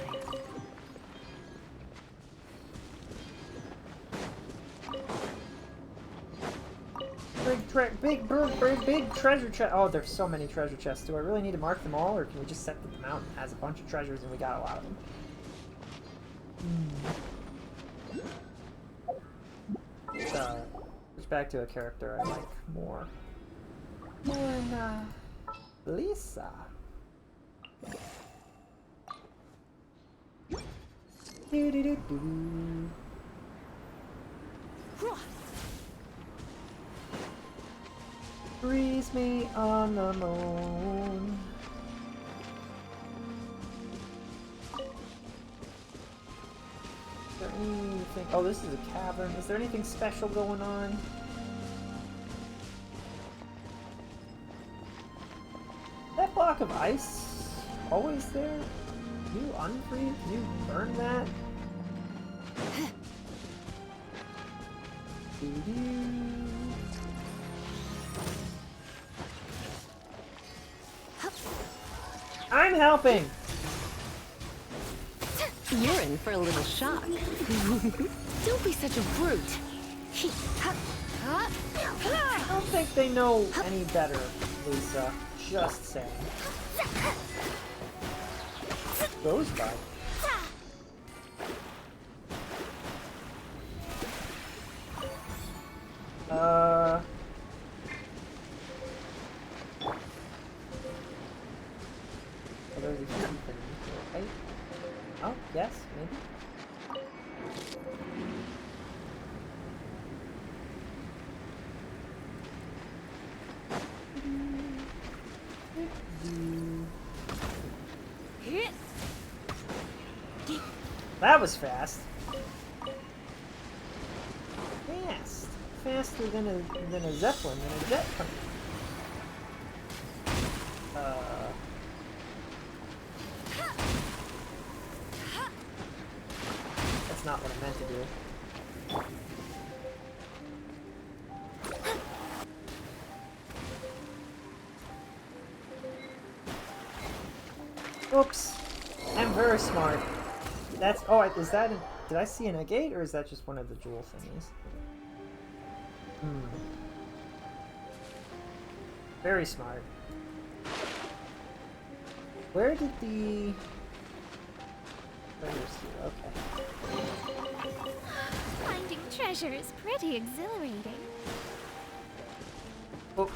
Big treasure chest. Oh, there's so many treasure chests. Do I really need to mark them all, or can we just set them out as a bunch of treasures and we got a lot of them? Switch back to a character I like more. Lisa. Freeze me on the moon. Is there anything? Oh, this is a cavern. Is there anything special going on? That block of ice always there? You unfreeze? You burn that? I'm helping! You're in for a little shock. Don't be such a brute. I don't think they know any better, Lisa. Just saying. Goes by. Oh, there's a human thing, right? Oh, yes, maybe. That was fast. Fast. Faster than a Zeppelin, than a jet plane. That's not what I meant to do. Oops. I'm very smart. That's... Oh, is that... Did I see an agate, or is that just one of the jewel thingies? Very smart. Where did the... Okay. Finding treasure is pretty exhilarating. Oh.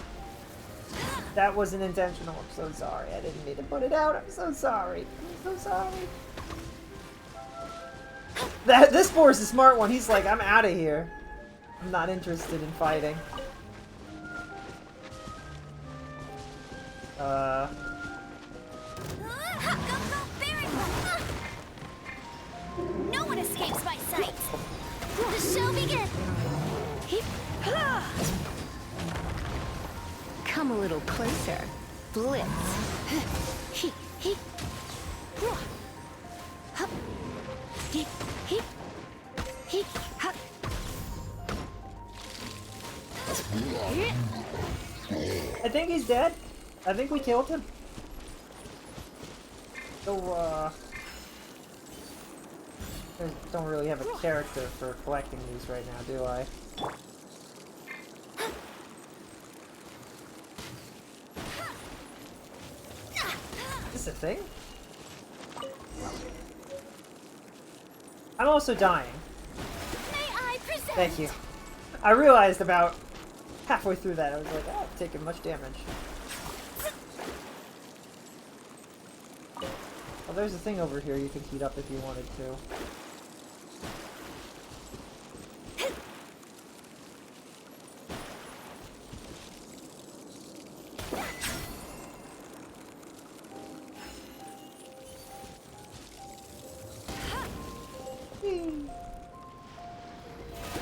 That wasn't intentional. I'm so sorry. I didn't mean to put it out. I'm so sorry. I'm so sorry. This boar's the smart one. He's like, I'm out of here. I'm not interested in fighting. No one escapes my sight. The show begins. Come a little closer. Blitz. I think he's dead. I think we killed him. So, I don't really have a character for collecting these right now, do I? Is this a thing? I'm also dying. May I present? Thank you. I realized about halfway through that, I was like, oh, I've taken much damage. Well, there's a thing over here you can heat up if you wanted to.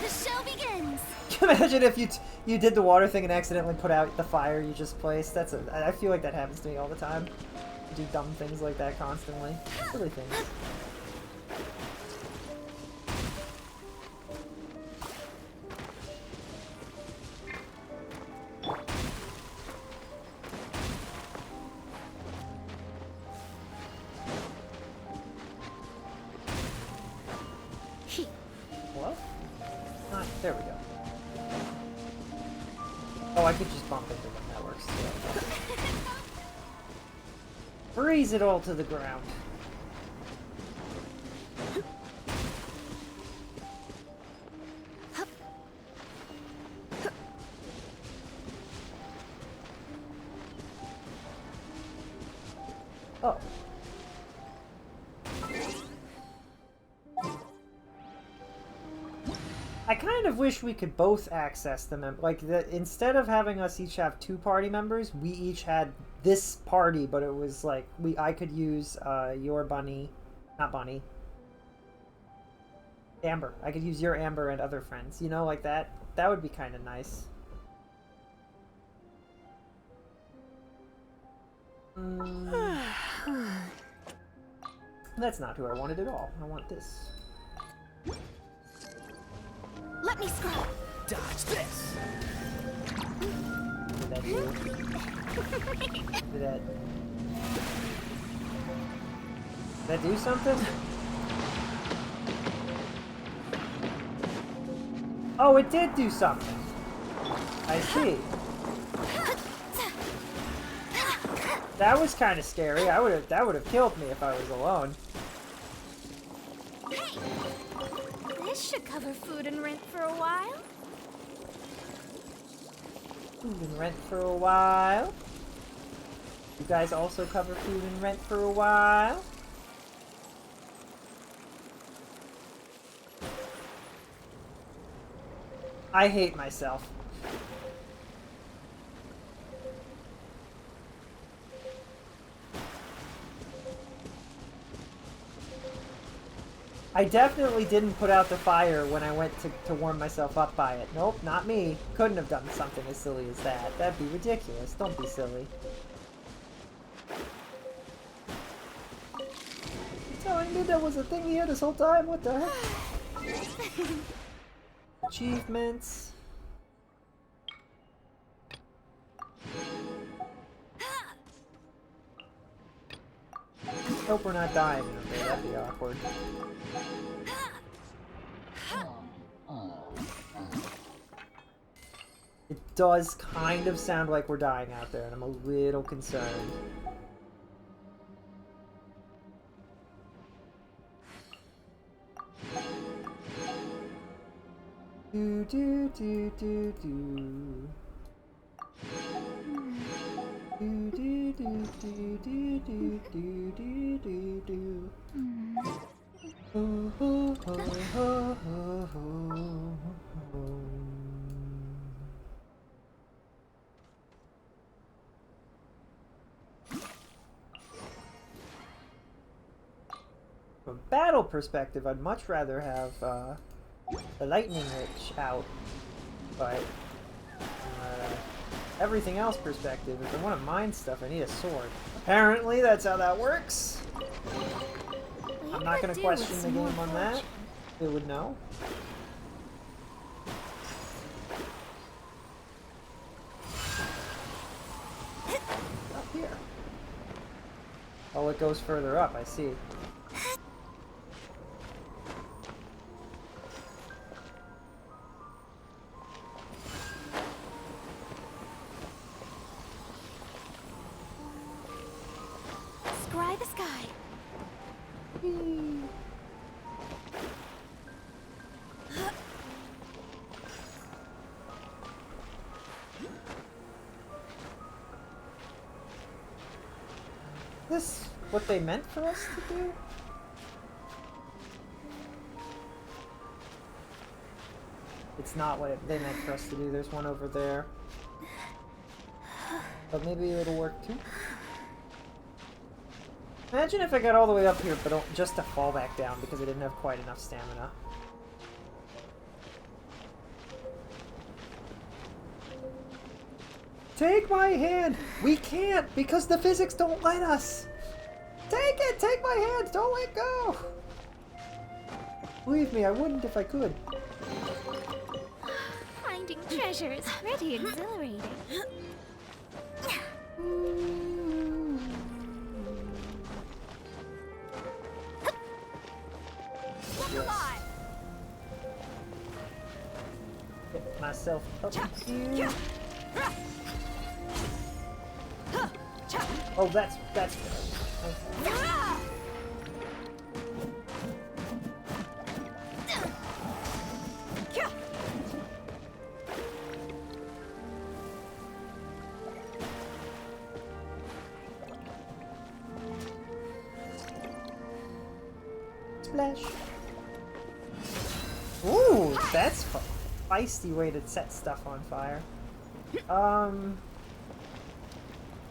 The show begins. Can you imagine if you did the water thing and accidentally put out the fire you just placed? I feel like that happens to me all the time. I do dumb things like that constantly. Silly things. Hello? There we go. Oh, I could just bump into them. That works too. Freeze it all to the ground. Oh. I kind of wish we could both access them. Like, instead of having us each have 2 party members, we each had this party, but it was like, I could use your bunny, not bunny, Amber. I could use your Amber and other friends, you know, like that. That would be kind of nice. That's not who I wanted at all. I want this. Let me scroll. Dodge this! What did that do? Did that do something? Oh, it did do something. I see. That was kind of scary. That would have killed me if I was alone. This should cover food and rent for a while. Food and rent for a while. You guys also cover food and rent for a while. I hate myself. I definitely didn't put out the fire when I went to warm myself up by it. Nope, not me. Couldn't have done something as silly as that. That'd be ridiculous. Don't be silly. You're telling me there was a thing here this whole time? What the heck? Achievements. Hope we're not dying out there. That'd be awkward. It does kind of sound like we're dying out there, and I'm a little concerned. Do do do do do. Do do do do do do do do do do. Oh, oh, oh, oh, oh, oh. From a battle perspective, I'd much rather have the lightning witch out, but everything else perspective, if I want to mine stuff, I need a sword. Apparently, that's how that works. I'm not going to question the game on that. It would know. Up here. Oh, it goes further up, I see. Scry the sky. This what they meant for us to do? It's not what they meant for us to do. There's one over there. But maybe it'll work too. Imagine if I got all the way up here, but just to fall back down because I didn't have quite enough stamina. Take my hand! We can't because the physics don't let us! Take it! Take my hand! Don't let go! Believe me, I wouldn't if I could. Finding treasure is pretty exhilarating. Yes. Get myself up here. Oh, that's good. Okay. Splash. Ooh, that's a feisty way to set stuff on fire.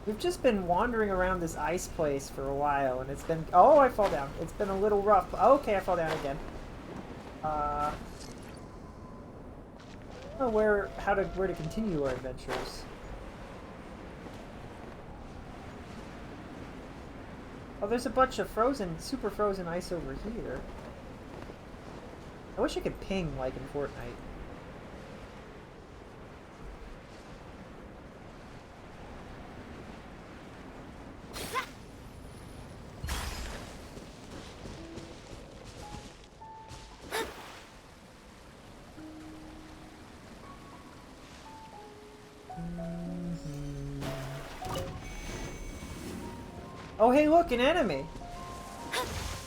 We've just been wandering around this ice place for a while, and it's been... Oh, I fall down. It's been a little rough. Okay, I fall down again. Oh, where to continue our adventures. Oh, there's a bunch of super frozen ice over here. I wish I could ping like in Fortnite. Oh, hey, look, an enemy!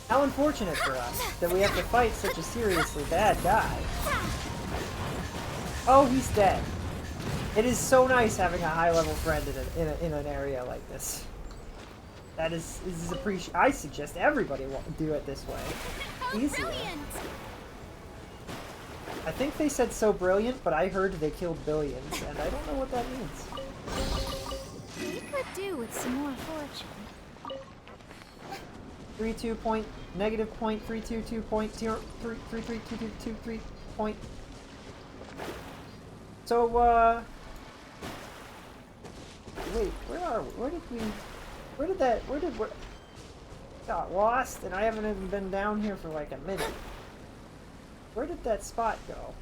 How unfortunate for us that we have to fight such a seriously bad guy. Oh, he's dead. It is so nice having a high-level friend in an area like this. This is appreciated. I suggest everybody do it this way. Easier. Brilliant! I think they said so brilliant, but I heard they killed billions, and I don't know what that means. We could do with some more fortune. 32 point negative 0.322.0332223 point. So wait, where are we? Where did got lost, and I haven't even been down here for like a minute. Where did that spot go?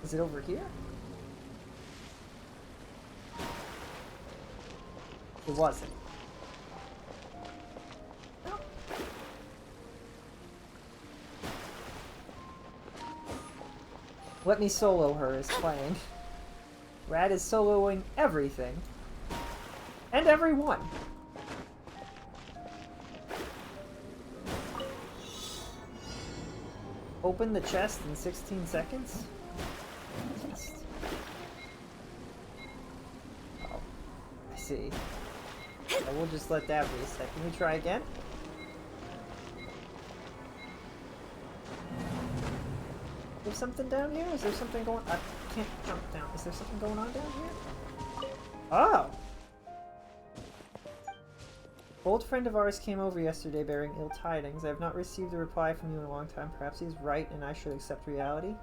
Is it over here? It wasn't. Let Me Solo Her is playing. Rad is soloing everything. And everyone. Open the chest in 16 seconds? Chest. Oh, I see. I will just let that reset. Can we try again? Is there something down here? Is there something going... I can't jump down. Is there something going on down here? Oh! Old friend of ours came over yesterday bearing ill tidings. I have not received a reply from you in a long time. Perhaps he is right and I should accept reality.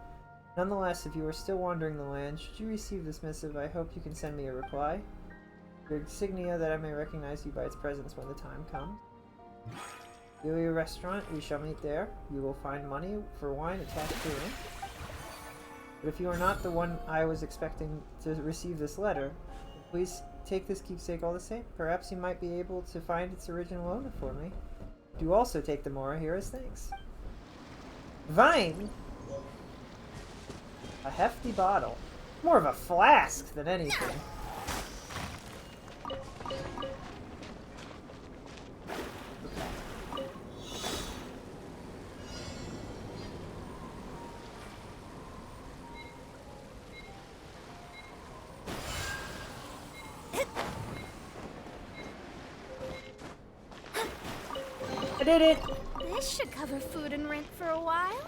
Nonetheless, if you are still wandering the land, should you receive this missive, I hope you can send me a reply. Your insignia that I may recognize you by its presence when the time comes. Your restaurant, we shall meet there. You will find money for wine attached to it. But if you are not the one I was expecting to receive this letter, please take this keepsake all the same. Perhaps you might be able to find its original owner for me. Do also take the Mora here as thanks. Vine! A hefty bottle. More of a flask than anything. I did it! This should cover food and rent for a while.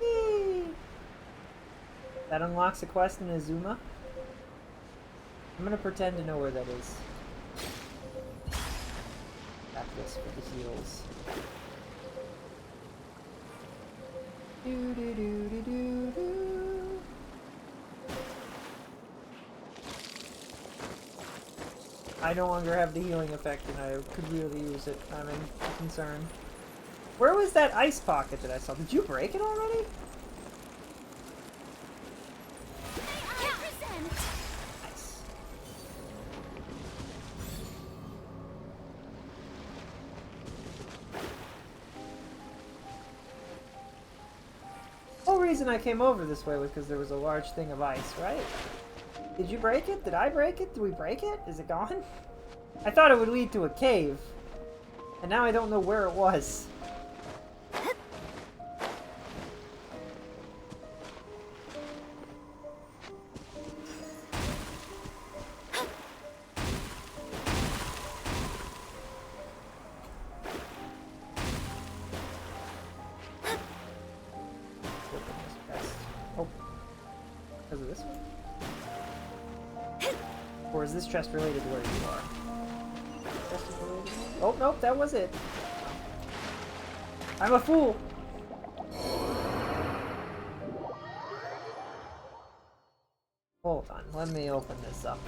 Whee! That unlocks a quest in Azuma. I'm gonna pretend to know where that is. Got this for the heals. Do do do do do do. I no longer have the healing effect and I could really use it. I'm concerned. Where was that ice pocket that I saw? Did you break it already? Nice. The whole reason I came over this way was because there was a large thing of ice, right? Did you break it? Did I break it? Did we break it? Is it gone? I thought it would lead to a cave. And now I don't know where it was. Oh. Because of this one? Or is this chest related to where you are? Chest is related? Oh, nope, that was it. I'm a fool! Hold on, let me open this up.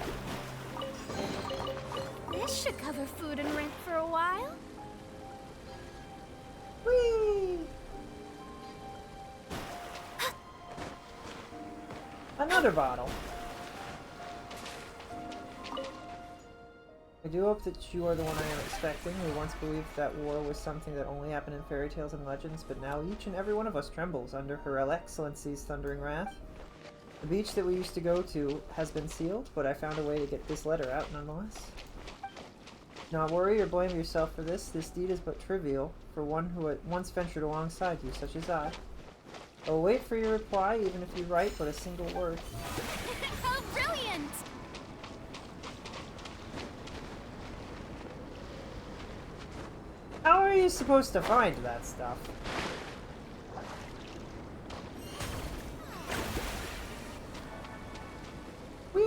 This should cover food and rent for a while. Whee! Another bottle. I do hope that you are the one I am expecting. We once believed that war was something that only happened in fairy tales and legends, but now each and every one of us trembles under Her Excellency's thundering wrath. The beach that we used to go to has been sealed, but I found a way to get this letter out nonetheless. Do not worry or blame yourself for this. This deed is but trivial for one who had once ventured alongside you, such as I. I will wait for your reply, even if you write but a single word. How brilliant! How are you supposed to find that stuff? Whee!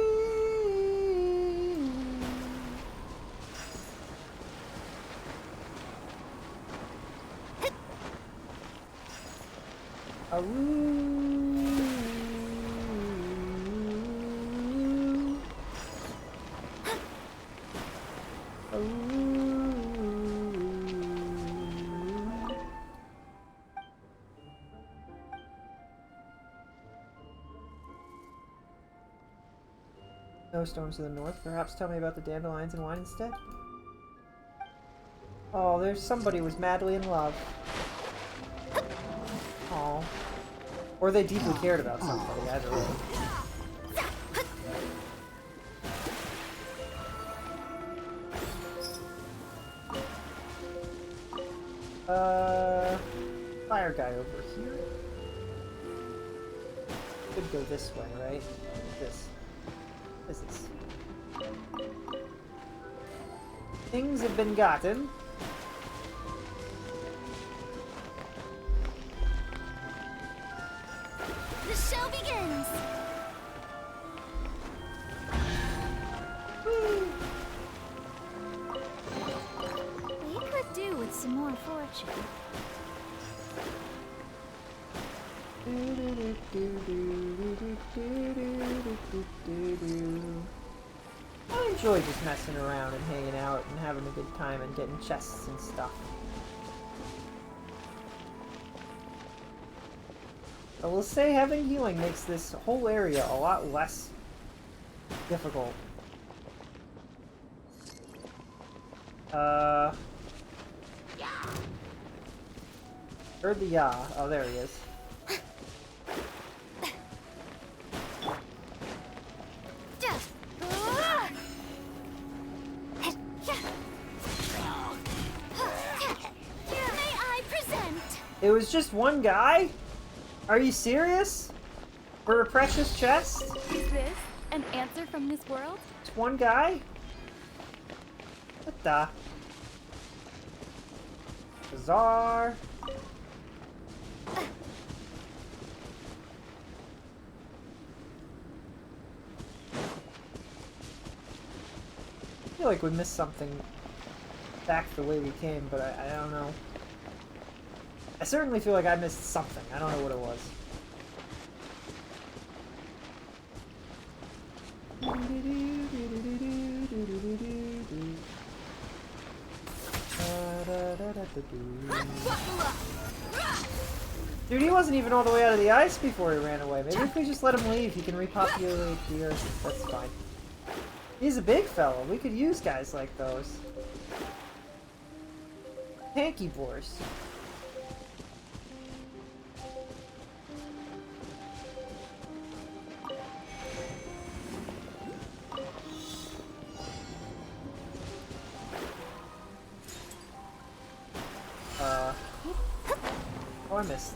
Snowstorms to the north. Perhaps tell me about the dandelions and wine instead. Oh, there's somebody who was madly in love. Oh. Or they deeply cared about somebody, either way. Fire guy over here. Could go this way, right? This. What is this? Things have been gotten. The show begins! Whee! We could do with some more fortune. I enjoy just messing around and hanging out and having a good time and getting chests and stuff. I will say having healing makes this whole area a lot less difficult. Heard the ya. Oh, there he is. It was just one guy? Are you serious? For a precious chest? Is this an answer from this world? It's one guy? What the? Bizarre. I feel like we missed something back the way we came, but I don't know. I certainly feel like I missed something. I don't know what it was. Dude, he wasn't even all the way out of the ice before he ran away. Maybe if we just let him leave, he can repopulate the earth. That's fine. He's a big fella. We could use guys like those. Tanky boars. Oh, I missed.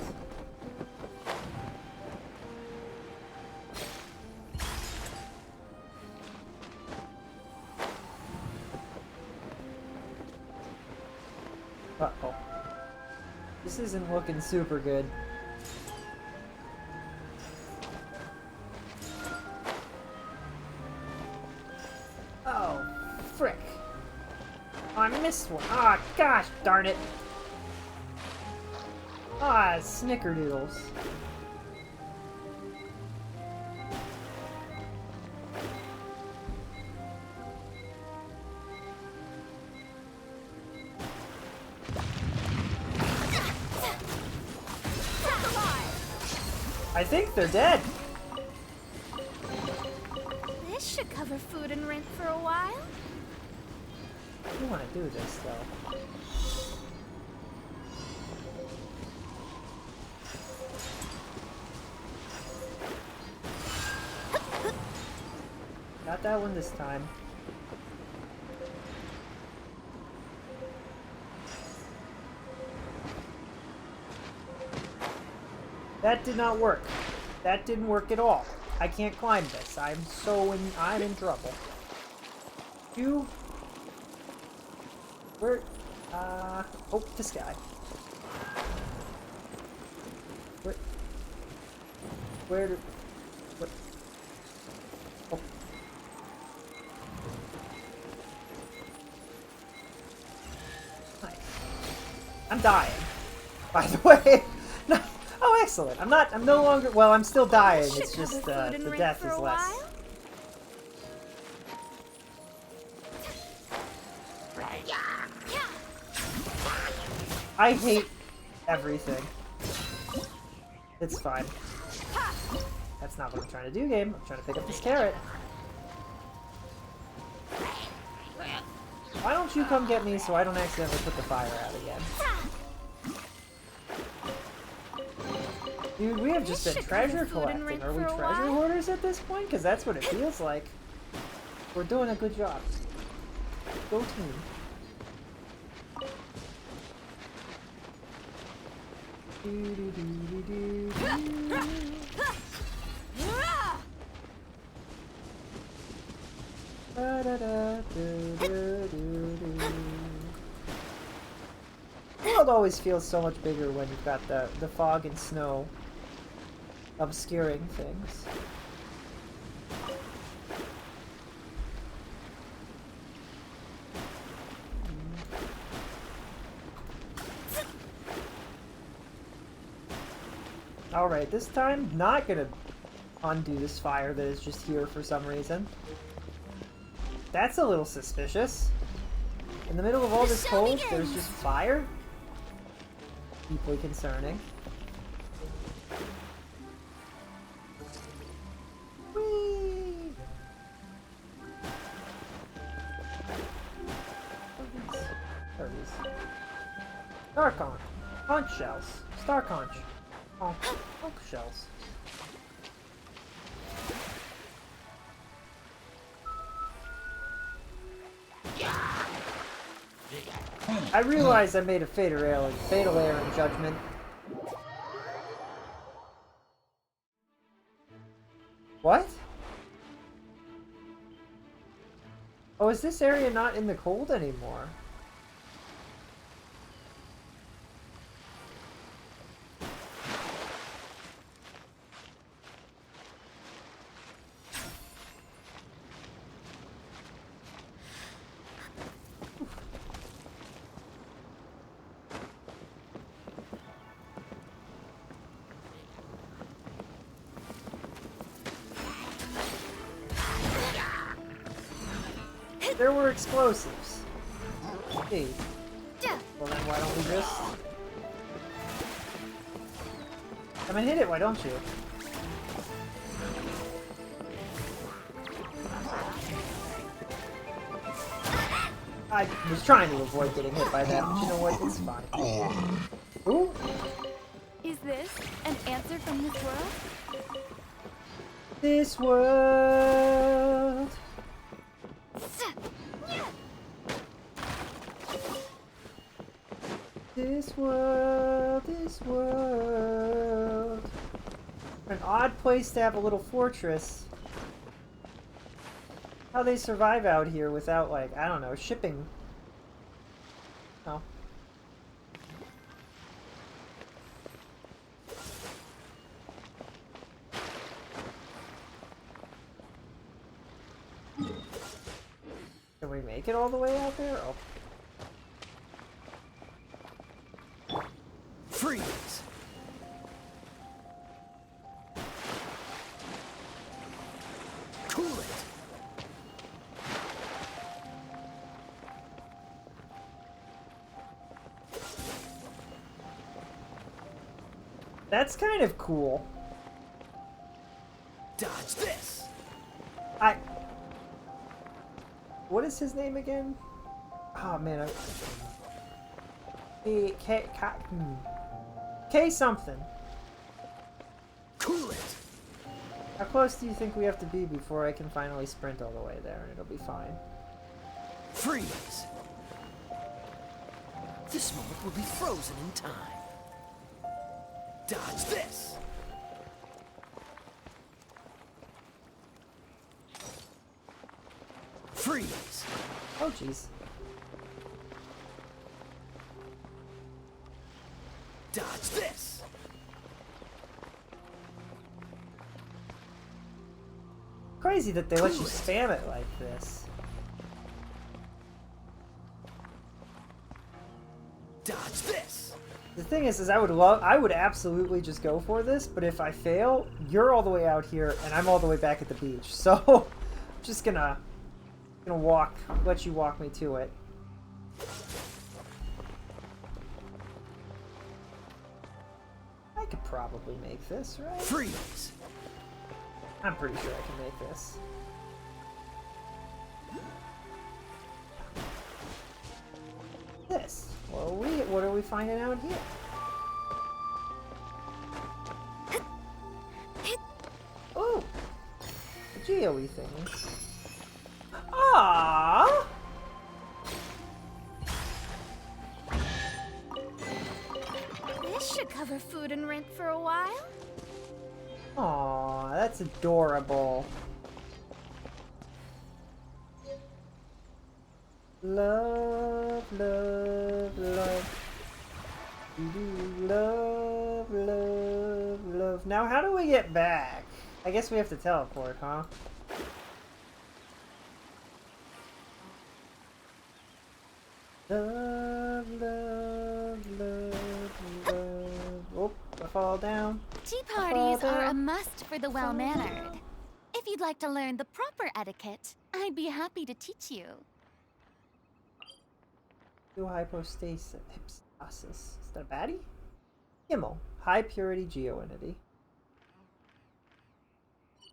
Uh-oh. This isn't looking super good. Oh, frick. Oh, I missed one. Ah, gosh darn it. Ah, snickerdoodles. I think they're dead. This should cover food and rent for a while. I do want to do this, though. Got that one this time. That did not work. That didn't work at all. I can't climb this. I'm in trouble. You... Where... Oh, this guy. Where do... What? Oh. Nice. I'm dying. By the way. No. Oh, excellent. I'm no longer... Well, I'm still dying. It's just, the death is less. I hate everything. It's fine. That's not what I'm trying to do, game. I'm trying to pick up this carrot. Why don't you come get me so I don't accidentally put the fire out again? Dude, we have just been treasure collecting. Are we treasure hoarders at this point? Because that's what it feels like. We're doing a good job. Go team. The world always feels so much bigger when you've got the fog and snow obscuring things. Alright, this time, not gonna undo this fire that is just here for some reason. That's a little suspicious. In the middle of all this cold, there's just fire? Deeply concerning. Whee! What are these? Star conch. Conch shells. Star conch. Conch shells. I realize I made a fatal error in judgment. What? Oh, is this area not in the cold anymore? There were explosives. Hey. Well then why don't we just... Come and hit it, why don't you? I was trying to avoid getting hit by that, but you know what? It's fine. Ooh. Is this an answer from this world? This world. This world. An odd place to have a little fortress. How they survive out here without, like, I don't know, shipping. Oh. Can we make it all the way out there? Oh. Freeze! Cool it! That's kind of cool. Dodge this! What is his name again? Oh man, K something. Cool it. How close do you think we have to be before I can finally sprint all the way there and it'll be fine? Freeze. This moment will be frozen in time. Dodge this. Freeze. Oh jeez. Dodge this. Crazy that they let you spam it like this. Dodge this. The thing is I would absolutely just go for this, but if I fail, you're all the way out here and I'm all the way back at the beach. So I'm just gonna let you walk me to it. I could probably make this, right? Freeze. I'm pretty sure I can make this. This. Well, what are we finding out here? Oh, a Geo-y thing. Aww. This should cover food and rent for a while. Aww, that's adorable. Love, love, love. Love, love, love. Now, how do we get back? I guess we have to teleport, huh? Love, love, love, love. Oh, I fall down. Tea parties are a must for the well-mannered. If you'd like to learn the proper etiquette, I'd be happy to teach you. Hypostasis. Is that a baddie? Himmel. High purity geoentity.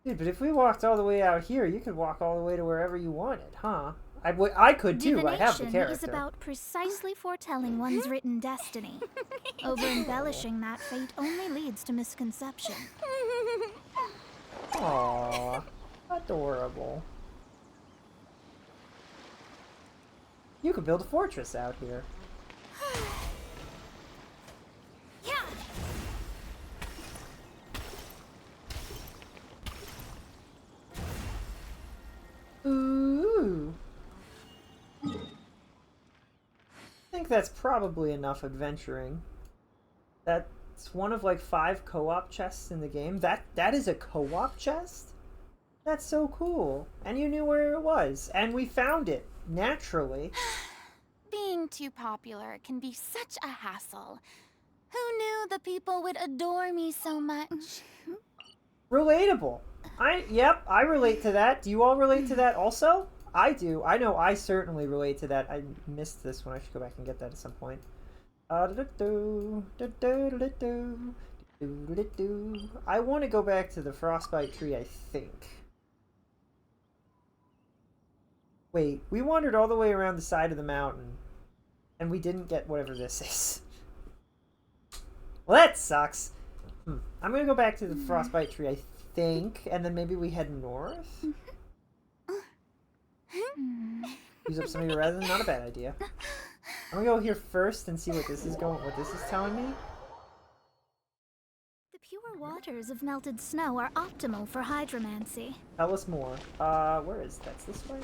Dude, but if we walked all the way out here, you could walk all the way to wherever you wanted, huh? I could too. I have the character. Divination is about precisely foretelling one's written destiny. Over-embellishing that fate only leads to misconception. Aww. Adorable. You could build a fortress out here. Ooh. I think that's probably enough adventuring. That's one of like 5 co-op chests in the game. That is a co-op chest? That's so cool. And you knew where it was. And we found it. Naturally. Being too popular can be such a hassle. Who knew the people would adore me so much? Relatable. Yep, I relate to that. Do you all relate to that also? I do. I know I certainly relate to that. I missed this one. I should go back and get that at some point. I want to go back to the frostbite tree, I think. Wait, we wandered all the way around the side of the mountain, and we didn't get whatever this is. Well, that sucks. I'm gonna go back to the frostbite tree, I think, and then maybe we head north? Use up some of your resin? Not a bad idea. I'm gonna go here first and see what this is telling me. The pure waters of melted snow are optimal for hydromancy. Tell us more. Where is that? This way?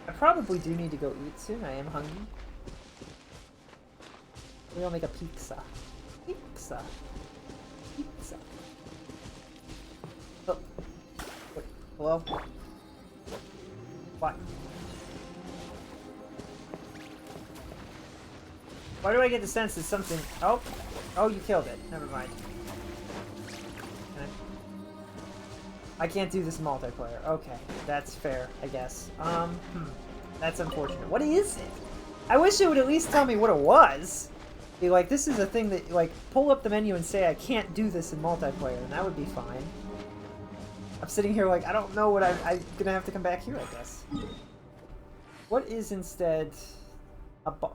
I probably do need to go eat soon. I am hungry. Maybe I'll make a pizza. Pizza. Pizza. Oh. Wait. Hello? What? Why do I get the sense that something... Oh! Oh, you killed it. Never mind. I can't do this in multiplayer. Okay, that's fair, I guess. That's unfortunate. What is it? I wish it would at least tell me what it was. Be like, this is a thing that, like, pull up the menu and say I can't do this in multiplayer, and that would be fine. I'm sitting here like, I don't know what I'm gonna have to come back here, I guess. What is instead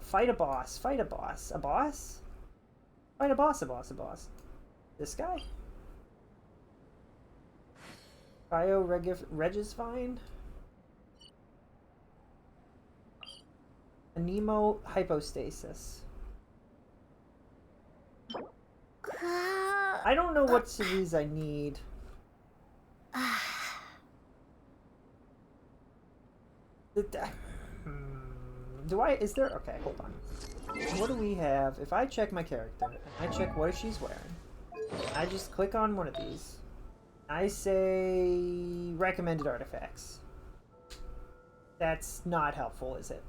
fight a boss? Fight a boss. A boss? Fight a boss, a boss, a boss. This guy? Regisvine? Anemo hypostasis. I don't know what of these I need. Do I? Is there? Okay, hold on. What do we have? If I check my character, I check what she's wearing. I just click on one of these. I say recommended artifacts. That's not helpful, is it?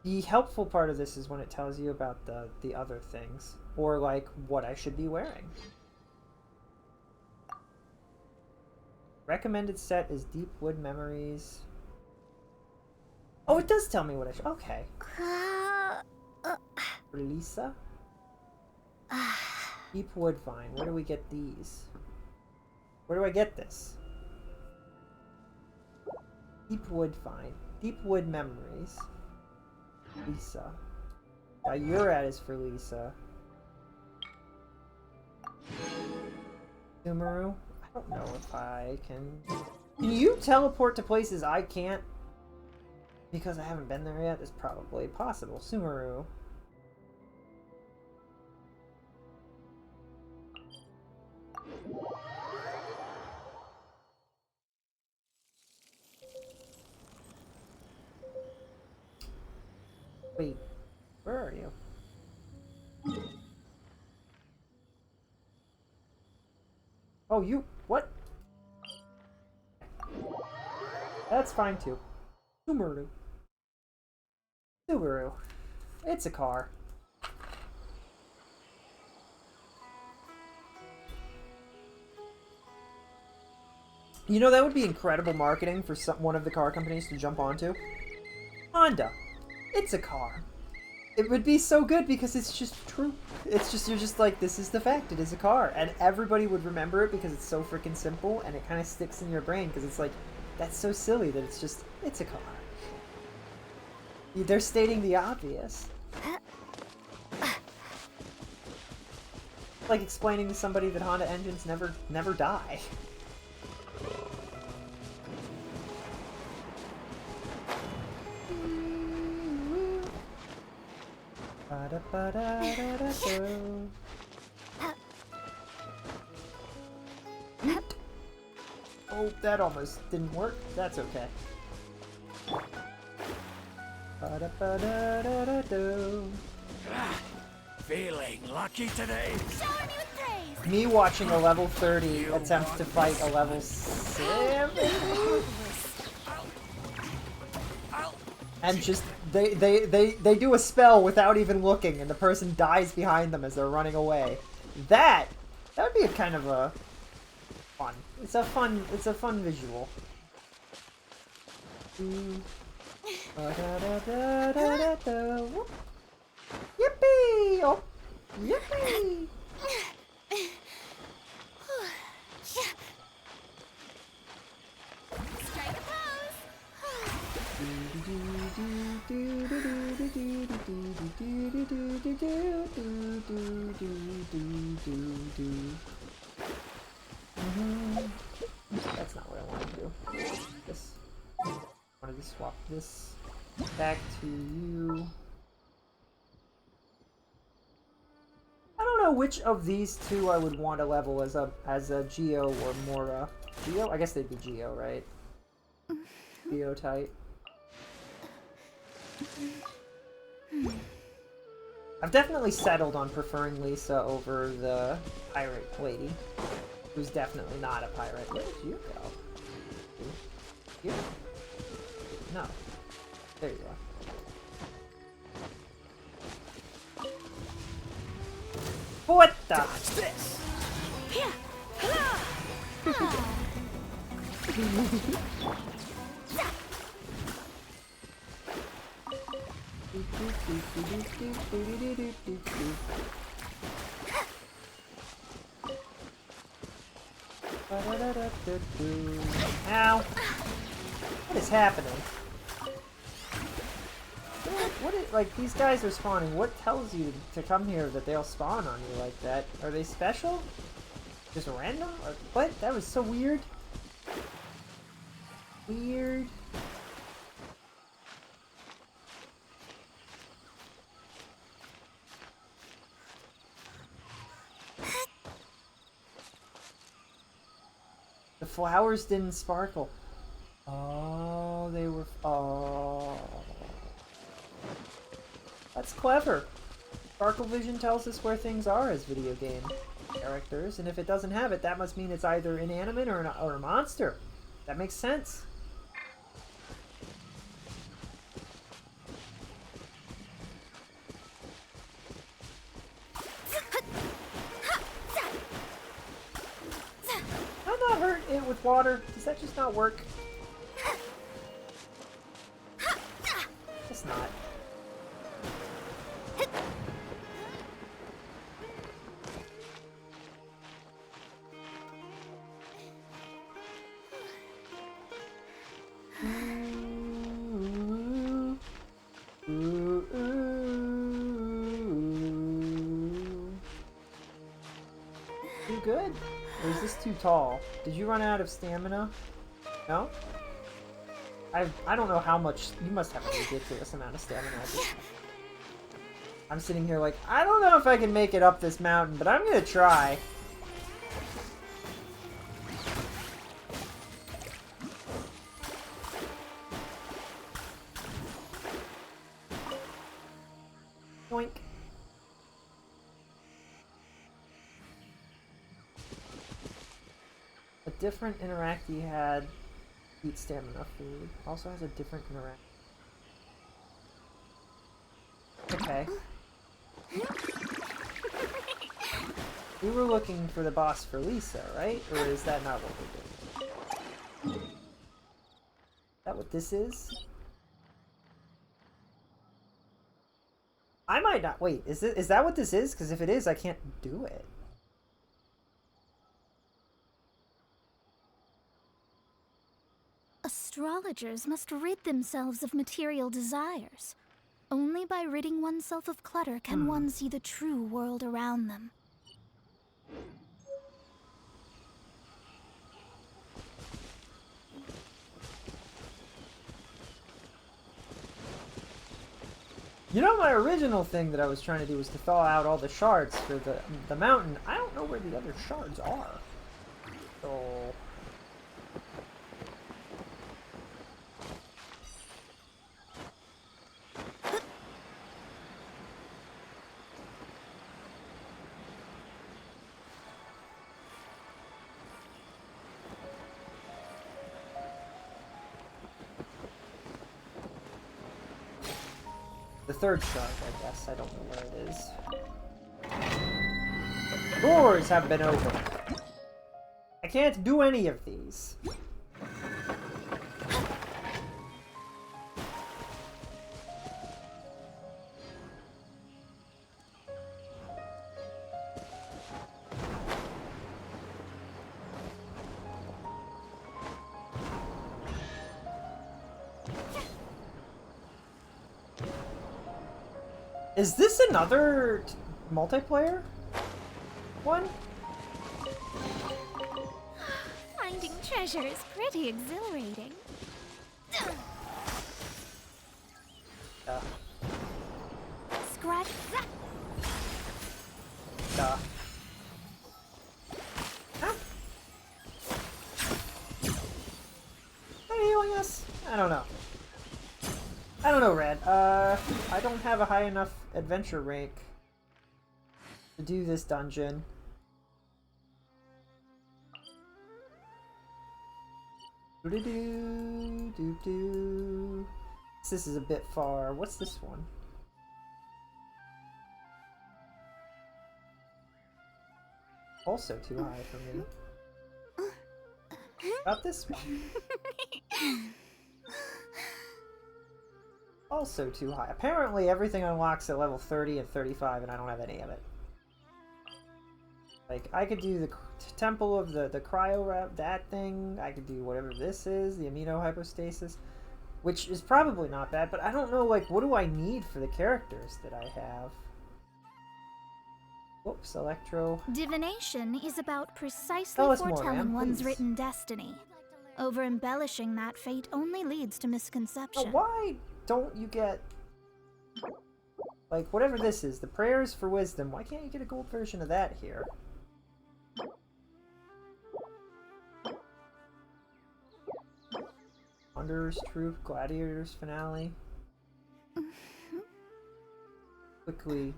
The helpful part of this is when it tells you about the other things, or like what I should be wearing. Recommended set is Deep Wood Memories. Oh, it does tell me what I should. Okay. For Lisa? Deep Wood Vine. Where do we get these? Where do I get this? Deep Wood Vine. Deep Wood Memories. Lisa. Now your ad is for Lisa. Sumeru? I don't know if I can... Can you teleport to places I can't? Because I haven't been there yet, it's probably possible. Sumeru. Wait, where are you? Oh, you... What? That's fine too. Sumeru. Subaru. It's a car. You know, that would be incredible marketing for one of the car companies to jump onto. Honda. It's a car. It would be so good because it's just true. It's just, you're just like, this is the fact, it is a car. And everybody would remember it because it's so freaking simple and it kind of sticks in your brain because it's like, that's so silly that it's just, it's a car. They're stating the obvious. Like explaining to somebody that Honda engines never die. Oh, that almost didn't work. That's okay. Feeling lucky today? Shower me with praise. Me watching a level 30 attempt to fight a level 7? And just, they do a spell without even looking, and the person dies behind them as they're running away. That would be a kind of a fun. It's a fun visual. Yippee! Oh, yippee! Strike a pose. That's not what I wanted to do. This. I wanted to swap this back to you. I don't know which of these two I would want to level as a Geo or Mora. Geo? I guess they'd be Geo, right? Geo type. I've definitely settled on preferring Lisa over the pirate lady, who's definitely not a pirate. Where did you go? Here? No. There you are. What the? Dodge this! Ow! What is happening? what is, like, these guys are spawning. What tells you to come here that they'll spawn on you like that? Are they special? Just random? Or what? That was so weird. Weird. The flowers didn't sparkle. Oh, they were... Oh. That's clever. Sparkle Vision tells us where things are as video game characters, and if it doesn't have it, that must mean it's either inanimate or a monster. That makes sense. Can I not hurt it with water? Does that just not work? It's not. Too good? Or is this too tall? Did you run out of stamina? No? I don't know how much... You must have a ridiculous amount of stamina. I'm sitting here like, I don't know if I can make it up this mountain, but I'm gonna try. Boink. A different interactee had eat stamina food. Also has a different interact. Okay. We were looking for the boss for Lisa, right? Or is that not what we're doing? Is that what this is? I might not. Wait, is that what this is? Because if it is, I can't do it. Astrologers must rid themselves of material desires. Only by ridding oneself of clutter can one see the true world around them. You know, my original thing that I was trying to do was to thaw out all the shards for the mountain. I don't know where the other shards are. So... The third shard, I guess. I don't know where it is. Doors have been opened. I can't do any of these. Is this another multiplayer one? Finding treasure is pretty exhilarating. Scratch that. Huh? Are you healing us? I don't know. I don't know, Red. I don't have a high enough adventure rank to do this dungeon. Doo-doo-doo-doo-doo. This is a bit far. What's this one? Also too high for me. About this one. Also too high. Apparently everything unlocks at level 30 and 35 and I don't have any of it. Like, I could do the Temple of the Cryo Wrap, that thing. I could do whatever this is, the Amino Hypostasis. Which is probably not bad, but I don't know, like, what do I need for the characters that I have? Whoops, Electro. Divination is about precisely Tell us more, foretelling ma'am, one's please. written destiny. Over-embellishing that fate only leads to misconception. Why don't you get... Like, whatever this is, the prayers for wisdom, why can't you get a gold version of that here? Wanderer's Troop, Gladiator's Finale. Quickly.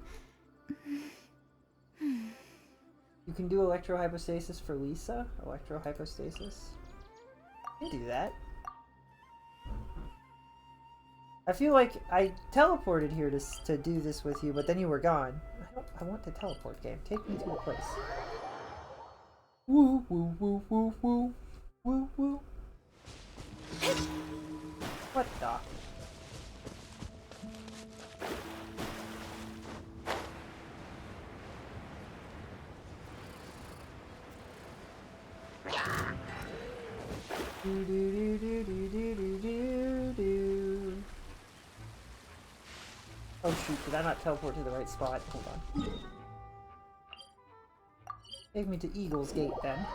You can do electrohypostasis for Lisa? Electrohypostasis? You can do that. I feel like I teleported here to do this with you, but then you were gone. I want the teleport game. Take me to a place. Woo, woo, woo, woo, woo. Woo, woo. What the? Do, do, do, do, do, do, do, do. Oh shoot, did I not teleport to the right spot? Hold on. Take me to Eagle's Gate then.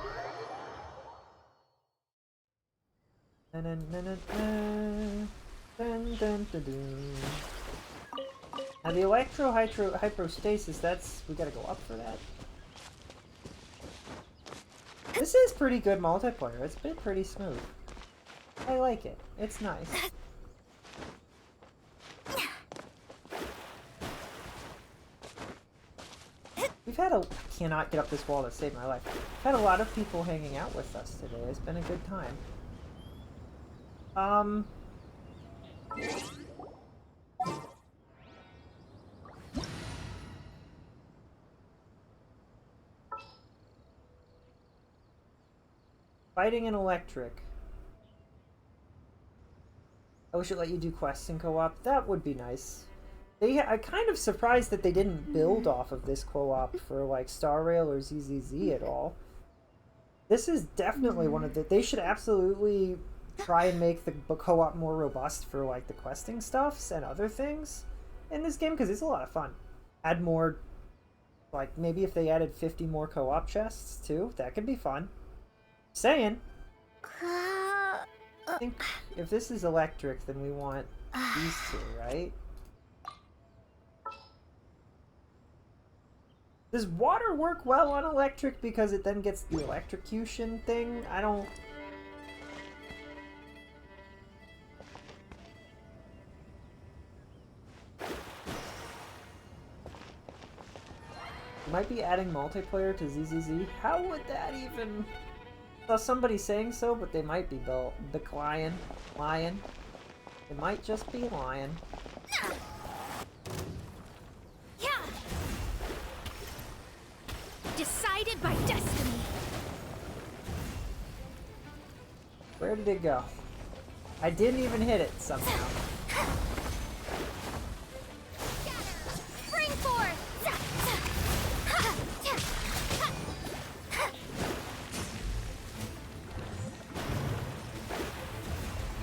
Dun, dun, dun, dun, dun. Dun, dun, dun, dun. Now the hypostasis, that's... we gotta go up for that. This is pretty good multiplayer. It's been pretty smooth. I like it. It's nice. We've had a... I cannot get up this wall to save my life. We've had a lot of people hanging out with us today. It's been a good time. Fighting an electric. I wish it let you do quests in co-op. That would be nice. I'm kind of surprised that they didn't build off of this co-op for like Star Rail or ZZZ at all. This is definitely one of the... They should absolutely try and make the co-op more robust for like the questing stuffs and other things in this game, because it's a lot of fun. Add more... Like, maybe if they added 50 more co-op chests too, that could be fun. Saying. I think if this is electric, then we want these two, right? Does water work well on electric because it then gets the electrocution thing? I don't... Might be adding multiplayer to ZZZ. How would that even... I saw somebody saying so, but they might be lying. It might just be lying. Yeah. Decided by destiny. Where did it go? I didn't even hit it somehow. Spring forth.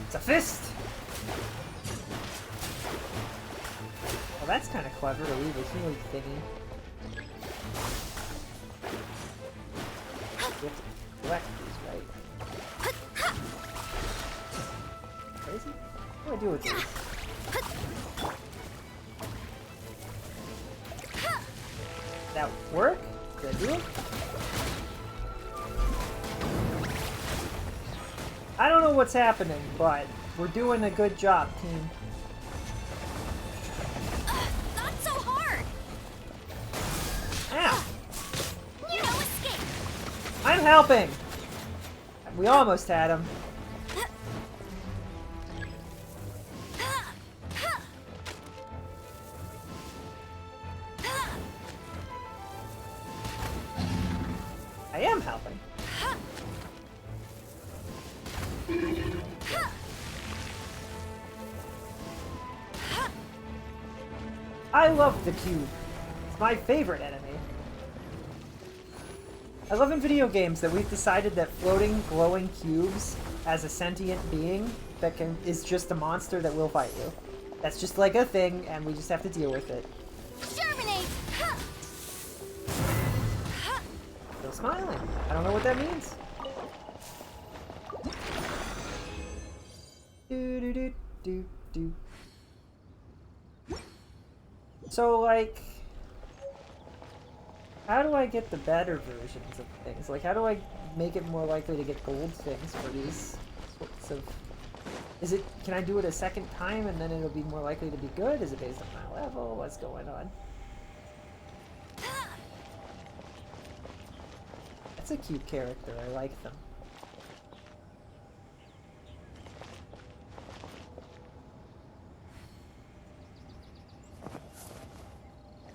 It's a fist! Well, that's kind of clever to leave a healing thingy. You have to collect these, right? Crazy? What do I do with these? Did that work? Did I do it? I don't know what's happening, but we're doing a good job, team. Not so hard. Ow! No escape. I'm helping! We almost had him. I am helping. I love the cube. It's my favorite enemy. I love in video games that we've decided that floating, glowing cubes as a sentient being is just a monster that will fight you. That's just like a thing, and we just have to deal with it. Germinate! Huh. Still smiling. I don't know what that means. Do do do do do. So like, how do I get the better versions of things? Like, how do I make it more likely to get gold things for these sorts of... Is it, can I do it a second time and then it'll be more likely to be good? Is it based on my level? What's going on? That's a cute character. I like them.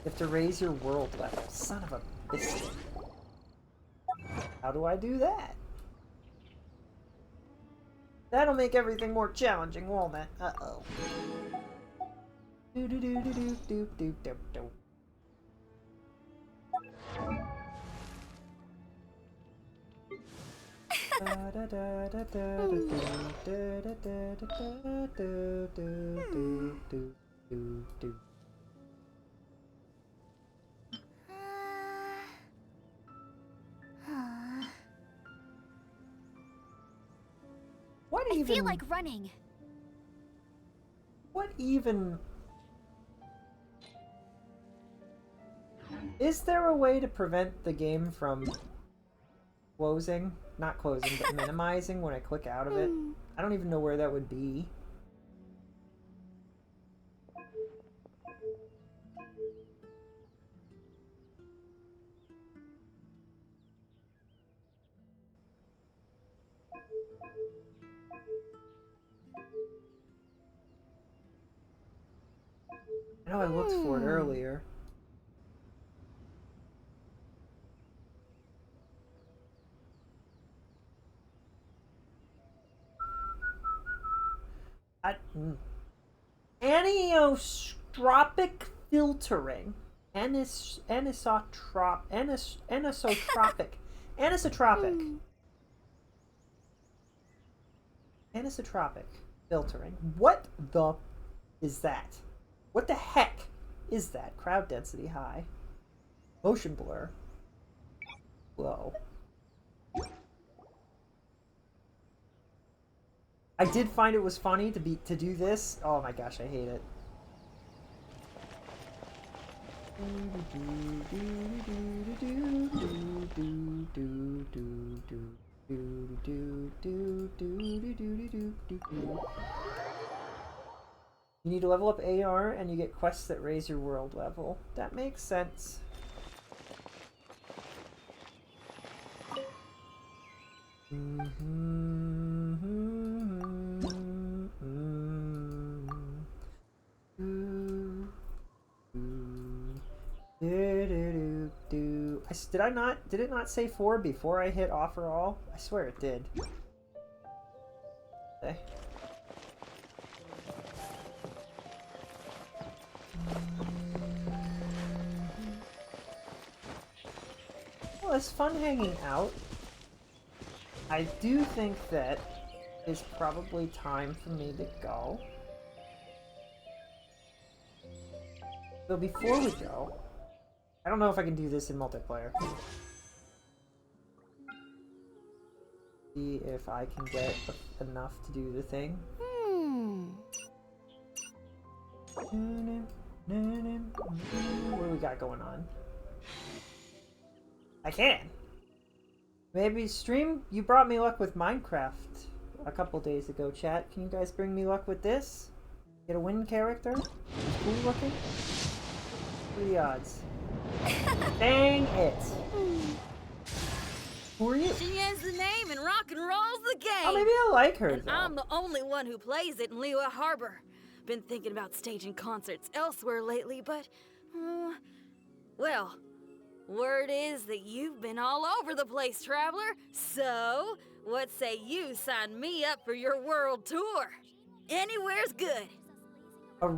You have to raise your world level. Son of a biscuit. How do I do that? That'll make everything more challenging, won't it? Uh-oh. Do do do do do do do do do. Da da da da da da da da da da da da. What even? I feel like running. What even? Is there a way to prevent the game from closing? Not closing, but minimizing when I click out of it? I don't even know where that would be. I know I looked for it earlier. Anisotropic filtering. Anisotropic. Anisotropic filtering. What the is that? What the heck is that? Crowd density high. Motion blur. Low. I did find it was funny to do this. Oh my gosh, I hate it. You need to level up AR and you get quests that raise your world level. That makes sense. Did it not say 4 before I hit offer all? I swear it did. Okay. Well, it's fun hanging out. I do think that it's probably time for me to go. So before we go, I don't know if I can do this in multiplayer. See if I can get enough to do the thing. What do we got going on? I can! Maybe stream? You brought me luck with Minecraft a couple days ago, chat. Can you guys bring me luck with this? Get a win character? Cool looking? What are the odds? Dang it! Who are you? She is the name and rock and roll's the game. Oh, maybe I like her, And though. I'm the only one who plays it in Liyue Harbor. Been thinking about staging concerts elsewhere lately, but... well, word is that you've been all over the place, traveler. So, what say you sign me up for your world tour? Anywhere's good. A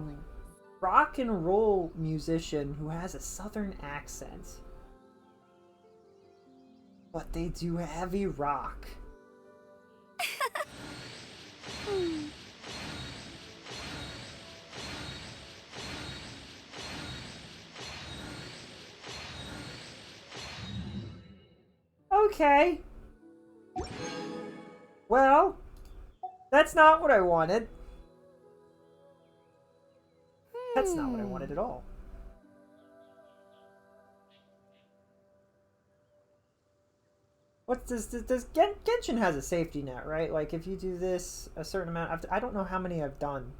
rock and roll musician who has a southern accent. But they do heavy rock. Okay. Well, that's not what I wanted. That's not what I wanted at all. What does Genshin has a safety net, right? Like if you do this a certain amount, I don't know how many I've done.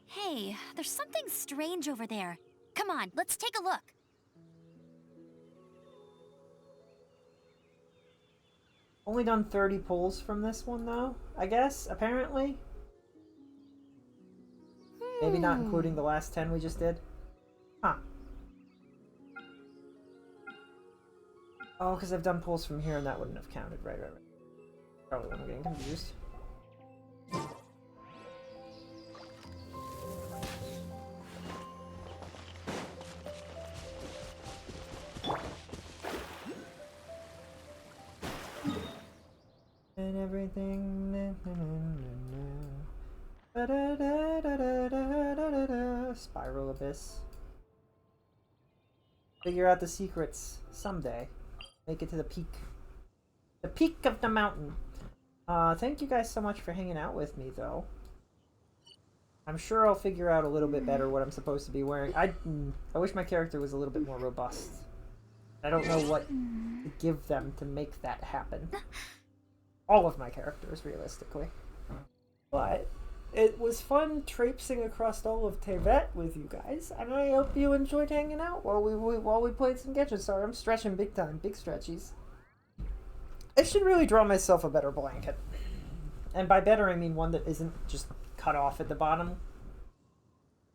Hey, there's something strange over there. Come on, let's take a look. Only done 30 pulls from this one though, I guess, apparently. Maybe not including the last 10 we just did. Huh. Oh, because I've done pulls from here and that wouldn't have counted. Right. Probably when I'm getting confused. And everything. Spiral Abyss. Figure out the secrets someday. Make it to the peak. The peak of the mountain. Thank you guys so much for hanging out with me, though. I'm sure I'll figure out a little bit better what I'm supposed to be wearing. I wish my character was a little bit more robust. I don't know what to give them to make that happen. All of my characters, realistically. But it was fun traipsing across all of Tevet with you guys, and I hope you enjoyed hanging out while we played some Genshin. Sorry, I'm stretching big time, big stretchies. I should really draw myself a better blanket, and by better I mean one that isn't just cut off at the bottom.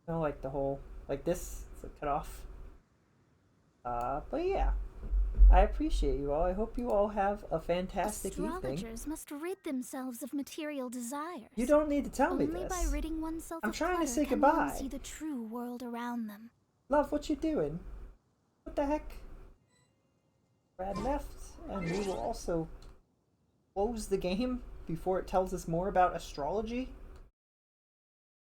You know, like the whole, like this, it's like cut off. But yeah. I appreciate you all. I hope you all have a fantastic Astrologers evening. must rid themselves of material desires. You don't need to tell me Only this. by ridding oneself I'm of trying to clutter say can one goodbye. see the true world around them. Love, what you doing? What the heck? Brad left, and we will also close the game before it tells us more about astrology.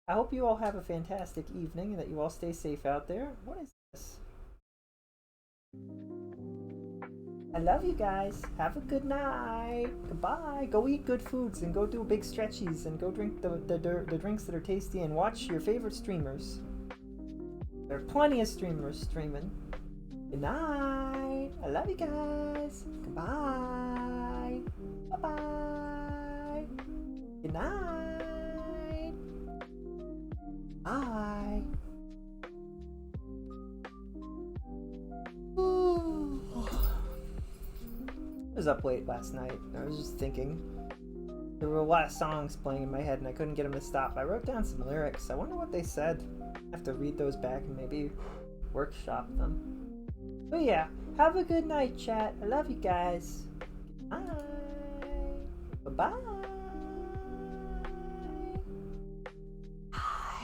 I hope you all have a fantastic evening and that you all stay safe out there. What is this? I love you guys. Have a good night. Goodbye. Go eat good foods and go do big stretchies and go drink the drinks that are tasty and watch your favorite streamers. There are plenty of streamers streaming. Good night. I love you guys. Goodbye. Bye-bye. Good night. Bye. Ooh. I was up late last night. I was just thinking. There were a lot of songs playing in my head and I couldn't get them to stop. I wrote down some lyrics. I wonder what they said. I have to read those back and maybe workshop them. But yeah, have a good night, chat. I love you guys. Bye. Bye-bye.